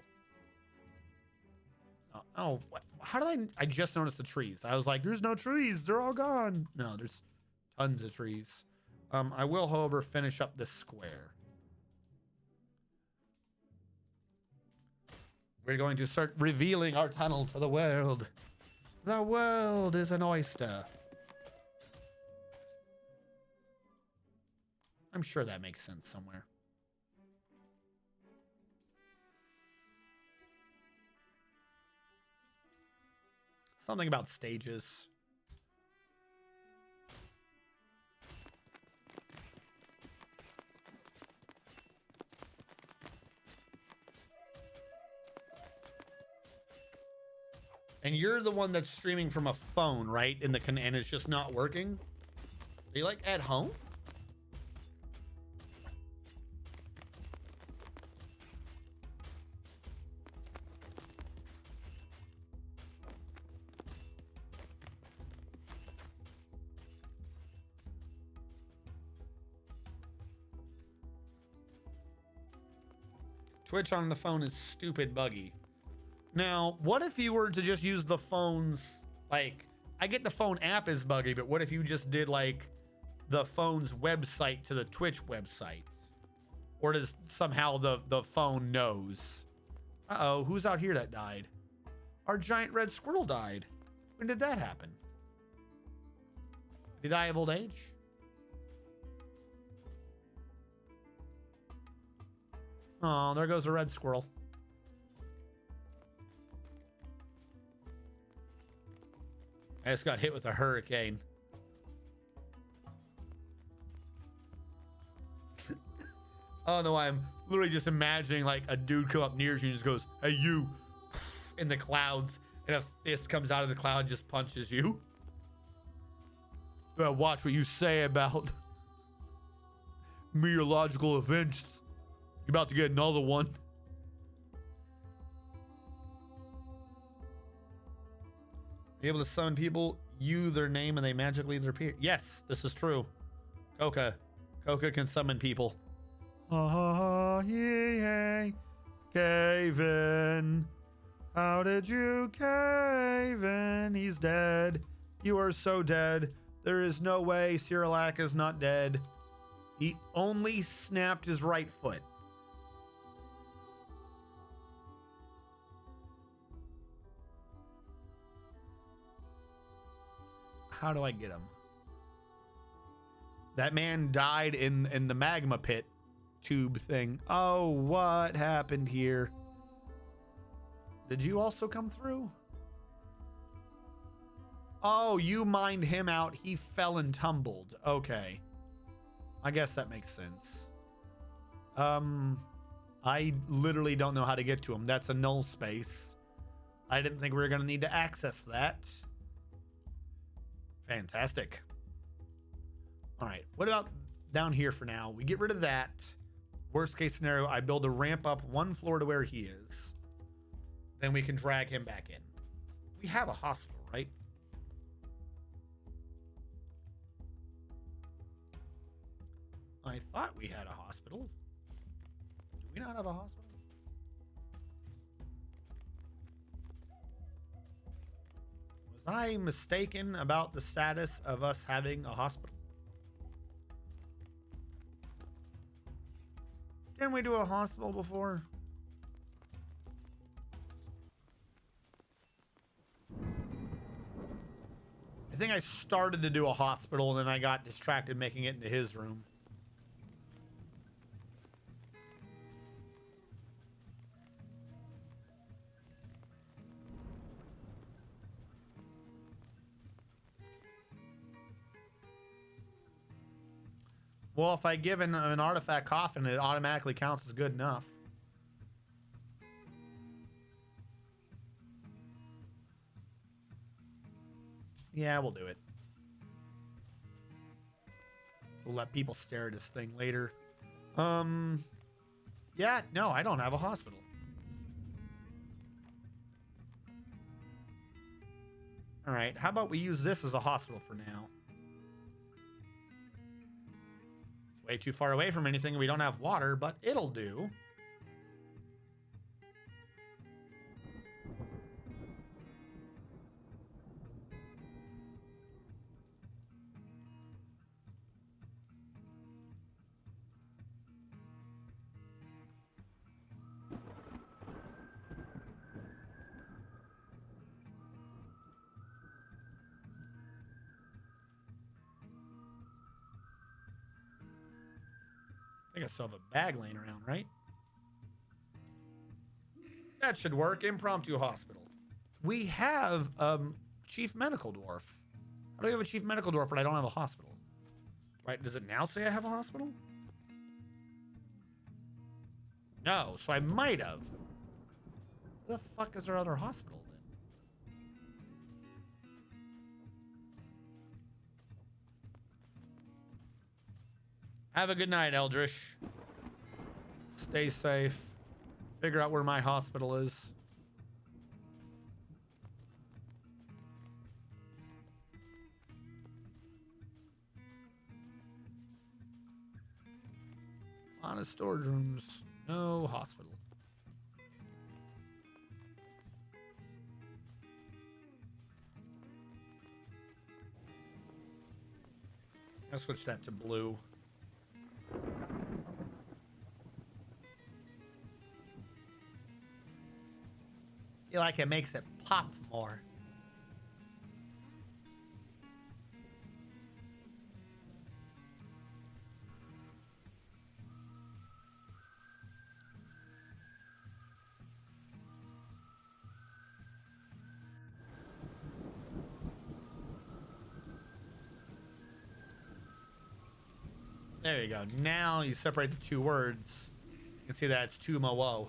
Oh, how did I just noticed the trees. I was like, there's no trees. They're all gone. No, there's tons of trees. I will, however, finish up this square. We're going to start revealing our tunnel to the world. The world is an oyster. I'm sure that makes sense somewhere. Something about stages. And you're the one that's streaming from a phone, right? And it's just not working. Are you like at home? Twitch on the phone is stupid buggy. Now, what if you were to just use the phone's, like, I get the phone app is buggy, but what if you just did, like, the phone's website to the Twitch website? Or does somehow the phone knows? Uh-oh, who's out here that died? Our giant red squirrel died. When did that happen? Did he die of old age? Oh, there goes a red squirrel. I just got hit with a hurricane. Oh no, I'm literally just imagining like a dude come up near you and just goes, "Hey you," in the clouds, and a fist comes out of the cloud and just punches you. Better watch what you say about meteorological events. You're about to get another one. Are you able to summon people, you their name, and they magically appear? Yes, this is true. Coca can summon people. Yay, cave in. How did you cave in? He's dead. You are so dead. There is no way Cyrilak is not dead. He only snapped his right foot. How do I get him? That man died in the magma pit tube thing. Oh, what happened here? Did you also come through? Oh, you mined him out. He fell and tumbled. Okay. I guess that makes sense. I literally don't know how to get to him. That's a null space. I didn't think we were going to need to access that. Fantastic. All right, what about down here for now? We get rid of that. Worst case scenario, I build a ramp up one floor to where he is. Then we can drag him back in. We have a hospital, right? I thought we had a hospital. Do we not have a hospital? Was I mistaken about the status of us having a hospital? Didn't we do a hospital before? I think I started to do a hospital and then I got distracted making it into his room. Well, if I give an artifact coffin, it automatically counts as good enough. Yeah, we'll do it. We'll let people stare at this thing later. Yeah, no, I don't have a hospital. All right, how about we use this as a hospital for now? Way too far away from anything. We don't have water, but it'll do. I think I still have a bag laying around, right? That should work. Impromptu hospital. We have chief medical dwarf. How do we have a chief medical dwarf, but I don't have a hospital? Right? Does it now say I have a hospital? No, so I might have. Where the fuck is our other hospital then? Have a good night, Eldritch. Stay safe. Figure out where my hospital is. Honest storage rooms. No hospital. I'll switch that to blue. Feel like it makes it pop more. There you go. Now you separate the two words. You can see that it's Tumo.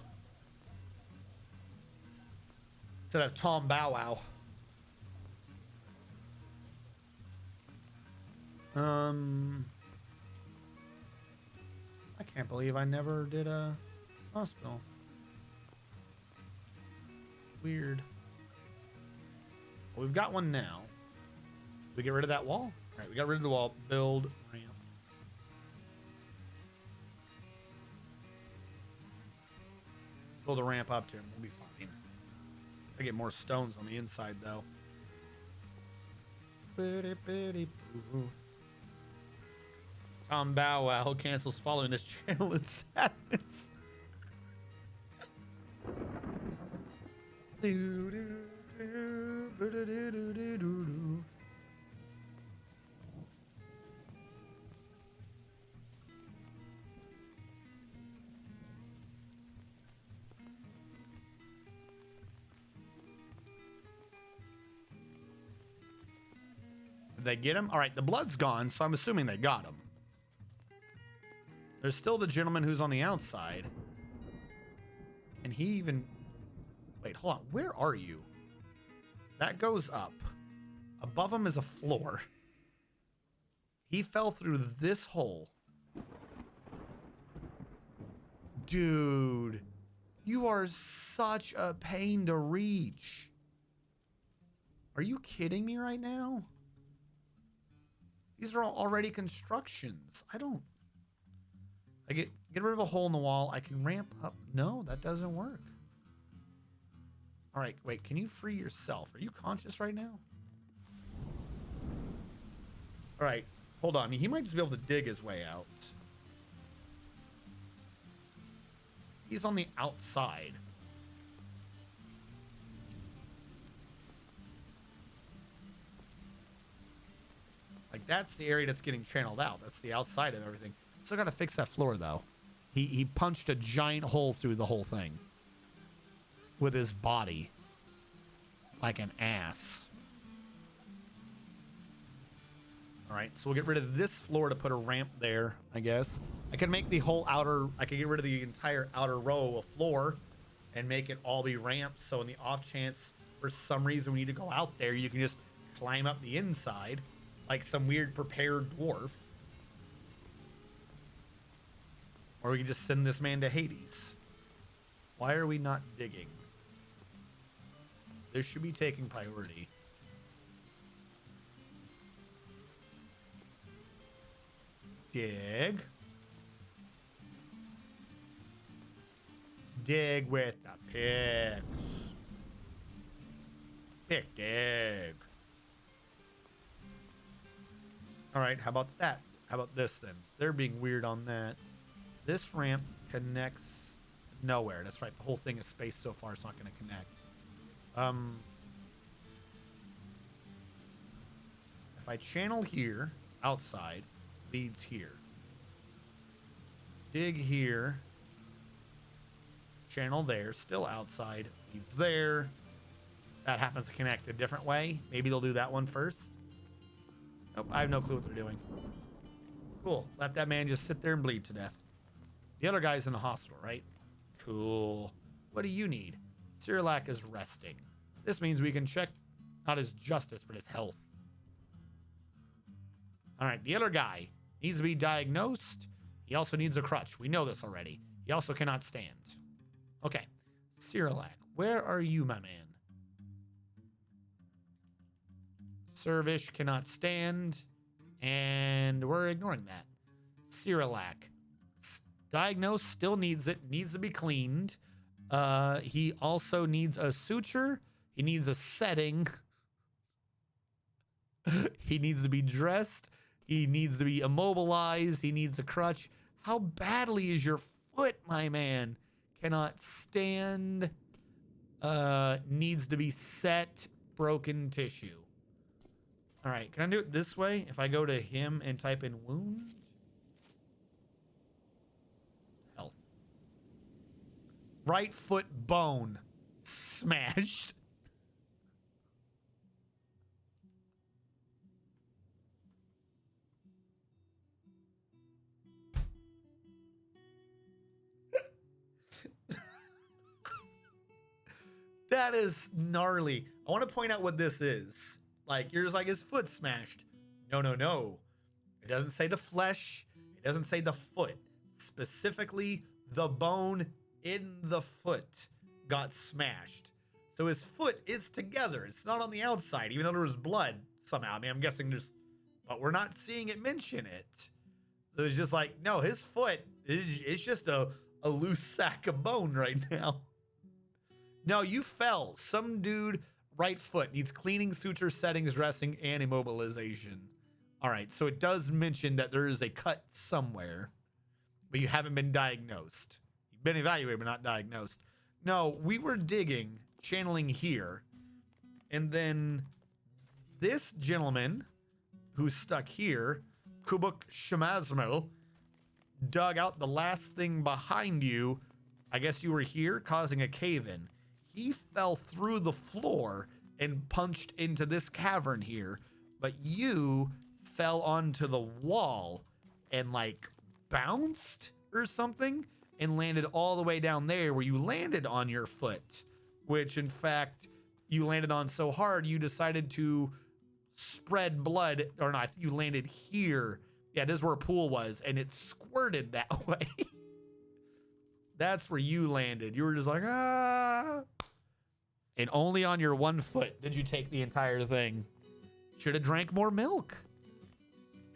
Instead of Tom Bow Wow. I can't believe I never did a hospital. Weird. Well, we've got one now. We get rid of that wall? All right, we got rid of the wall. Build ramp. Build a ramp up to him. We'll be fine. I get more stones on the inside, though. Tom Bow Wow cancels following this channel in sadness. Did they get him? All right, the blood's gone, so I'm assuming they got him. There's still the gentleman who's on the outside. And he even... Wait, hold on. Where are you? That goes up. Above him is a floor. He fell through this hole. Dude, you are such a pain to reach. Are you kidding me right now? These are all already constructions. I don't... I get rid of a hole in the wall. I can ramp up. No, that doesn't work. All right, wait. Can you free yourself? Are you conscious right now? All right, hold on. He might just be able to dig his way out. He's on the outside. Like, that's the area that's getting channeled out. That's the outside of everything. Still got to fix that floor, though. He punched a giant hole through the whole thing with his body. Like an ass. All right, so we'll get rid of this floor to put a ramp there, I guess. I can make the whole outer... I can get rid of the entire outer row of floor and make it all be ramps. So in the off chance, for some reason, we need to go out there, you can just climb up the inside like some weird prepared dwarf. Or we can just send this man to Hades. Why are we not digging? This should be taking priority. Dig. Dig with the picks. Pick, dig. All right, how about that? How about this then? They're being weird on that. This ramp connects nowhere. That's right. The whole thing is spaced so far, it's not going to connect. If I channel here, outside, leads here. Dig here. Channel there, still outside, leads there. That happens to connect a different way. Maybe they'll do that one first. Nope, I have no clue what they're doing. Cool. Let that man just sit there and bleed to death. The other guy's in the hospital, right? Cool. What do you need? Cyrilak is resting. This means we can check not his justice, but his health. All right, the other guy needs to be diagnosed. He also needs a crutch. We know this already. He also cannot stand. Okay, Cyrilak, where are you, my man? Servish cannot stand, and we're ignoring that. Cyrilak, diagnosed, still needs it, needs to be cleaned. He also needs a suture. He needs a setting. He needs to be dressed. He needs to be immobilized. He needs a crutch. How badly is your foot, my man? Cannot stand. Needs to be set. Broken tissue. All right, can I do it this way? If I go to him and type in wound? Health. Right foot bone. Smashed. That is gnarly. I want to point out what this is. Like, you're just like, his foot smashed. No, no, no. It doesn't say the flesh. It doesn't say the foot. Specifically, the bone in the foot got smashed. So his foot is together. It's not on the outside, even though there was blood somehow. I mean, I'm guessing there's... But we're not seeing it mention it. So it's just like, no, his foot is just a loose sack of bone right now. No, you fell. Some dude, right foot, needs cleaning, suture, settings, dressing, and immobilization. All right, so it does mention that there is a cut somewhere, but you haven't been diagnosed. You've been evaluated, but not diagnosed. No, we were digging, channeling here, and then this gentleman who's stuck here, Kubuk Shemazmel, dug out the last thing behind you. I guess you were here, causing a cave-in. He fell through the floor and punched into this cavern here, but you fell onto the wall and like bounced or something and landed all the way down there where you landed on your foot, which in fact you landed on so hard you decided to spread blood, or not, you landed here. Yeah, this is where a pool was and it squirted that way. That's where you landed. You were just like, ah. And only on your one foot did you take the entire thing. Should have drank more milk.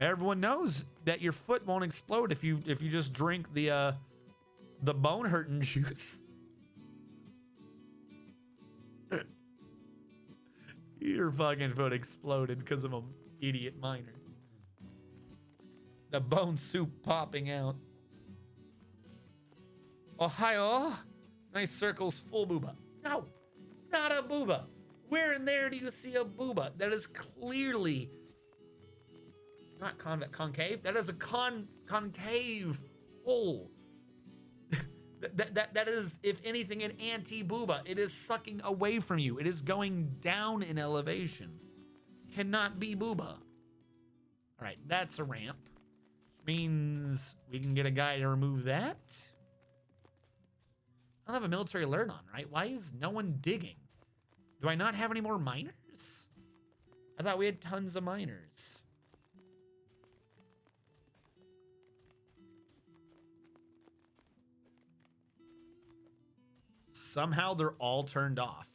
Everyone knows that your foot won't explode if you just drink the bone hurting juice. Your fucking foot exploded because of an idiot miner. The bone soup popping out. Ohio. Nice circles, full booba. No, not a booba. Where in there do you see a booba? That is clearly not concave. That is a concave hole. That is, if anything, an anti-booba. It is sucking away from you. It is going down in elevation. Cannot be booba. All right, that's a ramp. Which means we can get a guy to remove that. I don't have a military alert on, right? Why is no one digging? Do I not have any more miners? I thought we had tons of miners. Somehow they're all turned off.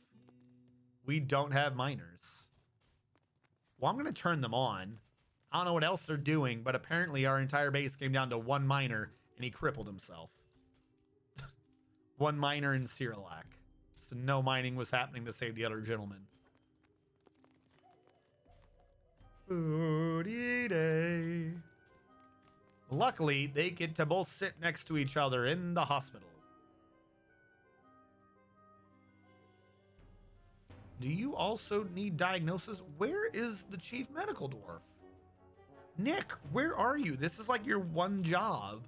We don't have miners. Well, I'm going to turn them on. I don't know what else they're doing, but apparently our entire base came down to one miner and he crippled himself. One miner in Cyrillac. So no mining was happening to save the other gentleman. Booty day. Luckily, they get to both sit next to each other in the hospital. Do you also need diagnosis? Where is the chief medical dwarf? Nick, where are you? This is like your one job.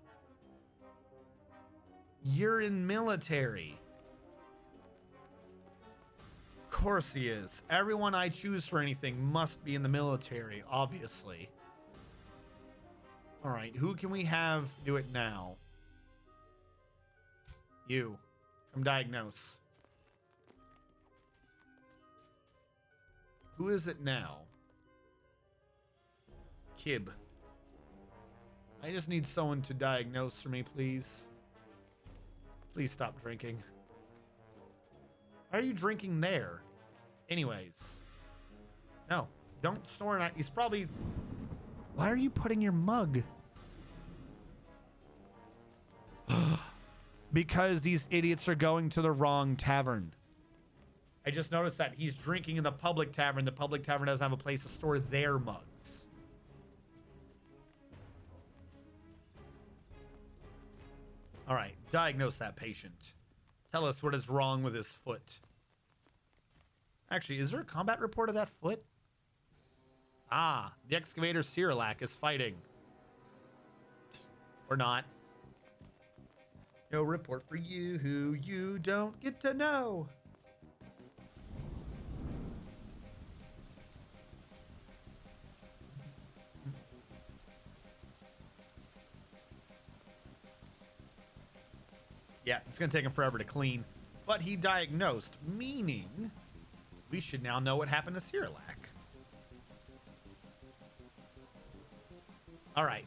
You're in military. Of course he is. Everyone I choose for anything must be in the military, obviously. All right, who can we have do it now? You. Come diagnose. Who is it now? Kib. I just need someone to diagnose for me, please. Please stop drinking. Why are you drinking there? Anyways. No, don't snore. He's probably... Why are you putting your mug? Because these idiots are going to the wrong tavern. I just noticed that he's drinking in the public tavern. The public tavern doesn't have a place to store their mugs. All right, diagnose that patient. Tell us what is wrong with his foot. Actually, is there a combat report of that foot? Ah, the excavator Cyrillac is fighting. Or not. No report for you who you don't get to know. Yeah, it's going to take him forever to clean. But he diagnosed, meaning we should now know what happened to Cyrillac. All right.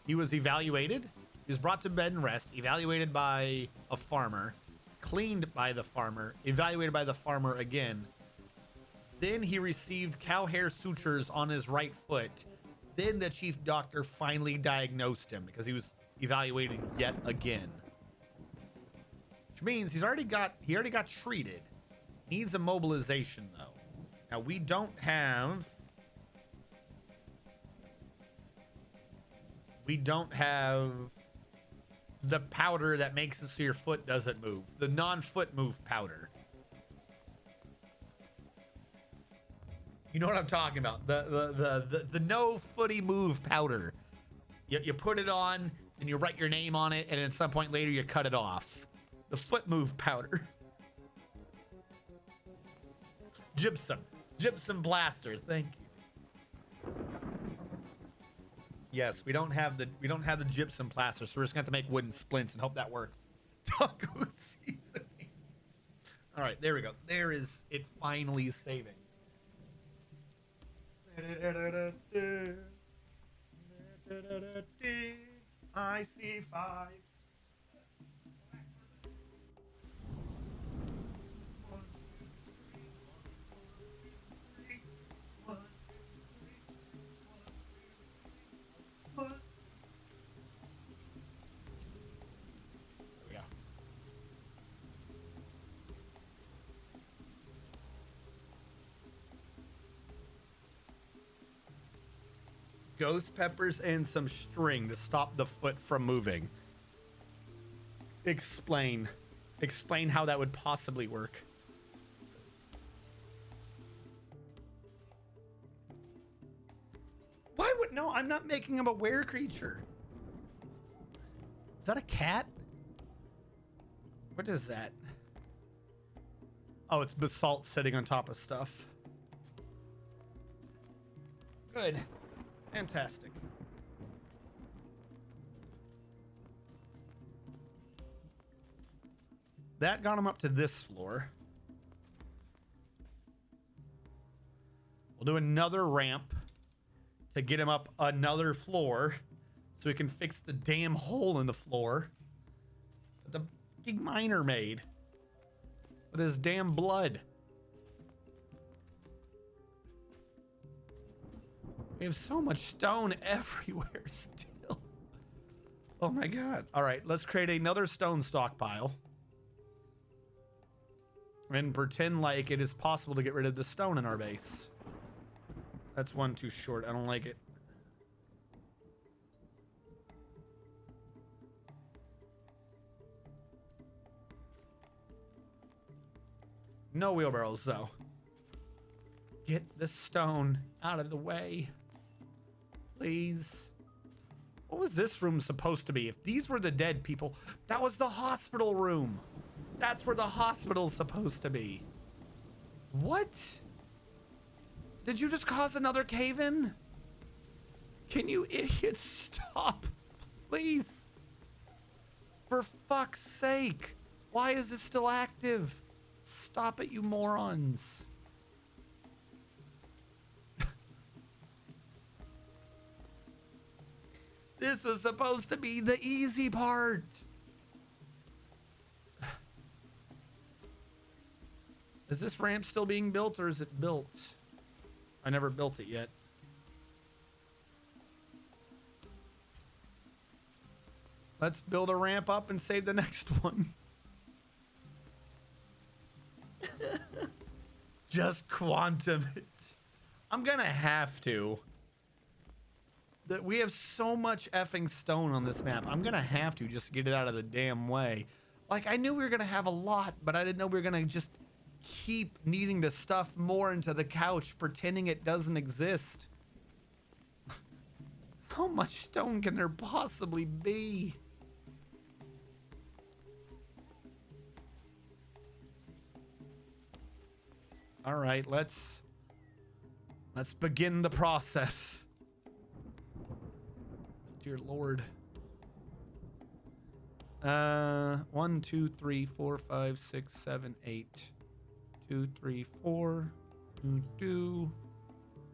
He was evaluated. He was brought to bed and rest, evaluated by a farmer, cleaned by the farmer, evaluated by the farmer again. Then he received cow hair sutures on his right foot. Then the chief doctor finally diagnosed him because he was evaluated yet again. Which means he already got treated. Needs a mobilization though. Now we don't have the powder that makes it so your foot doesn't move. The non-foot move powder. You know what I'm talking about? The no footy move powder. You put it on and you write your name on it, and at some point later you cut it off. The foot move powder. Gypsum blaster. Thank you. Yes, we don't have the gypsum plaster, so we're just gonna have to make wooden splints and hope that works. Taco seasoning. All right, there we go. There is it finally saving. I see 5. ghost peppers and some string to stop the foot from moving. Explain. Explain how that would possibly work. Why would... No, I'm not making him a were creature. Is that a cat? What is that? Oh, it's basalt sitting on top of stuff. Good. Fantastic. That got him up to this floor. We'll do another ramp to get him up another floor so we can fix the damn hole in the floor that the fucking miner made with his damn blood. We have so much stone everywhere still. Oh my god. All right, let's create another stone stockpile and pretend like it is possible to get rid of the stone in our base. That's one too short. I don't like it. No wheelbarrows, though. Get the stone out of the way. Please. What was this room supposed to be? If these were the dead people, that was the hospital room. That's where the hospital's supposed to be. What? Did you just cause another cave-in? Can you idiots stop? Please. For fuck's sake. Why is it still active? Stop it, you morons. This is supposed to be the easy part. Is this ramp still being built or is it built? I never built it yet. Let's build a ramp up and save the next one. Just quantum it. I'm gonna have to. That we have so much effing stone on this map. I'm gonna have to just get it out of the damn way. Like, I knew we were gonna have a lot, but I didn't know we were gonna just keep needing to stuff more into the couch, pretending it doesn't exist. How much stone can there possibly be? All right, let's begin the process. Dear Lord. 1, 2, 3, 4, 5, 6, 7, 8. 2, 3, 4. 2.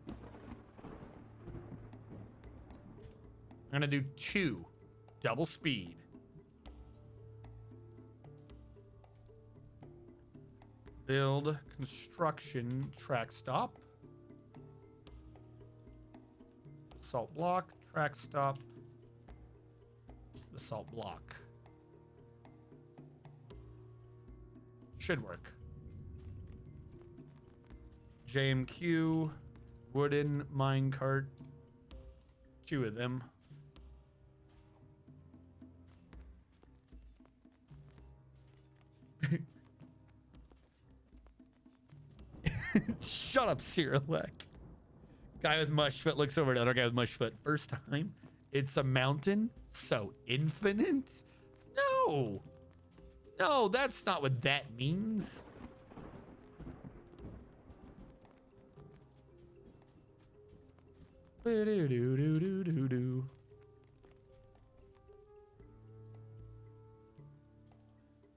I'm gonna do 2. Double speed. Build construction track stop. Assault block, track stop. Assault block. Should work. JMQ, wooden minecart. 2 of them. Shut up, Cyrilek. Guy with mush foot looks over at other guy with mush foot. First time, it's a mountain, so infinite? No. No, that's not what that means. Do-do-do-do-do-do.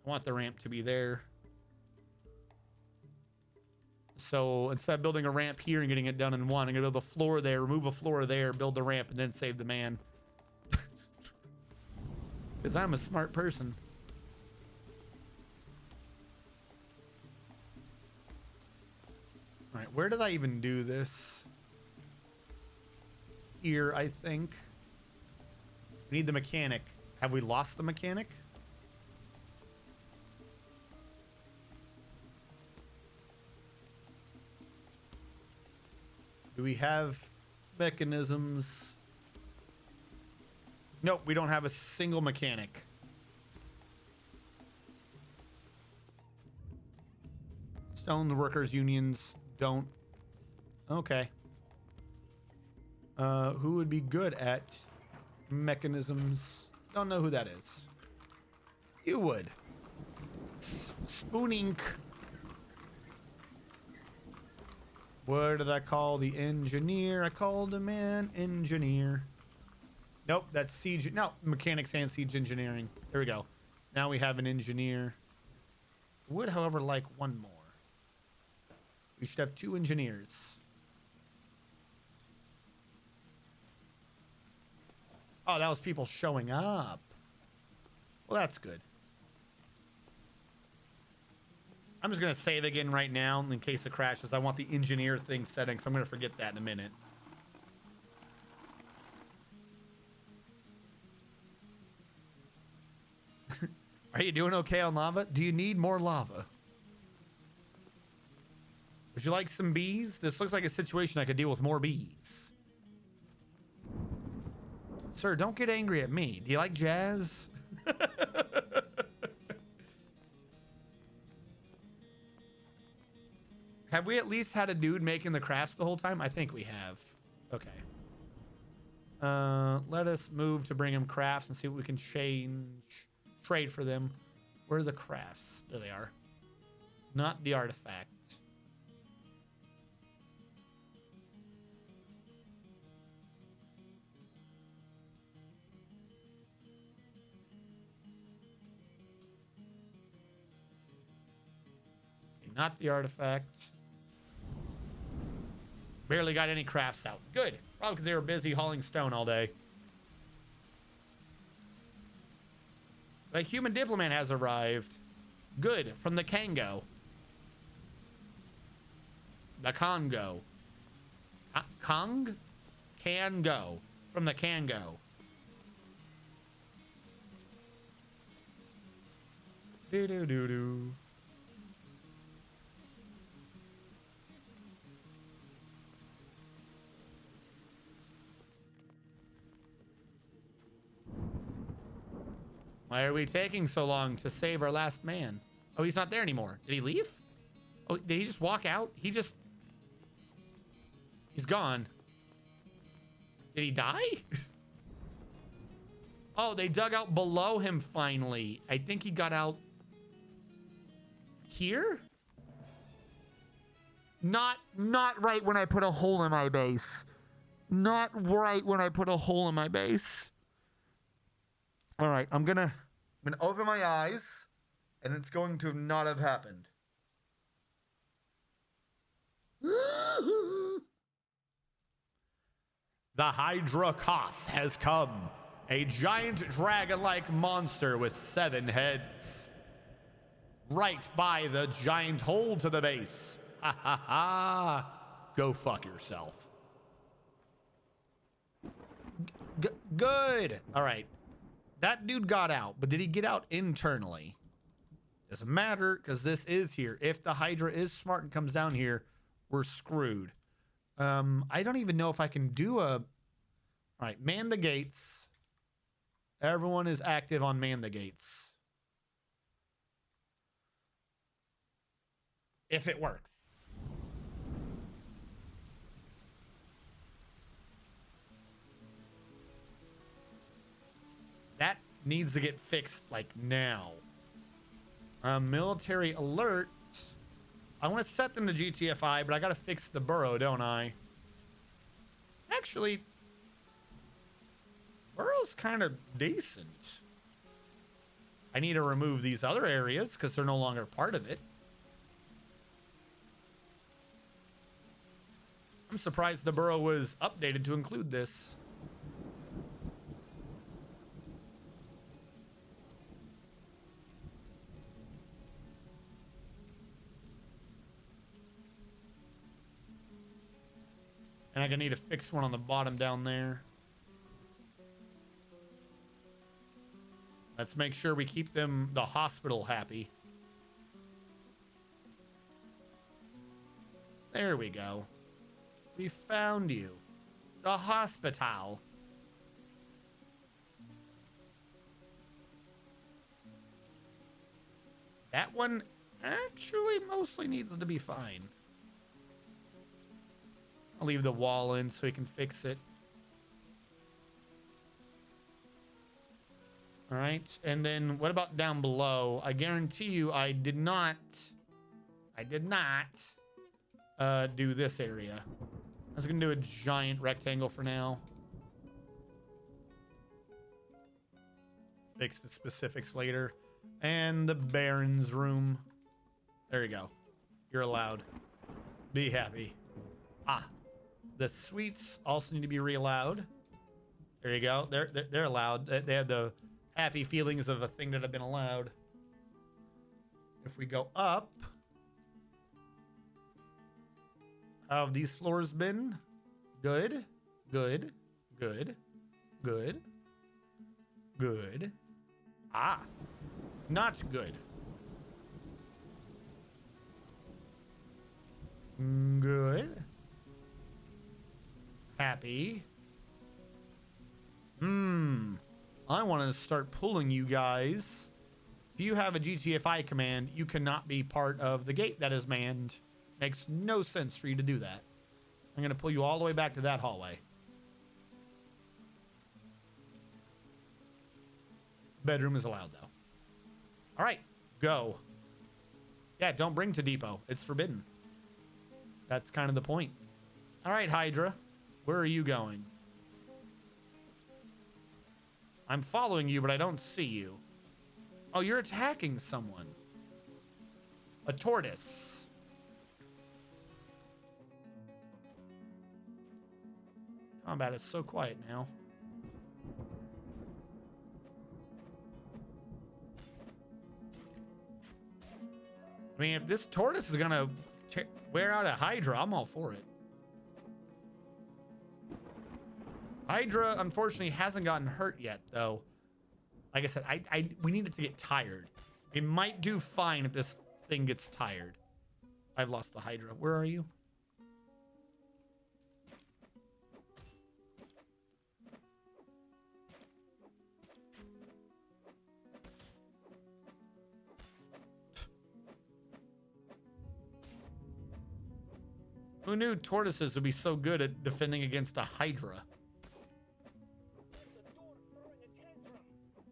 I want the ramp to be there. So instead of building a ramp here and getting it done in one, I'm gonna build a floor there, remove a floor there, build the ramp, and then save the man. Because I'm a smart person. All right, where did I even do this? Here, I think. We need the mechanic. Have we lost the mechanic? Do we have mechanisms? Nope, we don't have a single mechanic. Stone workers unions don't. Okay. Who would be good at mechanisms? Don't know who that is. You would. Spoon Inc. What did I call the engineer? I called him an engineer. Nope, that's siege. No, mechanics and siege engineering. There we go. Now we have an engineer. Would, however, like one more. We should have 2 engineers. Oh, that was people showing up. Well, that's good. I'm just going to save again right now in case it crashes. I want the engineer thing setting, so I'm going to forget that in a minute. Are you doing okay on lava? Do you need more lava? Would you like some bees? This looks like a situation I could deal with more bees. Sir, don't get angry at me. Do you like jazz? Have we at least had a dude making the crafts the whole time? I think we have. Okay. Let us move to bring him crafts and see what we can trade for them. Where are the crafts? There they are. Not the artifact. Not the artifact. Barely got any crafts out. Good. Probably because they were busy hauling stone all day. The human diplomat has arrived. Good. From the Congo. The Congo. Kong? Can go. From the Congo. Do-do-do-do. Why are we taking so long to save our last man? Oh, he's not there anymore. Did he leave? Oh, did he just walk out? He's gone. Did he die? Oh, they dug out below him finally. I think he got out here? Not right when I put a hole in my base. Not right when I put a hole in my base. All right, I'm gonna open my eyes, and it's going to not have happened. The Hydra Kos has come, a giant dragon-like monster with 7 heads. Right by the giant hole to the base. Ha ha ha! Go fuck yourself. Good. All right. That dude got out, but did he get out internally? Doesn't matter, because this is here. If the Hydra is smart and comes down here, we're screwed. I don't even know if I can do a... All right, man the gates. Everyone is active on man the gates. If it works. That needs to get fixed, like, now. Military alert. I want to set them to GTFI, but I got to fix the burrow, don't I? Actually, burrow's kind of decent. I need to remove these other areas because they're no longer part of it. I'm surprised the burrow was updated to include this. And I'm gonna need to fix one on the bottom down there. Let's make sure we keep the hospital happy. There we go. We found you. The hospital. That one actually mostly needs to be fine. I'll leave the wall in so he can fix it. All right, and then what about down below? I guarantee you I did not do this area. I was gonna do a giant rectangle for now. Fix the specifics later. And the Baron's room. There you go. You're allowed. Be happy. Ah, the suites also need to be re-allowed. There you go. They're allowed. They have the happy feelings of a thing that have been allowed. If we go up, how have these floors been? Good, good, good, good, good. Ah, not good. Good. Happy. I want to start pulling you guys. If you have a GTFI command, you cannot be part of the gate that is manned. Makes no sense for you to do that. I'm going to pull you all the way back to that hallway. Bedroom is allowed, though. All right, go. Yeah, don't bring to depot. It's forbidden. That's kind of the point. All right, Hydra. Where are you going? I'm following you, but I don't see you. Oh, you're attacking someone. A tortoise. Combat is so quiet now. I mean, if this tortoise is gonna wear out a Hydra, I'm all for it. Hydra, unfortunately, hasn't gotten hurt yet, though. Like I said, we need it to get tired. It might do fine if this thing gets tired. I've lost the Hydra. Where are you? Who knew tortoises would be so good at defending against a Hydra?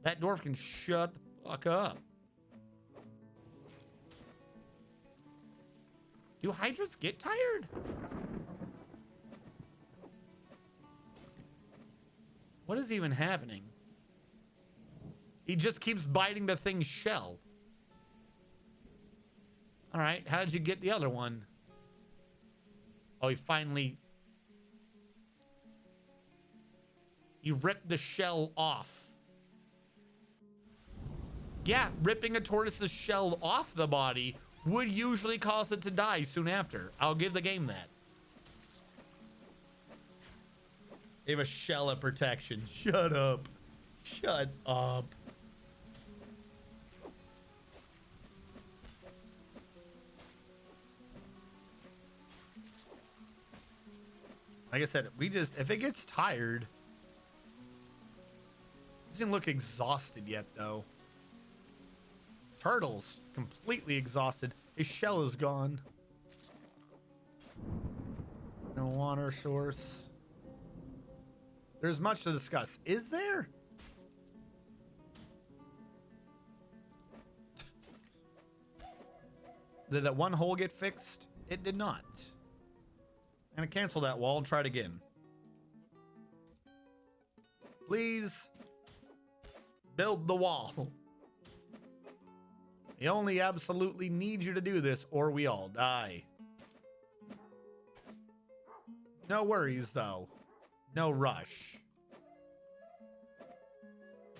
That dwarf can shut the fuck up. Do Hydras get tired? What is even happening? He just keeps biting the thing's shell. All right, how did you get the other one? Oh, he finally... He ripped the shell off. Yeah, ripping a tortoise's shell off the body would usually cause it to die soon after. I'll give the game that. They have a shell of protection. Shut up. Shut up. Like I said, if it gets tired, it doesn't look exhausted yet, though. Turtle's completely exhausted. His shell is gone. No water source. There's much to discuss. Is there? Did that one hole get fixed? It did not. I'm gonna cancel that wall and try it again. Please build the wall. He only absolutely needs you to do this or we all die. No worries, though. No rush.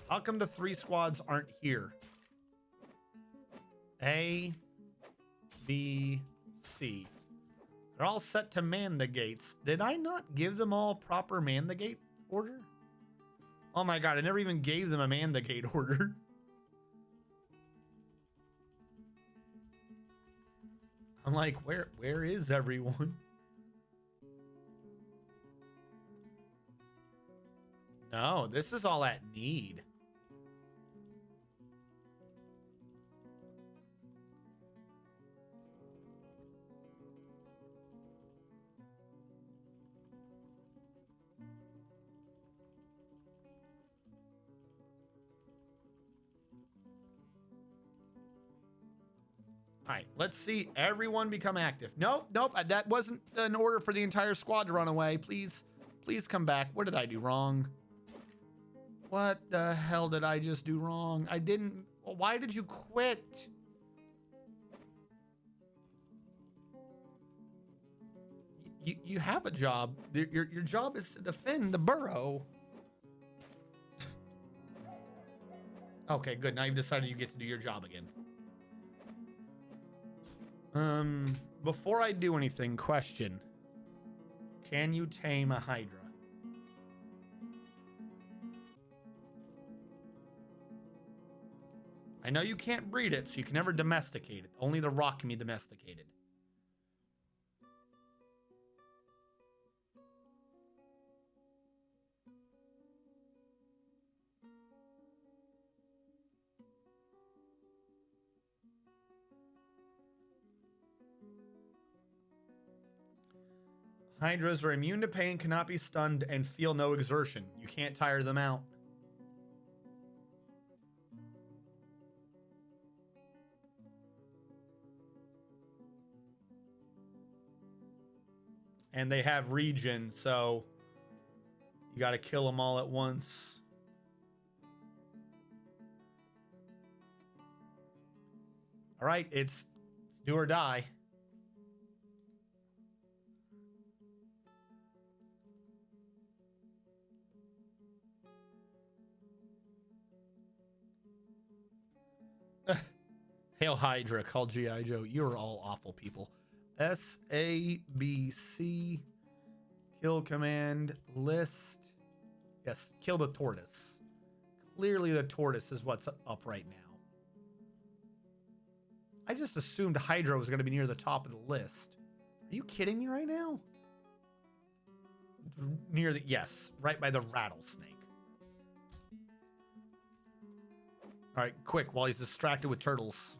How come the 3 squads aren't here? A, B, C. They're all set to man the gates. Did I not give them all proper man the gate order? Oh my god, I never even gave them a man the gate order. I'm like, where is everyone? No, this is all at need. All right, let's see everyone become active. Nope, that wasn't an order for the entire squad to run away. Please come back. What did I do wrong? What the hell did I just do wrong? I didn't. Why did you quit? You have a job. Your job is to defend the borough. Okay, good. Now you've decided you get to do your job again. Before I do anything, question. Can you tame a Hydra? I know you can't breed it, so you can never domesticate it. Only the rock can be domesticated. Hydras are immune to pain, cannot be stunned, and feel no exertion. You can't tire them out. And they have regen, so you got to kill them all at once. All right, it's do or die. Hail Hydra, call G.I. Joe. You're all awful people. SABC. Kill command list. Yes, kill the tortoise. Clearly the tortoise is what's up right now. I just assumed Hydra was going to be near the top of the list. Are you kidding me right now? Near the, yes, right by the rattlesnake. All right, quick, while he's distracted with turtles.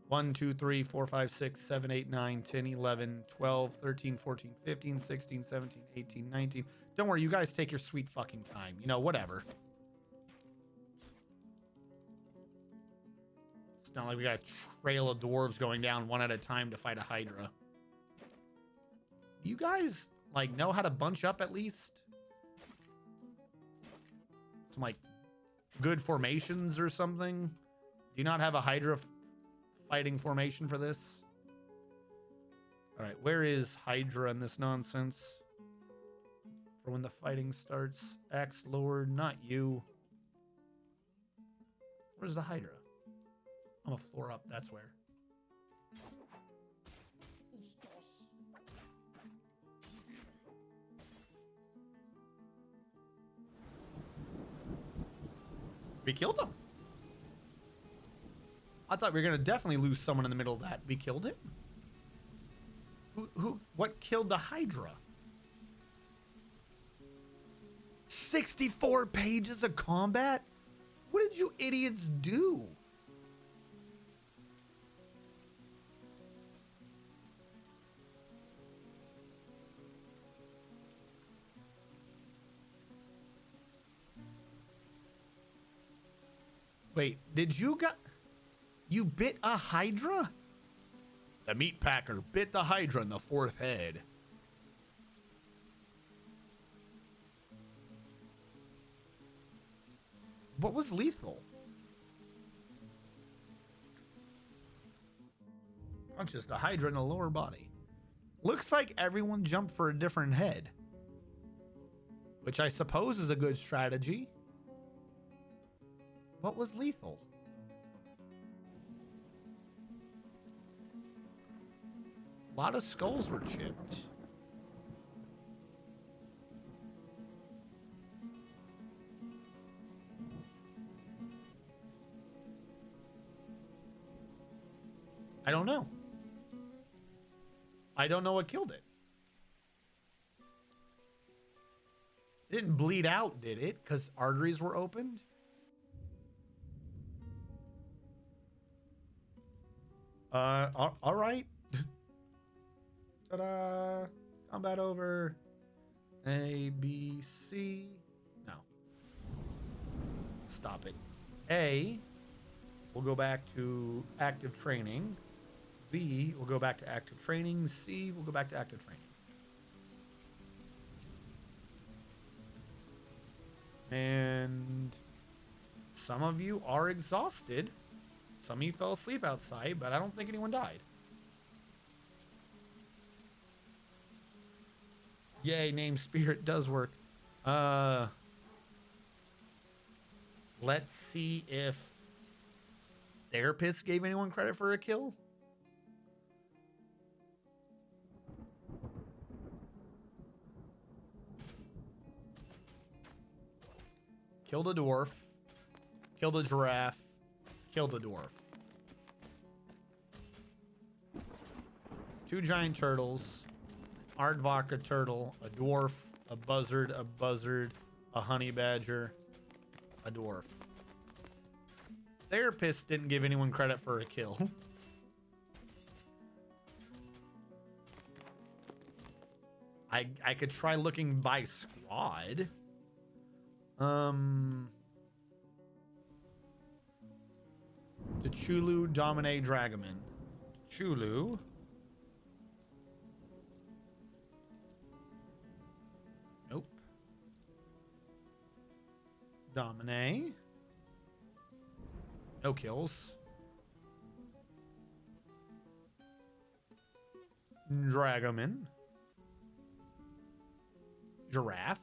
1, 2, 3, 4, 5, 6, 7, 8, 9, 10, 11, 12, 13, 14, 15, 16, 17, 18, 19. Don't worry, you guys take your sweet fucking time. You know, whatever. It's not like we got a trail of dwarves going down one at a time to fight a Hydra. You guys, like, know how to bunch up at least? Some, like, good formations or something? Do you not have a Hydra fighting formation for this? All right, where is Hydra in this nonsense? For when the fighting starts. Axe Lord, not you. Where's the Hydra? I'm a floor up, that's where. We killed him. I thought we were gonna definitely lose someone in the middle of that. We killed him? What killed the Hydra? 64 pages of combat? What did you idiots do? Wait, did you you bit a Hydra? The meat packer bit the Hydra in the fourth head. What was lethal? Not just a Hydra in the lower body. Looks like everyone jumped for a different head, which I suppose is a good strategy. What was lethal? A lot of skulls were chipped. I don't know. I don't know what killed it. It didn't bleed out, did it? Because arteries were opened? All right. Ta-da! Combat over. A, B, C. No. Stop it. A, we'll go back to active training. B, we'll go back to active training. C, we'll go back to active training. And some of you are exhausted. Some of you fell asleep outside, but I don't think anyone died. Yay, name spirit does work. Let's see if therapist gave anyone credit for a kill. Killed a dwarf. Killed a giraffe. Killed a dwarf. 2 giant turtles. Aardvark turtle. A dwarf. A buzzard. A honey badger. A dwarf. Therapist didn't give anyone credit for a kill. I could try looking by squad. Chulu, Domine, Dragaman. Chulu. Nope. Domine. No kills. Dragaman. Giraffe.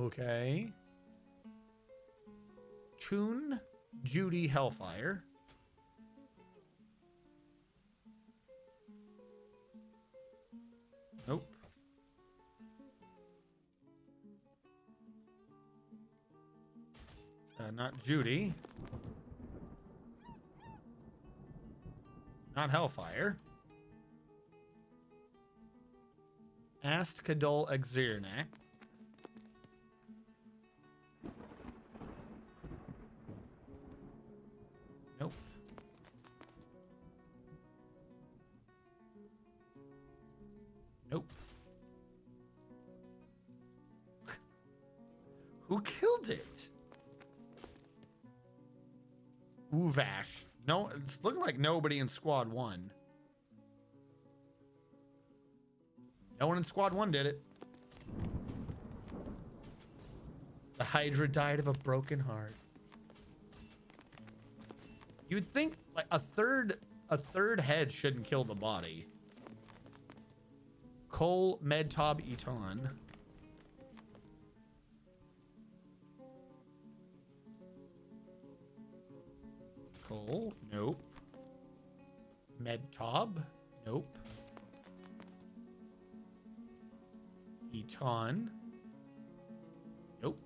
Okay. Toon, Judy, Hellfire. Nope. Not Judy. Not Hellfire. Ast Kadol Exirnak. Nope. Nope. Who killed it? Uvash. No, it's looking like nobody in squad 1. No one in squad 1 did it. The Hydra died of a broken heart. You'd think like a third head shouldn't kill the body. Cole, Medtob, Eton. Cole, nope. Medtob, nope. Eton, nope.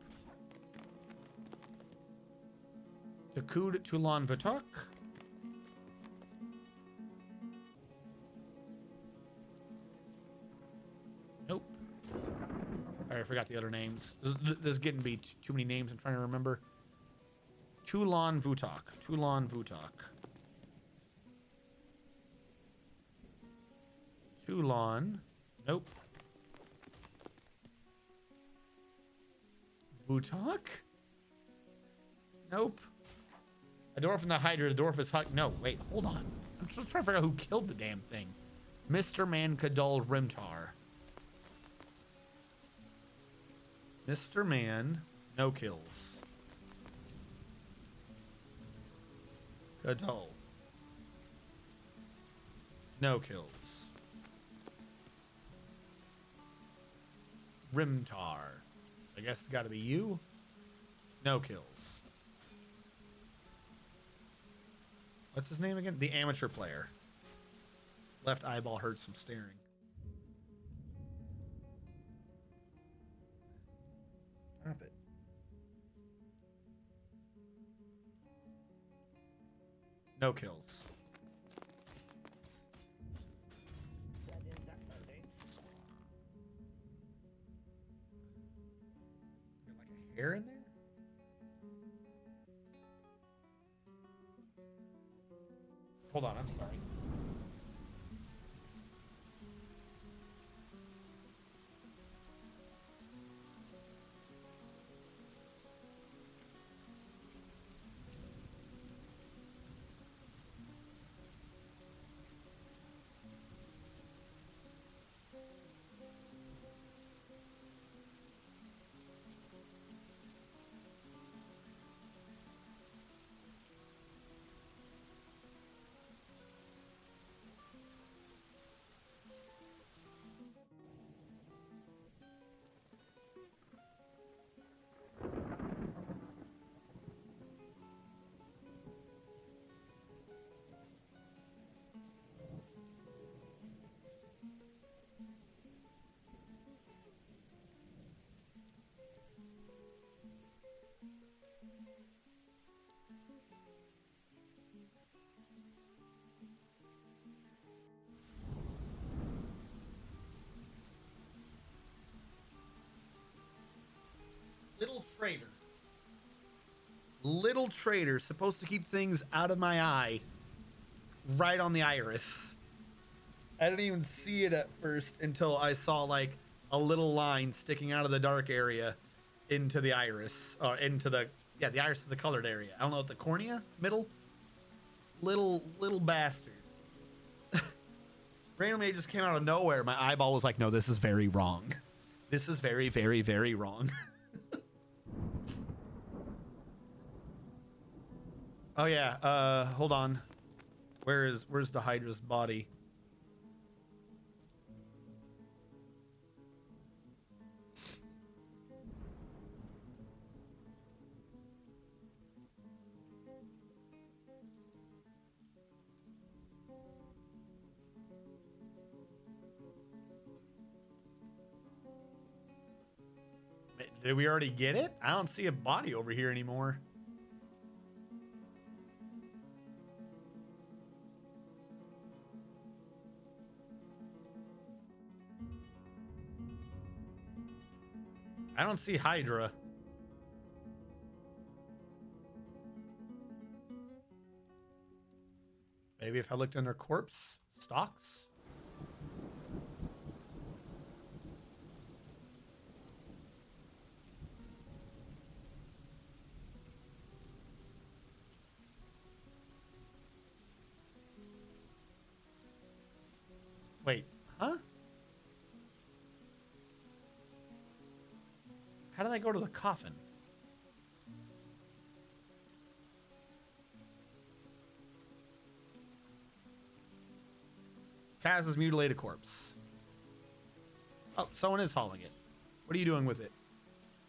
Takud Tulan Vatok. Nope. I forgot the other names. This is getting to be too many names I'm trying to remember. Tulan Vutok. Tulan Vutok. Tulan. Nope. Vutok? Nope. A dwarf and the Hydra. A dwarf is Huck. No, wait, hold on. I'm just trying to figure out who killed the damn thing. Mr. Man Kadol Rimtar. Mr. Man, no kills. Kadol. No kills. Rimtar. I guess it's got to be you. No kills. What's his name again? The amateur player. Left eyeball hurts from staring. Stop it. No kills. That ends that Monday. Got like a hair in there? Hold on, I'm sorry. traitor. Little traitor, supposed to keep things out of my eye. Right on the iris. I didn't even see it at first until I saw like a little line sticking out of the dark area into the iris. Or into the, yeah, the iris is the colored area. I don't know what the cornea, middle. Little bastard. Randomly, it just came out of nowhere. My eyeball was like, no, this is very wrong. This is very, very, very wrong. Oh yeah, hold on. Where's the Hydra's body? Did we already get it? I don't see a body over here anymore. I don't see Hydra. Maybe if I looked under corpse stocks. Wait, huh? How did I go to the coffin? Kaz's mutilated corpse. Oh, someone is hauling it. What are you doing with it?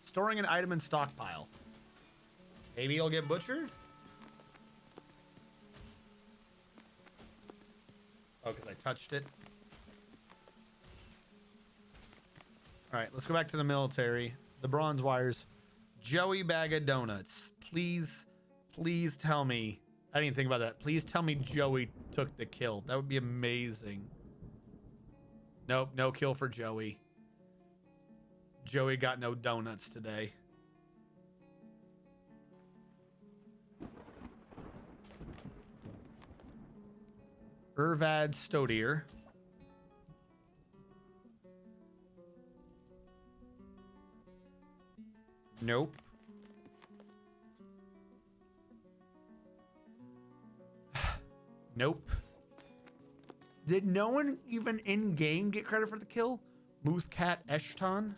Storing an item in stockpile. Maybe he'll get butchered? Oh, because I touched it. All right, let's go back to the military. The bronze wires. Joey Bag of Donuts. Please, please tell me. I didn't even think about that. Please tell me Joey took the kill. That would be amazing. Nope, no kill for Joey. Joey got no donuts today. Irvad Stodier. Nope. Nope. Did no one even in game get credit for the kill? Moothcat Eshton.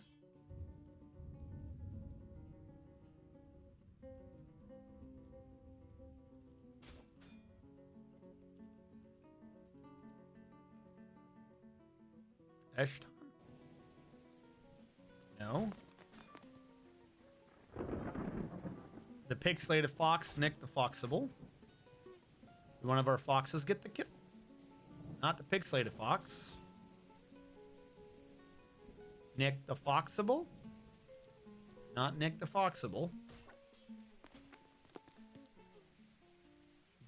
Eshton? No. The pixelated fox, Nick the Foxable. Did one of our foxes get the kill? Not the pixelated fox. Nick the Foxable. Not Nick the Foxable.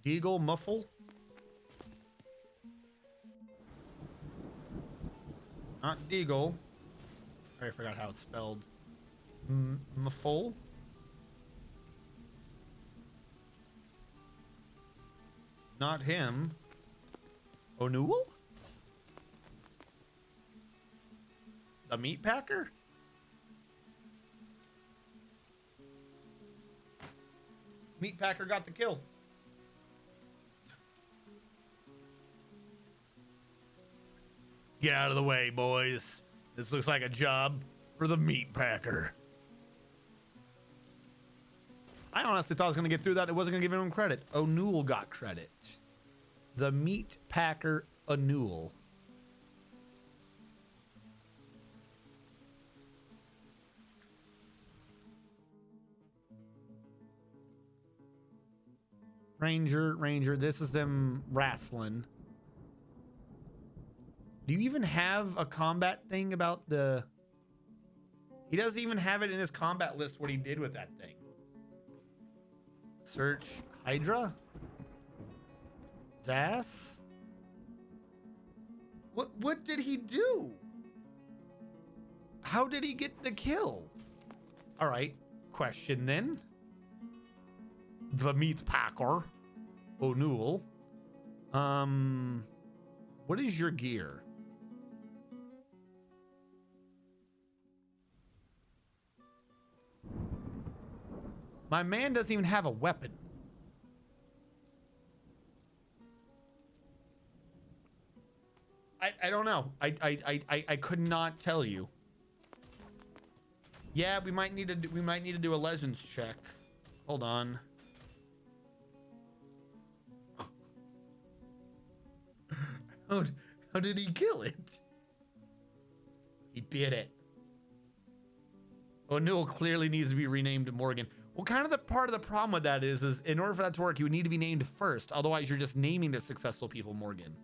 Deagle Muffle. Not Deagle. I already forgot how it's spelled. Muffle. Not him. O'Neill? The meat packer? Meat packer got the kill. Get out of the way, boys. This looks like a job for the meat packer. I honestly thought I was going to get through that. It wasn't going to give him credit. O'Neill got credit. The meat packer O'Neill. Ranger, this is them wrestling. Do you even have a combat thing about the... He doesn't even have it in his combat list what he did with that thing. Search Hydra? Zas? What did he do? How did he get the kill? All right, question then. The meat packer, O'Neill. What is your gear? My man doesn't even have a weapon. I don't know. I could not tell you. Yeah, we might need to do a legends check. Hold on. How did he kill it? He bit it. O'Neill clearly needs to be renamed to Morgan. Well, kind of the part of the problem with that is in order for that to work, you would need to be named first. Otherwise, you're just naming the successful people Morgan.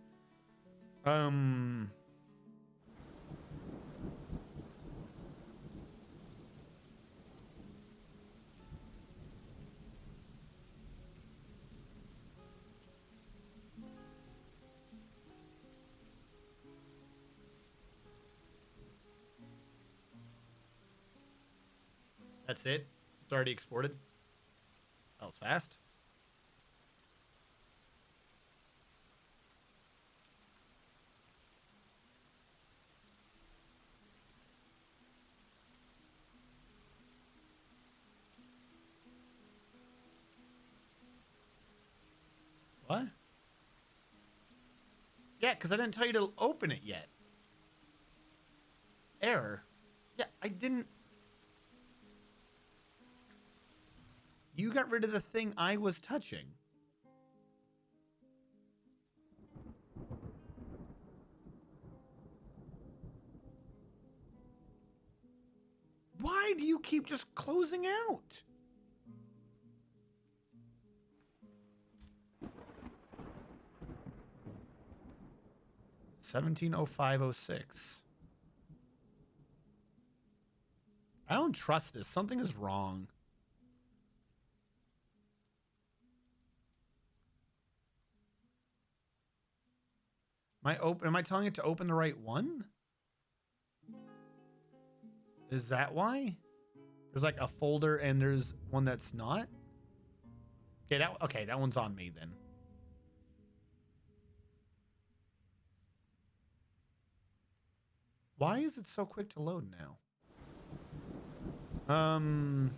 That's it. It's already exported. That was fast. What? Yeah, because I didn't tell you to open it yet. Error. Yeah, I didn't. You got rid of the thing I was touching. Why do you keep just closing out? $1705.06. I don't trust this. Something is wrong. Am I telling it to open the right one? Is that why? There's like a folder and there's one that's not? Okay, that one's on me then. Why is it so quick to load now?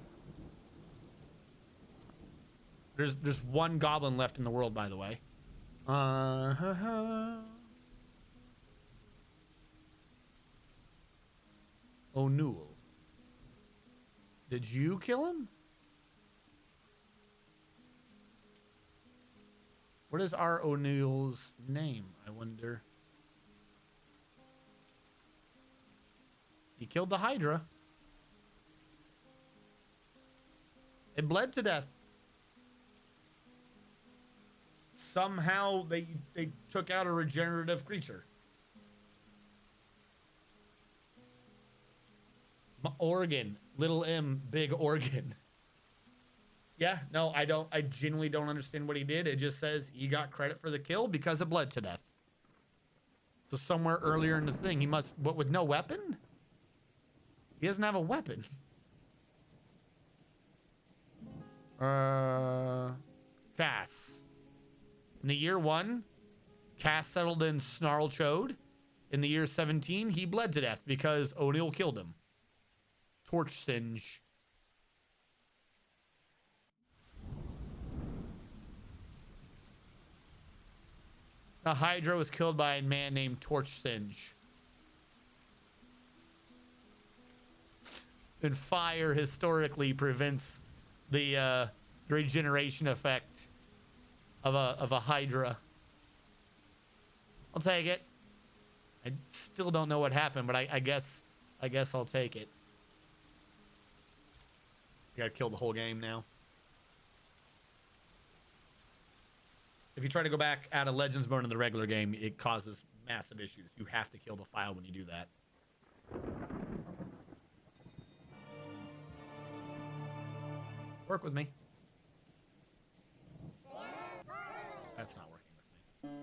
There's one goblin left in the world, by the way. O'Neill. Did you kill him? What is our O'Neill's name, I wonder? He killed the Hydra. It bled to death. Somehow they took out a regenerative creature. Organ, little M, big organ. Yeah, no, I genuinely don't understand what he did. It just says he got credit for the kill because it bled to death. So somewhere earlier in the thing, he must, but with no weapon? He doesn't have a weapon. Cass. In the year 1, Cass settled in Snarlchode. In the year 17, he bled to death because O'Neill killed him. Torch Singe. The Hydra was killed by a man named Torch Singe. And fire historically prevents the regeneration effect of a Hydra. I'll take it. I still don't know what happened, but I guess I'll take it. You gotta kill the whole game now. If you try to go back out of Legends mode in the regular game, it causes massive issues. You have to kill the file when you do that. Work with me. That's not working with me.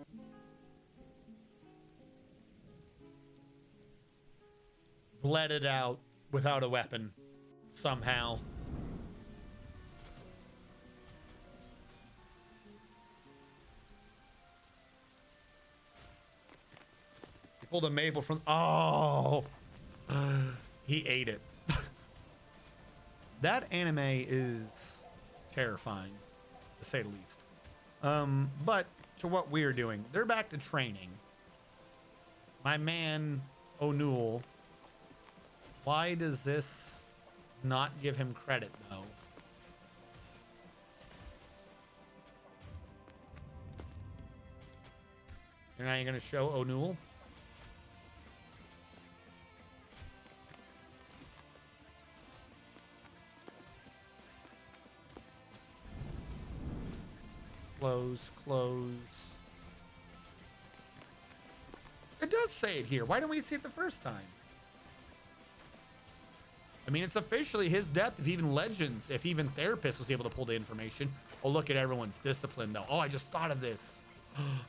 Bled it out without a weapon. Somehow. pulled a maple from. Oh, he ate it. That anime is terrifying, to say the least. But to what we are doing, they're back to training. My man O'Neill. Why does this not give him credit though? You're not going to show O'Neill? Close. It does say it here. Why don't we see it the first time? I mean, it's officially his death. If even Legends, if even Therapist was able to pull the information. Oh, look at everyone's discipline, though. Oh, I just thought of this.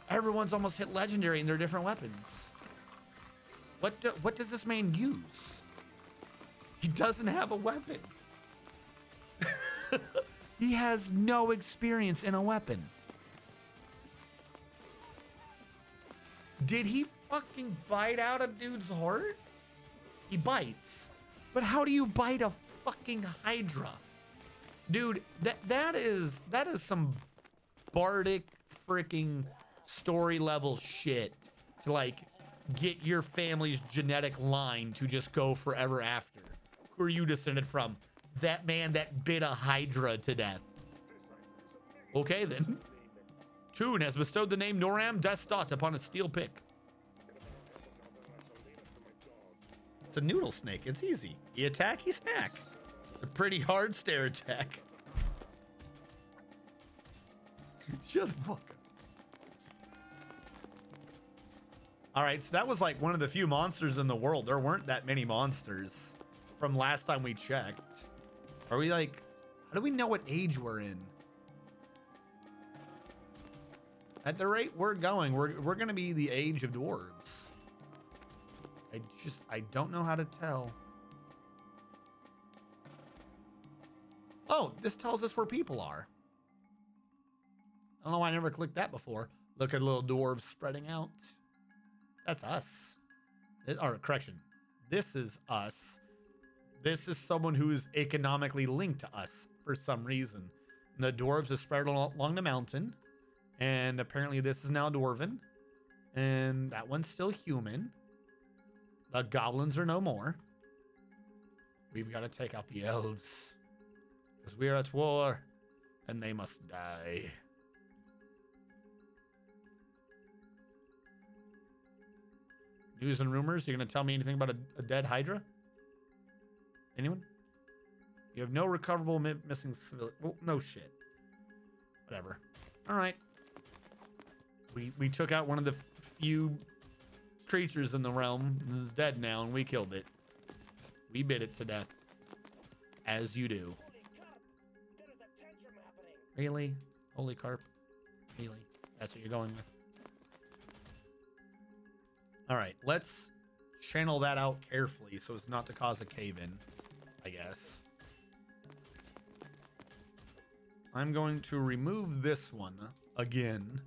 Everyone's almost hit Legendary in their different weapons. What does this man use? He doesn't have a weapon. He has no experience in a weapon. Did he fucking bite out a dude's heart? He bites. But how do you bite a fucking Hydra? Dude, that is some bardic freaking story level shit to like get your family's genetic line to just go forever after. Who are you descended from? That man that bit a Hydra to death. Okay then. Toon has bestowed the name Noram Destot upon a steel pick. It's a noodle snake. It's easy. You attack, you snack. A pretty hard stare attack. Shut the fuck up. All right, so that was like one of the few monsters in the world. There weren't that many monsters from last time we checked. Are we like, how do we know what age we're in? At the rate we're going, we're going to be the age of dwarves. I don't know how to tell. Oh, this tells us where people are. I don't know why I never clicked that before. Look at little dwarves spreading out. That's us. Or correction. This is us. This is someone who is economically linked to us for some reason. And the dwarves are spread along the mountain. And apparently this is now dwarven. And that one's still human. The goblins are no more. We've got to take out the elves. Because we are at war. And they must die. News and rumors? You're going to tell me anything about a dead Hydra? Anyone? You have no recoverable missing civilian. Well, no shit. Whatever. All right. We took out one of the few creatures in the realm. This is dead now, and we killed it. We bit it to death. As you do. Holy carp! There is a tantrum happening. Really? Holy carp? Really? That's what you're going with? All right, let's channel that out carefully so as not to cause a cave-in, I guess. I'm going to remove this one again.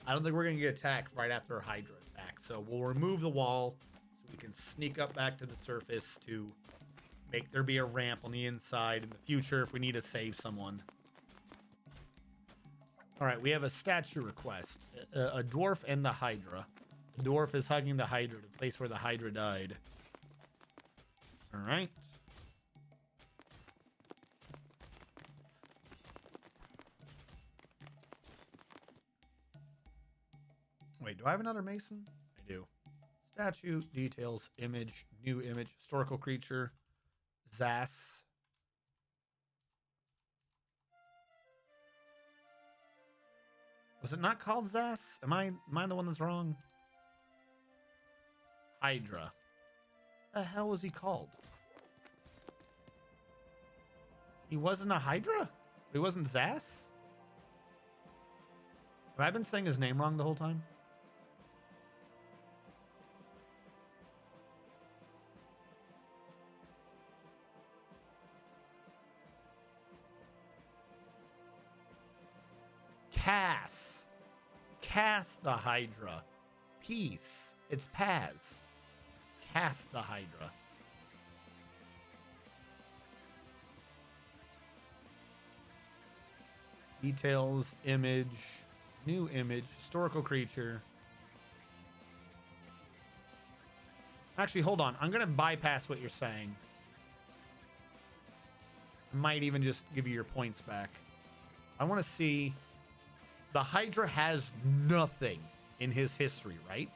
I don't think we're going to get attacked right after a Hydra attack, so we'll remove the wall so we can sneak up back to the surface to make there be a ramp on the inside in the future if we need to save someone. All right, we have a statue request. A dwarf and the Hydra. The dwarf is hugging the Hydra, the place where the Hydra died. All right. Wait, do I have another mason? I do. Statue, details, image, new image, historical creature, Zas. Was it not called Zas? Am I the one that's wrong? Hydra. The hell was he called? He wasn't a Hydra? He wasn't Zas? Have I been saying his name wrong the whole time? Cass the Hydra. Peace. It's Paz. Cast the Hydra. Details, image, new image, historical creature. Actually, hold on. I'm going to bypass what you're saying. I might even just give you your points back. I want to see. The Hydra has nothing in his history, right?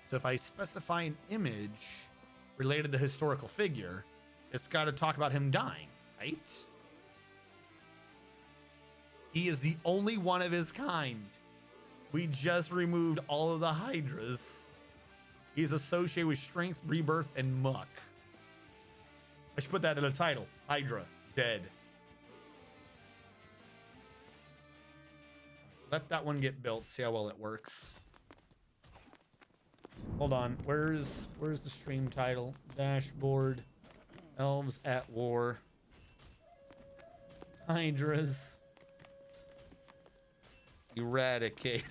So if I specify an image related to the historical figure, it's got to talk about him dying, right? He is the only one of his kind. We just removed all of the Hydras. He's associated with strength, rebirth, and muck. I should put that in the title. Hydra, dead. Let that one get built, see how well it works. Hold on, where's the stream title? Dashboard, Elves at War, Hydras, eradicate.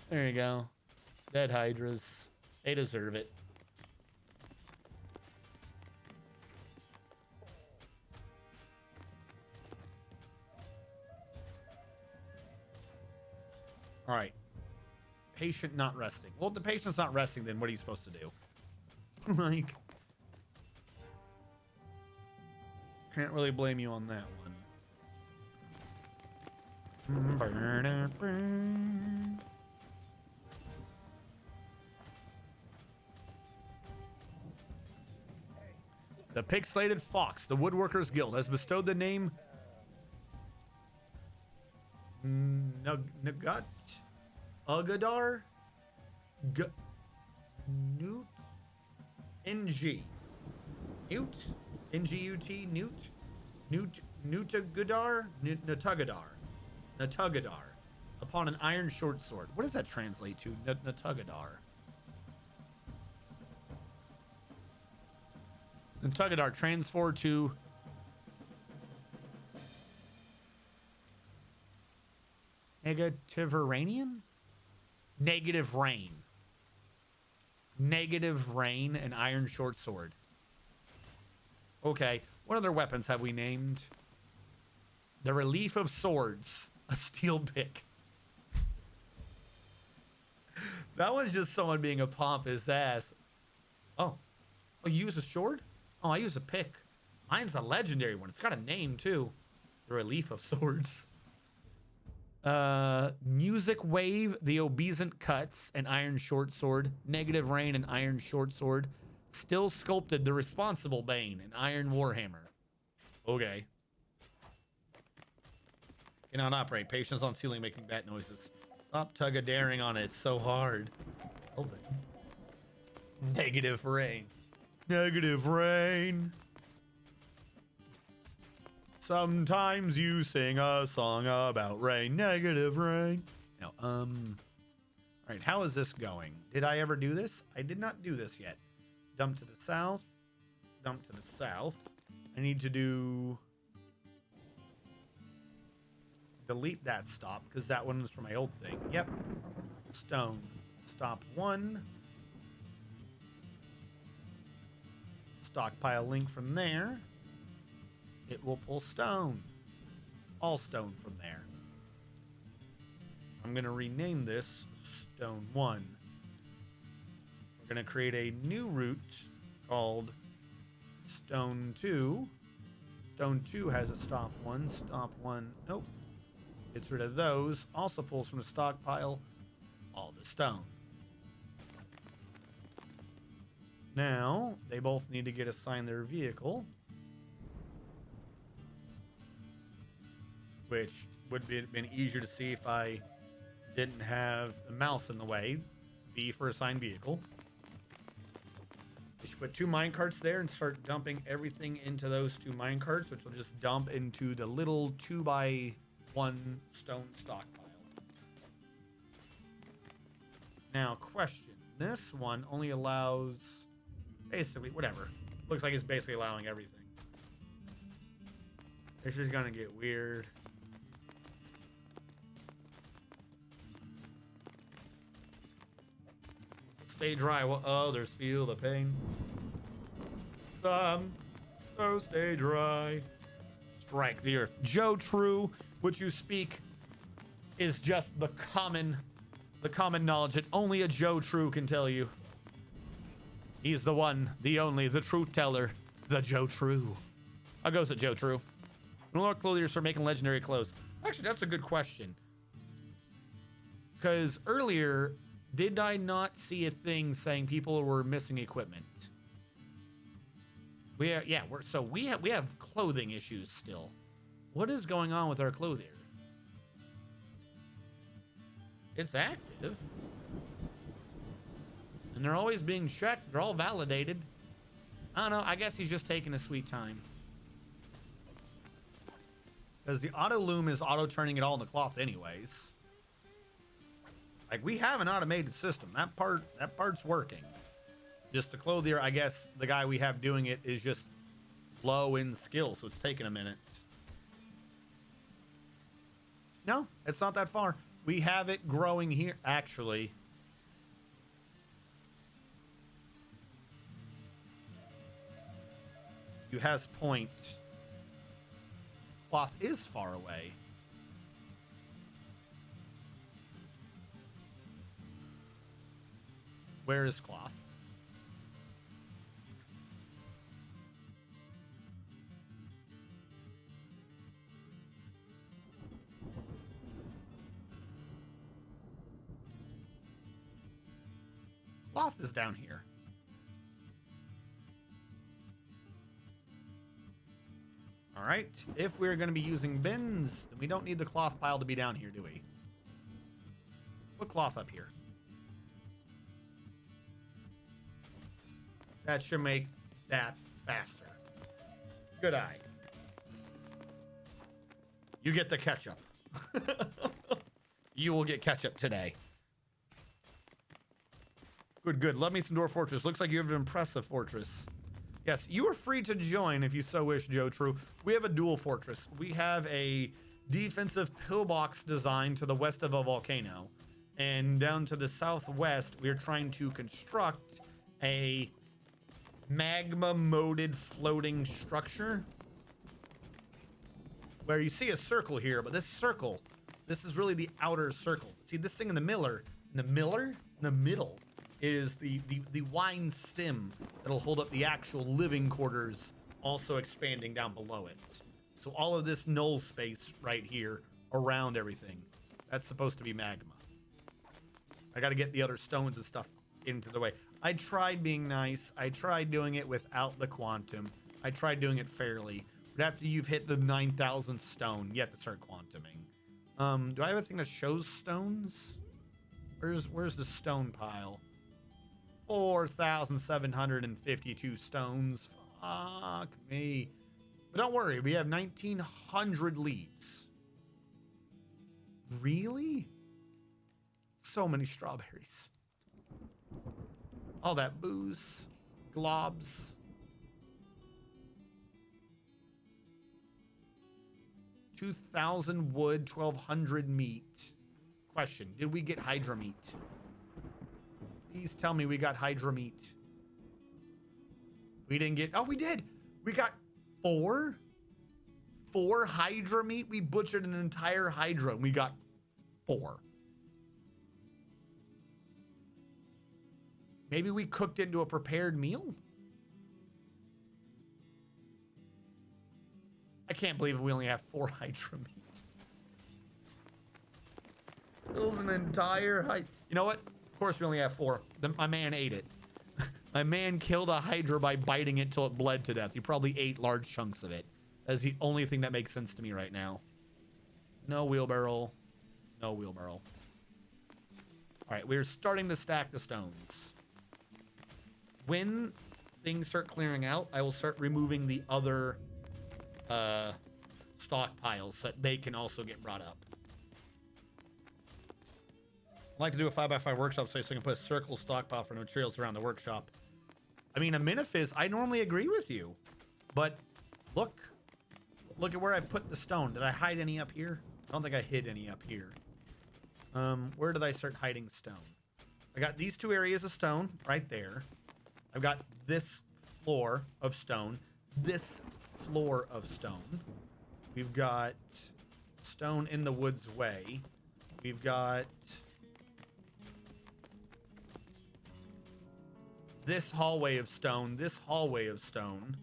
There you go. Dead Hydras. They deserve it. All right. Patient not resting. Well, if the patient's not resting, then what are you supposed to do? Like, can't really blame you on that one. The Pixelated Fox, the Woodworkers Guild, has bestowed the name Nagut Ugadar Newt NG Newt NGUT Newt Nutagadar Nutagadar upon an iron short sword. What does that translate to? Nutagadar. Nutagadar transformed to Negative-Iranian? Negative rain. Negative rain and iron short sword. Okay. What other weapons have we named? The Relief of Swords. A steel pick. That was just someone being a pompous ass. Oh. Oh, you use a sword? Oh, I use a pick. Mine's a legendary one. It's got a name, too. The Relief of Swords. Music Wave, the Obedient Cuts, and Iron Short Sword. Negative Rain and Iron Short Sword. Still Sculpted, the Responsible Bane, and Iron Warhammer. Okay. Cannot operate. Patients on ceiling making bat noises. Stop tug-a-daring on it. It's so hard. Hold it. Negative Rain. Negative rain. Sometimes you sing a song about rain. Negative rain. Now, all right, how is this going? Did I ever do this? I did not do this yet. Dump to the south. Dump to the south. I need to do... delete that stop, because that one was from my old thing. Yep. Stone. Stop 1. Stockpile link from there. It will pull stone. All stone from there. I'm going to rename this Stone 1. We're going to create a new route called Stone 2. Stone 2 has a stop 1. Stop 1. Nope. Gets rid of those. Also pulls from the stockpile all the stone. Now, they both need to get assigned their vehicle, which would have been easier to see if I didn't have the mouse in the way. B for assigned vehicle. We should put 2 minecarts there and start dumping everything into those 2 minecarts, which will just dump into the little 2x1 stone stockpile. Now, question. This one only allows... basically, whatever. Looks like it's basically allowing everything. This is gonna get weird. stay dry while others feel the pain. Some so stay dry. Strike the earth. Joe True, which you speak is just the common knowledge that only a Joe True can tell you. He's the one, the only, the truth teller, the Joe True. How goes it, Joe True? When will our clothiers start making legendary clothes? Actually, that's a good question. Because earlier, did I not see a thing saying people were missing equipment? We have clothing issues still. What is going on with our clothier? It's active. And they're always being checked. They're all validated. I don't know. I guess he's just taking a sweet time. Because the auto loom is auto turning it all into cloth anyways. Like, we have an automated system. That part's working. Just the clothier, I guess the guy we have doing it is just low in skill, so it's taking a minute. No, it's not that far. We have it growing here, actually. You has point. Cloth is far away. Where is cloth? Cloth is down here. All right. If we're going to be using bins, then we don't need the cloth pile to be down here, do we? Put cloth up here. That should make that faster. Good eye. You get the ketchup. You will get ketchup today. Good. Love me some Dwarf Fortress. Looks like you have an impressive fortress. Yes, you are free to join if you so wish, Joe True. We have a dual fortress. We have a defensive pillbox design to the west of a volcano. And down to the southwest, we're trying to construct a magma-moded floating structure. Where you see a circle here, but this circle, this is really the outer circle. See this thing in the middle is the wine stem that'll hold up the actual living quarters, also expanding down below it. So all of this null space right here around everything, that's supposed to be magma. I got to get the other stones and stuff into the way. I tried being nice. I tried doing it without the quantum. I tried doing it fairly. But after you've hit the 9,000th stone, you have to start quantuming. Do I have a thing that shows stones? Where's the stone pile? 4,752 stones. Fuck me. But don't worry, we have 1,900 leads. Really? So many strawberries. All that booze. Globs. $2,000 wood, 1,200 meat. Question, did we get Hydra meat? Please tell me we got Hydra meat. We didn't get... Oh, we did! We got 4? 4 Hydra meat? We butchered an entire Hydra and we got 4. Maybe we cooked into a prepared meal? I can't believe we only have 4 Hydra meat. It was an entire Hydra. You know what? Of course we only have 4. My man ate it. My man killed a Hydra by biting it till it bled to death. He probably ate large chunks of it. That's the only thing that makes sense to me right now. No wheelbarrow. No wheelbarrow. All right, we're starting to stack the stones. When things start clearing out, I will start removing the other stockpiles so that they can also get brought up. I'd like to do a 5x5 workshop so I can put a circle stockpile for materials around the workshop. I mean, Amenophis, I normally agree with you, but look at where I put the stone. Did I hide any up here? I don't think I hid any up here. Where did I start hiding stone? I got these two areas of stone right there. I've got this floor of stone, this floor of stone. We've got stone in the woods way. We've got this hallway of stone, this hallway of stone.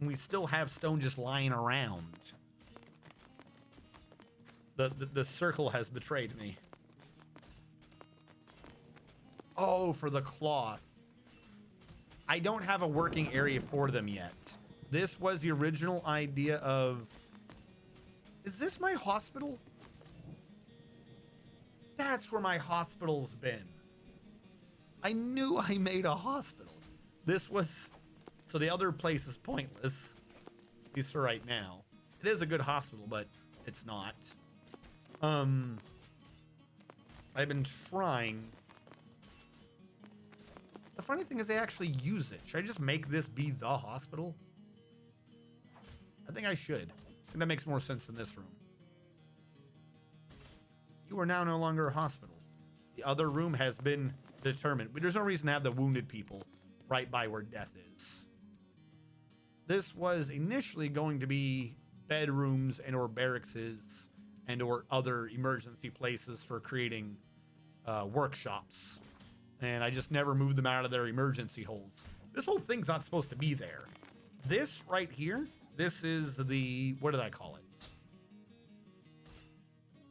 We still have stone just lying around. The circle has betrayed me. Oh, for the cloth. I don't have a working area for them yet. This was the original idea of... Is this my hospital? That's where my hospital's been. I knew I made a hospital. This was... So the other place is pointless. At least for right now. It is a good hospital, but it's not. I've been trying... The funny thing is they actually use it. Should I just make this be the hospital? I think I should. I think that makes more sense in this room. You are now no longer a hospital. The other room has been determined. But there's no reason to have the wounded people right by where death is. This was initially going to be bedrooms and or barracks and or other emergency places for creating workshops. And I just never moved them out of their emergency holes. This whole thing's not supposed to be there. This right here, this is the, what did I call it?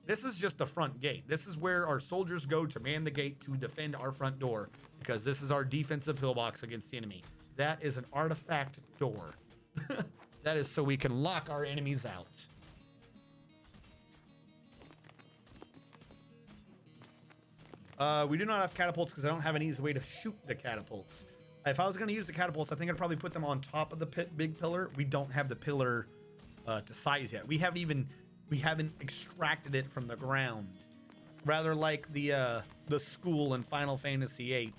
This is just the front gate. This is where our soldiers go to man the gate to defend our front door, because this is our defensive pillbox against the enemy. That is an artifact door. That is so we can lock our enemies out. We do not have catapults because I don't have an easy way to shoot the catapults. If I was going to use the catapults, I think I'd probably put them on top of the big pillar. We don't have the pillar to size yet. We haven't extracted it from the ground. Rather like the school in Final Fantasy VIII.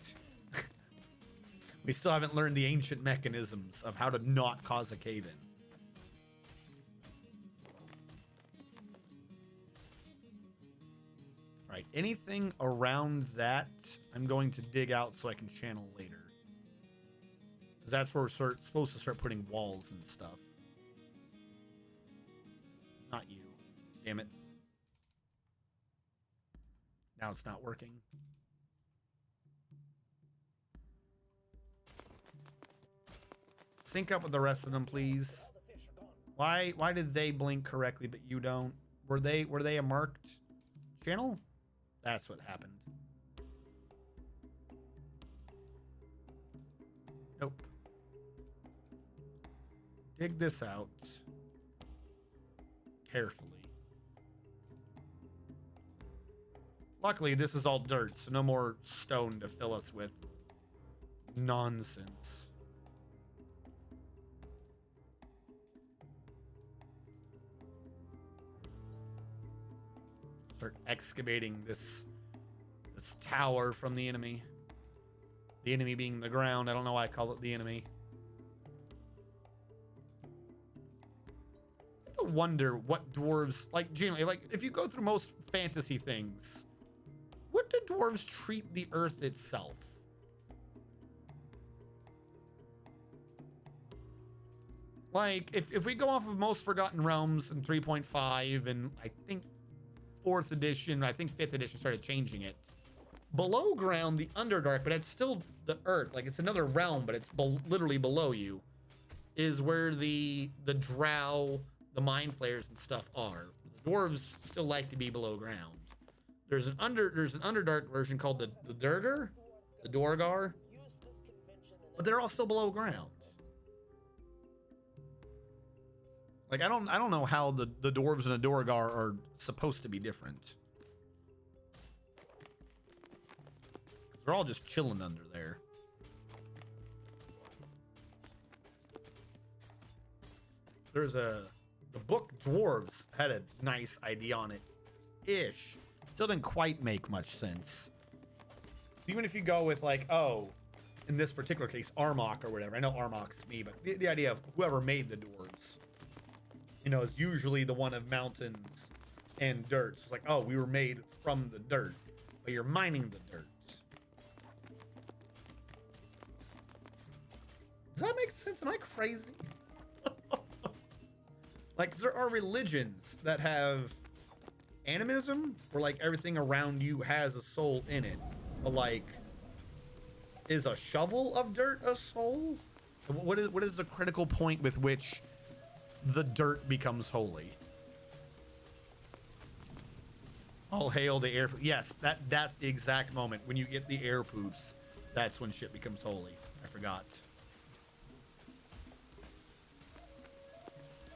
We still haven't learned the ancient mechanisms of how to not cause a cave-in. Right, anything around that, I'm going to dig out so I can channel later. Because that's where we're supposed to start putting walls and stuff. Not you. Damn it. Now it's not working. Sync up with the rest of them, please. Why did they blink correctly but you don't? Were they a marked channel? That's what happened. Nope. Dig this out carefully. Luckily, this is all dirt, so no more stone to fill us with nonsense. Start excavating this tower from the enemy. The enemy being the ground. I don't know why I call it the enemy. I wonder what dwarves, like, generally, like, if you go through most fantasy things, what do dwarves treat the earth itself? Like, if we go off of most Forgotten Realms in 3.5, and I think 4th edition, I think 5th edition started changing it. Below ground, the Underdark, but it's still the earth. Like, it's another realm, but it's literally below you, is where the drow, the mind flayers and stuff are. The dwarves still like to be below ground. There's an Underdark version called the Durgar, the Dorgar, but they're all still below ground. Like, I don't know how the dwarves and the Dorgar are supposed to be different. They're all just chilling under there. There's the book Dwarves had a nice idea on it. Ish. Still didn't quite make much sense. Even if you go with, like, oh, in this particular case, Armok or whatever. I know Armok's me, but the idea of whoever made the dwarves, you know, is usually the one of mountains and dirt. It's like, oh, we were made from the dirt. but you're mining the dirt. Does that make sense? Am I crazy? Like, there are religions that have animism, where like everything around you has a soul in it. But like, is a shovel of dirt a soul? What is the critical point with which the dirt becomes holy? All hail the air. Yes, that's the exact moment when you get the air poofs. That's when shit becomes holy. I forgot.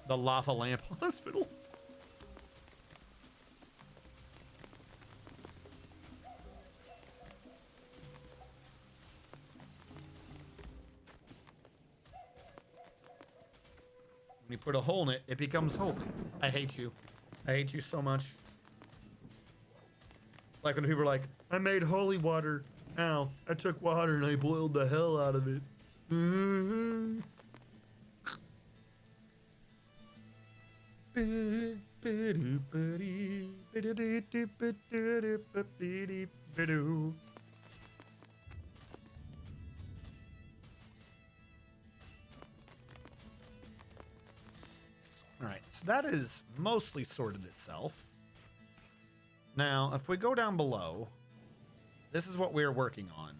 The lava lamp hospital. When you put a hole in it, it becomes holy. I hate you. I hate you so much. Like when people are like, I made holy water. Ow, I took water and I boiled the hell out of it. All right, so that is mostly sorted itself. Now, if we go down below, this is what we're working on.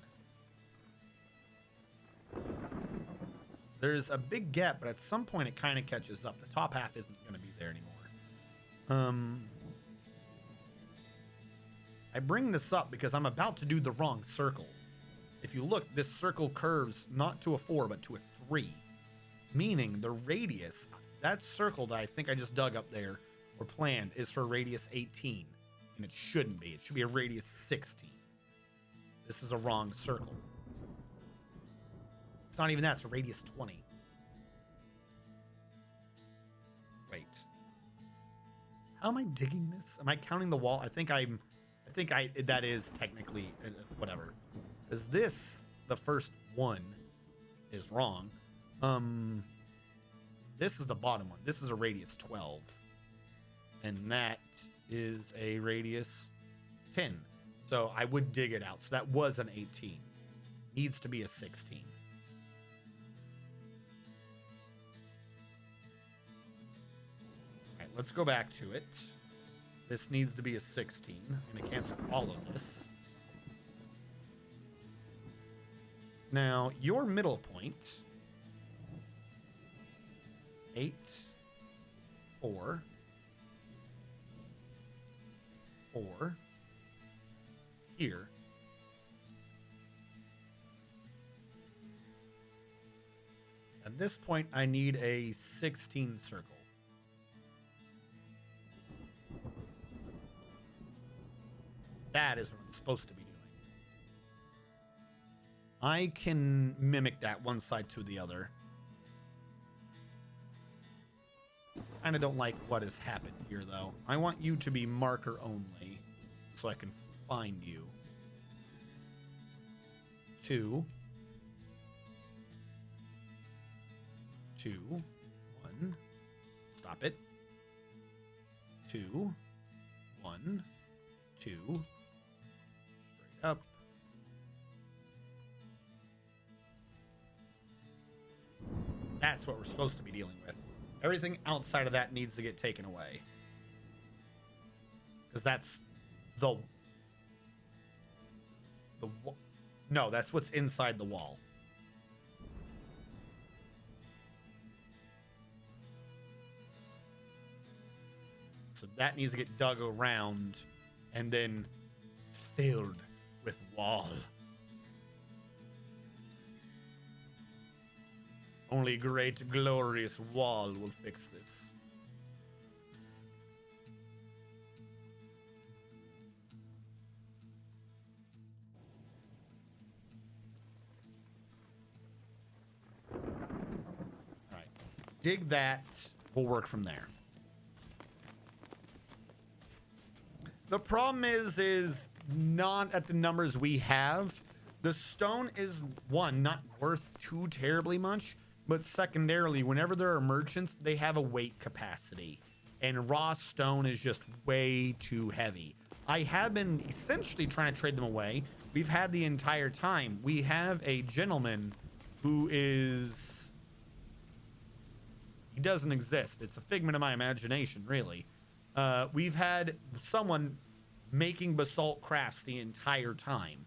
There's a big gap, but at some point it kind of catches up. The top half isn't going to be there anymore. I bring this up because I'm about to do the wrong circle. If you look, this circle curves not to a 4, but to a 3. Meaning the radius, that circle that I think I just dug up there or planned, is for radius 18. And it shouldn't be. It should be a radius 16. This is a wrong circle. It's not even that. It's a radius 20. Wait. How am I digging this? Am I counting the wall? I think that is technically whatever. Because this, the first one, is wrong. This is the bottom one. This is a radius 12. And that is a radius 10. So I would dig it out. So that was an 18. Needs to be a 16. All right, let's go back to it. This needs to be a 16. I'm going to cancel all of this. Now, your middle point, 8, 4, 4, here. At this point, I need a 16 circle. That is what I'm supposed to be doing. I can mimic that one side to the other. Kind of don't like what has happened here, though. I want you to be marker only, so I can find you. 2, 2, 1. Stop it. 2, 1, 2. Straight up. That's what we're supposed to be dealing with. Everything outside of that needs to get taken away. Because that's no, that's what's inside the wall. So that needs to get dug around and then filled with wall. Only great, glorious wall will fix this. All right. Dig that. We'll work from there. The problem is not at the numbers we have. The stone is, one, not worth too terribly much. But secondarily, whenever there are merchants, they have a weight capacity. And raw stone is just way too heavy. I have been essentially trying to trade them away. We've had the entire time. We have a gentleman who is... He doesn't exist. It's a figment of my imagination, really. We've had someone making basalt crafts the entire time.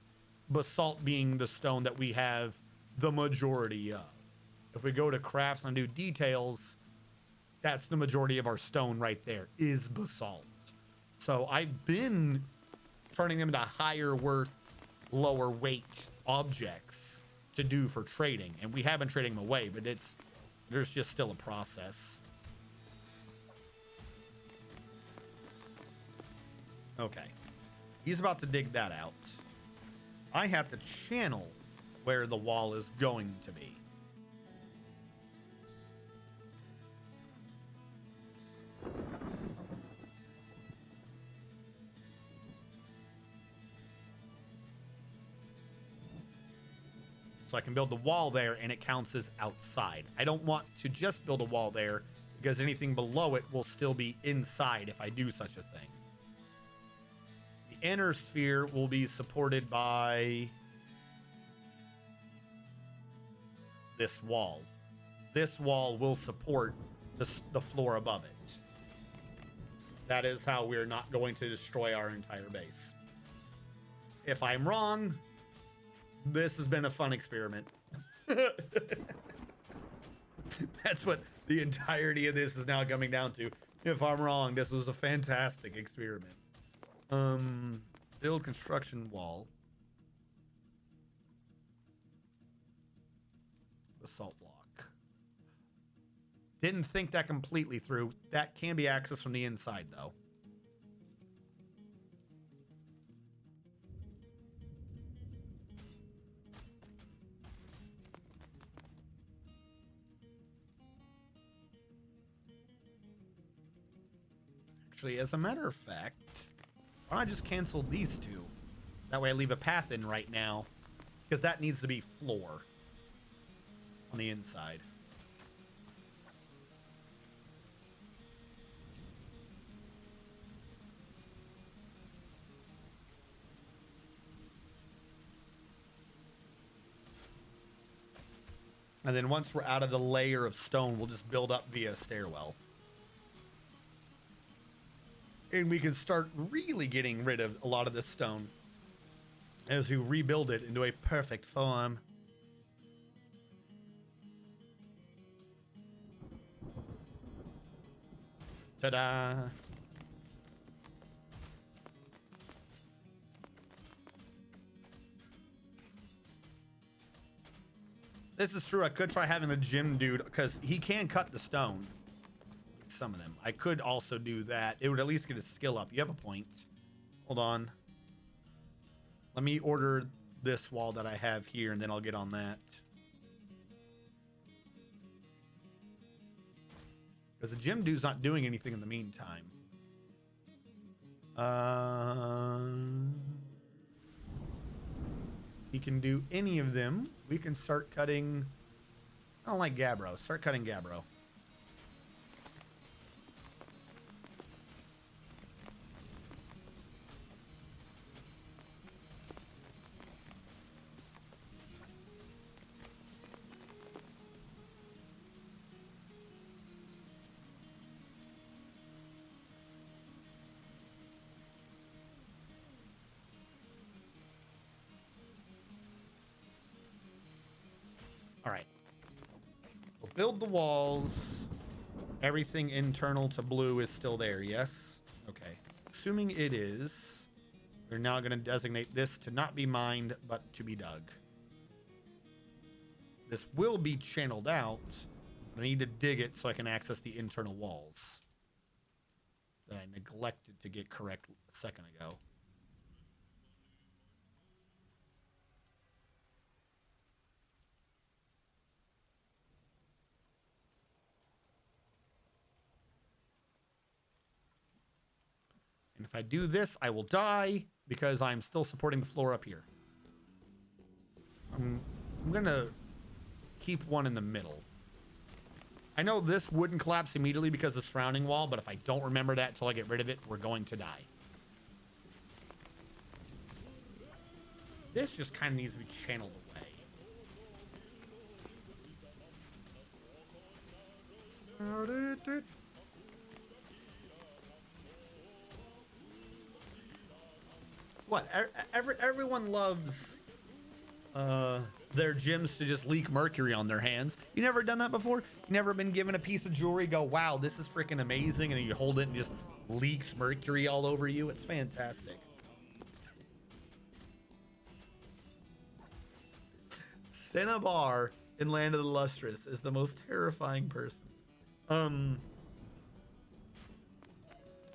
Basalt being the stone that we have the majority of. If we go to crafts and do details, that's the majority of our stone right there, is basalt. So I've been turning them into higher worth, lower weight objects to do for trading. And we have been trading them away, but there's just still a process. Okay. He's about to dig that out. I have to channel where the wall is going to be. So I can build the wall there and it counts as outside. I don't want to just build a wall there because anything below it will still be inside if I do such a thing. The inner sphere will be supported by this wall. This wall will support the floor above it. That is how we're not going to destroy our entire base. If I'm wrong, this has been a fun experiment. That's what the entirety of this is now coming down to. If I'm wrong, this was a fantastic experiment. Build construction wall. Basalt block. Didn't think that completely through. That can be accessed from the inside, though. Actually, as a matter of fact, why don't I just cancel these two? That way I leave a path in right now, because that needs to be floor on the inside. And then once we're out of the layer of stone, we'll just build up via stairwell. And we can start really getting rid of a lot of this stone as we rebuild it into a perfect form. Ta-da! This is true. I could try having the gym dude, because he can cut the stone. Some of them. I could also do that. It would at least get his skill up. You have a point. Hold on. Let me order this wall that I have here, and then I'll get on that. Because the gym dude's not doing anything in the meantime. He can do any of them. We can start cutting... I don't like Gabbro. Start cutting Gabbro. All right. We'll build the walls. Everything internal to blue is still there, yes? Okay. Assuming it is, we're now going to designate this to not be mined, but to be dug. This will be channeled out. I need to dig it so I can access the internal walls that I neglected to get correct a second ago. And if I do this, I will die because I'm still supporting the floor up here. I'm going to keep one in the middle. I know this wouldn't collapse immediately because of the surrounding wall, but if I don't remember that until I get rid of it, we're going to die. This just kind of needs to be channeled away. What? Everyone loves their gyms to just leak mercury on their hands. You never done that before? You never been given a piece of jewelry, go, wow, this is freaking amazing, and then you hold it and just leaks mercury all over you? It's fantastic. Cinnabar in Land of the Lustrous is the most terrifying person.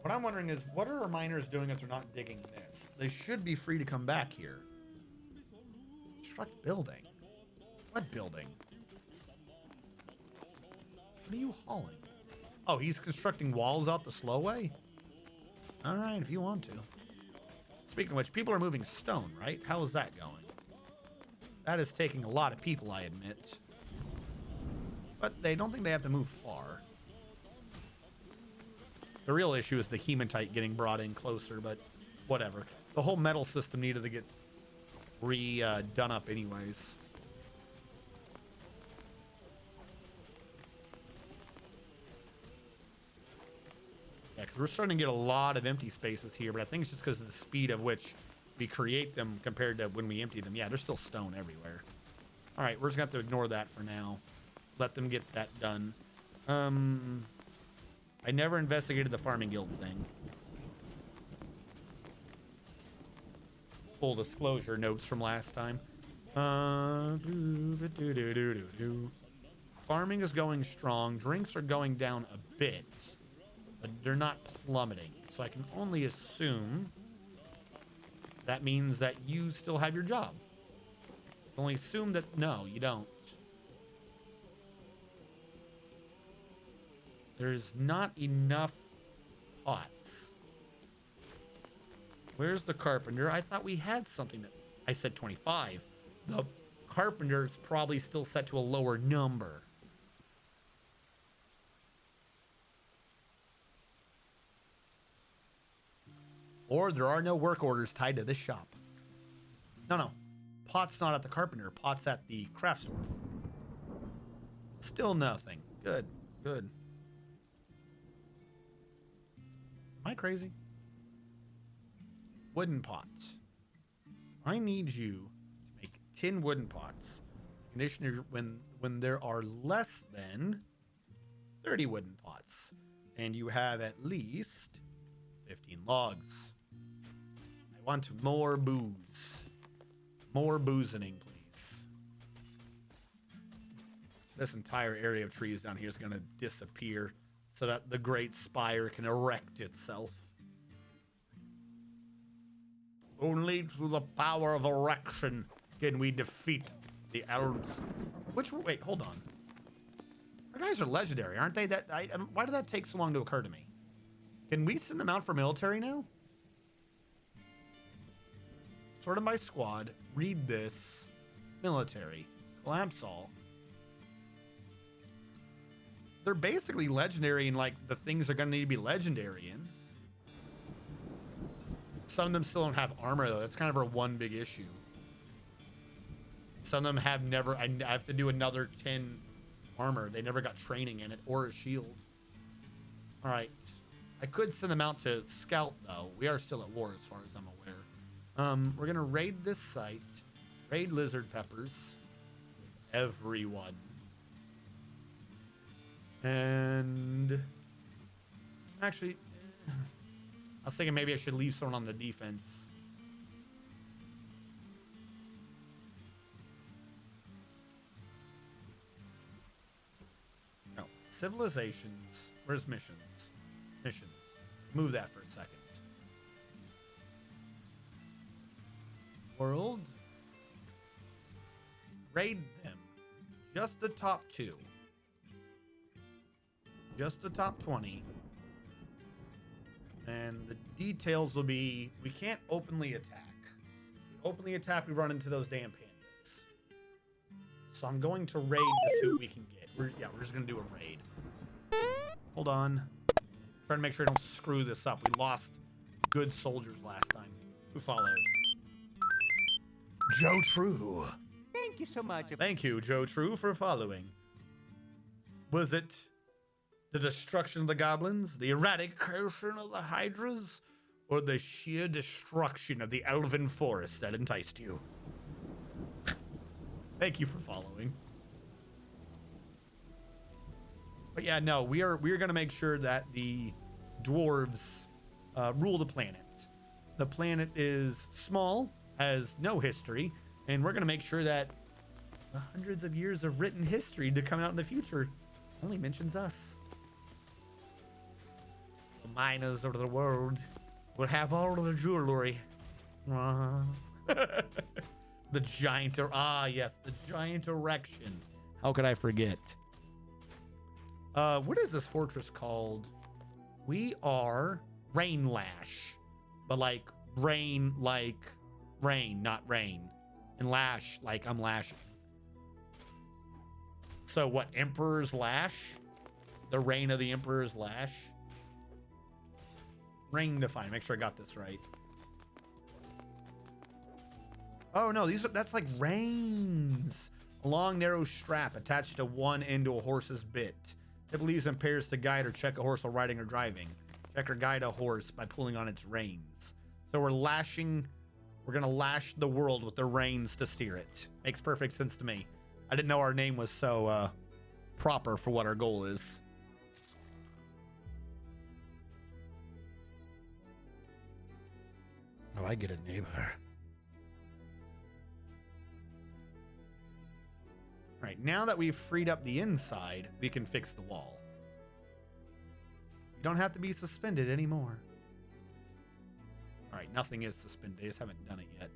What I'm wondering is, what are our miners doing if they're not digging this? They should be free to come back here. Construct building. What building? What are you hauling? Oh, he's constructing walls out the slow way? All right, if you want to. Speaking of which, people are moving stone, right? How is that going? That is taking a lot of people, I admit. But they don't think they have to move far. The real issue is the hematite getting brought in closer, but whatever. The whole metal system needed to get done up anyways. Yeah, because we're starting to get a lot of empty spaces here, but I think it's just because of the speed of which we create them compared to when we empty them. Yeah, there's still stone everywhere. All right, we're just going to have to ignore that for now. Let them get that done. I never investigated the farming guild thing. Full disclosure notes from last time. Farming is going strong. Drinks are going down a bit, but they're not plummeting. So I can only assume that means that you still have your job. I can only assume that no, you don't. There's not enough pots. Where's the carpenter? I thought we had something that I said 25. The carpenter is probably still set to a lower number. Or there are no work orders tied to this shop. No. Pot's not at the carpenter. Pot's at the craft store. Still nothing. Good. Am I crazy? Wooden pots. I need you to make 10 wooden pots. Conditioner when there are less than 30 wooden pots. And you have at least 15 logs. I want more booze. More boozening, please. This entire area of trees down here is going to disappear so that the great spire can erect itself. Only through the power of erection can we defeat the elves. Wait, hold on. Our guys are legendary, aren't they? Why did that take so long to occur to me? Can we send them out for military now? Sort them by squad. Read this. Military. Collapse all. They're basically legendary in like the things they're going to need to be legendary in. Some of them still don't have armor though. That's kind of our one big issue. Some of them have never. I have to do another 10 armor. They never got training in it or a shield. All right. I could send them out to scout though. We are still at war as far as I'm aware. We're gonna raid this site. Raid lizard peppers. Everyone. And actually, I was thinking maybe I should leave someone on the defense. No. Civilizations. Where's missions? Missions. Move that for a second. World. Raid them. Just the top 2. Just the top 20. And the details will be, we can't openly attack. If we openly attack, we run into those damn pandas. So I'm going to raid to see what we can get. We're just going to do a raid. Hold on. Trying to make sure I don't screw this up. We lost good soldiers last time. Who followed? Joe True. Thank you so much. Thank you, Joe True, for following. Was it the destruction of the goblins, the eradication of the hydras, or the sheer destruction of the elven forest that enticed you? Thank you for following. But yeah, no, we're gonna make sure that the dwarves rule the planet. The planet is small, has no history, and we're gonna make sure that the hundreds of years of written history to come out in the future only mentions us. The miners of the world will have all of the jewelry. The giant, yes, the giant erection. How could I forget? What is this fortress called? We are Rainlash, but like rain, not rain, and lash like I'm lashing. So what? Emperor's Lash? The reign of the Emperor's Lash? Rain defined. Make sure I got this right. Oh no, that's like reins. A long narrow strap attached to one end to a horse's bit. Typically used in pairs to guide or check a horse while riding or driving. Check or guide a horse by pulling on its reins. So we're gonna lash the world with the reins to steer it. Makes perfect sense to me. I didn't know our name was so proper for what our goal is. Oh, I get a neighbor. All right, now that we've freed up the inside, we can fix the wall. You don't have to be suspended anymore. All right, nothing is suspended. I just haven't done it yet.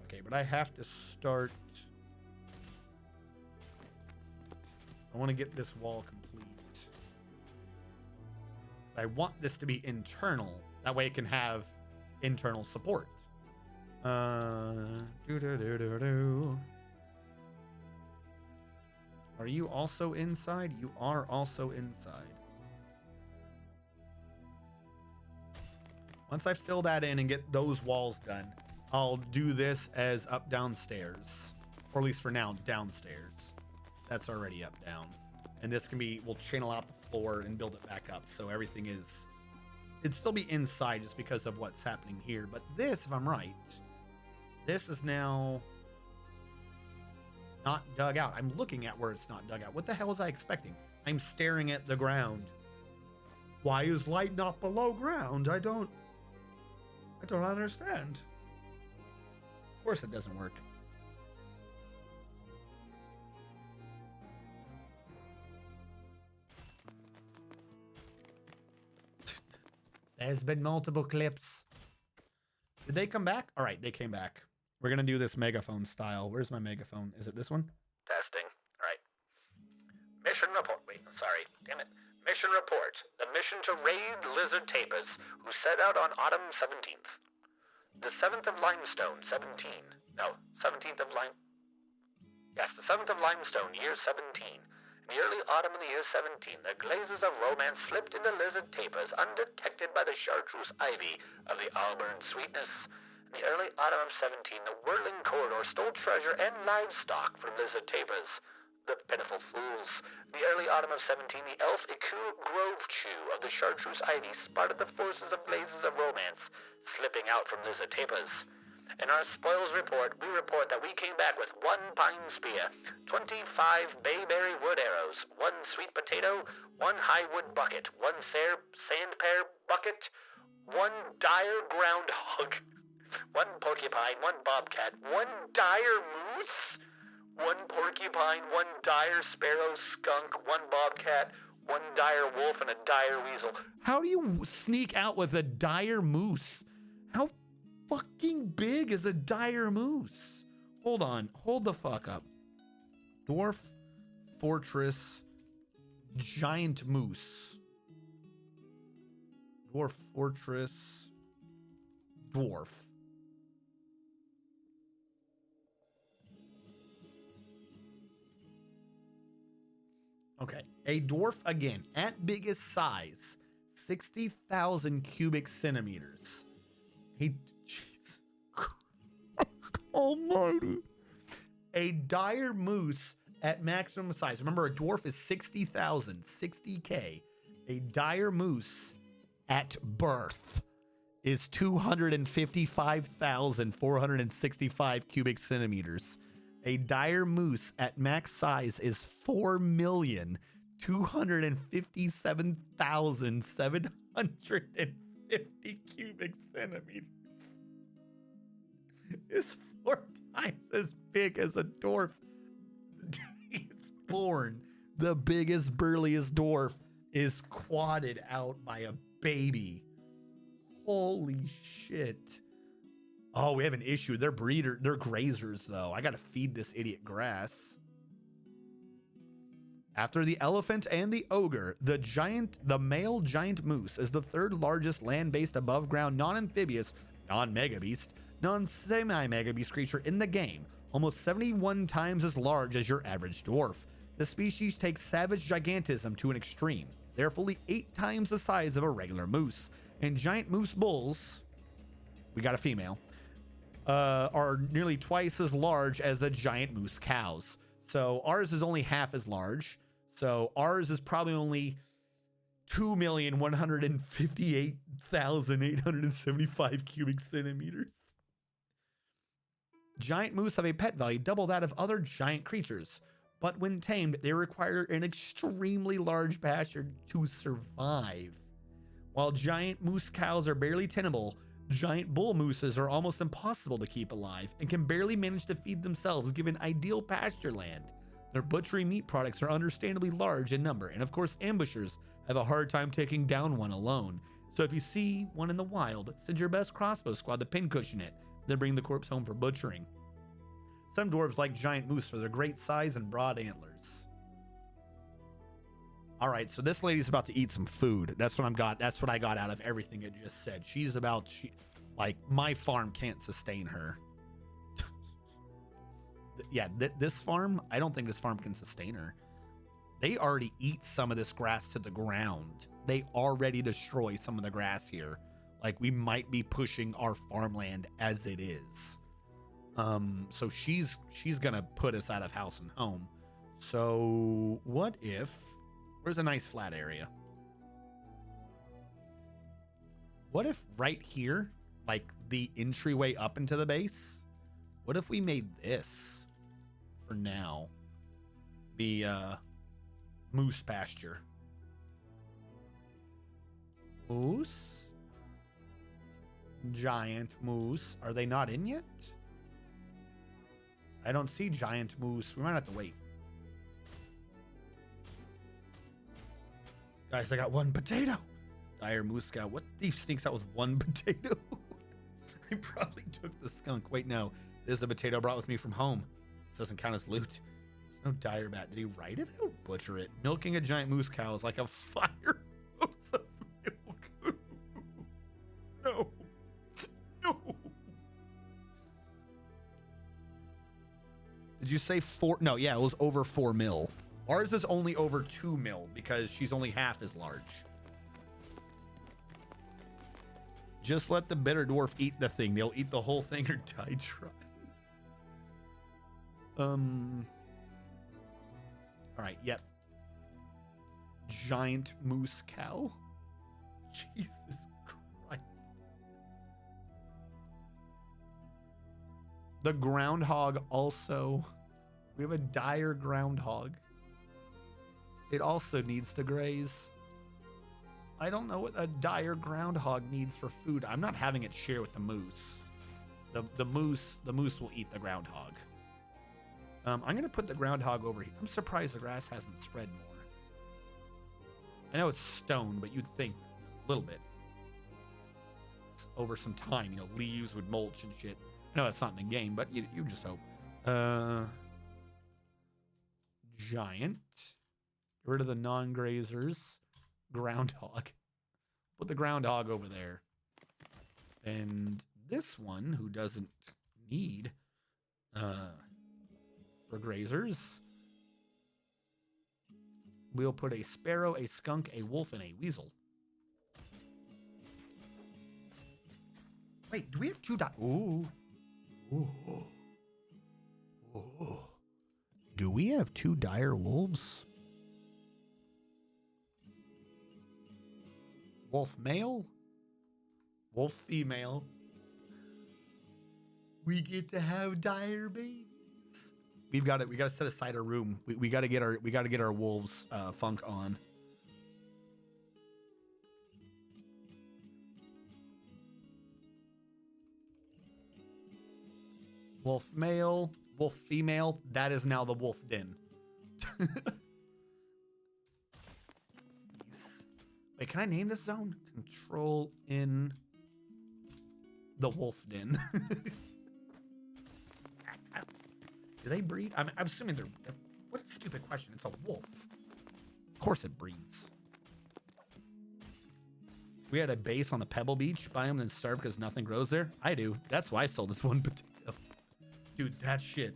Okay, but I have to start. I want to get this wall complete. I want this to be internal. That way it can have internal support. Are you also inside? You are also inside. Once I fill that in and get those walls done, I'll do this as up downstairs, or at least for now, downstairs. That's already up down, and this can be, we'll channel out the floor and build it back up, so everything is, it'd still be inside just because of what's happening here. But this, if I'm right, this is now not dug out. I'm looking at where it's not dug out. What the hell was I expecting? I'm staring at the ground. Why is light not below ground? I don't understand. Of course it doesn't work. There's been multiple clips. Did they come back? All right, they came back. We're going to do this megaphone style. Where's my megaphone? Is it this one? Testing. All right. Mission report. Wait, sorry. Damn it. Mission report. The mission to raid lizard tapers who set out on autumn 17th. The 7th of limestone, 17. No, 17th of lime... Yes, the 7th of limestone, year 17. In the early autumn of the year 17, the glazes of romance slipped into lizard tapers undetected by the chartreuse ivy of the Auburn sweetness. In the early autumn of 17, the whirling corridor stole treasure and livestock from lizard tapers. The pitiful fools. In the early autumn of 17, the elf Iku Grove Chew of the chartreuse ivy spotted the forces of blazes of romance slipping out from lizard tapers. In our spoils report, we report that we came back with 1 pine spear, 25 bayberry wood arrows, 1 sweet potato, 1 high wood bucket, 1 sand pear bucket, 1 dire groundhog, 1 porcupine, 1 bobcat, 1 dire moose, 1 porcupine, 1 dire sparrow skunk, 1 bobcat, 1 dire wolf, and a dire weasel. How do you sneak out with a dire moose? How fucking big is a dire moose? Hold on. Hold the fuck up. Dwarf Fortress Giant Moose. Dwarf Fortress Dwarf. Okay. A dwarf, again, at biggest size, 60,000 cubic centimeters. Jesus. almighty. A dire moose at maximum size. Remember, a dwarf is 60,000, 60K. A dire moose at birth is 255,465 cubic centimeters. A dire moose at max size is 4,257,750 cubic centimeters. It's 4 times as big as a dwarf. It's born. The biggest, burliest dwarf is quadded out by a baby. Holy shit. Oh, we have an issue. They're grazers, though. I gotta feed this idiot grass. After the elephant and the ogre, the male giant moose is the third largest land-based above-ground non-amphibious, non-megabeast, non-semi-megabeast creature in the game, almost 71 times as large as your average dwarf. The species takes savage gigantism to an extreme. They're fully 8 times the size of a regular moose, and giant moose bulls, we got a female, are nearly twice as large as the giant moose cows. So ours is only half as large. So ours is probably only 2,158,875 cubic centimeters. Giant moose have a pet value double that of other giant creatures, but when tamed, they require an extremely large pasture to survive. While giant moose cows are barely tenable, giant bull mooses are almost impossible to keep alive and can barely manage to feed themselves given ideal pasture land. Their butchery meat products are understandably large in number, and of course ambushers have a hard time taking down one alone. So if you see one in the wild, send your best crossbow squad to pincushion it, then bring the corpse home for butchering. Some dwarves like giant moose for their great size and broad antlers. All right, so this lady's about to eat some food. That's what I got out of everything it just said. Like, my farm can't sustain her. Yeah, this farm, I don't think this farm can sustain her. They already eat some of this grass to the ground. They already destroy some of the grass here. Like, we might be pushing our farmland as it is. So she's gonna put us out of house and home. So what if, where's a nice flat area? What if right here, like the entryway up into the base, what if we made this for now be moose pasture? Moose? Giant moose. Are they not in yet? I don't see giant moose. We might have to wait. Guys, I got 1 potato. Dire moose scout. What thief sneaks out with 1 potato? I probably took the skunk. Wait, no. This is a potato I brought with me from home. This doesn't count as loot. There's no dire bat. Did he write it? I'll butcher it. Milking a giant moose cow is like a fire hose of milk. No. No. Did you say 4? No, yeah, it was over 4 mil. Ours is only over 2 mil because she's only half as large. Just let the bitter dwarf eat the thing. They'll eat the whole thing or die trying. All right, yep. Giant moose cow. Jesus Christ. The groundhog also. We have a dire groundhog. It also needs to graze. I don't know what a dire groundhog needs for food. I'm not having it share with the moose. The moose will eat the groundhog. I'm gonna put the groundhog over here. I'm surprised the grass hasn't spread more. I know it's stone, but you'd think a little bit. It's over some time, you know, leaves would mulch and shit. I know that's not in the game, but you just hope. Giant. Get rid of the non-grazers. Groundhog. Put the groundhog over there. And this one, who doesn't need for grazers, we'll put a sparrow, a skunk, a wolf, and a weasel. Wait, do we have 2 Ooh. Ooh. Do we have 2 dire wolves? Wolf male? Wolf female? We get to have dire babies. We got to set aside a room. We got to get our wolves funk on. Wolf male, wolf female. That is now the wolf den. Wait, can I name this zone? Control in the wolf den. Do they breed? I'm assuming they're. What a stupid question. It's a wolf. Of course it breeds. We had a base on the Pebble Beach biome and starved because nothing grows there. I do. That's why I sold this one potato. Dude, that shit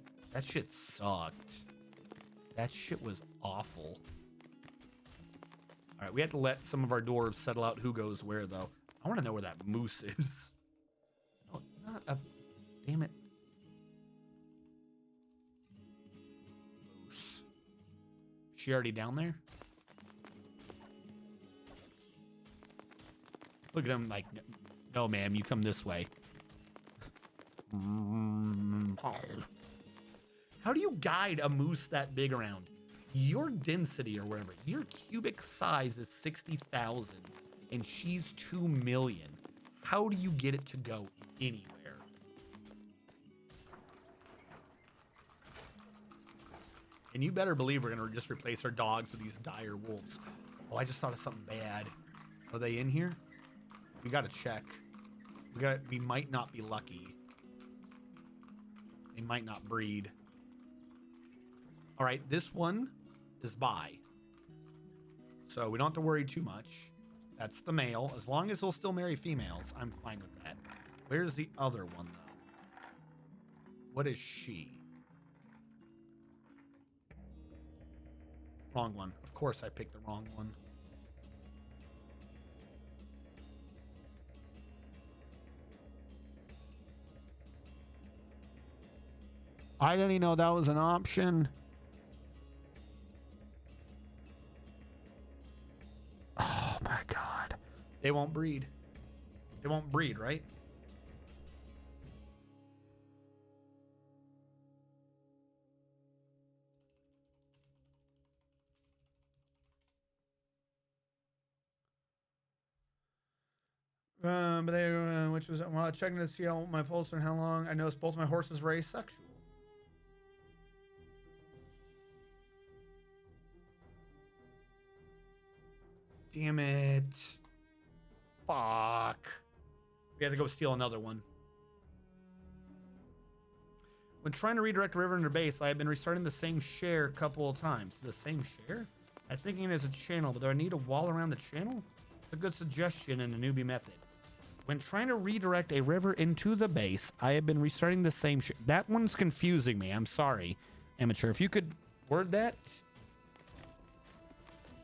sucked. That shit was awful. All right, we have to let some of our dwarves settle out who goes where, though. I want to know where that moose is. Oh, not a... Damn it. Moose. She already down there? Look at him like, no, ma'am, you come this way. How do you guide a moose that big around? Your density or whatever, your cubic size is 60,000 and she's 2 million. How do you get it to go anywhere? And you better believe we're gonna just replace our dogs with these dire wolves. Oh, I just thought of something bad. Are they in here? We gotta check. We might not be lucky. They might not breed. All right, this one is bi. So we don't have to worry too much. That's the male. As long as he'll still marry females, I'm fine with that. Where's the other one, though? What is she? Wrong one. Of course I picked the wrong one. I didn't even know that was an option. Oh my God. They won't breed. They won't breed, right? But they, which was while checking to see how my pulse and how long, I noticed both my horses were asexual. Damn it. Fuck. We have to go steal another one. When trying to redirect a river into base, I have been restarting the same share a couple of times. The same share? I was thinking it as a channel, but do I need a wall around the channel? It's a good suggestion in a newbie method. When trying to redirect a river into the base, I have been restarting the same share. That one's confusing me. I'm sorry, amateur. If you could word that.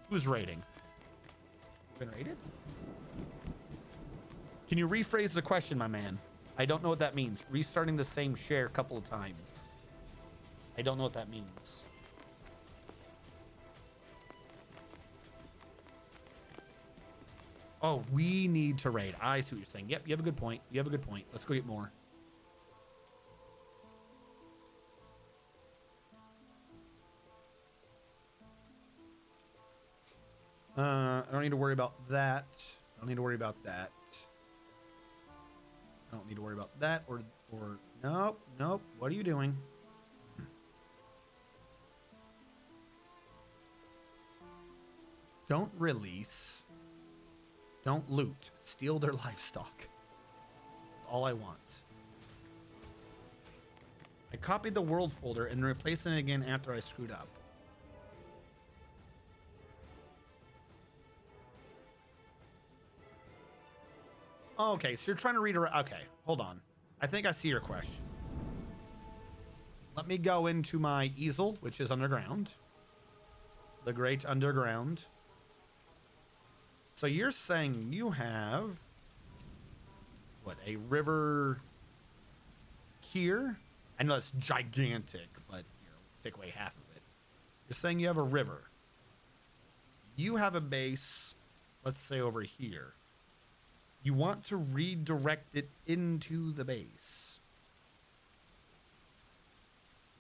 Who's rating? Been rated? Can you rephrase the question, my man? I don't know what that means. Restarting the same share a couple of times. I don't know what that means. Oh, we need to raid. I see what you're saying. Yep, you have a good point. You have a good point. Let's go get more. I don't need to worry about that. I don't need to worry about that. I don't need to worry about that or nope, nope. What are you doing? Don't release. Don't loot. Steal their livestock. That's all I want. I copied the world folder and replaced it again after I screwed up. Okay, so you're trying to redirect. Okay, hold on. I think I see your question. Let me go into my easel, which is underground. The great underground. So you're saying you have, what, a river here? I know it's gigantic, but you know, take away half of it. saying you have a river. You have a base, let's say over here. You want to redirect it into the base.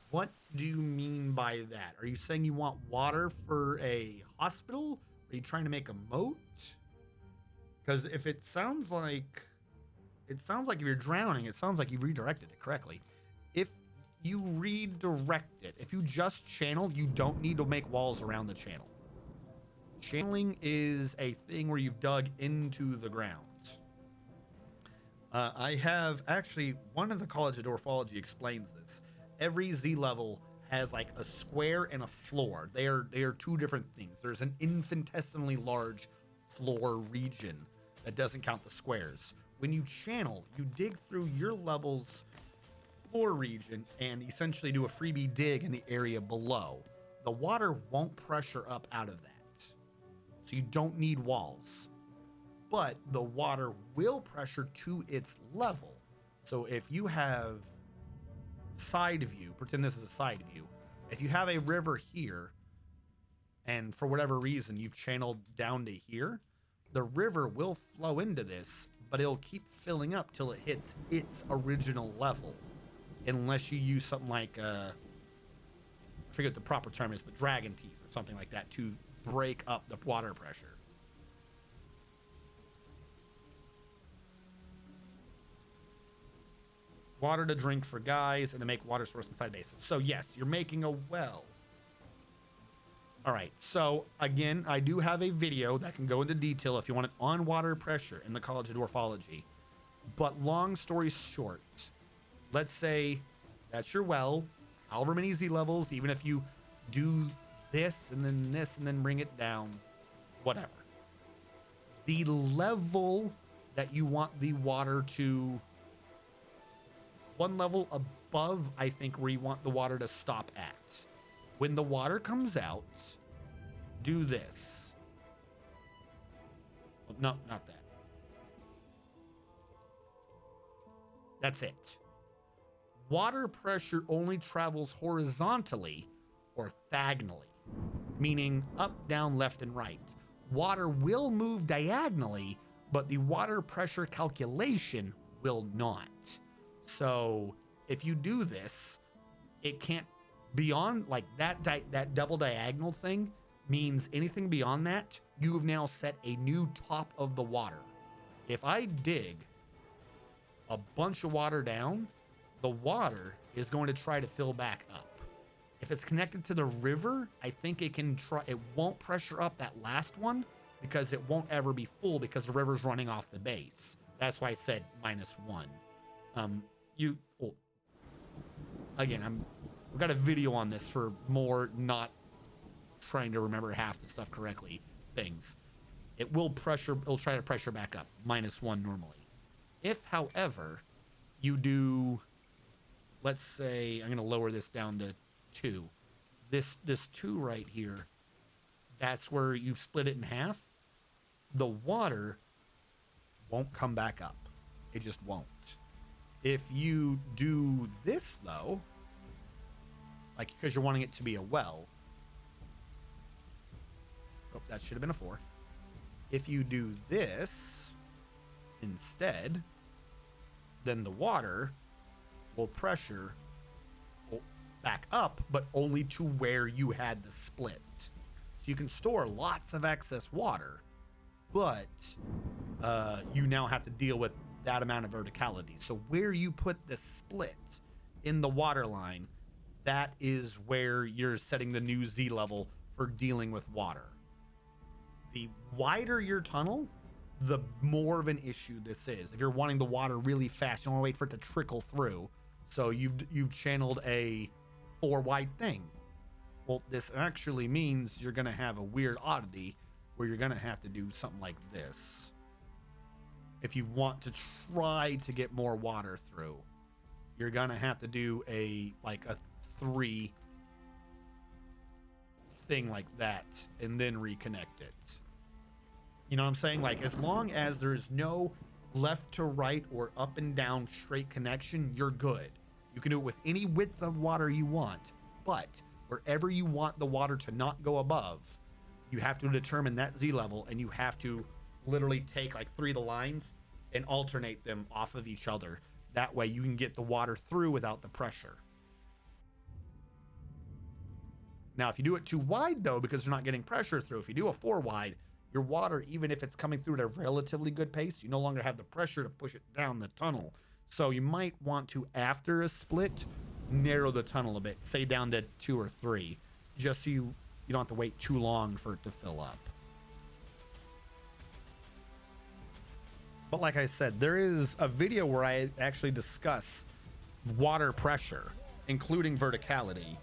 What do you mean by that? Are you saying you want water for a hospital? Are you trying to make a moat? Because if it sounds like if you're drowning, it sounds like you redirected it correctly. If you redirect it, if you just channel, you don't need to make walls around the channel. Channeling is a thing where you've dug into the ground. I have actually, one of the College of Dwarfology explains this. Every Z level has like a square and a floor. They are two different things. There's an infinitesimally large floor region that doesn't count the squares. When you channel, you dig through your level's floor region and essentially do a freebie dig in the area below. The water won't pressure up out of that. So you don't need walls. But the water will pressure to its level. So if you have side view, pretend this is a side view. If you have a river here, and for whatever reason you've channeled down to here, the river will flow into this, but it'll keep filling up till it hits its original level. Unless you use something like, I forget what the proper term is, but dragon teeth or something like that to break up the water pressure. Water to drink for guys and to make water source inside bases. So yes, you're making a well. All right, so again, I do have a video that can go into detail if you want it on water pressure in the College of Dwarfology. But long story short, let's say that's your well, however many Z levels, even if you do this and then bring it down, whatever. The level that you want the water to, one level above, I think, where you want the water to stop at. When the water comes out, do this. Oh, no, not that. That's it. Water pressure only travels horizontally or diagonally, meaning up, down, left, and right. Water will move diagonally, but the water pressure calculation will not. So if you do this, it can't beyond like that double diagonal thing means anything beyond that, you've now set a new top of the water. If I dig a bunch of water down, the water is going to try to fill back up. If it's connected to the river, I think it can try, it won't pressure up that last one because it won't ever be full because the river's running off the base. That's why I said -1. Again, we've got a video on this for more not trying to remember half the stuff correctly things. It'll try to pressure back up, -1 normally. If, however, you do, let's say, I'm going to lower this down to 2. This 2 right here, that's where you've split it in half. The water won't come back up. It just won't. If you do this, though, like because you're wanting it to be a well, oh, that should have been a 4. If you do this instead, then the water will pressure back up, but only to where you had the split. So you can store lots of excess water, but you now have to deal with that amount of verticality. So where you put the split in the water line, that is where you're setting the new Z level for dealing with water. The wider your tunnel, the more of an issue this is. If you're wanting the water really fast, you don't want to wait for it to trickle through. So you've channeled a 4 wide thing. Well, this actually means you're going to have a weird oddity where you're going to have to do something like this. If you want to try to get more water through, you're going to have to do a 3 thing like that and then reconnect it. You know what I'm saying? Like, as long as there's no left to right or up and down straight connection, you're good. You can do it with any width of water you want, but wherever you want the water to not go above, you have to determine that Z level, and you have to literally take like 3 of the lines and alternate them off of each other. That way you can get the water through without the pressure. Now, if you do it too wide though, because you're not getting pressure through, if you do a 4 wide, your water, even if it's coming through at a relatively good pace, you no longer have the pressure to push it down the tunnel. So you might want to, after a split, narrow the tunnel a bit, say down to 2 or 3, just so you don't have to wait too long for it to fill up. But like I said, there is a video where I actually discuss water pressure, including verticality,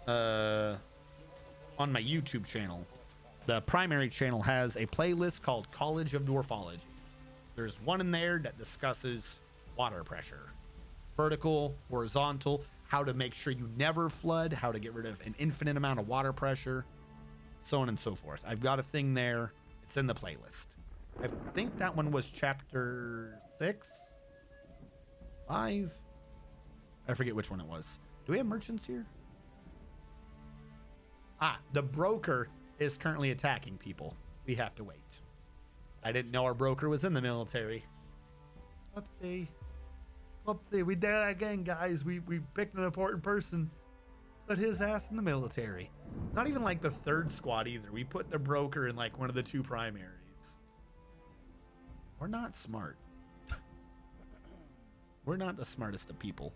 on my YouTube channel. The primary channel has a playlist called College of Dwarfology. There's one in there that discusses water pressure, vertical, horizontal, how to make sure you never flood, how to get rid of an infinite amount of water pressure, so on and so forth. I've got a thing there. It's in the playlist. I think that one was chapter 6, 5. I forget which one it was. Do we have merchants here? Ah, the broker is currently attacking people. We have to wait. I didn't know our broker was in the military. Whoopsie. Whoopsie. We did it again, guys. We picked an important person. Put his ass in the military. Not even like the 3rd squad either. We put the broker in like one of the 2 primaries. We're not smart. We're not the smartest of people.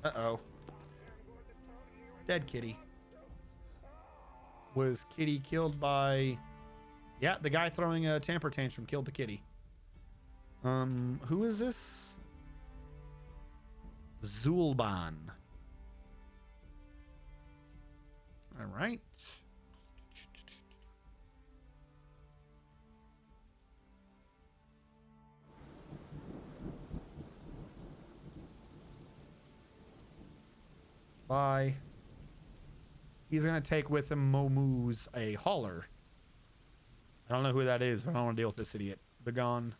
Uh-oh. Dead kitty. Was kitty killed by... Yeah, the guy throwing a temper tantrum killed the kitty. Who is this? Zulban. All right. Bye. He's going to take with him Momu's a hauler. I don't know who that is, but I don't want to deal with this idiot. Begone.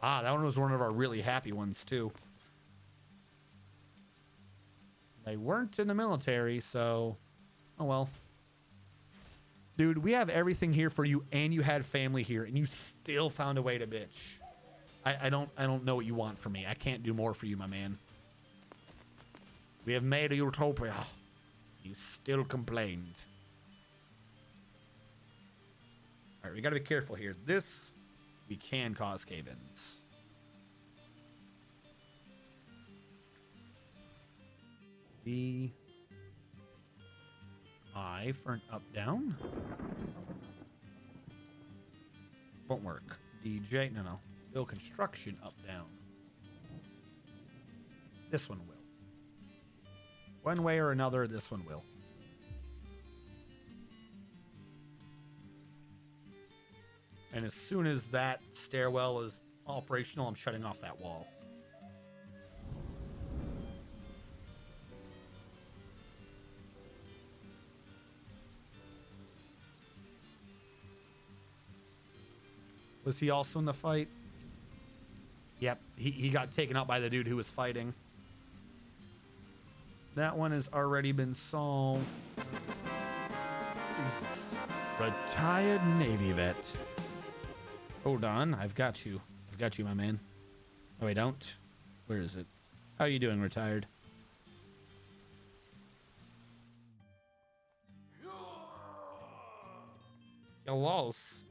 Ah, that one was one of our really happy ones, too. They weren't in the military, so... Oh, well. Dude, we have everything here for you, and you had family here, and you still found a way to bitch. I don't know what you want from me. I can't do more for you, my man. We have made a utopia. You still complained. All right, we got to be careful here. This, we can cause cave-ins. D I for an up-down. Won't work. DJ, no. Build construction up-down. This one will. One way or another, this one will. And as soon as that stairwell is operational, I'm shutting off that wall. Was he also in the fight? Yep, he got taken out by the dude who was fighting. That one has already been solved. Jesus. Retired Navy vet. Hold on, I've got you. I've got you, my man. Oh, I don't. Where is it? How are you doing, retired? Hellos.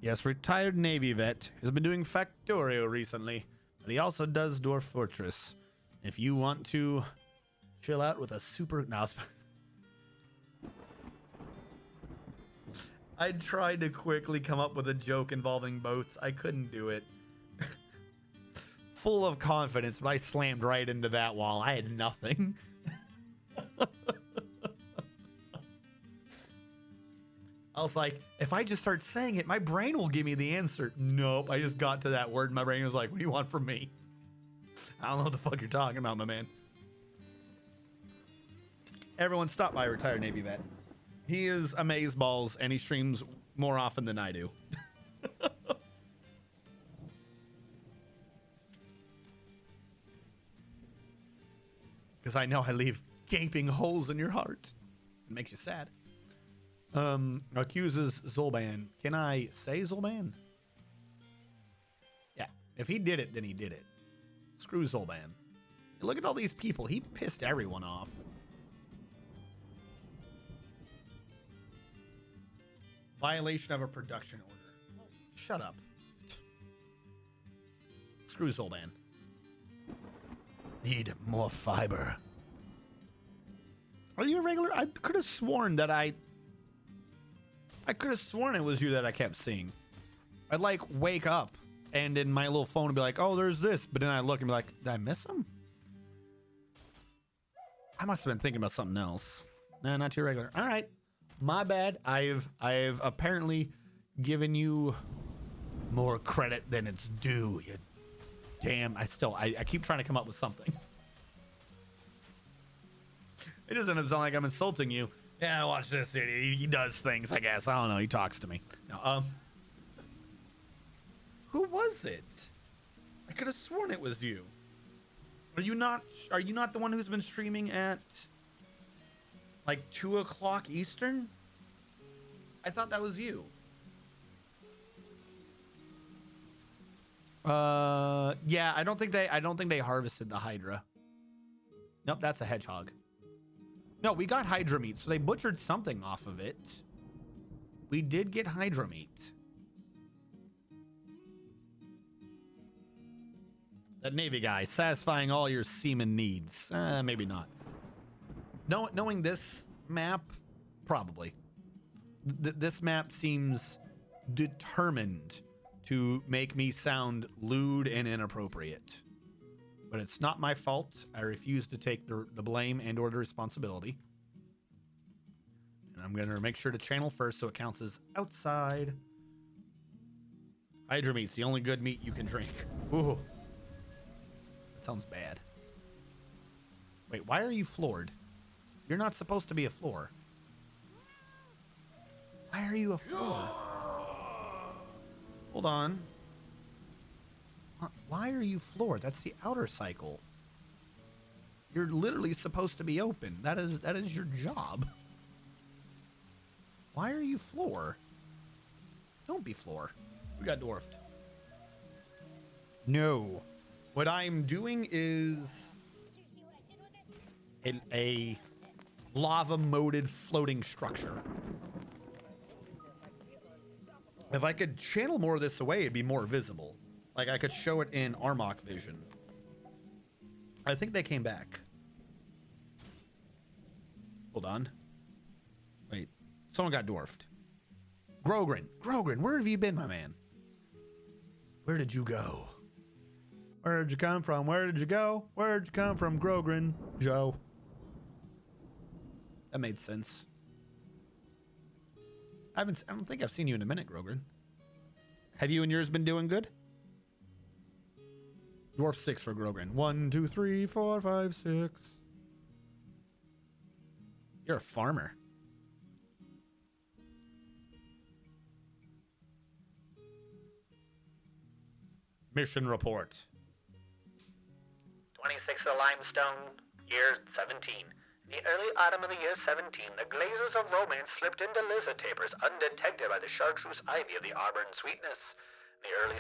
Yes, retired Navy vet has been doing Factorio recently, but he also does Dwarf Fortress. If you want to chill out with a super... No, I tried to quickly come up with a joke involving boats. I couldn't do it. Full of confidence, but I slammed right into that wall. I had nothing. I was like, if I just start saying it, my brain will give me the answer. Nope. I just got to that word. And my brain was like, what do you want from me? I don't know what the fuck you're talking about, my man. Everyone stop by retired Navy vet. He is amazeballs, and he streams more often than I do. because I know I leave gaping holes in your heart. It makes you sad. Accuses Zolban. Can I say Zolban? Yeah. If he did it, then he did it. Screw Zolban. Look at all these people. He pissed everyone off. Violation of a production order. Oh, shut up. Screw Zolban. Need more fiber. Are you a regular? I could have sworn that I could have sworn it was you that I kept seeing. I'd like wake up and in my little phone would be like, oh, there's this. But then I look and be like, did I miss him? I must have been thinking about something else. No, not too regular. All right. My bad. I've apparently given you more credit than it's due. You damn. I keep trying to come up with something. It doesn't sound like I'm insulting you. Yeah, watch this. He does things, I guess. I don't know. He talks to me. No, who was it? I could have sworn it was you. Are you not the one who's been streaming at like 2 o'clock Eastern? I thought that was you. Yeah, I don't think they harvested the Hydra. Nope, that's a hedgehog. No, we got Hydra meat, so they butchered something off of it. We did get Hydra meat. That Navy guy, satisfying all your seaman needs. Maybe not. Knowing this map, probably. This map seems determined to make me sound lewd and inappropriate. But it's not my fault. I refuse to take the blame and or the responsibility. And I'm going to make sure to channel first so it counts as outside. Hydra meat's the only good meat you can drink. Ooh. That sounds bad. Wait, why are you floored? You're not supposed to be a floor. Why are you a floor? Hold on. Why are you floored? That's the outer cycle. You're literally supposed to be open. That is your job. Why are you floor? Don't be floor. We got dwarfed. No. What I'm doing is a lava-moated floating structure. If I could channel more of this away, it'd be more visible. Like I could show it in Armok vision. I think they came back. Hold on. Wait. Someone got dwarfed. Grogrin, where have you been, my man? Where did you go? Where did you come from? Where did you go? Where did you come from, Grogrin? Joe. That made sense. I don't think I've seen you in a minute, Grogrin. Have you and yours been doing good? Dwarf 6 for Grogrin. 1, 2, 3, 4, 5, 6. You're a farmer. Mission report. 26th of Limestone, year 17. In the early autumn of the year 17, the glazes of romance slipped into lizard tapers undetected by the chartreuse ivy of the Auburn sweetness. In the early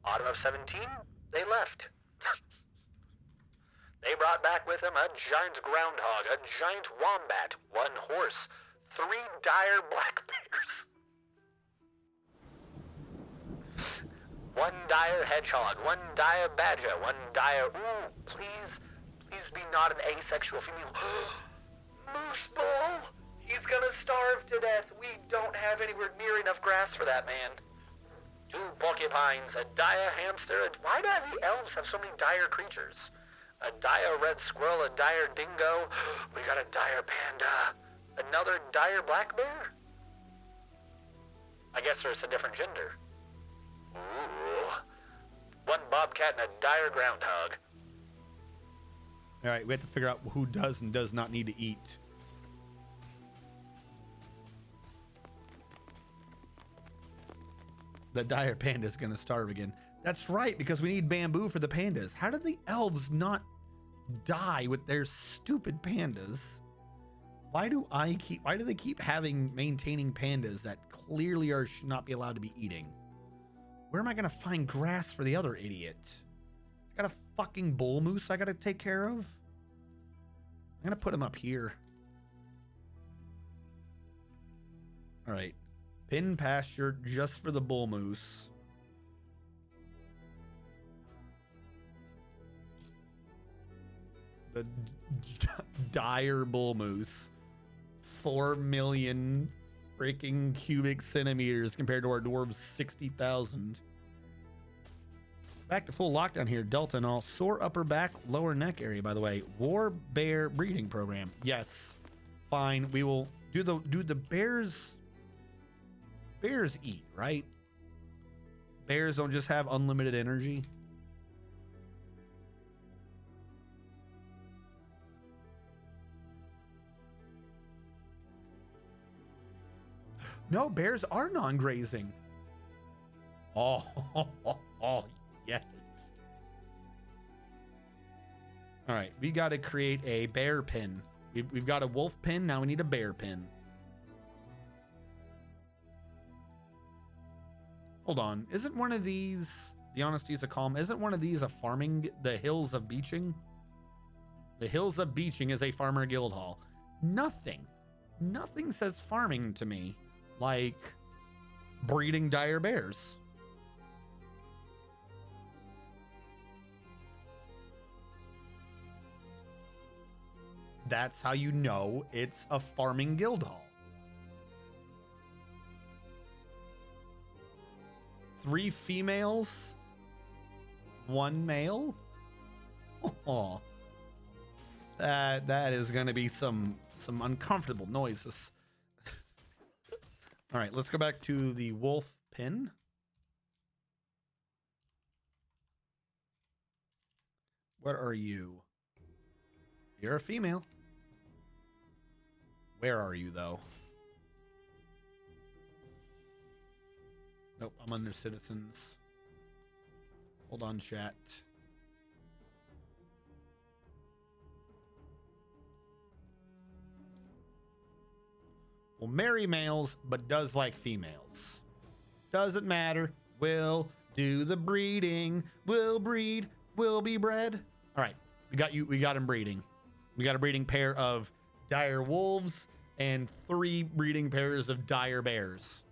autumn of 17, they left. They brought back with them a giant groundhog, a giant wombat, 1 horse, 3 dire black bears, 1 dire hedgehog, 1 dire badger, 1 dire... Ooh, please be not an asexual female. Moose Bull! He's gonna starve to death. We don't have anywhere near enough grass for that man. 2 porcupines, a dire hamster. Why do the elves have so many dire creatures? A dire red squirrel, a dire dingo. We got a dire panda. Another dire black bear? I guess there's a different gender. Ooh. 1 bobcat and a dire groundhog. All right, we have to figure out who does and does not need to eat. The dire panda is going to starve again. That's right, because we need bamboo for the pandas. How did the elves not die with their stupid pandas. Why do they keep maintaining pandas that clearly should not be allowed to be eating? Where am I gonna find grass for the other idiot? I got a fucking bull moose I gotta take care of. I'm gonna put him up here. All right, pin pasture just for the bull moose. The dire bull moose. 4 million freaking cubic centimeters compared to our dwarves 60,000. Back to full lockdown here. Delta and all. Sore upper back, lower neck area, by the way. War bear breeding program. Yes. Fine. We will do the bears. Bears eat, right? Bears don't just have unlimited energy. No, bears are non-grazing. Oh, yes. All right, we got to create a bear pin. We've got a wolf pin. Now we need a bear pin. Hold on. Isn't one of these, the honesty is a calm, isn't one of these a farming, the Hills of Beaching? The Hills of Beaching is a farmer guild hall. Nothing says farming to me like breeding dire bears. That's how you know it's a farming guild hall. 3 females, 1 male. Oh, that is going to be some uncomfortable noises. All right, let's go back to the wolf pin. What are you? You're a female. Where are you, though? Nope, I'm under citizens. Hold on, chat. Will marry males, but does like females. Doesn't matter. Will do the breeding. Will breed. Will be bred. All right, we got you. We got him breeding. We got a breeding pair of dire wolves and 3 breeding pairs of dire bears.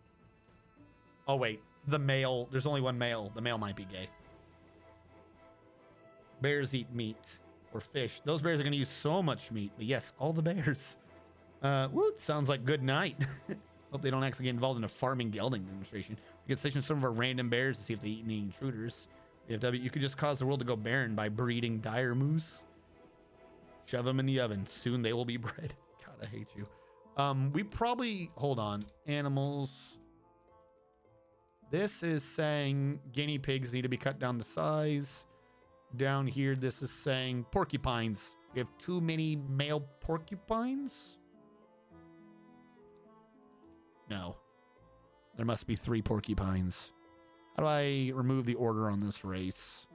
Oh wait, the male. There's only 1 male. The male might be gay. Bears eat meat or fish. Those bears are going to use so much meat. But yes, all the bears. Woot, sounds like good night. Hope they don't actually get involved in a farming gelding demonstration. We could station some of our random bears to see if they eat any intruders. You could just cause the world to go barren by breeding dire moose. Shove them in the oven. Soon they will be bred. God, I hate you. We probably, hold on. Animals. This is saying guinea pigs need to be cut down to size. Down here, this is saying porcupines. We have too many male porcupines? No. There must be 3 porcupines. How do I remove the order on this race?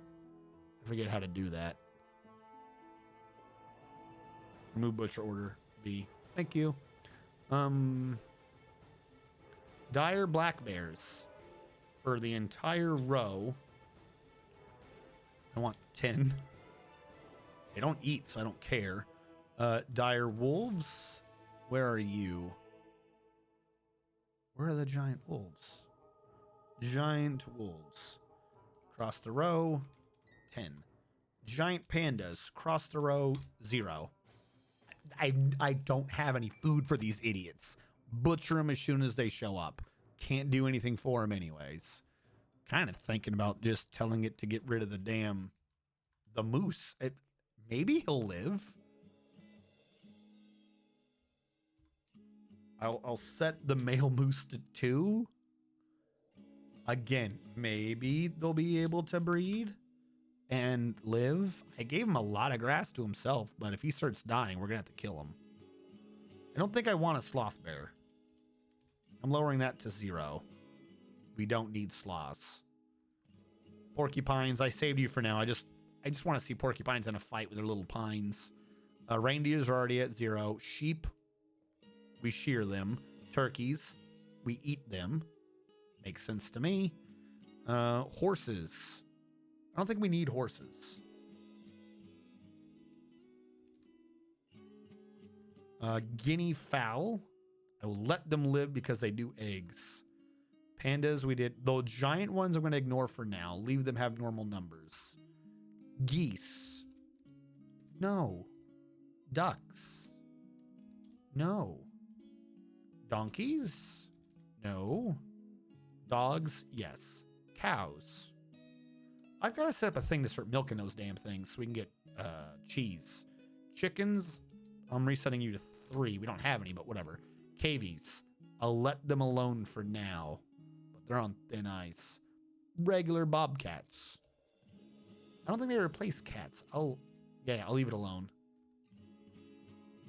I forget how to do that. Remove butcher order B. Thank you. Dire black bears. For the entire row. I want 10. They don't eat, so I don't care. Dire wolves. Where are you? Where are the giant wolves? Giant wolves. Cross the row. 10. Giant pandas. Cross the row. 0. I don't have any food for these idiots. Butcher them as soon as they show up. Can't do anything for them anyways. Kind of thinking about just telling it to get rid of the moose. Maybe he'll live. I'll set the male moose to 2. Again, maybe they'll be able to breed and live. I gave him a lot of grass to himself, but if he starts dying, we're gonna have to kill him. I don't think I want a sloth bear. I'm lowering that to 0. We don't need sloths. Porcupines, I saved you for now. I just want to see porcupines in a fight with their little pines. Reindeers are already at 0. Sheep, we shear them. Turkeys, we eat them. Makes sense to me. Horses. I don't think we need horses. Guinea fowl. I will let them live because they do eggs. Pandas, we did. The giant ones I'm going to ignore for now. Leave them have normal numbers. Geese. No. Ducks. No. Donkeys? No. Dogs? Yes. Cows. I've got to set up a thing to start milking those damn things so we can get cheese. Chickens, I'm resetting you to 3. We don't have any, but whatever. Cavies, I'll let them alone for now, but they're on thin ice. Regular bobcats. I don't think they replace cats. I'll leave it alone.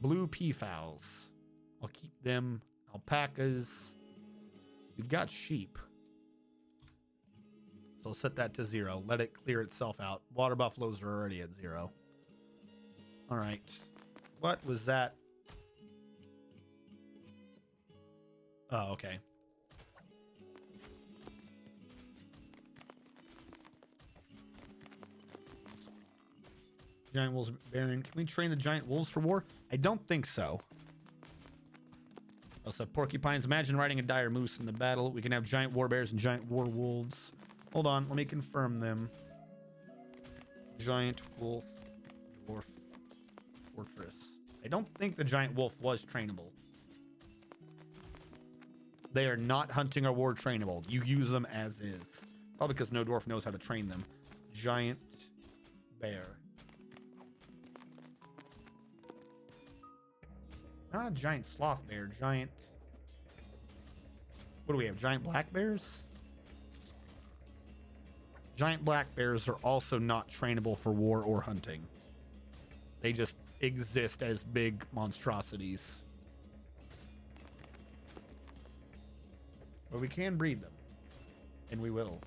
Blue peafowls. I'll keep them. Alpacas. We've got sheep. So I'll set that to 0. Let it clear itself out. Water buffaloes are already at 0. All right. What was that? Oh, okay. Giant wolves, Baron. Can we train the giant wolves for war? I don't think so. Also, porcupines. Imagine riding a dire moose in the battle. We can have giant war bears and giant war wolves. Hold on, let me confirm them. Giant wolf, dwarf, fortress. I don't think the giant wolf was trainable. They are not hunting or war trainable. You use them as is. Probably because no dwarf knows how to train them. Giant bear. Not a giant sloth bear. Giant. What do we have? Giant black bears? Giant black bears are also not trainable for war or hunting. They just exist as big monstrosities. But we can breed them. And we will.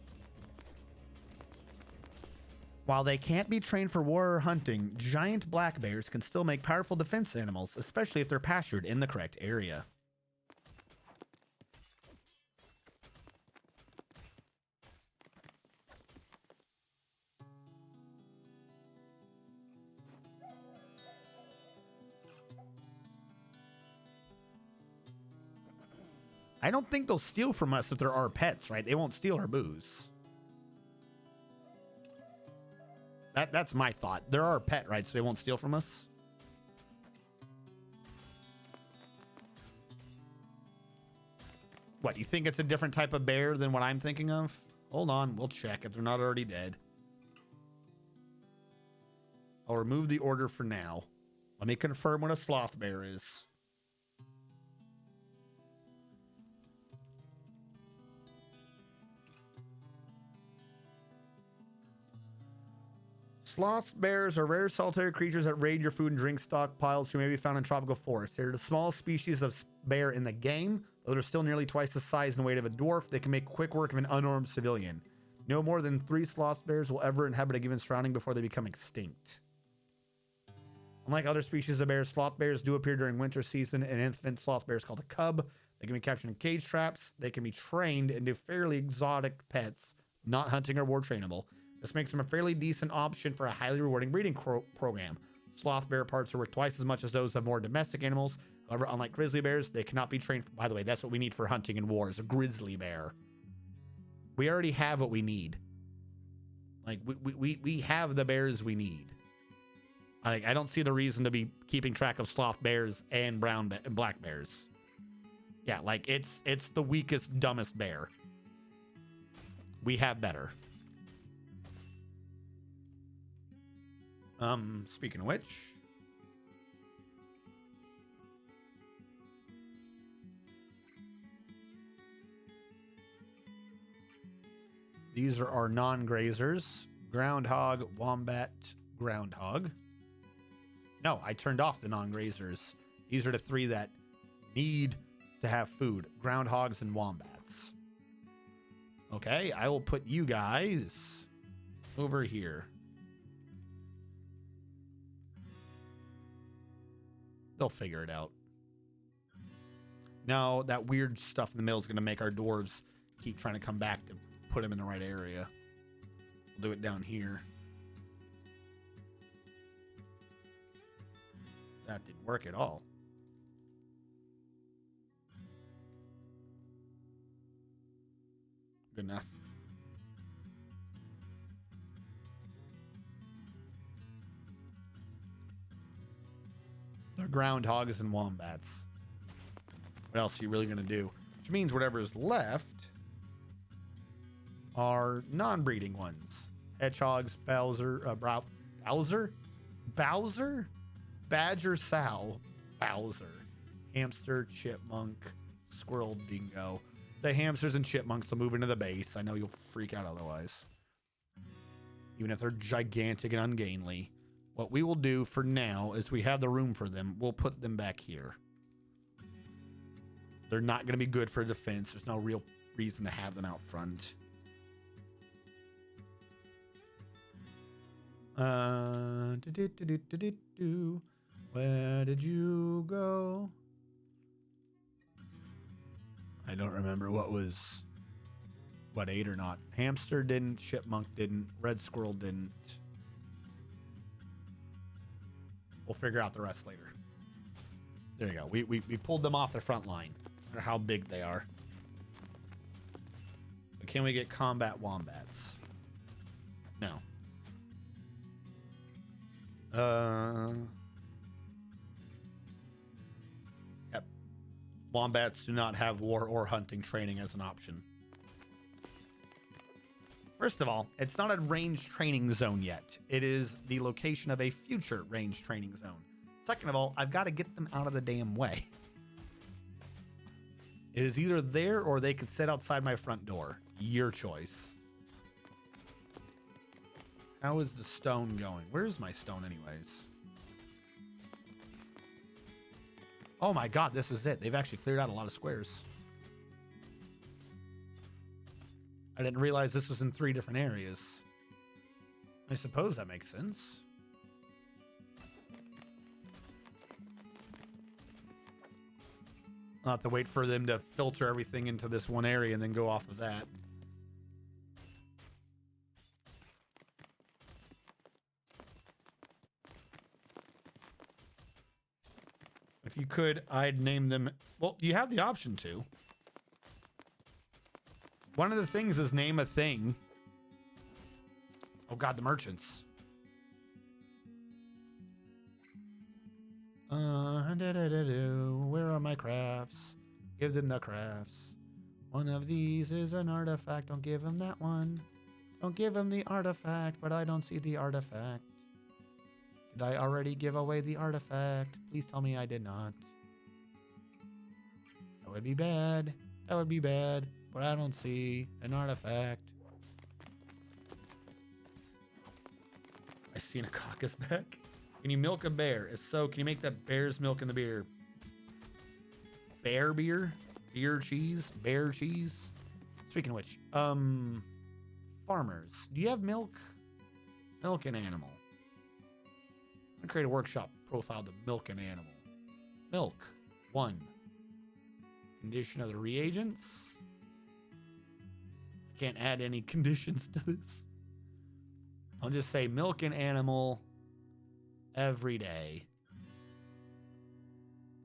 While they can't be trained for war or hunting, giant black bears can still make powerful defense animals, especially if they're pastured in the correct area. I don't think they'll steal from us if they're our pets, right? They won't steal our booze. That's my thought. They're our pet, right? So they won't steal from us. What, you think it's a different type of bear than what I'm thinking of? Hold on, we'll check if they're not already dead. I'll remove the order for now. Let me confirm what a sloth bear is. Sloth bears are rare solitary creatures that raid your food and drink stockpiles who may be found in tropical forests. They're the smallest species of bear in the game, though they're still nearly twice the size and weight of a dwarf. They can make quick work of an unarmed civilian. No more than 3 sloth bears will ever inhabit a given surrounding before they become extinct. Unlike other species of bears, sloth bears do appear during winter season. An infant sloth bear is called a cub. They can be captured in cage traps. They can be trained into fairly exotic pets, not hunting or war trainable. This makes them a fairly decent option for a highly rewarding breeding program. Sloth bear parts are worth twice as much as those of more domestic animals. However, unlike grizzly bears, they cannot be trained. By the way, that's what we need for hunting and war, is a grizzly bear. We already have what we need. Like, we have the bears we need. Like, I don't see the reason to be keeping track of sloth bears and and black bears. Yeah, like, it's the weakest, dumbest bear. We have better. Speaking of which, these are our non-grazers. Groundhog, wombat, groundhog. No, I turned off the non-grazers. These are the 3 that need to have food. Groundhogs and wombats. Okay, I will put you guys over here. They'll figure it out. Now, that weird stuff in the middle is going to make our dwarves keep trying to come back to put them in the right area. We'll do it down here. That didn't work at all. Good enough. They're groundhogs and wombats. What else are you really going to do? Which means whatever is left are non-breeding ones. Hedgehogs, Bowser, Badger, Sow, Bowser, Hamster, Chipmunk, Squirrel, Dingo. The hamsters and chipmunks will move into the base. I know you'll freak out otherwise. Even if they're gigantic and ungainly. What we will do for now is we have the room for them. We'll put them back here. They're not going to be good for defense. There's no real reason to have them out front. Where did you go? I don't remember what 8 or not. Hamster didn't, chipmunk didn't, red squirrel didn't. We'll figure out the rest later. There you go. We pulled them off the front line. No matter how big they are. But can we get combat wombats? No. Yep. Wombats do not have war or hunting training as an option. First of all, it's not a range training zone yet. It is the location of a future range training zone. Second of all, I've got to get them out of the damn way. It is either there or they could sit outside my front door. Your choice. How is the stone going? Where's my stone anyways? Oh my god, this is it. They've actually cleared out a lot of squares. I didn't realize this was in 3 different areas. I suppose that makes sense. I'll have to wait for them to filter everything into this one area and then go off of that. If you could, I'd name them... Well, you have the option to. One of the things is name a thing. Oh god, the merchants. Where are my crafts? Give them the crafts. One of these is an artifact. Don't give him that one. Don't give him the artifact, but I don't see the artifact. Did I already give away the artifact? Please tell me I did not. That would be bad. That would be bad. But I don't see an artifact. I seen a caucus back. Can you milk a bear? If so, can you make that bear's milk in the beer? Bear beer? Beer cheese? Bear cheese? Speaking of which, farmers, do you have milk? Milk and animal. I'm gonna create a workshop profile to milk and animal. Milk, 1. Condition of the reagents. I can't add any conditions to this. I'll just say milk and animal every day.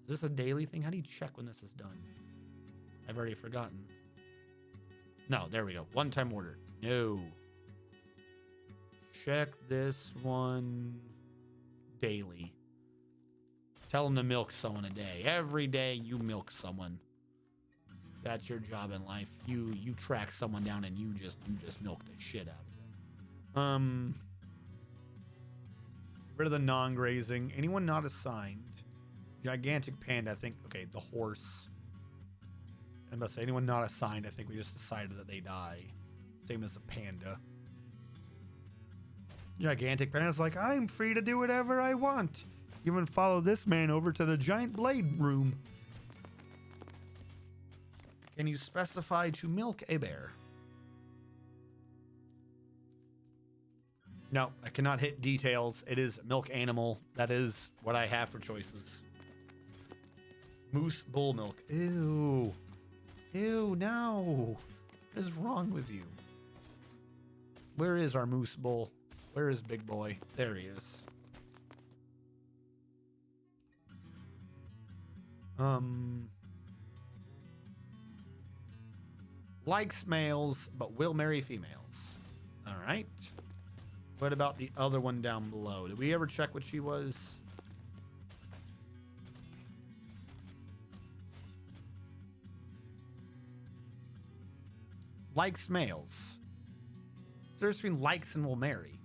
Is this a daily thing? How do you check when this is done? I've already forgotten. No, there we go. One-time order. No. Check this one daily. Tell them to milk someone a day. Every day you milk someone. That's your job in life. You track someone down and you just milk the shit out of them. Rid of the non-grazing. Anyone not assigned. Gigantic panda, I think. Okay, the horse. I must say, anyone not assigned, I think we just decided that they die. Same as the panda. Gigantic panda's like, I'm free to do whatever I want. Even follow this man over to the giant blade room. Can you specify to milk a bear? No, I cannot hit details. It is milk animal. That is what I have for choices. Moose bull milk. Ew. Ew, no. What is wrong with you? Where is our moose bull? Where is Big Boy? There he is. Likes males, but will marry females. All right. What about the other one down below? Did we ever check what she was? Likes males. So there's between likes and will marry.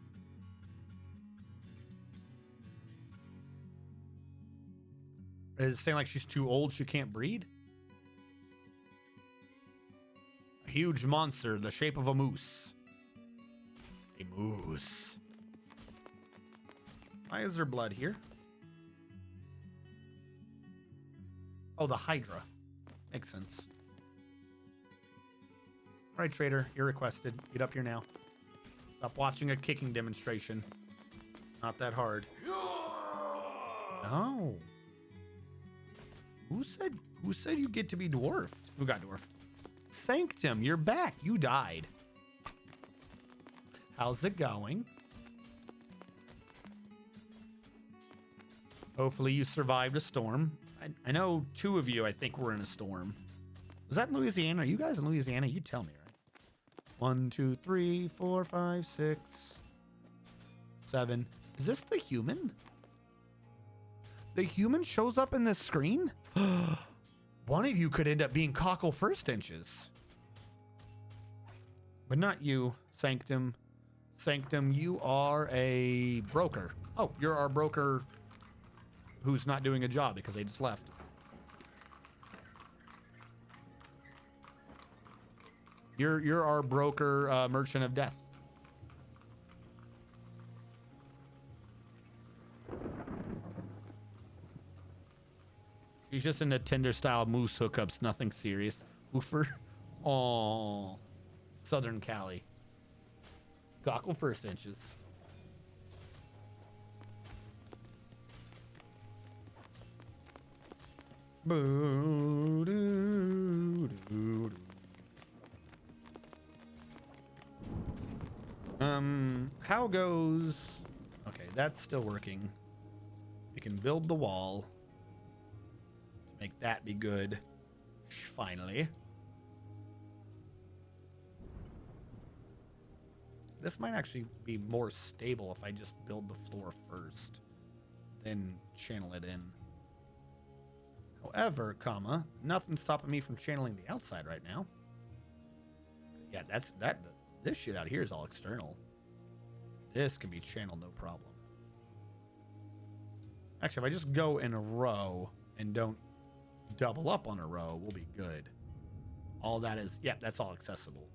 Is it saying like she's too old, she can't breed? A huge monster, the shape of a moose. A moose. Why is there blood here? Oh, the Hydra. Makes sense. All right, trader, you're requested. Get up here now. Stop watching a kicking demonstration. Not that hard. No. Who said you get to be dwarfed? Who got dwarfed? Sanctum, you're back. You died. How's it going? Hopefully you survived a storm. I know 2 of you, I think, were in a storm. Was that in Louisiana? Are you guys in Louisiana? You tell me, right? 1, 2, 3, 4, 5, 6, 7. Is this the human? The human shows up in this screen? One of you could end up being Cockle First Inches. But not you, Sanctum. Sanctum, you are a broker. Oh, you're our broker who's not doing a job because they just left. You're our broker, merchant of death. She's just into Tinder style moose hookups, nothing serious. Oofer. Aww. Southern Cali. Cockle First Inches. How goes? Okay, that's still working. We can build the wall to make that be good. Finally. This might actually be more stable if I just build the floor first, then channel it in. However, nothing's stopping me from channeling the outside right now. Yeah, this shit out here is all external. This can be channeled no problem. Actually, if I just go in a row and don't double up on a row, we'll be good. All that is, yeah, that's all accessible.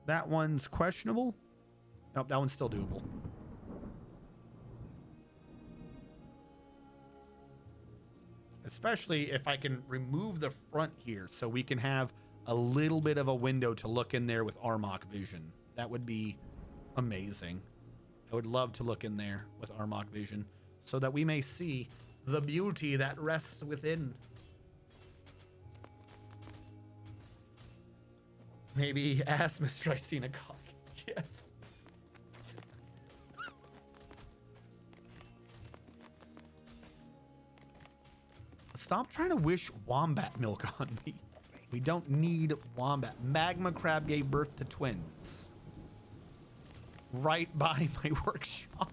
That one's questionable. Nope, that one's still doable. Especially if I can remove the front here so we can have a little bit of a window to look in there with Armok vision. That would be amazing. I would love to look in there with Armok vision so that we may see the beauty that rests within. Maybe ask Mr. Icena Cock. Yes. Stop trying to wish wombat milk on me. We don't need wombat. Magma crab gave birth to twins. Right by my workshop.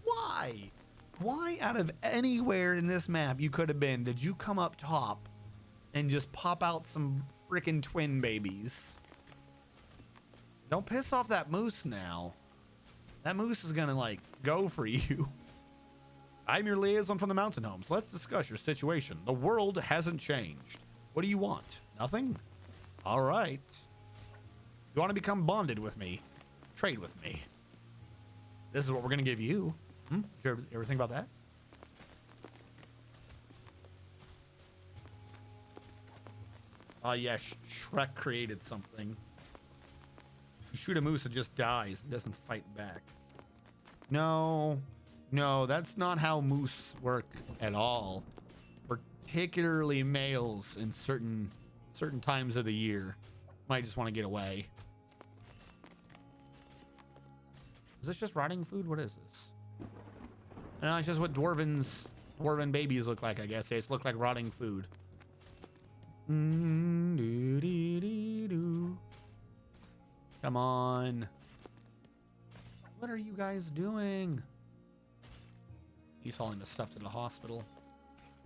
Why? Why out of anywhere in this map you could have been, did you come up top and just pop out some freaking twin babies? Don't piss off that moose now. That moose is gonna like go for you. I'm your liaison from the Mountain Homes. Let's discuss your situation. The world hasn't changed. What do you want? Nothing? All right. You want to become bonded with me? Trade with me. This is what we're going to give you. Did you ever think about that? Oh yeah, Shrek created something. You shoot a moose, it just dies. It doesn't fight back. No, no, that's not how moose work at all. Particularly males in certain times of the year might just want to get away. Is this just rotting food? What is this? No, it's just what dwarven babies look like, I guess. They just look like rotting food. Come on. What are you guys doing? He's hauling the stuff to the hospital.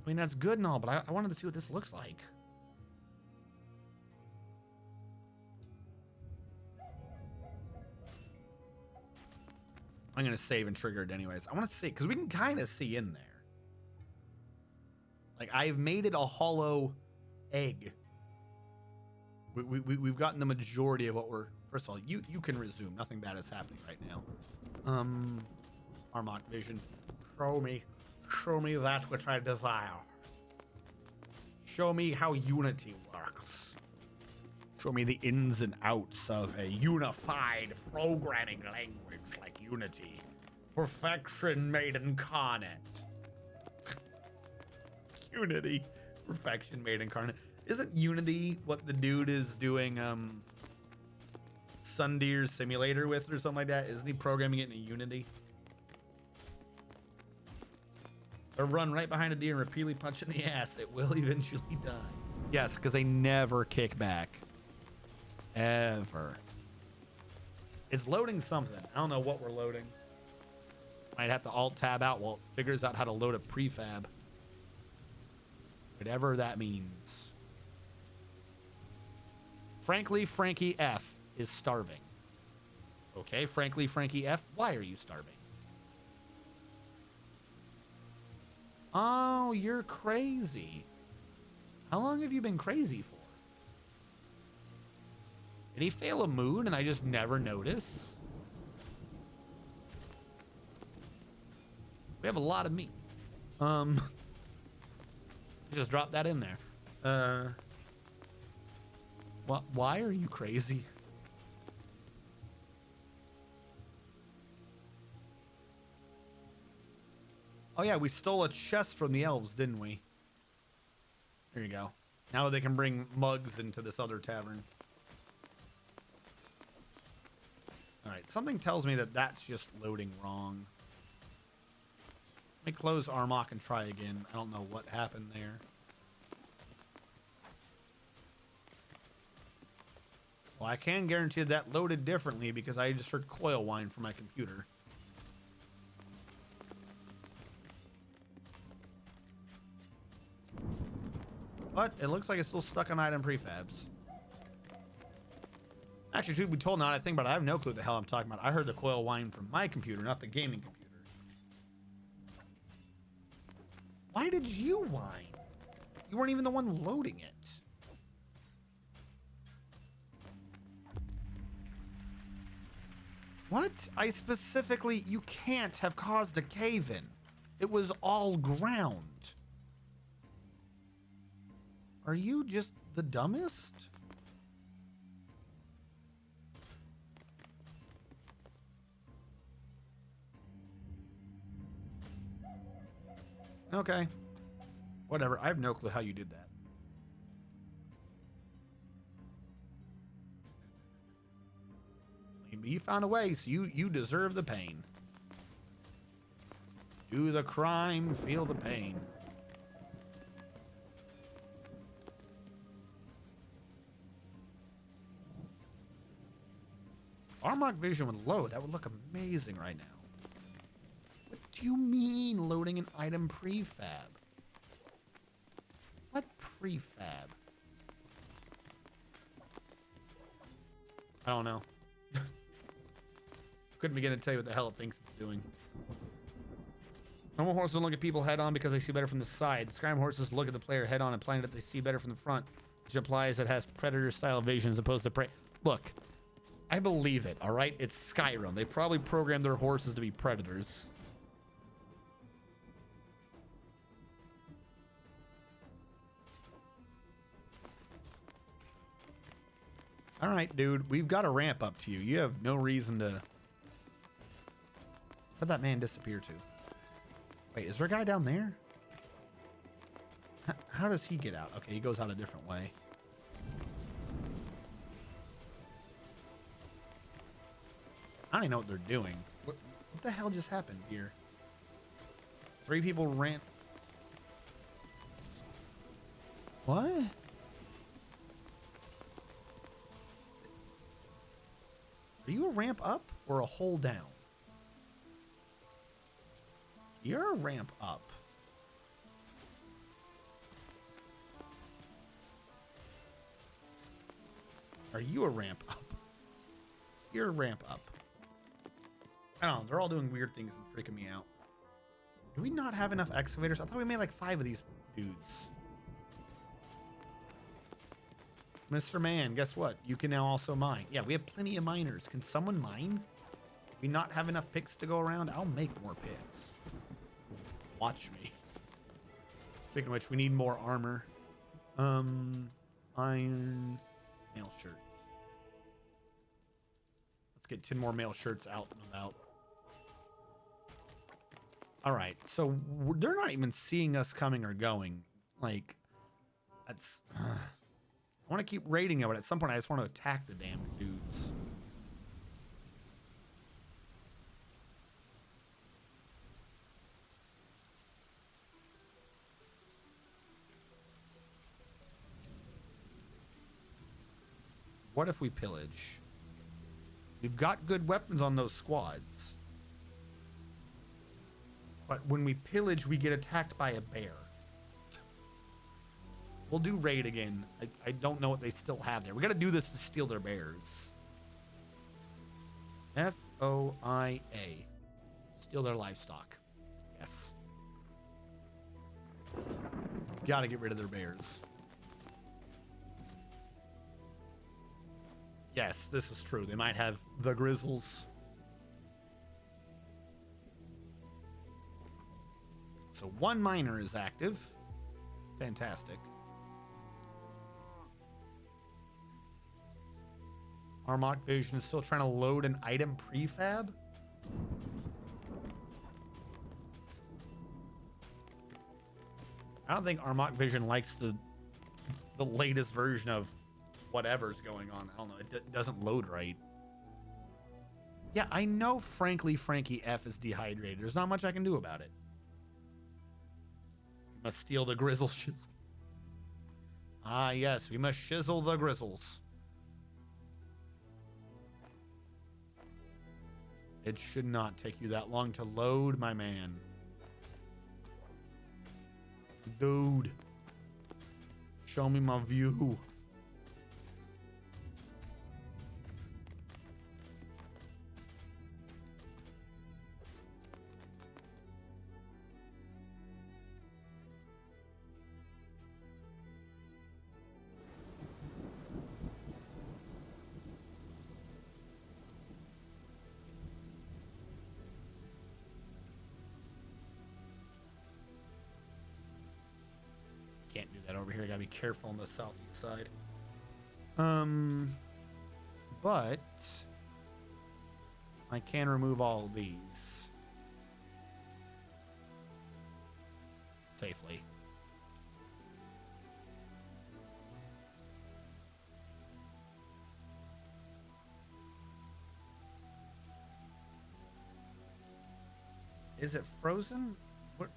I mean, that's good and all, but I wanted to see what this looks like. I'm going to save and trigger it anyways. I want to see, because we can kind of see in there. Like, I've made it a hollow egg. We've gotten the majority of what we're... First of all, you can resume. Nothing bad is happening right now. Armok vision. Show me that which I desire. Show me how Unity works. Show me the ins and outs of a unified programming language like Unity. Perfection made incarnate. Unity. Perfection made incarnate. Isn't Unity what the dude is doing Sundeer Simulator with or something like that? Isn't he programming it in Unity? Or run right behind a deer and repeatedly punch it in the ass. It will eventually die. Yes, because they never kick back. Ever. It's loading something. I don't know what we're loading. Might have to alt-tab out while it figures out how to load a prefab. Whatever that means. Frankly, Frankie F is starving. Okay, frankly, Frankie F, why are you starving? Oh, you're crazy. How long have you been crazy for? Did he fail a mood and I just never notice? We have a lot of meat. Just drop that in there. What? Why are you crazy? Oh yeah, we stole a chest from the elves, didn't we? There you go. Now they can bring mugs into this other tavern. All right, something tells me that that's just loading wrong. Let me close Armok and try again. I don't know what happened there. Well, I can guarantee that loaded differently because I just heard coil whine from my computer. But it looks like it's still stuck on item prefabs. Actually, truth be told, now that I think about it, I have no clue what the hell I'm talking about. I heard the coil whine from my computer, not the gaming computer. Why did you whine? You weren't even the one loading it. What? I specifically, you can't have caused a cave-in. It was all ground. Are you just the dumbest? Okay. Whatever. I have no clue how you did that. Maybe you found a way, so you deserve the pain. Do the crime, feel the pain. Armok Vision would load. That would look amazing right now. What do you mean loading an item prefab? What prefab? I don't know. Couldn't begin to tell you what the hell it thinks it's doing. Normal horses don't look at people head on because they see better from the side. The Skyrim horses look at the player head on, implying that they see better from the front, which implies it has predator style vision as opposed to prey. Look, I believe it, all right? It's Skyrim. They probably programmed their horses to be predators. All right, dude. We've got a ramp up to you. You have no reason to... Where'd that man disappear to? Wait, is there a guy down there? How does he get out? Okay, he goes out a different way. I don't even know what they're doing. What the hell just happened here? 3 people ran... What? Are you a ramp up or a hole down? You're a ramp up. Are you a ramp up? You're a ramp up. I don't know. They're all doing weird things and freaking me out. Do we not have enough excavators? I thought we made like 5 of these dudes. Mr. Man, guess what? You can now also mine. Yeah, we have plenty of miners. Can someone mine? Do we not have enough picks to go around? I'll make more picks. Watch me. Speaking of which, we need more armor. Iron mail shirts. Let's get 10 more mail shirts out and about. All right, so they're not even seeing us coming or going. Like, that's... I want to keep raiding it, but at some point I just want to attack the damn dudes. What if we pillage? We've got good weapons on those squads. But when we pillage, we get attacked by a bear. We'll do raid again. I don't know what they still have there. We got to do this to steal their bears. F-O-I-A. Steal their livestock. Yes. Got to get rid of their bears. Yes, this is true. They might have the grizzles. So 1 miner is active. Fantastic. Armok Vision is still trying to load an item prefab. I don't think Armok Vision likes the latest version of whatever's going on. I don't know. It doesn't load right. Yeah, I know, frankly, Frankie F is dehydrated. There's not much I can do about it. Must steal the grizzle shizzle. Ah, yes, we must shizzle the grizzles. It should not take you that long to load, my man. Dude. Show me my view. Can't do that over here. Gotta be careful on the southeast side. But I can remove all of these safely. Is it frozen? What?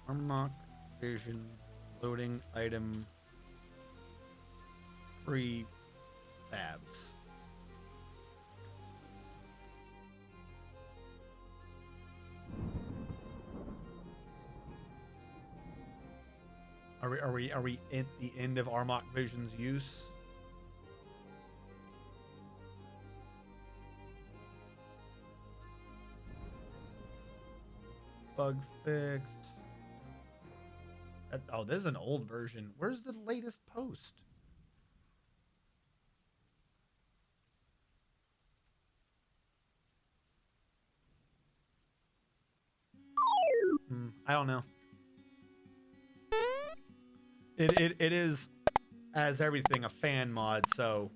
Armok Vision loading item free fabs. Are we at the end of Armok Vision's use? Bug fix. Oh, this is an old version. Where's the latest post? I don't know. It is as everything, a fan mod, so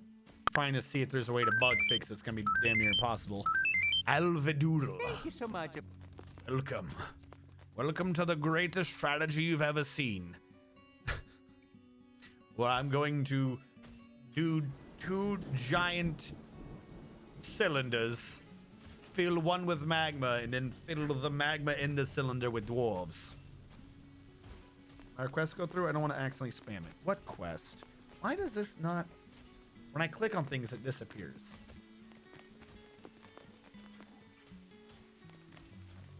trying to see if there's a way to bug fix it's gonna be damn near impossible. Alvadoodle. Thank you so much. Welcome. Welcome to the greatest strategy you've ever seen. Well, I'm going to do 2 giant cylinders, fill one with magma, and then fill the magma in the cylinder with dwarves. Our quest go through? I don't want to accidentally spam it. What quest? Why does this not... When I click on things, it disappears.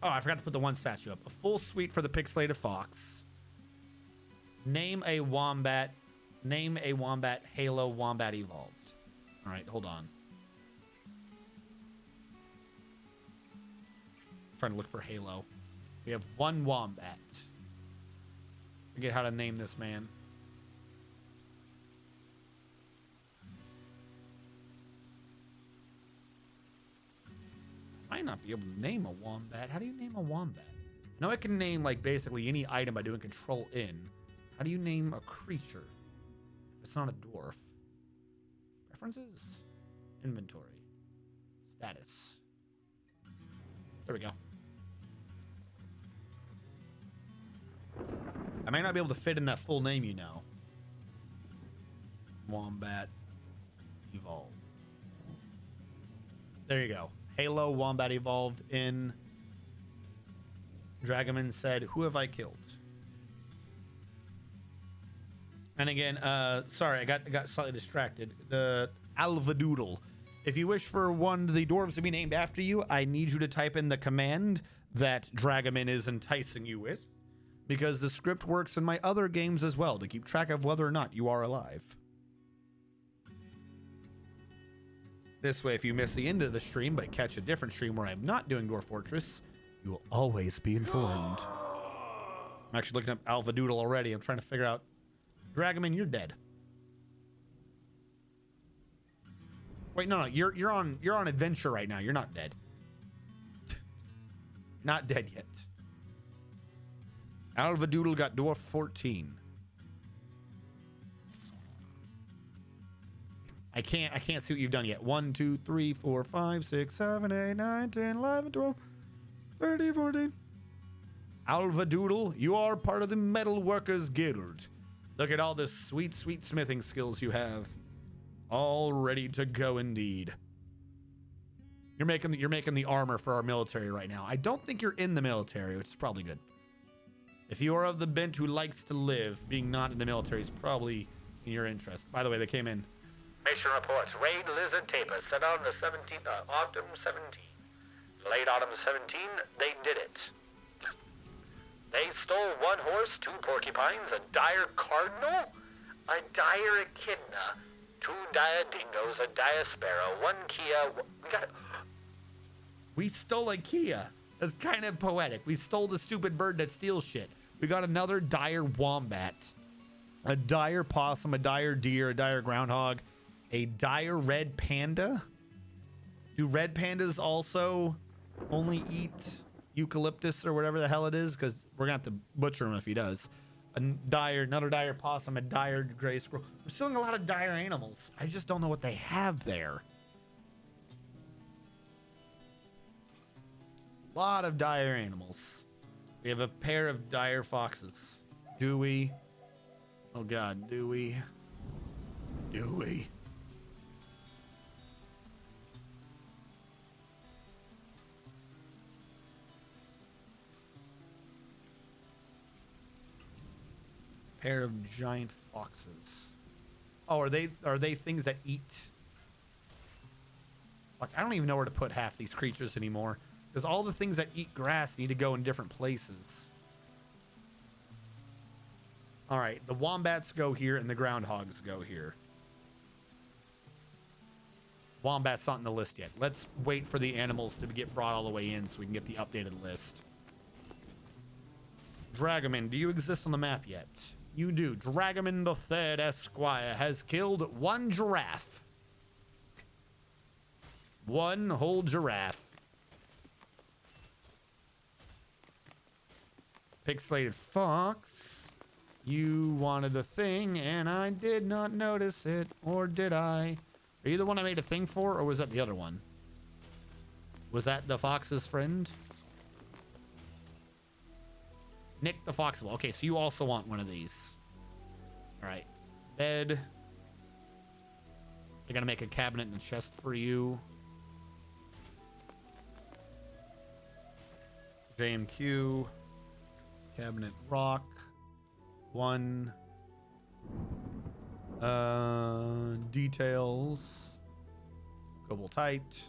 Oh, I forgot to put the one statue up. A full suite for the pixelated fox. Name a wombat. Name a wombat. Halo Wombat Evolved. All right, hold on. Trying to look for Halo. We have one wombat. Forget how to name this man. Might not be able to name a wombat. How do you name a wombat? I know I can name like basically any item by doing Control N. How do you name a creature? It's not a dwarf. Preferences, inventory, status. There we go. I may not be able to fit in that full name, you know. Wombat Evolved. There you go. Halo Wombat Evolved in. Dragoman said, "Who have I killed?" And again, sorry, I got slightly distracted. The Alvadoodle. If you wish for one of the dwarves to be named after you, I need you to type in the command that Dragoman is enticing you with, because the script works in my other games as well to keep track of whether or not you are alive. This way, if you miss the end of the stream but catch a different stream where I'm not doing Dwarf Fortress, you will always be informed. I'm actually looking up Alvadoodle already. I'm trying to figure out. Dragoman, you're dead. Wait, no, you're on adventure right now. You're not dead. Not dead yet. Alvadoodle got Dwarf 14. I can't see what you've done yet. 1, 2, 3, 4, 5, 6, 7, 8, 9, 10, 11, 12, 13, 14. Alvadoodle, you are part of the Metal Workers Guild. Look at all the sweet, sweet smithing skills you have. All ready to go indeed. You're making the armor for our military right now. I don't think you're in the military, which is probably good. If you are of the bent who likes to live, being not in the military is probably in your interest. By the way, they came in. Mission reports. Raid Lizard Tapers set out on the 17th of autumn 17. Late autumn 17, they did it. They stole 1 horse, 2 porcupines, a dire cardinal, a dire echidna, 2 dire dingoes, a dire sparrow, 1 Kia. We stole a Kia. That's kind of poetic. We stole the stupid bird that steals shit. We got another dire wombat, a dire possum, a dire deer, a dire groundhog, a dire red panda. Do red pandas also only eat eucalyptus or whatever the hell it is? Because we're gonna have to butcher him if he does. Another dire possum, a dire gray squirrel. We're stealing a lot of dire animals. I just don't know what they have there. A lot of dire animals. We have a pair of dire foxes. Do we? Oh God, do we? Do we? Pair of giant foxes. Oh, are they things that eat? Like, I don't even know where to put half these creatures anymore, because all the things that eat grass need to go in different places. All right, the wombats go here and the groundhogs go here. Wombat's not in the list yet. Let's wait for the animals to get brought all the way in so we can get the updated list. Dragoman, do you exist on the map yet? You do. Dragoman III Esquire has killed 1 giraffe. 1 whole giraffe. Pixelated fox. You wanted a thing, and I did not notice it, or did I? Are you the one I made a thing for, or was that the other one? Was that the fox's friend? Nick the Foxable. Okay, so you also want one of these. All right. Bed. I gotta make a cabinet and chest for you. JMQ. Cabinet rock. 1. Details. Cobaltite.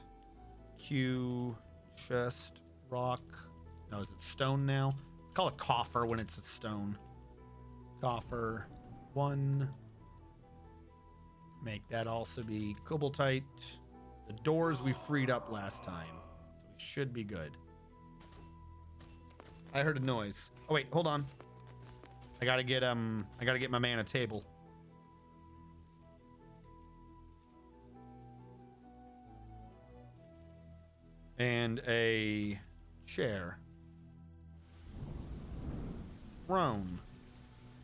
Q. Chest. Rock. No, is it stone now? It's called a coffer when it's a stone. Coffer. 1. Make that also be cobaltite. The doors we freed up last time, so we should be good. I heard a noise. Oh wait, hold on. I gotta get my man a table. And a chair. Throne.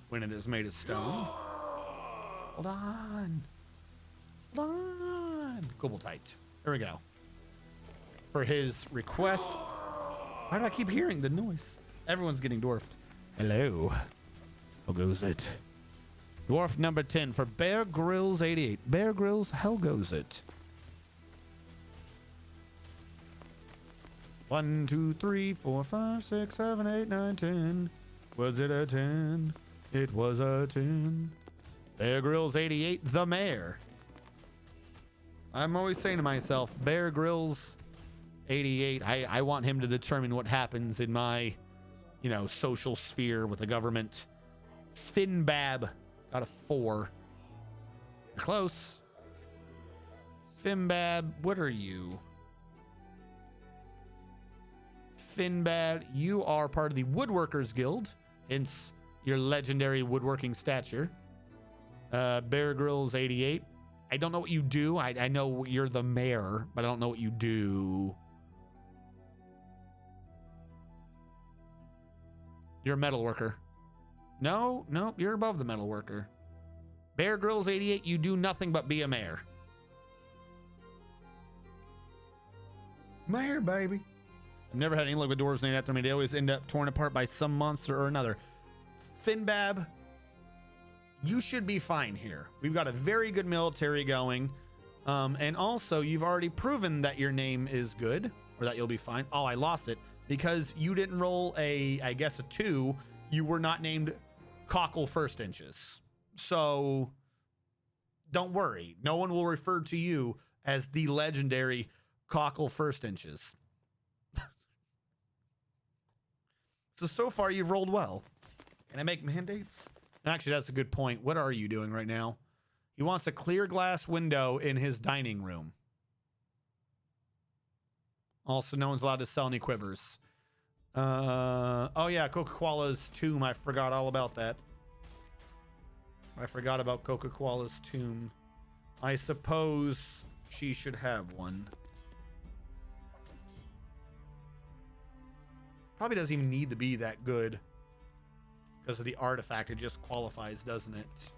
When it is made of stone. Hold on. Hold on. Cobaltite. There we go. For his request. Why do I keep hearing the noise? Everyone's getting dwarfed. Hello. How goes it? Dwarf number 10 for Bear Grylls 88. Bear Grylls, how goes it? 1, 2, 3, 4, 5, 6, 7, 8, 9, 10. Was it a 10? It was a 10. Bear Grylls 88, the mayor. I'm always saying to myself, Bear Grylls 88, I want him to determine what happens in my, social sphere with the government. Finbab got a 4. You're close. Finbab, what are you? Finbad, you are part of the Woodworkers Guild, hence your legendary woodworking stature. Bear Grylls 88. I don't know what you do. I know you're the mayor, but I don't know what you do. You're a metal worker. No, you're above the metal worker. Bear Grylls 88, you do nothing but be a mayor. Mayor, baby. I've never had any luck with dwarves named after me. They always end up torn apart by some monster or another. Finbab, you should be fine here. We've got a very good military going. And also, you've already proven that your name is good, or that you'll be fine. Oh, I lost it. Because you didn't roll a 2, you were not named Cockle First Inches. So, don't worry. No one will refer to you as the legendary Cockle First Inches. So far you've rolled well. Can I make mandates? Actually, that's a good point. What are you doing right now? He wants a clear glass window in his dining room. Also, no one's allowed to sell any quivers. Oh yeah, Coca-Cola's tomb. I forgot all about that. I forgot about Coca-Cola's tomb. I suppose she should have one. Probably doesn't even need to be that good. Because of the artifact, it just qualifies, doesn't it?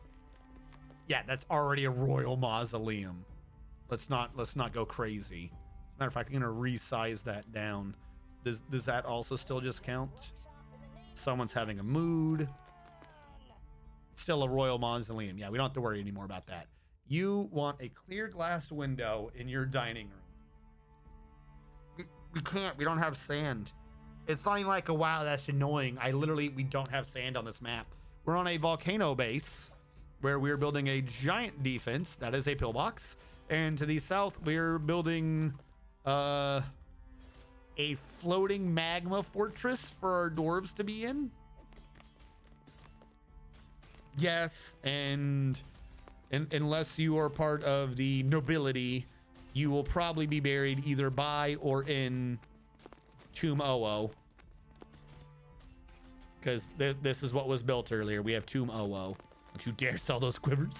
Yeah, that's already a royal mausoleum. Let's not go crazy. As a matter of fact, I'm gonna resize that down. Does that also still just count? Someone's having a mood. Still a royal mausoleum. Yeah, we don't have to worry anymore about that. You want a clear glass window in your dining room. We can't. We don't have sand. It's not even like, wow, that's annoying. We don't have sand on this map. We're on a volcano base where we're building a giant defense. That is a pillbox. And to the south, we're building a floating magma fortress for our dwarves to be in. Yes, and unless you are part of the nobility, you will probably be buried either by or in Tomb Oo. Because this is what was built earlier. We have Tomb Oo. Don't you dare sell those quivers.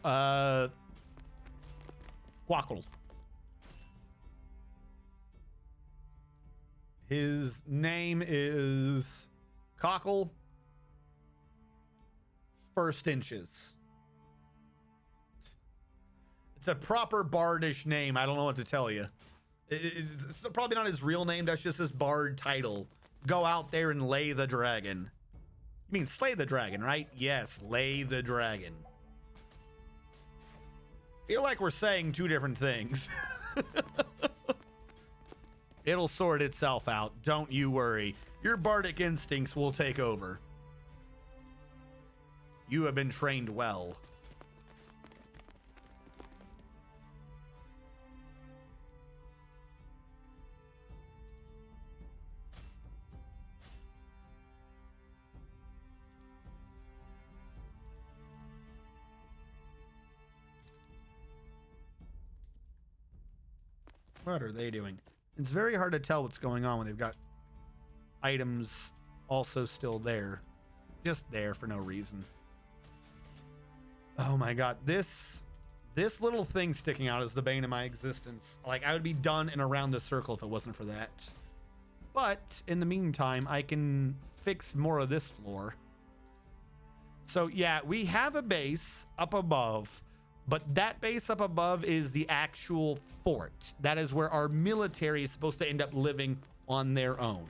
Quackle. His name is Cockle First Inches. It's a proper bardish name. I don't know what to tell you. It's probably not his real name. That's just his bard title. Go out there and lay the dragon. You mean slay the dragon, right? Yes, lay the dragon. Feel like we're saying two different things. It'll sort itself out. Don't you worry. Your bardic instincts will take over. You have been trained well. What are they doing? It's very hard to tell what's going on when they've got items also still there. Just there for no reason. Oh my god, this little thing sticking out is the bane of my existence. Like, I would be done and around the circle if it wasn't for that. But in the meantime, I can fix more of this floor. So yeah, we have a base up above, but that base up above is the actual fort. That is where our military is supposed to end up living on their own.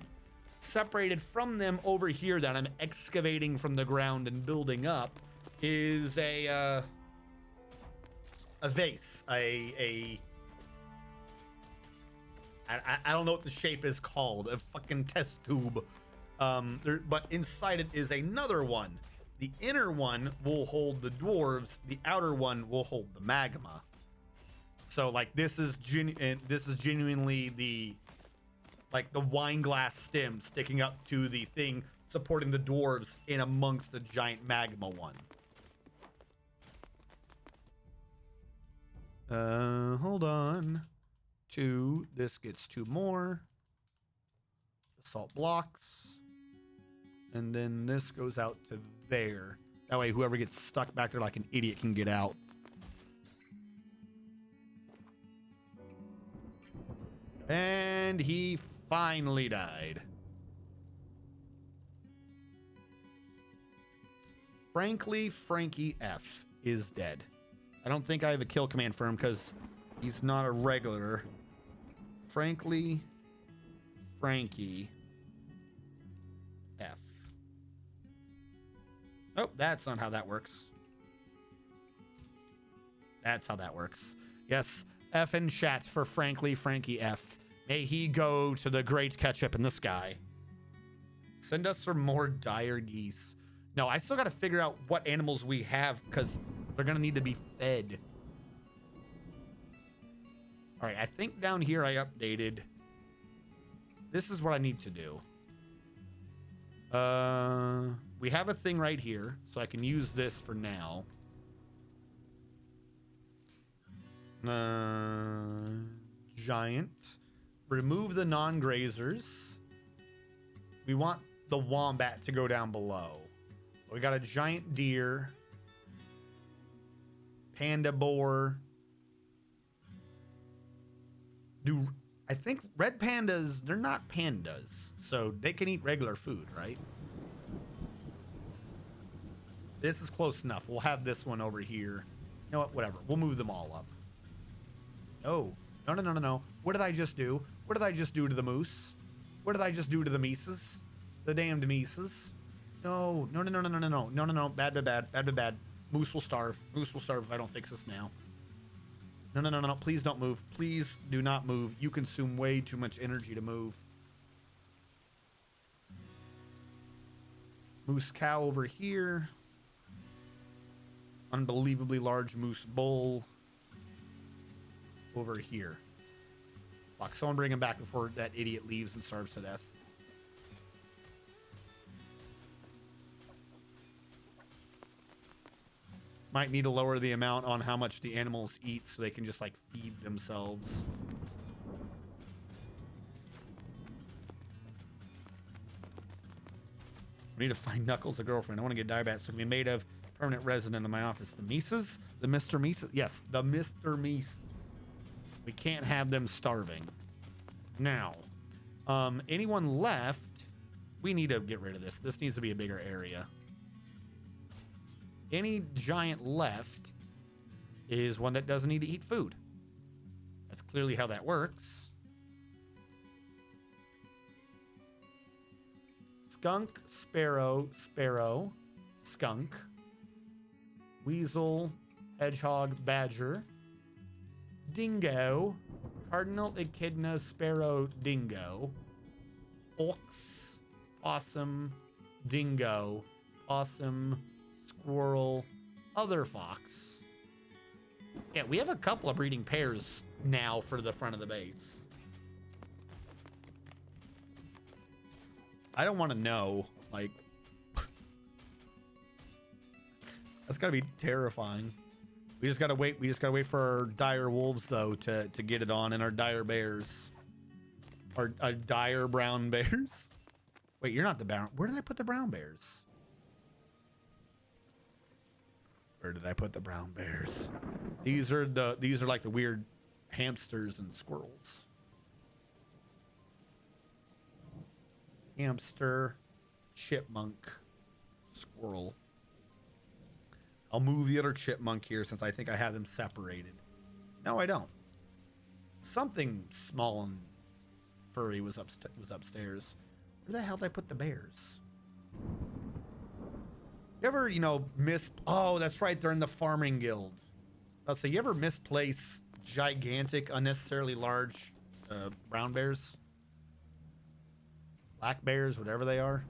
Separated from them over here that I'm excavating from the ground and building up is a vase. I don't know what the shape is called. A fucking test tube. But inside it is another one. The inner one will hold the dwarves. The outer one will hold the magma. So like this is genuinely the wine glass stem sticking up to the thing supporting the dwarves in amongst the giant magma one. Hold on. This gets 2 more. Assault blocks. And then this goes out to there. That way whoever gets stuck back there like an idiot can get out. And he finally died. Frankly, Frankie F is dead. I don't think I have a kill command for him because he's not a regular. Frankly, Frankie F. Oh, that's not how that works. That's how that works. Yes, F in chat for Frankly Frankie F. May he go to the great ketchup in the sky. Send us some more dire geese. No, I still got to figure out what animals we have because they're going to need to be fed. All right, I think down here I updated. This is what I need to do. We have a thing right here, so I can use this for now. Giant. Remove the non-grazers. We want the wombat to go down below. We got a giant deer. Panda boar. I think red pandas, they're not pandas, so they can eat regular food, right? This is close enough. We'll have this one over here. You know what? Whatever. We'll move them all up. No. No. What did I just do? What did I just do to the moose? What did I just do to the mises? The damned mises. No. Bad. Moose will starve. Moose will starve if I don't fix this now. No. Please don't move. Please do not move. You consume way too much energy to move. Moose cow over here. Unbelievably large moose bull over here. Fuck, someone bring him back before that idiot leaves and starves to death. Might need to lower the amount on how much the animals eat so they can just like feed themselves. We need to find Knuckles a girlfriend. I want to get Direbat so it can be made of permanent resident in my office. The Mises? The Mr. Mises? Yes, the Mr. Mises. We can't have them starving. Now, Anyone left? We need to get rid of this. This needs to be a bigger area. Any giant left is one that doesn't need to eat food. That's clearly how that works. Skunk, sparrow, sparrow, skunk, weasel, hedgehog, badger, dingo, cardinal, echidna, sparrow, dingo, fox, possum, dingo, possum, squirrel, other fox. Yeah, we have a couple of breeding pairs now for the front of the base. I don't want to know, like, that's gotta be terrifying. We just gotta wait. We just gotta wait for our dire wolves though to get it on, and our dire bears, our dire brown bears. Wait, you're not the brown. Where did I put the brown bears? Where did I put the brown bears? These are like the weird hamsters and squirrels. Hamster, chipmunk, squirrel. I'll move the other chipmunk here since I think I have them separated. No, I don't. Something small and furry was upstairs. Where the hell did I put the bears? You ever, oh, that's right, they're in the farming guild. So you ever misplace gigantic, unnecessarily large brown bears? Black bears, whatever they are.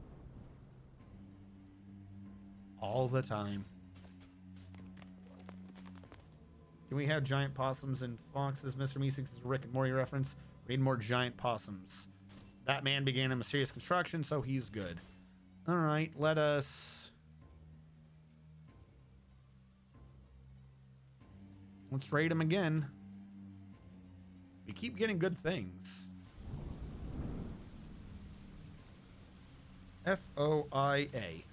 All the time. Can we have giant possums and foxes? Mr. Meeseeks is a Rick and Morty reference. We need more giant possums. That man began a mysterious construction, so he's good. All right, let us... Let's raid him again. We keep getting good things. F-O-I-A.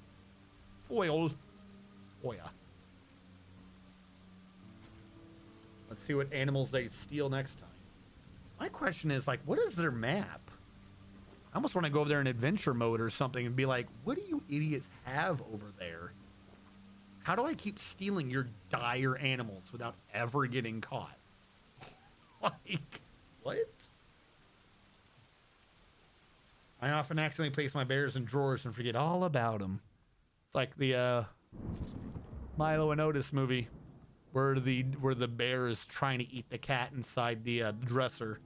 Foil. Foya. Let's see what animals they steal next time. My question is, like, what is their map? I almost want to go over there in adventure mode or something and be like, what do you idiots have over there? How do I keep stealing your dire animals without ever getting caught? Like, what? I often accidentally place my bears in drawers and forget all about them. It's like the Milo and Otis movie where the bear is trying to eat the cat inside the dresser.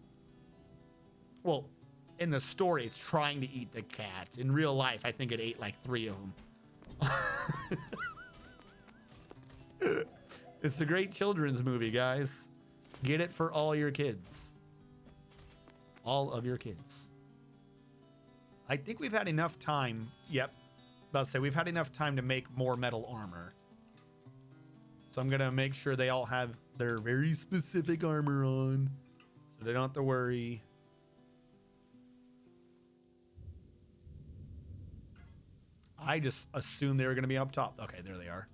Well, in the story, it's trying to eat the cat. In real life, I think it ate like 3 of them. It's a great children's movie, guys. Get it for all your kids. All of your kids. I think we've had enough time. Yep. About to say, we've had enough time to make more metal armor. So I'm going to make sure they all have their very specific armor on. So they don't have to worry. I just assumed they were going to be up top. Okay, there they are.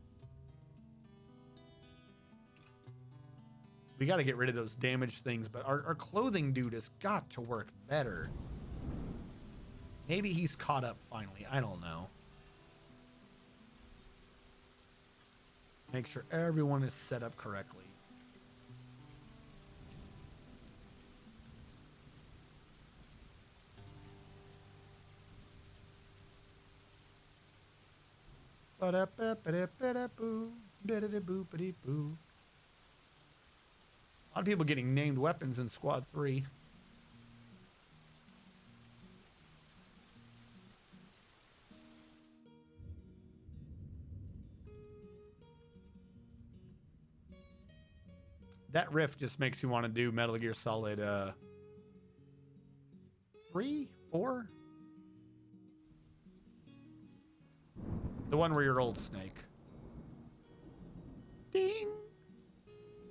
We got to get rid of those damaged things, but our clothing dude has got to work better. Maybe he's caught up finally. I don't know. Make sure everyone is set up correctly. Ba-da-ba-ba-da-ba-da-boo, a lot of people getting named weapons in Squad 3. That riff just makes you want to do Metal Gear Solid 3, 4? The one where you're Old Snake. Ding!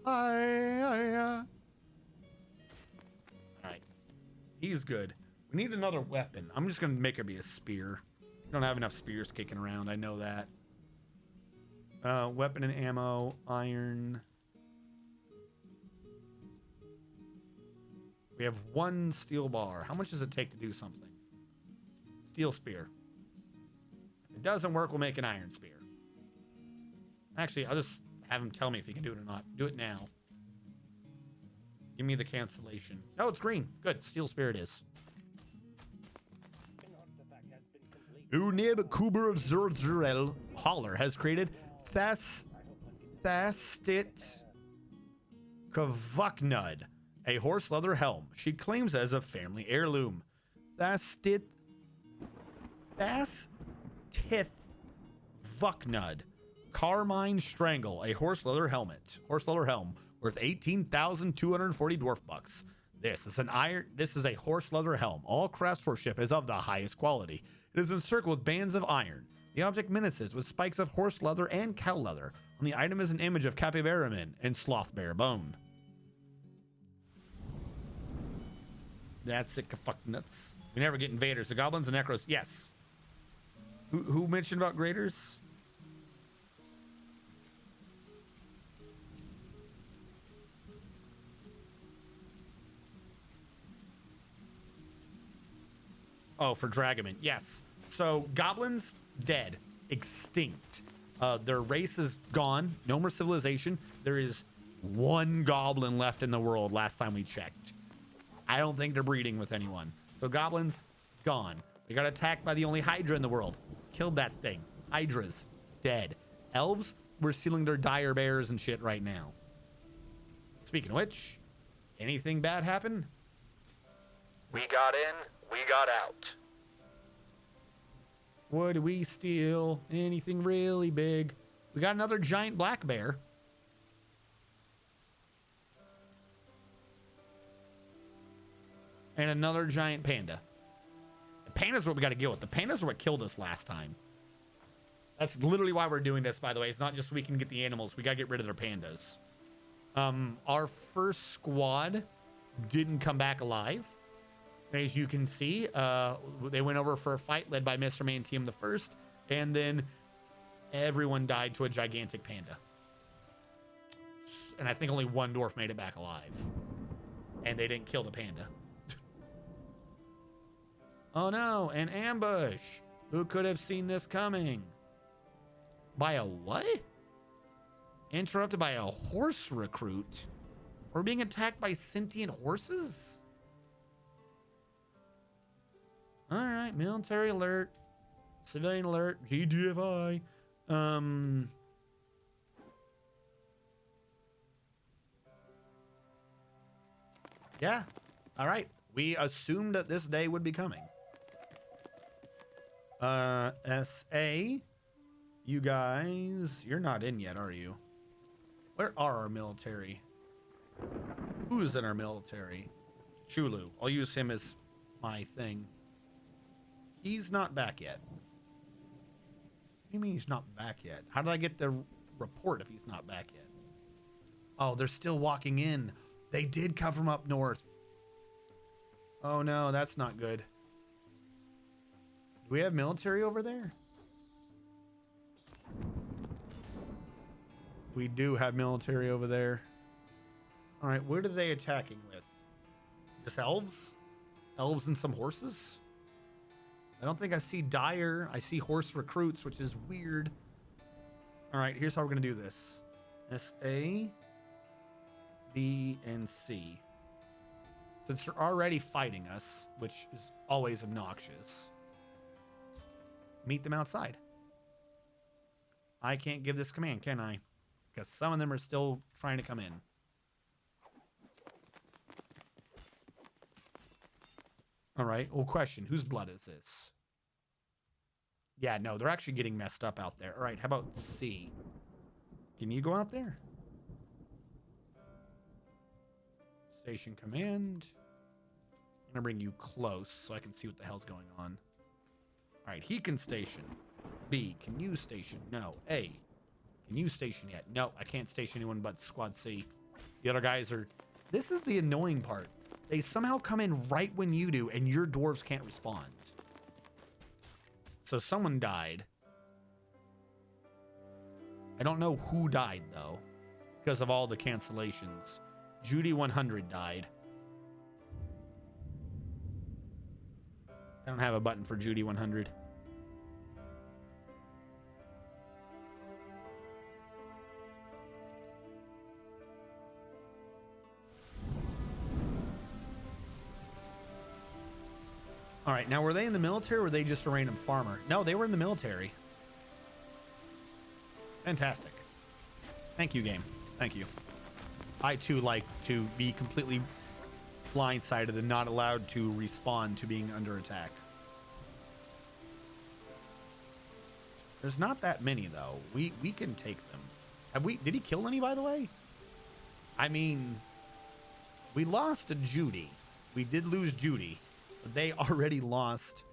Alright. He's good. We need another weapon. I'm just going to make her be a spear. We don't have enough spears kicking around. I know that. Weapon and ammo. Iron. We have 1 steel bar. How much does it take to do something? Steel spear. If it doesn't work, we'll make an iron spear. Actually, I'll just have him tell me if he can do it or not. Do it now. Give me the cancellation. No, it's green. Good. Steel spear it is. An artifact has been complete. Unib Kuber Zurzurel Holler has created Thastit Kvuknud, a horse leather helm. She claims as a family heirloom. Thastit Vuknud. Carmine Strangle, a horse leather helm worth 18,240 dwarf bucks. This is a horse leather helm. All craftsmanship is of the highest quality. It is encircled with bands of iron. The object menaces with spikes of horse leather and cow leather. On the item is an image of capybaraman and sloth bear bone. That's it, fuck nuts. We never get invaders. The goblins and necros, yes. Who mentioned about graders? Oh, for Dragoman, yes. So goblins, dead, extinct. Their race is gone. No more civilization. There is 1 goblin left in the world last time we checked. I don't think they're breeding with anyone. So goblins, gone. We got attacked by the only Hydra in the world. Killed that thing. Hydras, dead. Elves, we're stealing their dire bears and shit right now. Speaking of which, anything bad happen? We got in, we got out. What do we steal? Anything really big? We got another giant black bear. And another giant panda. The pandas are what we got to deal with. The pandas are what killed us last time. That's literally why we're doing this, by the way. It's not just so we can get the animals. We got to get rid of their pandas. Our first squad didn't come back alive. As you can see, they went over for a fight led by Mr. Mantium the First, and then everyone died to a gigantic panda. And I think only 1 dwarf made it back alive. And they didn't kill the panda. Oh no, an ambush. Who could have seen this coming? By a what? Interrupted by a horse recruit? We're being attacked by sentient horses? All right, military alert, civilian alert, GDFI. Yeah, all right. We assumed that this day would be coming. SA, you guys, you're not in yet, are you? Where are our military? Who's in our military? Chulu. I'll use him as my thing. He's not back yet. What do you mean he's not back yet? How did I get the report if he's not back yet? Oh, they're still walking in. They did come from up north. Oh no, that's not good. Do we have military over there? We do have military over there. All right, what are they attacking with? Just elves? Elves and some horses? I don't think I see dire. I see horse recruits, which is weird. All right, here's how we're going to do this. S-A, B, and C. Since they're already fighting us, which is always obnoxious, meet them outside. I can't give this command, can I? Because some of them are still trying to come in. All right, well, question. Whose blood is this? Yeah, no, they're actually getting messed up out there. All right, how about C? Can you go out there? Station command. I'm gonna bring you close so I can see what the hell's going on. All right, he can station. B, can you station? No. A, can you station yet? No, I can't station anyone but Squad C. The other guys are... This is the annoying part. They somehow come in right when you do, and your dwarves can't respond. So someone died. I don't know who died, though, because of all the cancellations. Judy 100 died. don't have a button for Judy 100. All right, now were they in the military or were they just a random farmer? No, they were in the military. Fantastic. Thank you, game. Thank you. I too like to be completely blindsided and not allowed to respond to being under attack. There's not that many though. We can take them. Did he kill any, by the way? I mean, we lost to Judy. We did lose Judy. But they already lost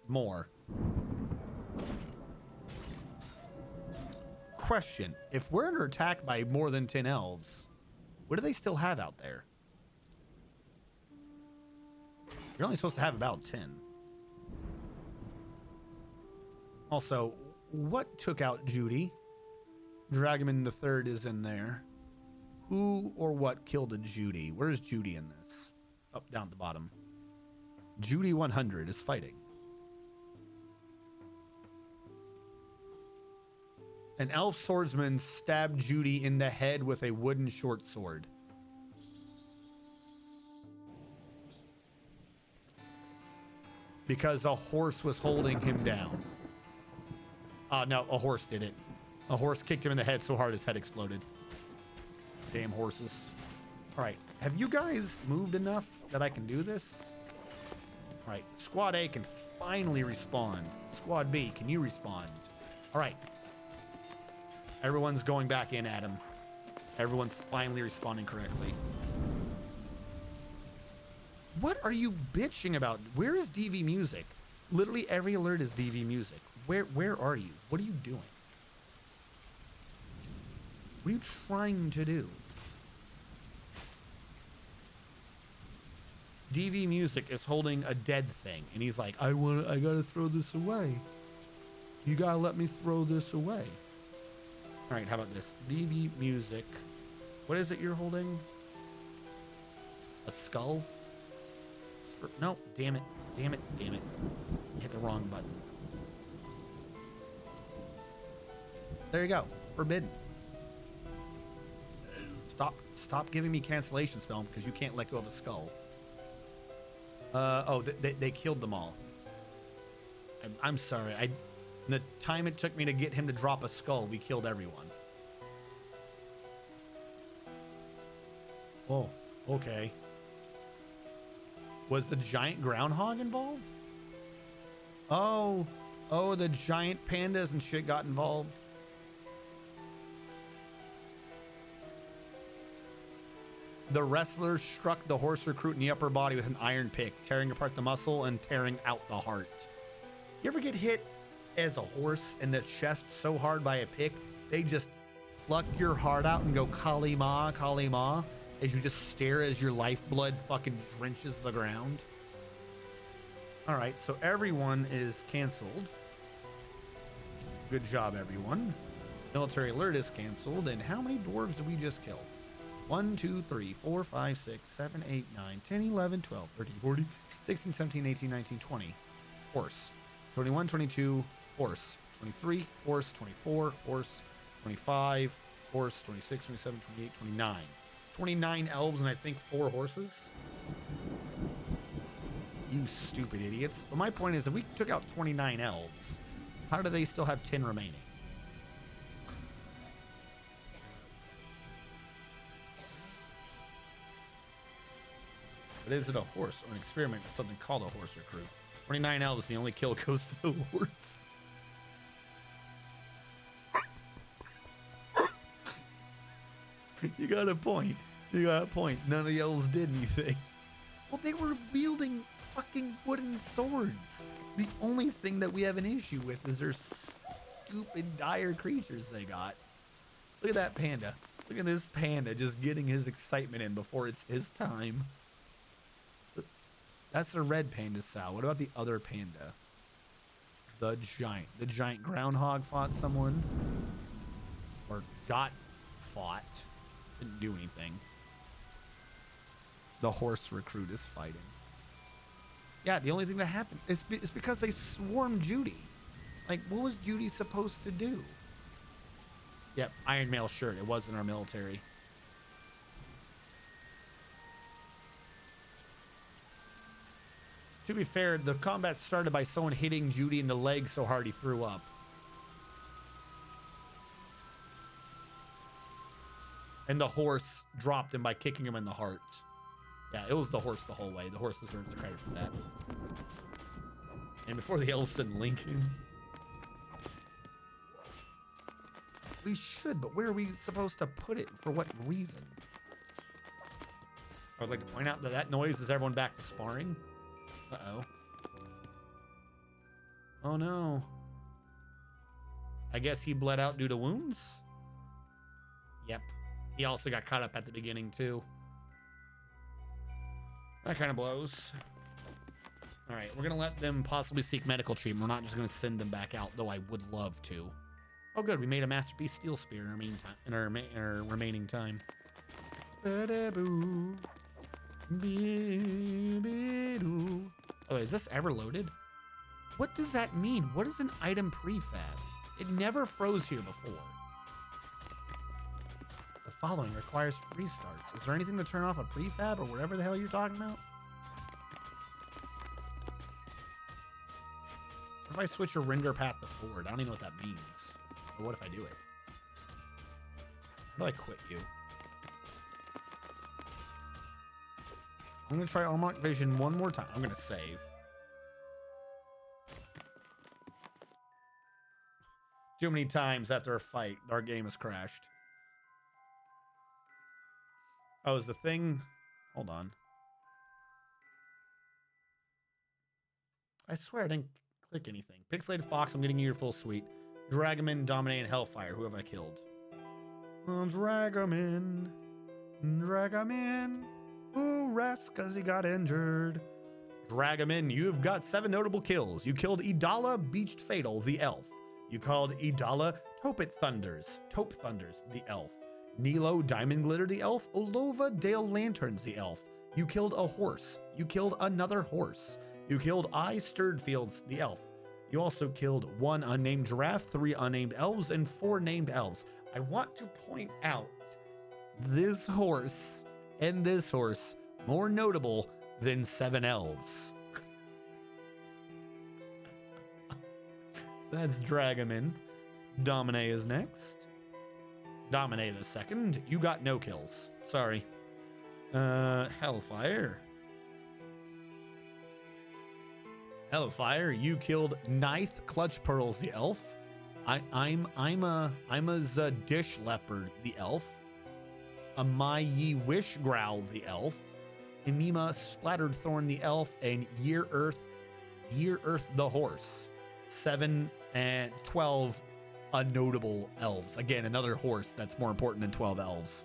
more. Question. If we're under attack by more than 10 elves, what do they still have out there? You're only supposed to have about 10. Also, what took out Judy? Dragoman the Third is in there. Who or what killed a Judy? Where's Judy in this? Up, down at the bottom. Judy 100 is fighting. An elf swordsman stabbed Judy in the head with a wooden short sword. Because a horse was holding him down. No, a horse did it. A horse kicked him in the head so hard his head exploded. Damn horses. All right, have you guys moved enough that I can do this? All right, Squad A can finally respond. Squad B, can you respond? All right. Everyone's going back in, Adam. Everyone's finally responding correctly. What are you bitching about? Where is DV music? Literally every alert is DV music. Where are you? What are you doing? What are you trying to do? DV Music is holding a dead thing, and he's like, I gotta throw this away. You gotta let me throw this away. All right, how about this? DV Music. What is it you're holding? A skull? No, damn it. Damn it. Damn it. Hit the wrong button. There you go. Forbidden. Stop giving me cancellation spell because you can't let go of a skull. They killed them all. I'm sorry. The time it took me to get him to drop a skull, we killed everyone. Oh, okay. Was the giant groundhog involved? Oh, the giant pandas and shit got involved. The wrestler struck the horse recruit in the upper body with an iron pick, tearing apart the muscle and tearing out the heart. You ever get hit as a horse in the chest so hard by a pick, they just pluck your heart out and go Kali Ma, as you just stare as your lifeblood fucking drenches the ground? All right, so everyone is canceled. Good job, everyone. Military alert is canceled. And how many dwarves did we just kill? 1, 2, 3, 4, 5, 6, 7, 8, 9, 10, 11, 12, 13, 14, 16, 17, 18, 19, 20. Horse. 21, 22, horse. 23, horse. 24, horse. 25, horse. 26, 27, 28, 29. 29 elves and I think 4 horses. You stupid idiots. But my point is, if we took out 29 elves, how do they still have 10 remaining? But is it a horse or an experiment or something called a horse recruit? 29 elves, the only kill goes to the horse. You got a point. You got a point. None of the elves did anything. Well, they were wielding fucking wooden swords. The only thing that we have an issue with is their stupid dire creatures they got. Look at that panda. Look at this panda just getting his excitement in before it's his time. That's the red panda, Sal. What about the other panda? The giant groundhog fought someone. Or got fought. Didn't do anything. The horse recruit is fighting. Yeah, the only thing that happened is it's because they swarmed Judy. Like, what was Judy supposed to do? Yep, Iron Mail shirt. It was in our military. To be fair, the combat started by someone hitting Judy in the leg so hard he threw up. And the horse dropped him by kicking him in the heart. Yeah, it was the horse the whole way. The horse deserves the credit for that. And before the elves said Lincoln. We should, but where are we supposed to put it? For what reason? I would like to point out that that noise is everyone back to sparring. Uh-oh. Oh no. I guess he bled out due to wounds? Yep. He also got caught up at the beginning too. That kind of blows. All right, we're gonna let them possibly seek medical treatment. We're not just gonna send them back out, though I would love to. Oh, good, we made a masterpiece steel spear in our meantime, in our remaining time. Oh, is this ever loaded? What does that mean? What is an item prefab? It never froze here before. The following requires restarts. Is there anything to turn off a prefab or whatever the hell you're talking about? What if I switch a render path to forward? I don't even know what that means. Or what if I do it? How do I quit you? I'm going to try Unlock Vision one more time. I'm going to save. Too many times after a fight, our game has crashed. Oh, is the thing... Hold on. I swear I didn't click anything. Pixelated Fox, I'm getting you your full suite. Dragaman, Dominate, and Hellfire. Who have I killed? Oh, Dragaman. Dragaman. Who rests because he got injured. Dragaman, you've got 7 notable kills. You killed Idala Beached Fatal, the elf. You called Idala Taupe Thunders, the elf. Nilo Diamond Glitter, the elf. Olova Dale Lanterns, the elf. You killed a horse. You killed another horse. You killed I Stirred Fields, the elf. You also killed 1 unnamed giraffe, 3 unnamed elves, and 4 named elves. I want to point out this horse and this horse more notable than 7 elves. That's Dragaman. Domine is next. Domine the second. You got no kills. Sorry. Hellfire. Hellfire, you killed Ninth Clutch Pearls, the elf. I'm a Dish Leopard, the elf. A My Ye Wish Growl, the elf. Emima Splattered Thorn, the elf, and Year Earth the horse. 7 and 12 unnotable elves. Again, another horse that's more important than 12 elves.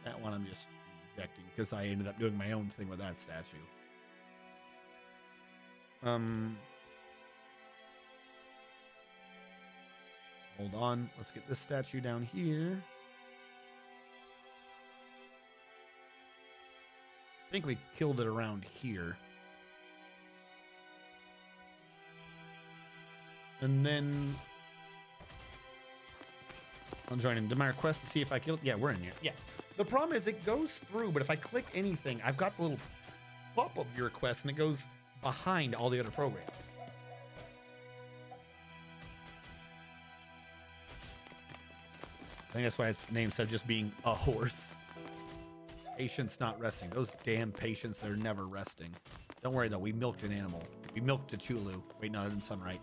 That one I'm just rejecting because I ended up doing my own thing with that statue. Hold on. Let's get this statue down here. I think we killed it around here. And then I'll join in. Did my request to see if I killed? Yeah, we're in here. Yeah. The problem is it goes through, but if I click anything, I've got the little pop-up of your request and it goes behind all the other programs. I think that's why its name said just being a horse. Patience not resting. Those damn patients, they're never resting. Don't worry though, we milked an animal. We milked a Chulu. Wait, no, that didn't sound right.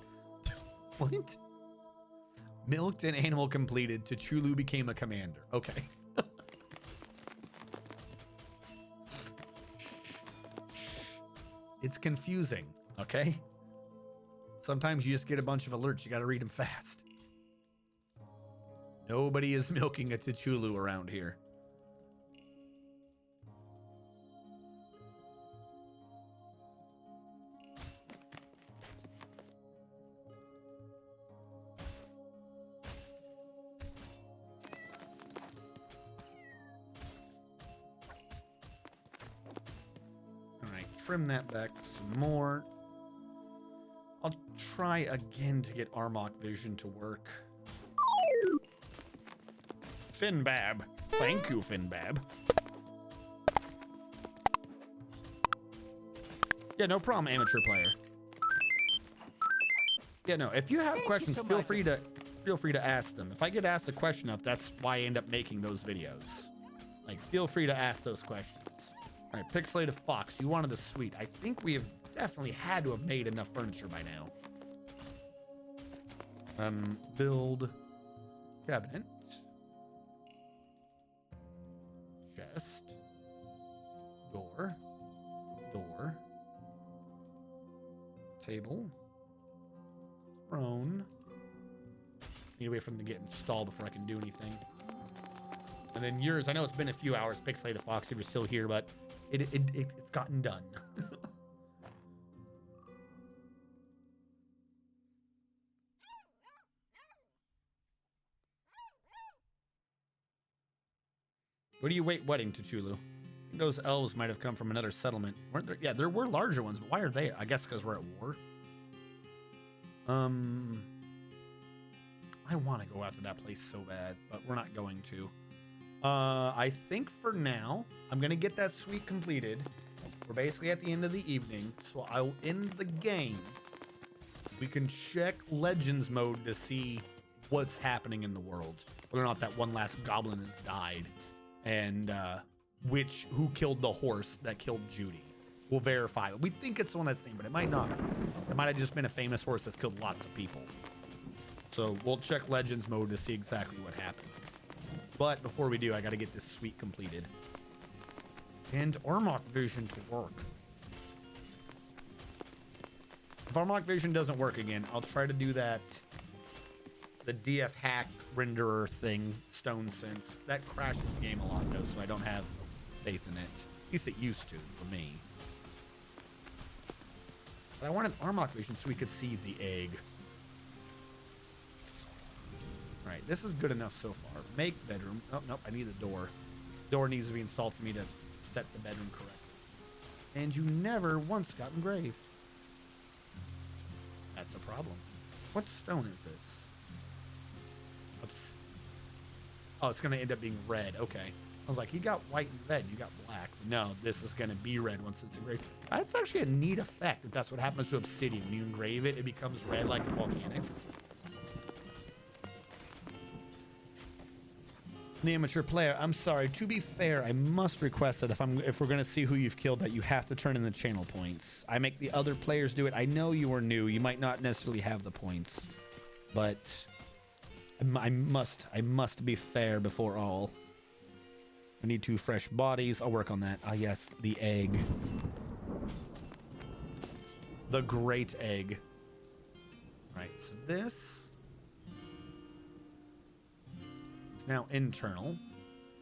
What? Milked an animal completed. Chulu became a commander. Okay. It's confusing, okay? Sometimes you just get a bunch of alerts. You got to read them fast. Nobody is milking a T'Chulu around here. trim that back some more. I'll try again to get Armok Vision to work. Finbab. Thank you, Finbab. Yeah, no problem, amateur player. Yeah, no, if you have questions, feel free to ask them. If I get asked a question up, that's why I end up making those videos. Like, feel free to ask those questions. All right, Pixelated Fox, you wanted the suite. I think we have definitely had to have made enough furniture by now. Build cabinet. Chest. Door. Door. Table. Throne. Need to wait for them to get installed before I can do anything. And then yours, I know it's been a few hours, Pixelated Fox, if you're still here, but it's gotten done. What do you wait wedding to, Chulu? I think those elves might have come from another settlement. Weren't there? Yeah, there were larger ones, but why are they? I guess because we're at war. I want to go out to that place so bad, but we're not going to. I think for now, I'm going to get that suite completed. We're basically at the end of the evening, so I'll end the game. We can check Legends mode to see what's happening in the world. Whether or not that one last goblin has died. And who killed the horse that killed Judy. We'll verify it. We think it's the one that's seen, but it might not. It might have just been a famous horse that's killed lots of people. So we'll check Legends mode to see exactly what happened. But before we do, I got to get this suite completed. And Armok Vision to work. If Armok Vision doesn't work again, I'll try to do that. The DF hack renderer thing, Stone Sense. That crashes the game a lot, though, so I don't have faith in it. At least it used to, for me. But I wanted Armok Vision so we could see the egg. Alright, this is good enough so far. Make bedroom. Oh, nope, I need the door. Door needs to be installed for me to set the bedroom correctly. And you never once got engraved. That's a problem. What stone is this? Oh, it's going to end up being red. Okay. I was like, you got white and red. You got black. No, this is going to be red once it's engraved. That's actually a neat effect. If that's what happens to obsidian. When you engrave it, it becomes red like it's volcanic. The amateur player, I'm sorry. To be fair, I must request that if we're going to see who you've killed, that you have to turn in the channel points. I make the other players do it. I know you are new. You might not necessarily have the points, but I must be fair before all. I need 2 fresh bodies. I'll work on that. Ah, yes, the egg. The great egg. Right, so this is now internal.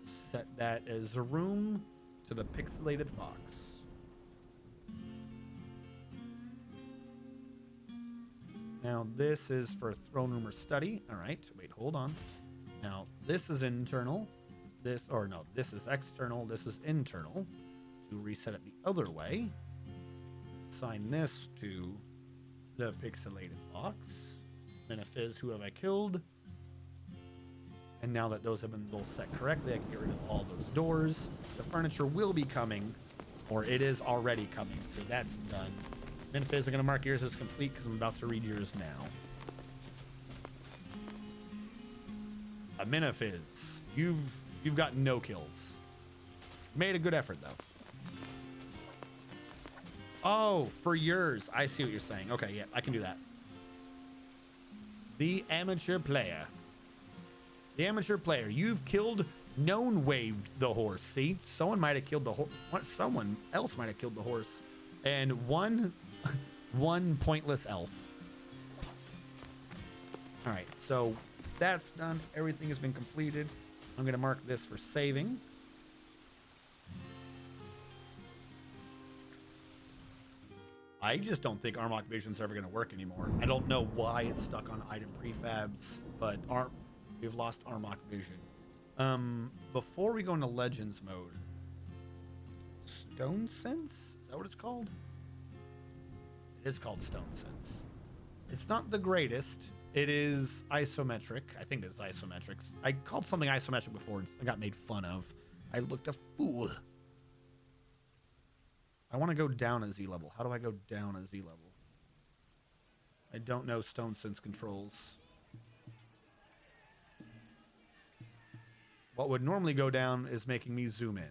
Set that as a room to the Pixelated Fox. Now this is for throne room or study. All right, wait, hold on. Now this is internal. This is external. This is internal. To reset it the other way, assign this to the Pixelated Fox. Minifiz, who have I killed? And now that those have been both set correctly, I can get rid of all those doors. The furniture will be coming, or it is already coming, so that's done. Minifiz, I'm going to mark yours as complete because I'm about to read yours now. Minifiz, you've got no kills. Made a good effort, though. Oh, for yours. I see what you're saying. Okay, yeah, I can do that. The amateur player. The amateur player. You've killed known waved the horse. See? Someone might have killed the horse. Someone else might have killed the horse. And one pointless elf. All right, so that's done. Everything has been completed. I'm going to mark this for saving. I just don't think Armok Vision's ever going to work anymore. I don't know why it's stuck on item prefabs, but we've lost Armok Vision. Before we go into Legends mode, Stone Sense? Is that what it's called? It is called Stone Sense. It's not the greatest. It is isometric. I think it's isometrics. I called something isometric before. I got made fun of. I looked a fool. I want to go down a Z level. How do I go down a Z level? I don't know Stone Sense controls. What would normally go down is making me zoom in.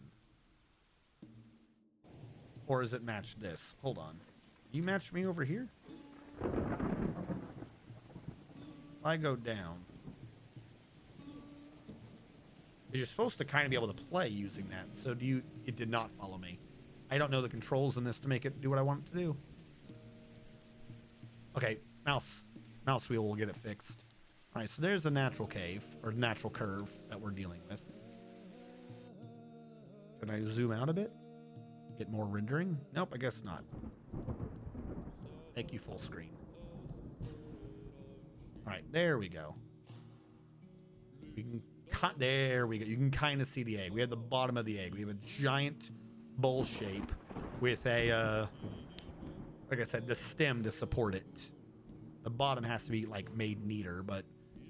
Or is it match this? Hold on. You match me over here? If I go down. You're supposed to kind of be able to play using that. So it did not follow me. I don't know the controls in this to make it do what I want it to do. Okay, mouse wheel will get it fixed. All right, so there's a natural cave or natural curve that we're dealing with. Can I zoom out a bit? Get more rendering? Nope, I guess not. Make you full screen. All right, there we go. We can cut. There we go. You can kind of see the egg. We have the bottom of the egg. We have a giant bowl shape with a, like I said, the stem to support it. The bottom has to be like made neater, but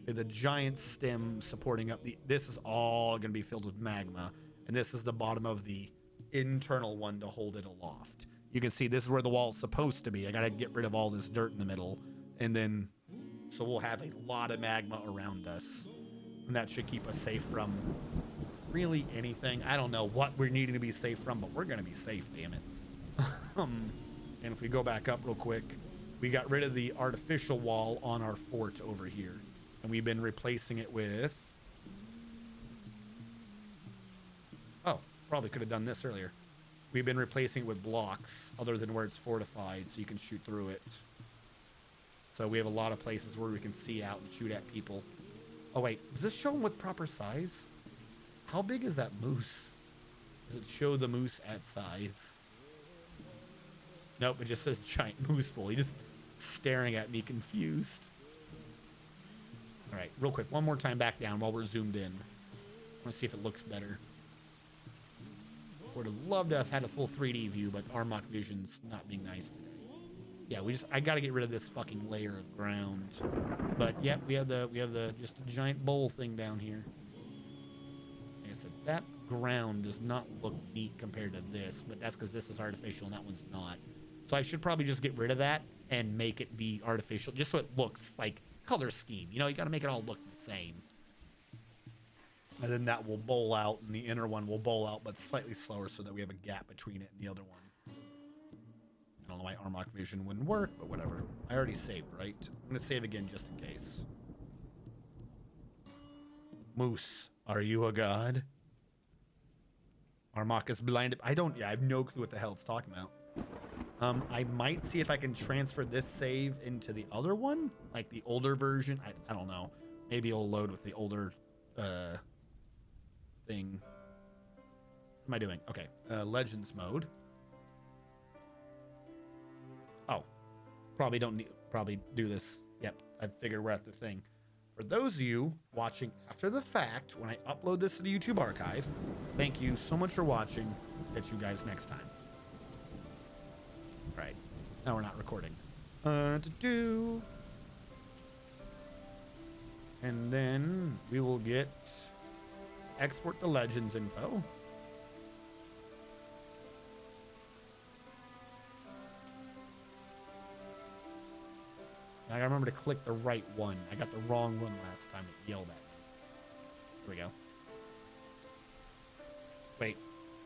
the giant stem supporting up this is all going to be filled with magma, and this is the bottom of the internal one to hold it aloft. You can see this is where the wall is supposed to be. I got to get rid of all this dirt in the middle, and then so we'll have a lot of magma around us, and that should keep us safe from really anything. I don't know what we're needing to be safe from, but we're going to be safe, damn it. And if we go back up real quick, we got rid of the artificial wall on our fort over here, and we've been replacing it with, oh, probably could have done this earlier. We've been replacing it with blocks other than where it's fortified, so you can shoot through it. So we have a lot of places where we can see out and shoot at people. Oh wait, does this show them with proper size? How big is that moose? Does it show the moose at size? Nope, it just says giant moose bull. He's just staring at me confused. All right, real quick, one more time back down while we're zoomed in. I want to see if it looks better. Would have loved to have had a full 3D view, but Armok Vision's not being nice today. Yeah, I got to get rid of this fucking layer of ground. But yeah, we have just a giant bowl thing down here. Like I said, that ground does not look neat compared to this, but that's because this is artificial and that one's not. So I should probably just get rid of that and make it be artificial, just so it looks like color scheme. You know, you got to make it all look the same. And then that will bowl out, and the inner one will bowl out, but slightly slower so that we have a gap between it and the other one. I don't know why Armok Vision wouldn't work, but whatever. I already saved, right? I'm going to save again just in case. Moose, are you a god? Armok is blinded. I have no clue what the hell it's talking about. I might see if I can transfer this save into the other one, like the older version. I don't know. Maybe it'll load with the older thing. What am I doing? Okay. Legends mode. Oh, probably do this. Yep, I figured we're at the thing. For those of you watching after the fact, when I upload this to the YouTube archive, thank you so much for watching. Catch you guys next time. All right, now we're not recording. And then we will get export the Legends info. I gotta remember to click the right one. I got the wrong one last time. It yelled at me. Here we go. Wait,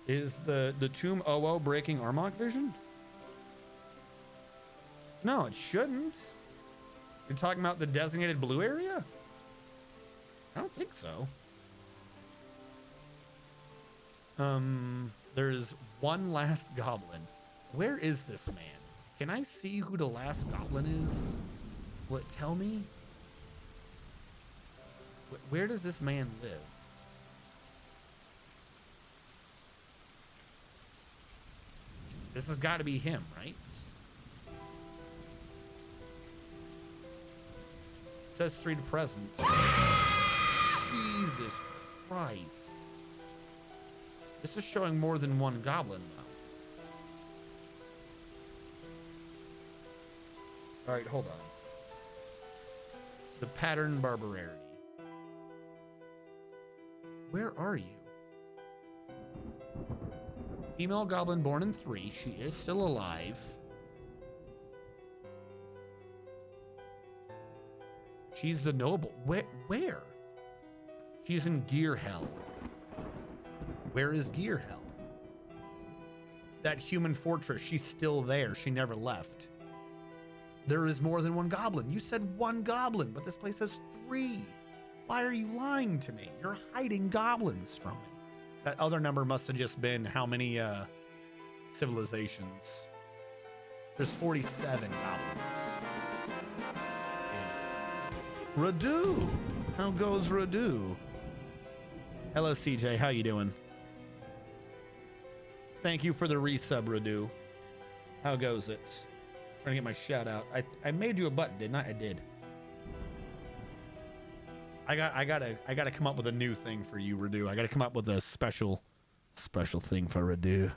is the Tomb OO breaking Armok Vision? No, it shouldn't. You're talking about the designated blue area? I don't think so. There's one last goblin. Where is this man? Can I see who the last goblin is? Will it tell me? Where does this man live? This has got to be him, right? It says 3 to present. Jesus Christ. This is showing more than one goblin, though. All right, hold on. The pattern barbarity. Where are you? Female goblin born in 3. She is still alive. She's the noble. Where? She's in Gear Hell. Where is Gear Hell? That human fortress, she's still there. She never left. There is more than one goblin. You said one goblin, but this place has 3. Why are you lying to me? You're hiding goblins from me. That other number must have just been how many civilizations. There's 47 goblins. Radu, how goes Radu? Hello, CJ. How you doing? Thank you for the resub, Radu. How goes it? Trying to get my shout out. I made you a button, didn't I? I did. I gotta come up with a new thing for you, Radu. I gotta come up with a special thing for Radu.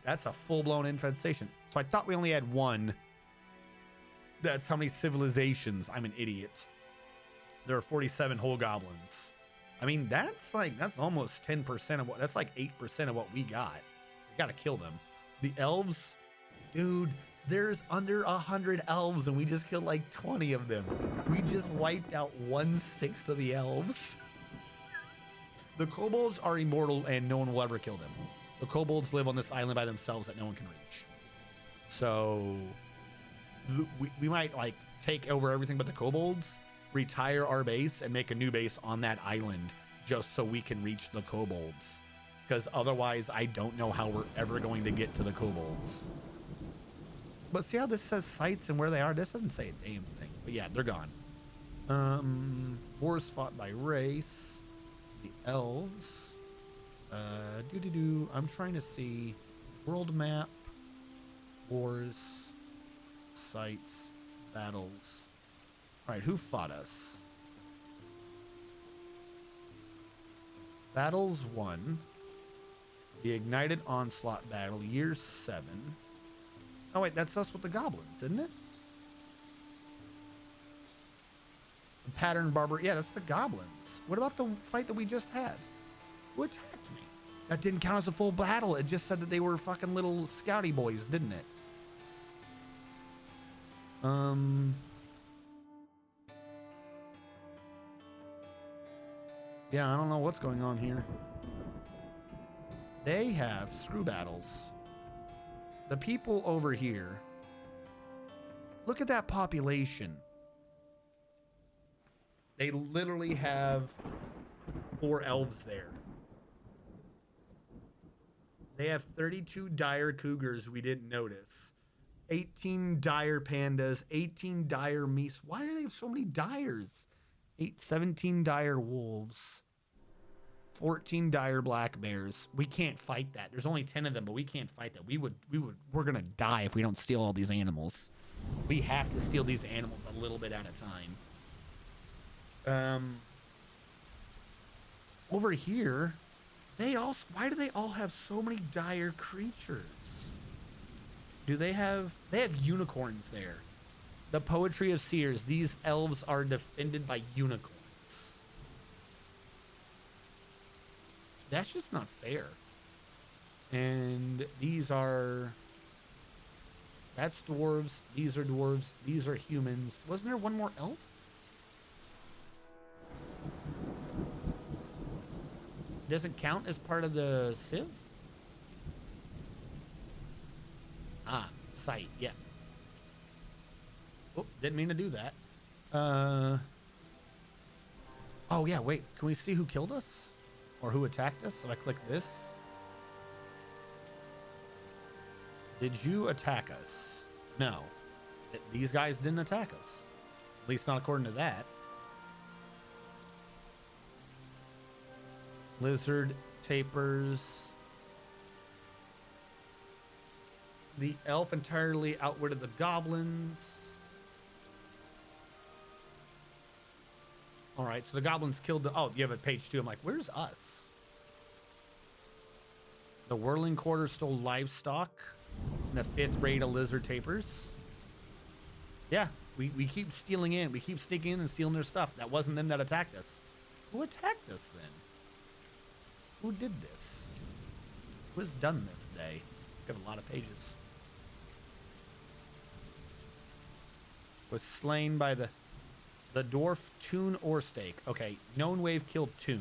That's a full-blown infestation. So I thought we only had 1. That's how many civilizations. I'm an idiot. There are 47 whole goblins. I mean, that's almost 10% of what, that's like 8% of what we got. We gotta kill them. The elves, dude, there's under 100 elves and we just killed like 20 of them. We just wiped out 1/6 of the elves. The kobolds are immortal and no one will ever kill them. The kobolds live on this island by themselves that no one can reach. So we might like take over everything but the kobolds, retire our base and make a new base on that island just so we can reach the kobolds. Because otherwise I don't know how we're ever going to get to the kobolds. But see how this says sites and where they are? This doesn't say a damn thing. But yeah, they're gone. Wars fought by race. The elves. I'm trying to see world map, wars, sites, battles. All right, who fought us? Battles 1. The Ignited Onslaught battle, year 7. Oh wait, that's us with the goblins, isn't it? The pattern barber, yeah, that's the goblins. What about the fight that we just had? Who attacked me? That didn't count as a full battle. It just said that they were fucking little scouty boys, didn't it? Yeah, I don't know what's going on here. They have screw battles. The people over here. Look at that population. They literally have 4 elves there. They have 32 dire cougars we didn't notice. 18 dire pandas, 18 dire meese. Why do they have so many dires? 17 dire wolves, 14 dire black bears. We can't fight that. There's only 10 of them, but we can't fight that. We're gonna die if we don't steal all these animals. We have to steal these animals a little bit at a time. Over here, why do they all have so many dire creatures? They have unicorns there. The poetry of Seers, these elves are defended by unicorns. That's just not fair. And that's dwarves, these are dwarves, these are humans. Wasn't there one more elf? Doesn't count as part of the civ? Ah, site, yeah. Oh, didn't mean to do that. Oh yeah, wait, can we see who killed us? Or who attacked us? If I click this. Did you attack us? No. These guys didn't attack us. At least not according to that. Lizard tapers. The elf entirely outwitted the goblins. All right, so the goblins killed the... Oh, you have a page 2. I'm like, where's us? The Whirling Quarter stole livestock. And the 5th raid of lizard tapers. Yeah, we keep stealing in. We keep sneaking in and stealing their stuff. That wasn't them that attacked us. Who attacked us then? Who did this? Who has done this day? We have a lot of pages. Was slain by the dwarf Toon Orstake. Okay, known wave killed Toon.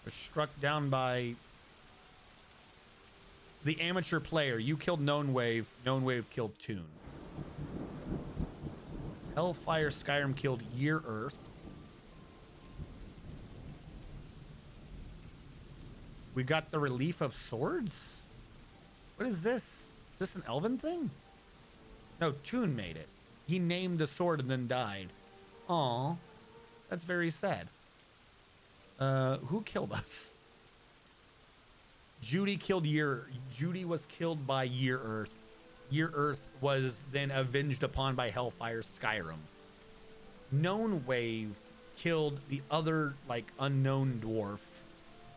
Was struck down by the amateur player. You killed known wave. Known wave killed Toon. Hellfire Skyrim killed Year Earth. We got the Relief of Swords? What is this? Is this an elven thing? No, Toon made it. He named the sword and then died. Aw, that's very sad. Who killed us? Judy was killed by Year Earth. Year Earth was then avenged upon by Hellfire Skyrim. Known Wave killed the other, like, unknown dwarf.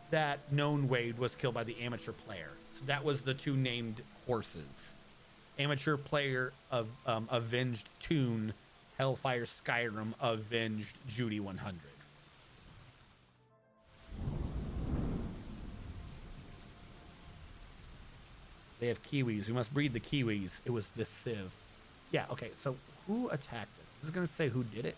That Known Wave was killed by the amateur player. So that was the two named horses. Amateur player of avenged Toon. Hellfire Skyrim avenged Judy 100. They have kiwis. We must breed the kiwis. It was this Civ. Yeah, okay, so who attacked it? This is going to say who did it.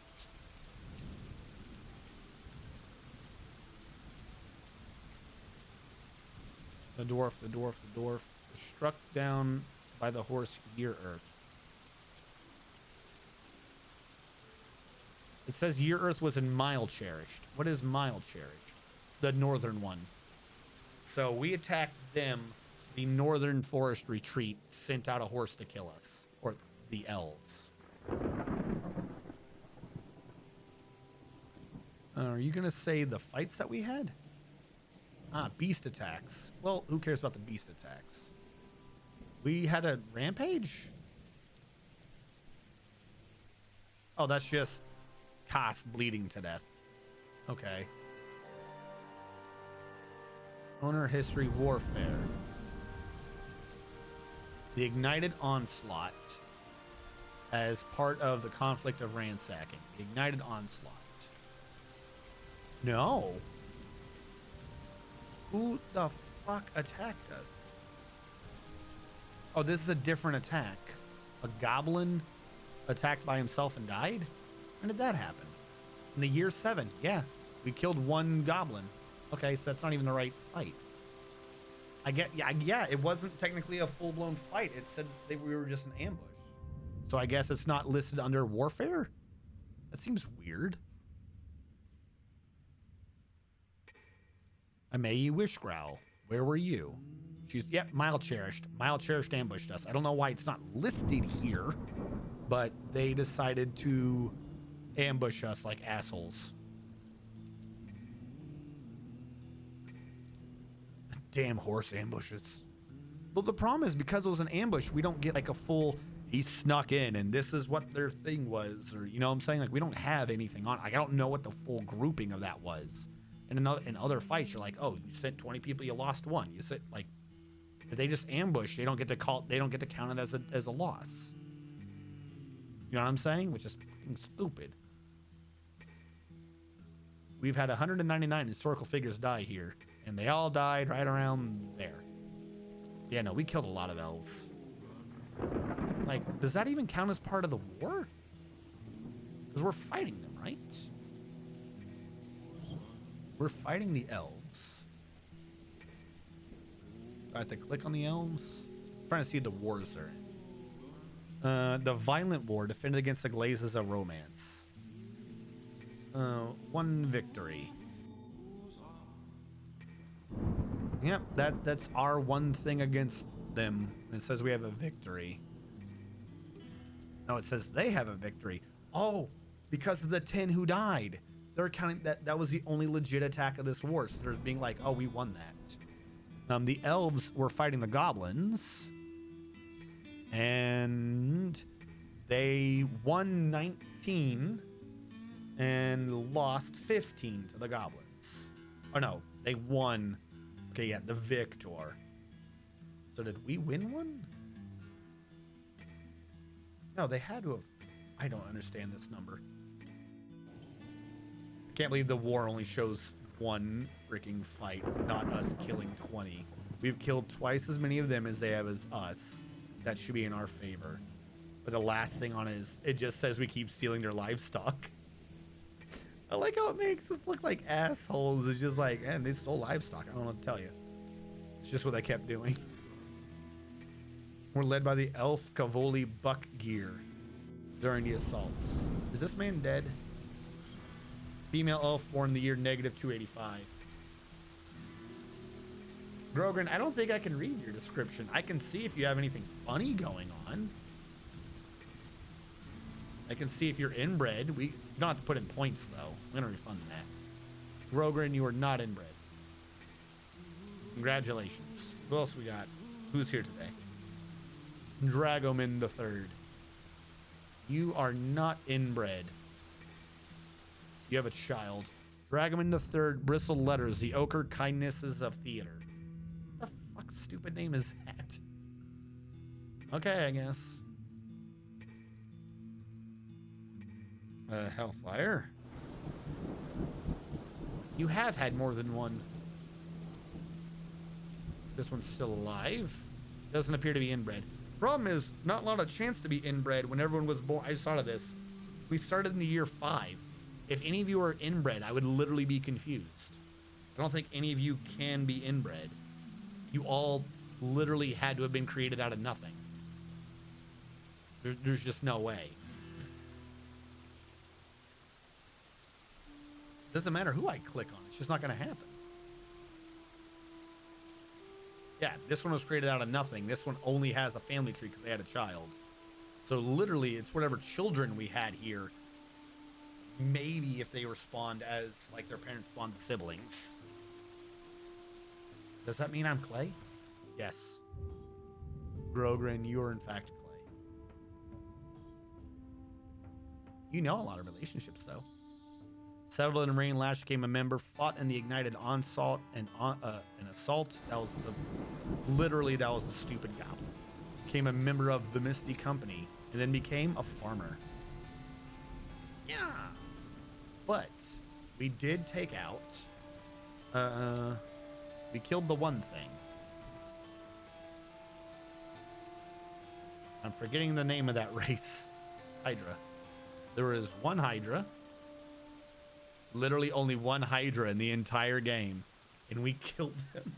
The dwarf. Was struck down by the horse Year Earth. It says Year Earth was in Mile Cherished. What is Mile Cherished? The northern one. So we attacked them. The Northern Forest Retreat sent out a horse to kill us. Or the elves. Are you going to say the fights that we had? Ah, beast attacks. Well, who cares about the beast attacks? We had a rampage? Oh, that's just Cass bleeding to death. Okay. Owner History Warfare. The Ignited Onslaught as part of the Conflict of Ransacking. The Ignited Onslaught. No. Who the fuck attacked us? Oh, this is a different attack. A goblin attacked by himself and died? When did that happen? In the year 7. Yeah. We killed one goblin. Okay, so that's not even the right fight. I get, yeah, it wasn't technically a full-blown fight. It said we were just an ambush. So I guess it's not listed under warfare? That seems weird. Amayi Wishgrowl, where were you? She's, yep, Mile Cherished. Mile Cherished ambushed us. I don't know why it's not listed here, but they decided to ambush us like assholes. Damn horse ambushes. Well, the problem is because it was an ambush, we don't get like a full, he snuck in and this is what their thing was, or you know what I'm saying? Like we don't have anything on. Like, I don't know what the full grouping of that was. And in other fights, you're like, oh, you sent 20 people, you lost one. You sent like, if they just ambush, they don't get to count it as a loss. You know what I'm saying? Which is stupid. We've had 199 historical figures die here. And they all died right around there. Yeah, no, we killed a lot of elves. Like, does that even count as part of the war? Because we're fighting them, right? We're fighting the elves. Do I have to click on the elves? I'm trying to see the wars they're in. The Violent War defended against the Glazes of Romance. 1 victory. Yep, that's our one thing against them. It says we have a victory. No, it says they have a victory. Oh, because of the 10 who died. They're counting that was the only legit attack of this war. So they're being like, oh, we won that. The elves were fighting the goblins. And they won 19 and lost 15 to the goblins. Oh, no, they won. Okay, yeah, the victor. So did we win one? No, they had to have. I don't understand this number. I can't believe the war only shows one freaking fight, not us killing 20. We've killed twice as many of them as they have as us. That should be in our favor. But the last thing on it is, it just says we keep stealing their livestock. I like how it makes us look like assholes. It's just like, and they stole livestock. I don't know what to tell you. It's just what they kept doing. We're led by the elf Cavoli Buck Gear during the assaults. Is this man dead? Female elf born the year -285. Grogran, I don't think I can read your description. I can see if you have anything funny going on. I can see if you're inbred. You don't have to put in points, though. I'm going to refund that. Grogran, you are not inbred. Congratulations. Who else we got? Who's here today? Dragoman III. You are not inbred. You have a child. Dragoman III, Bristle Letters, the Ochre Kindnesses of Theater. What the fuck stupid name is that? Okay, I guess. Hellfire. You have had more than one. This one's still alive. Doesn't appear to be inbred. Problem is, not a lot of chance to be inbred when everyone was born. I just thought of this. We started in the year 5. If any of you are inbred, I would literally be confused. I don't think any of you can be inbred. You all literally had to have been created out of nothing. There's just no way. Doesn't matter who I click on. It's just not going to happen. Yeah, this one was created out of nothing. This one only has a family tree because they had a child. So literally, it's whatever children we had here. Maybe if they were spawned as, like, their parents spawned the siblings. Does that mean I'm Clay? Yes. Grogran, you are in fact Clay. You know a lot of relationships, though. Settled in Rain Lash, became a member, fought in the Ignited Onslaught and an Assault. That was that was the stupid goblin. Became a member of the Misty Company, and then became a farmer. Yeah. But we did take out, we killed the one thing. I'm forgetting the name of that race. Hydra. There is one Hydra. Literally only one Hydra in the entire game. And we killed them.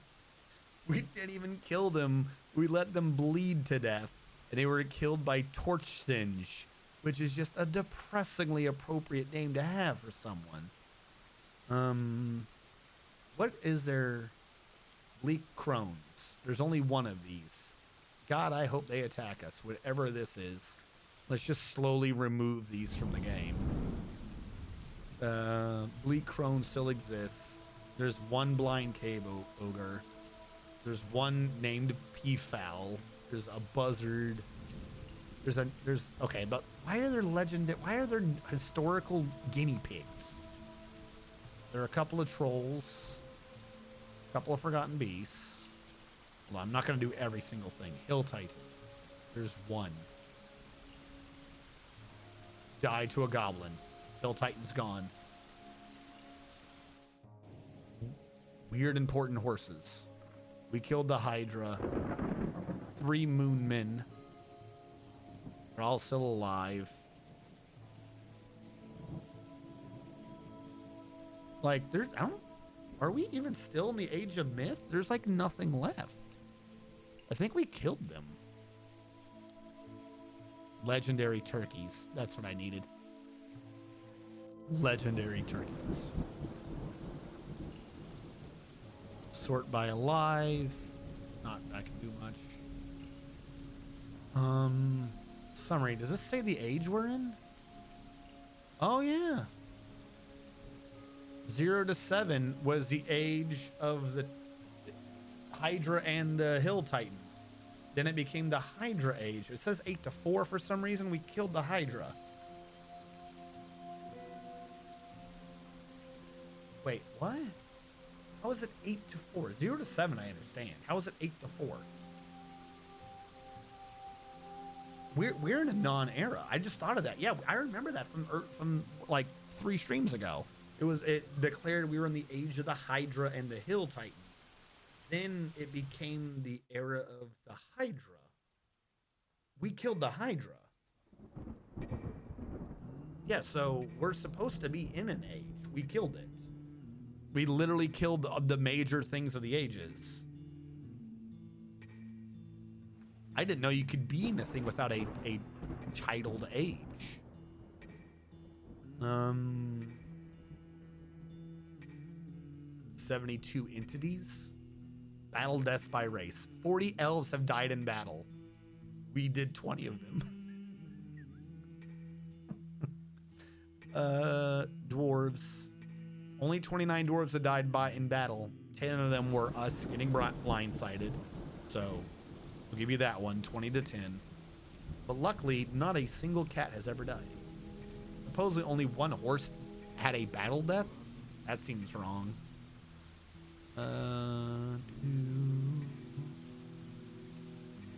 We didn't even kill them. We let them bleed to death. And they were killed by Torch Singe, which is just a depressingly appropriate name to have for someone. What is there? Bleak Crones. There's only one of these. God, I hope they attack us. Whatever this is. Let's just slowly remove these from the game. Bleak Crone still exists. There's one blind cave ogre. There's one named Peafowl. There's a buzzard. Okay, but why are there historical guinea pigs? There are a couple of trolls, a couple of forgotten beasts. Well, I'm not going to do every single thing. Hill Titan. There's one. Died to a goblin. Hill Titan's gone. Weird important horses. We killed the Hydra. 3 moon men. They're all still alive. Like, are we even still in the Age of Myth? There's like nothing left. I think we killed them. Legendary turkeys. That's what I needed. Legendary turkeys. Sort by alive. Not I can do much. Summary. Does this say the age we're in? Oh yeah. 0 to 7 was the age of the Hydra and the Hill Titan. Then it became the Hydra age. It says 8 to 4 for some reason. We killed the Hydra. Wait, what? How is it 8 to 4? 0 to 7, I understand. How is it 8 to 4? we're in a non-era. I just thought of that. Yeah, I remember that from like 3 streams ago. It declared we were in the age of the Hydra and the Hill Titan. Then it became the era of the Hydra. We killed the Hydra. Yeah, so we're supposed to be in an age. We killed it. We literally killed the major things of the ages. I didn't know you could be in a thing without a child age. 72 entities. Battle deaths by race. 40 elves have died in battle. We did 20 of them. Dwarves. Only 29 dwarves have died in battle. 10 of them were us getting blindsided. So we'll give you that one, 20 to 10. But luckily, not a single cat has ever died. Supposedly only one horse had a battle death. That seems wrong.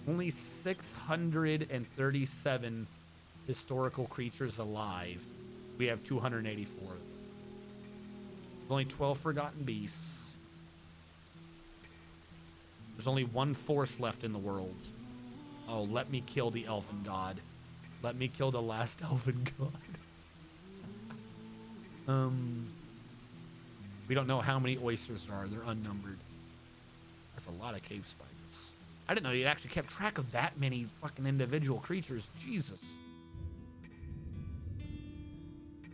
Only 637 historical creatures alive. We have 284. There's only 12 forgotten beasts. There's only one force left in the world. Oh, let me kill the elven god. Let me kill the last elven god. We don't know how many oysters there are. They're unnumbered. That's a lot of cave spiders. I didn't know you actually kept track of that many fucking individual creatures. Jesus.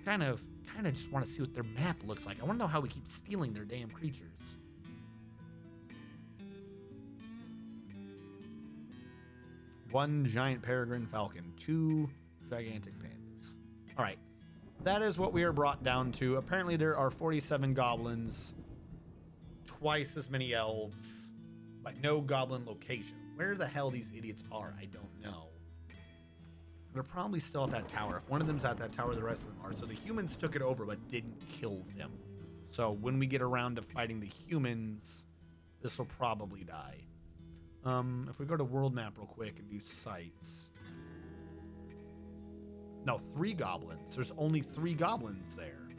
Kind of just want to see what their map looks like. I want to know how we keep stealing their damn creatures. One giant peregrine falcon, 2 gigantic pandas. All right. That is what we are brought down to. Apparently there are 47 goblins, twice as many elves, but no goblin location. Where the hell these idiots are, I don't know. They're probably still at that tower. If one of them's at that tower, the rest of them are. So the humans took it over but didn't kill them. So when we get around to fighting the humans, this will probably die. If we go to world map real quick and do sites. No, 3 goblins. There's only 3 goblins there.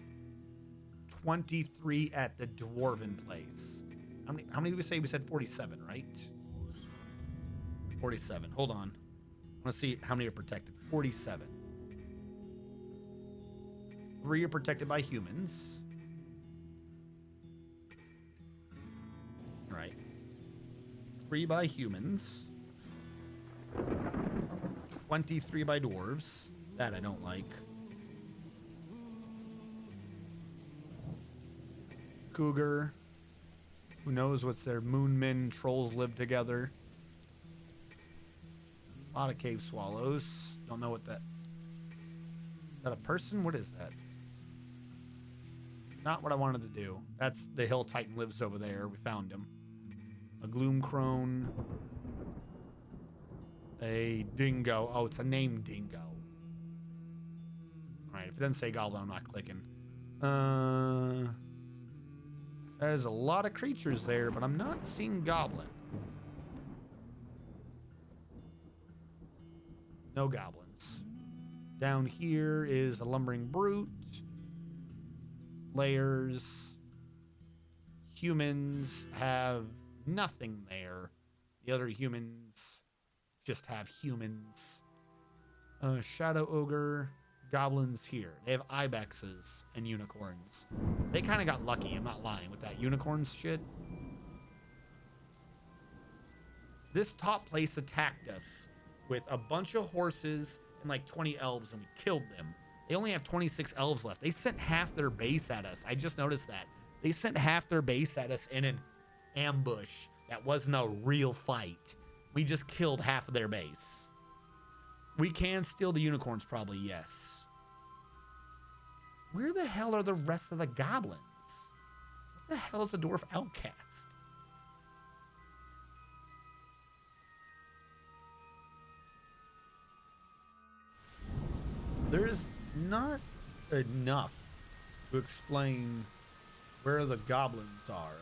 23 at the dwarven place. How many did we say? We said 47, right? 47. Hold on. I want to see how many are protected. 47. 3 are protected by humans. All right. 3 by humans. 23 by dwarves. That I don't like. Cougar. Who knows what's there? Moonmen, trolls live together. A lot of cave swallows. Don't know what that... Is that a person? What is that? Not what I wanted to do. That's the hill titan lives over there. We found him. A gloom crone. A dingo. Oh, it's a named dingo. Alright, if it doesn't say goblin, I'm not clicking. There's a lot of creatures there, but I'm not seeing goblin. No goblins. Down here is a lumbering brute. Layers. Humans have nothing there. The other humans just have humans. Shadow ogre. Goblins here. They have ibexes and unicorns. They kind of got lucky, I'm not lying, with that unicorns shit. This top place attacked us with a bunch of horses and like 20 elves, and we killed them. They only have 26 elves left. They sent half their base at us. I just noticed that. They sent half their base at us in an ambush. That wasn't a real fight. We just killed half of their base. We can steal the unicorns, probably, yes. Where the hell are the rest of the goblins? What the hell is a dwarf outcast? There's not enough to explain where the goblins are.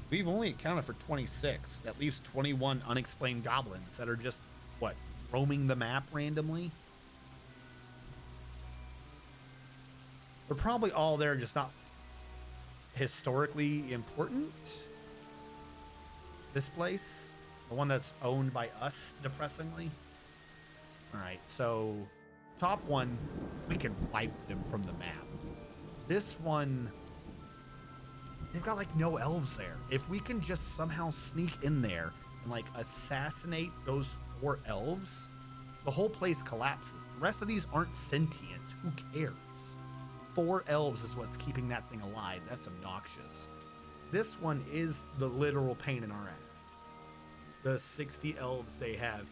We've only accounted for 26. That leaves 21 unexplained goblins that are just, what, roaming the map randomly? They're probably all there, just not historically important. This place, the one that's owned by us, depressingly. All right, so top one, we can wipe them from the map. This one, they've got like no elves there. If we can just somehow sneak in there and like assassinate those 4 elves, the whole place collapses. The rest of these aren't sentient. Who cares? 4 elves is what's keeping that thing alive. That's obnoxious. This one is the literal pain in our ass. The 60 elves they have here.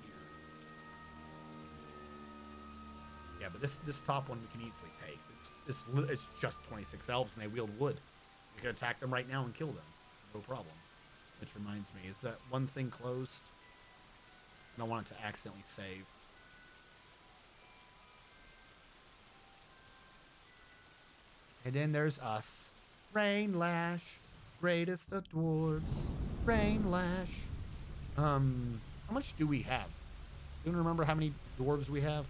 Yeah, but this top one we can easily take. It's just 26 elves and they wield wood. We can attack them right now and kill them. No problem. Which reminds me, is that one thing closed? I don't want it to accidentally save. And then there's us. Rain Lash. Greatest of dwarves. Rain Lash. How much do we have? Do you remember how many dwarves we have?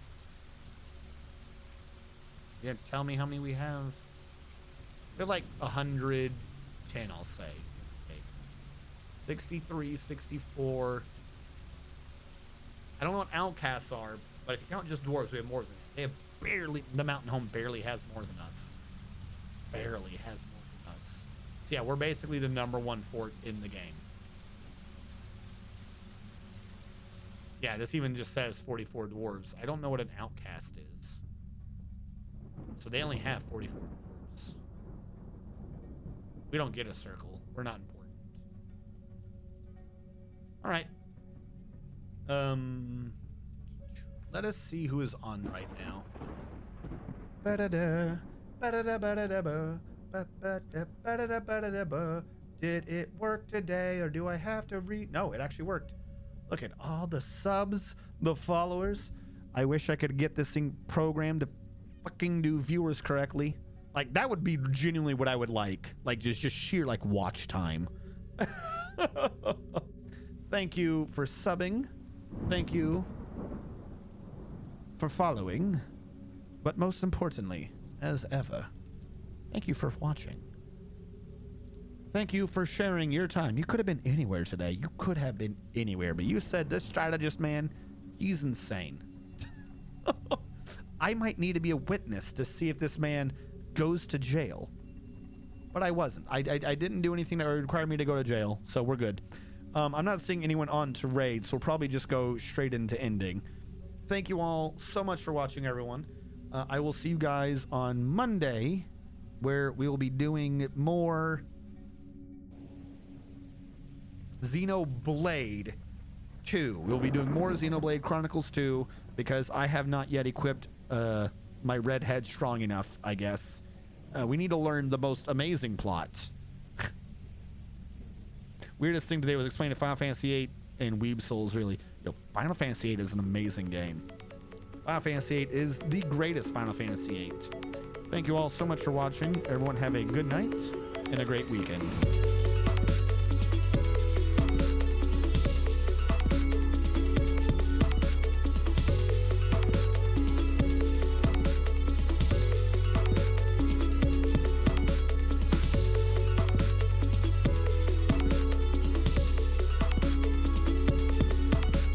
Yeah, tell me how many we have. They're like 110, I'll say. Okay. 63, 64. I don't know what outcasts are, but if you count just dwarves, we have more than that. They have barely, the Mountain Home barely has more than us. Barely has more than us. So yeah, we're basically the #1 fort in the game. Yeah, this even just says 44 dwarves. I don't know what an outcast is. So they only have 44 dwarves. We don't get a circle. We're not important. All right. Let us see who is on right now. Did it work today, or do I have to read? No, it actually worked. Look at all the subs, the followers. I wish I could get this thing programmed to fucking do viewers correctly. Like, that would be genuinely what I would like. Like, just sheer, like, watch time. Thank you for subbing. Thank you for following. But most importantly, as ever, thank you for watching. Thank you for sharing your time. You could have been anywhere today. You could have been anywhere, but you said this strategist man, he's insane. I might need to be a witness to see if this man goes to jail. But I wasn't. I didn't do anything that required me to go to jail, so we're good. I'm not seeing anyone on to raid, so we'll probably just go straight into ending. Thank you all so much for watching, everyone. I will see you guys on Monday, where we will be doing more Xenoblade 2. We'll be doing more Xenoblade Chronicles 2 because I have not yet equipped my red head strong enough, I guess. We need to learn the most amazing plot. Weirdest thing today was explaining Final Fantasy VIII and Weeb Souls, really. Yo, Final Fantasy VIII is an amazing game. Final Fantasy VIII is the greatest Final Fantasy VIII. Thank you all so much for watching. Everyone have a good night and a great weekend.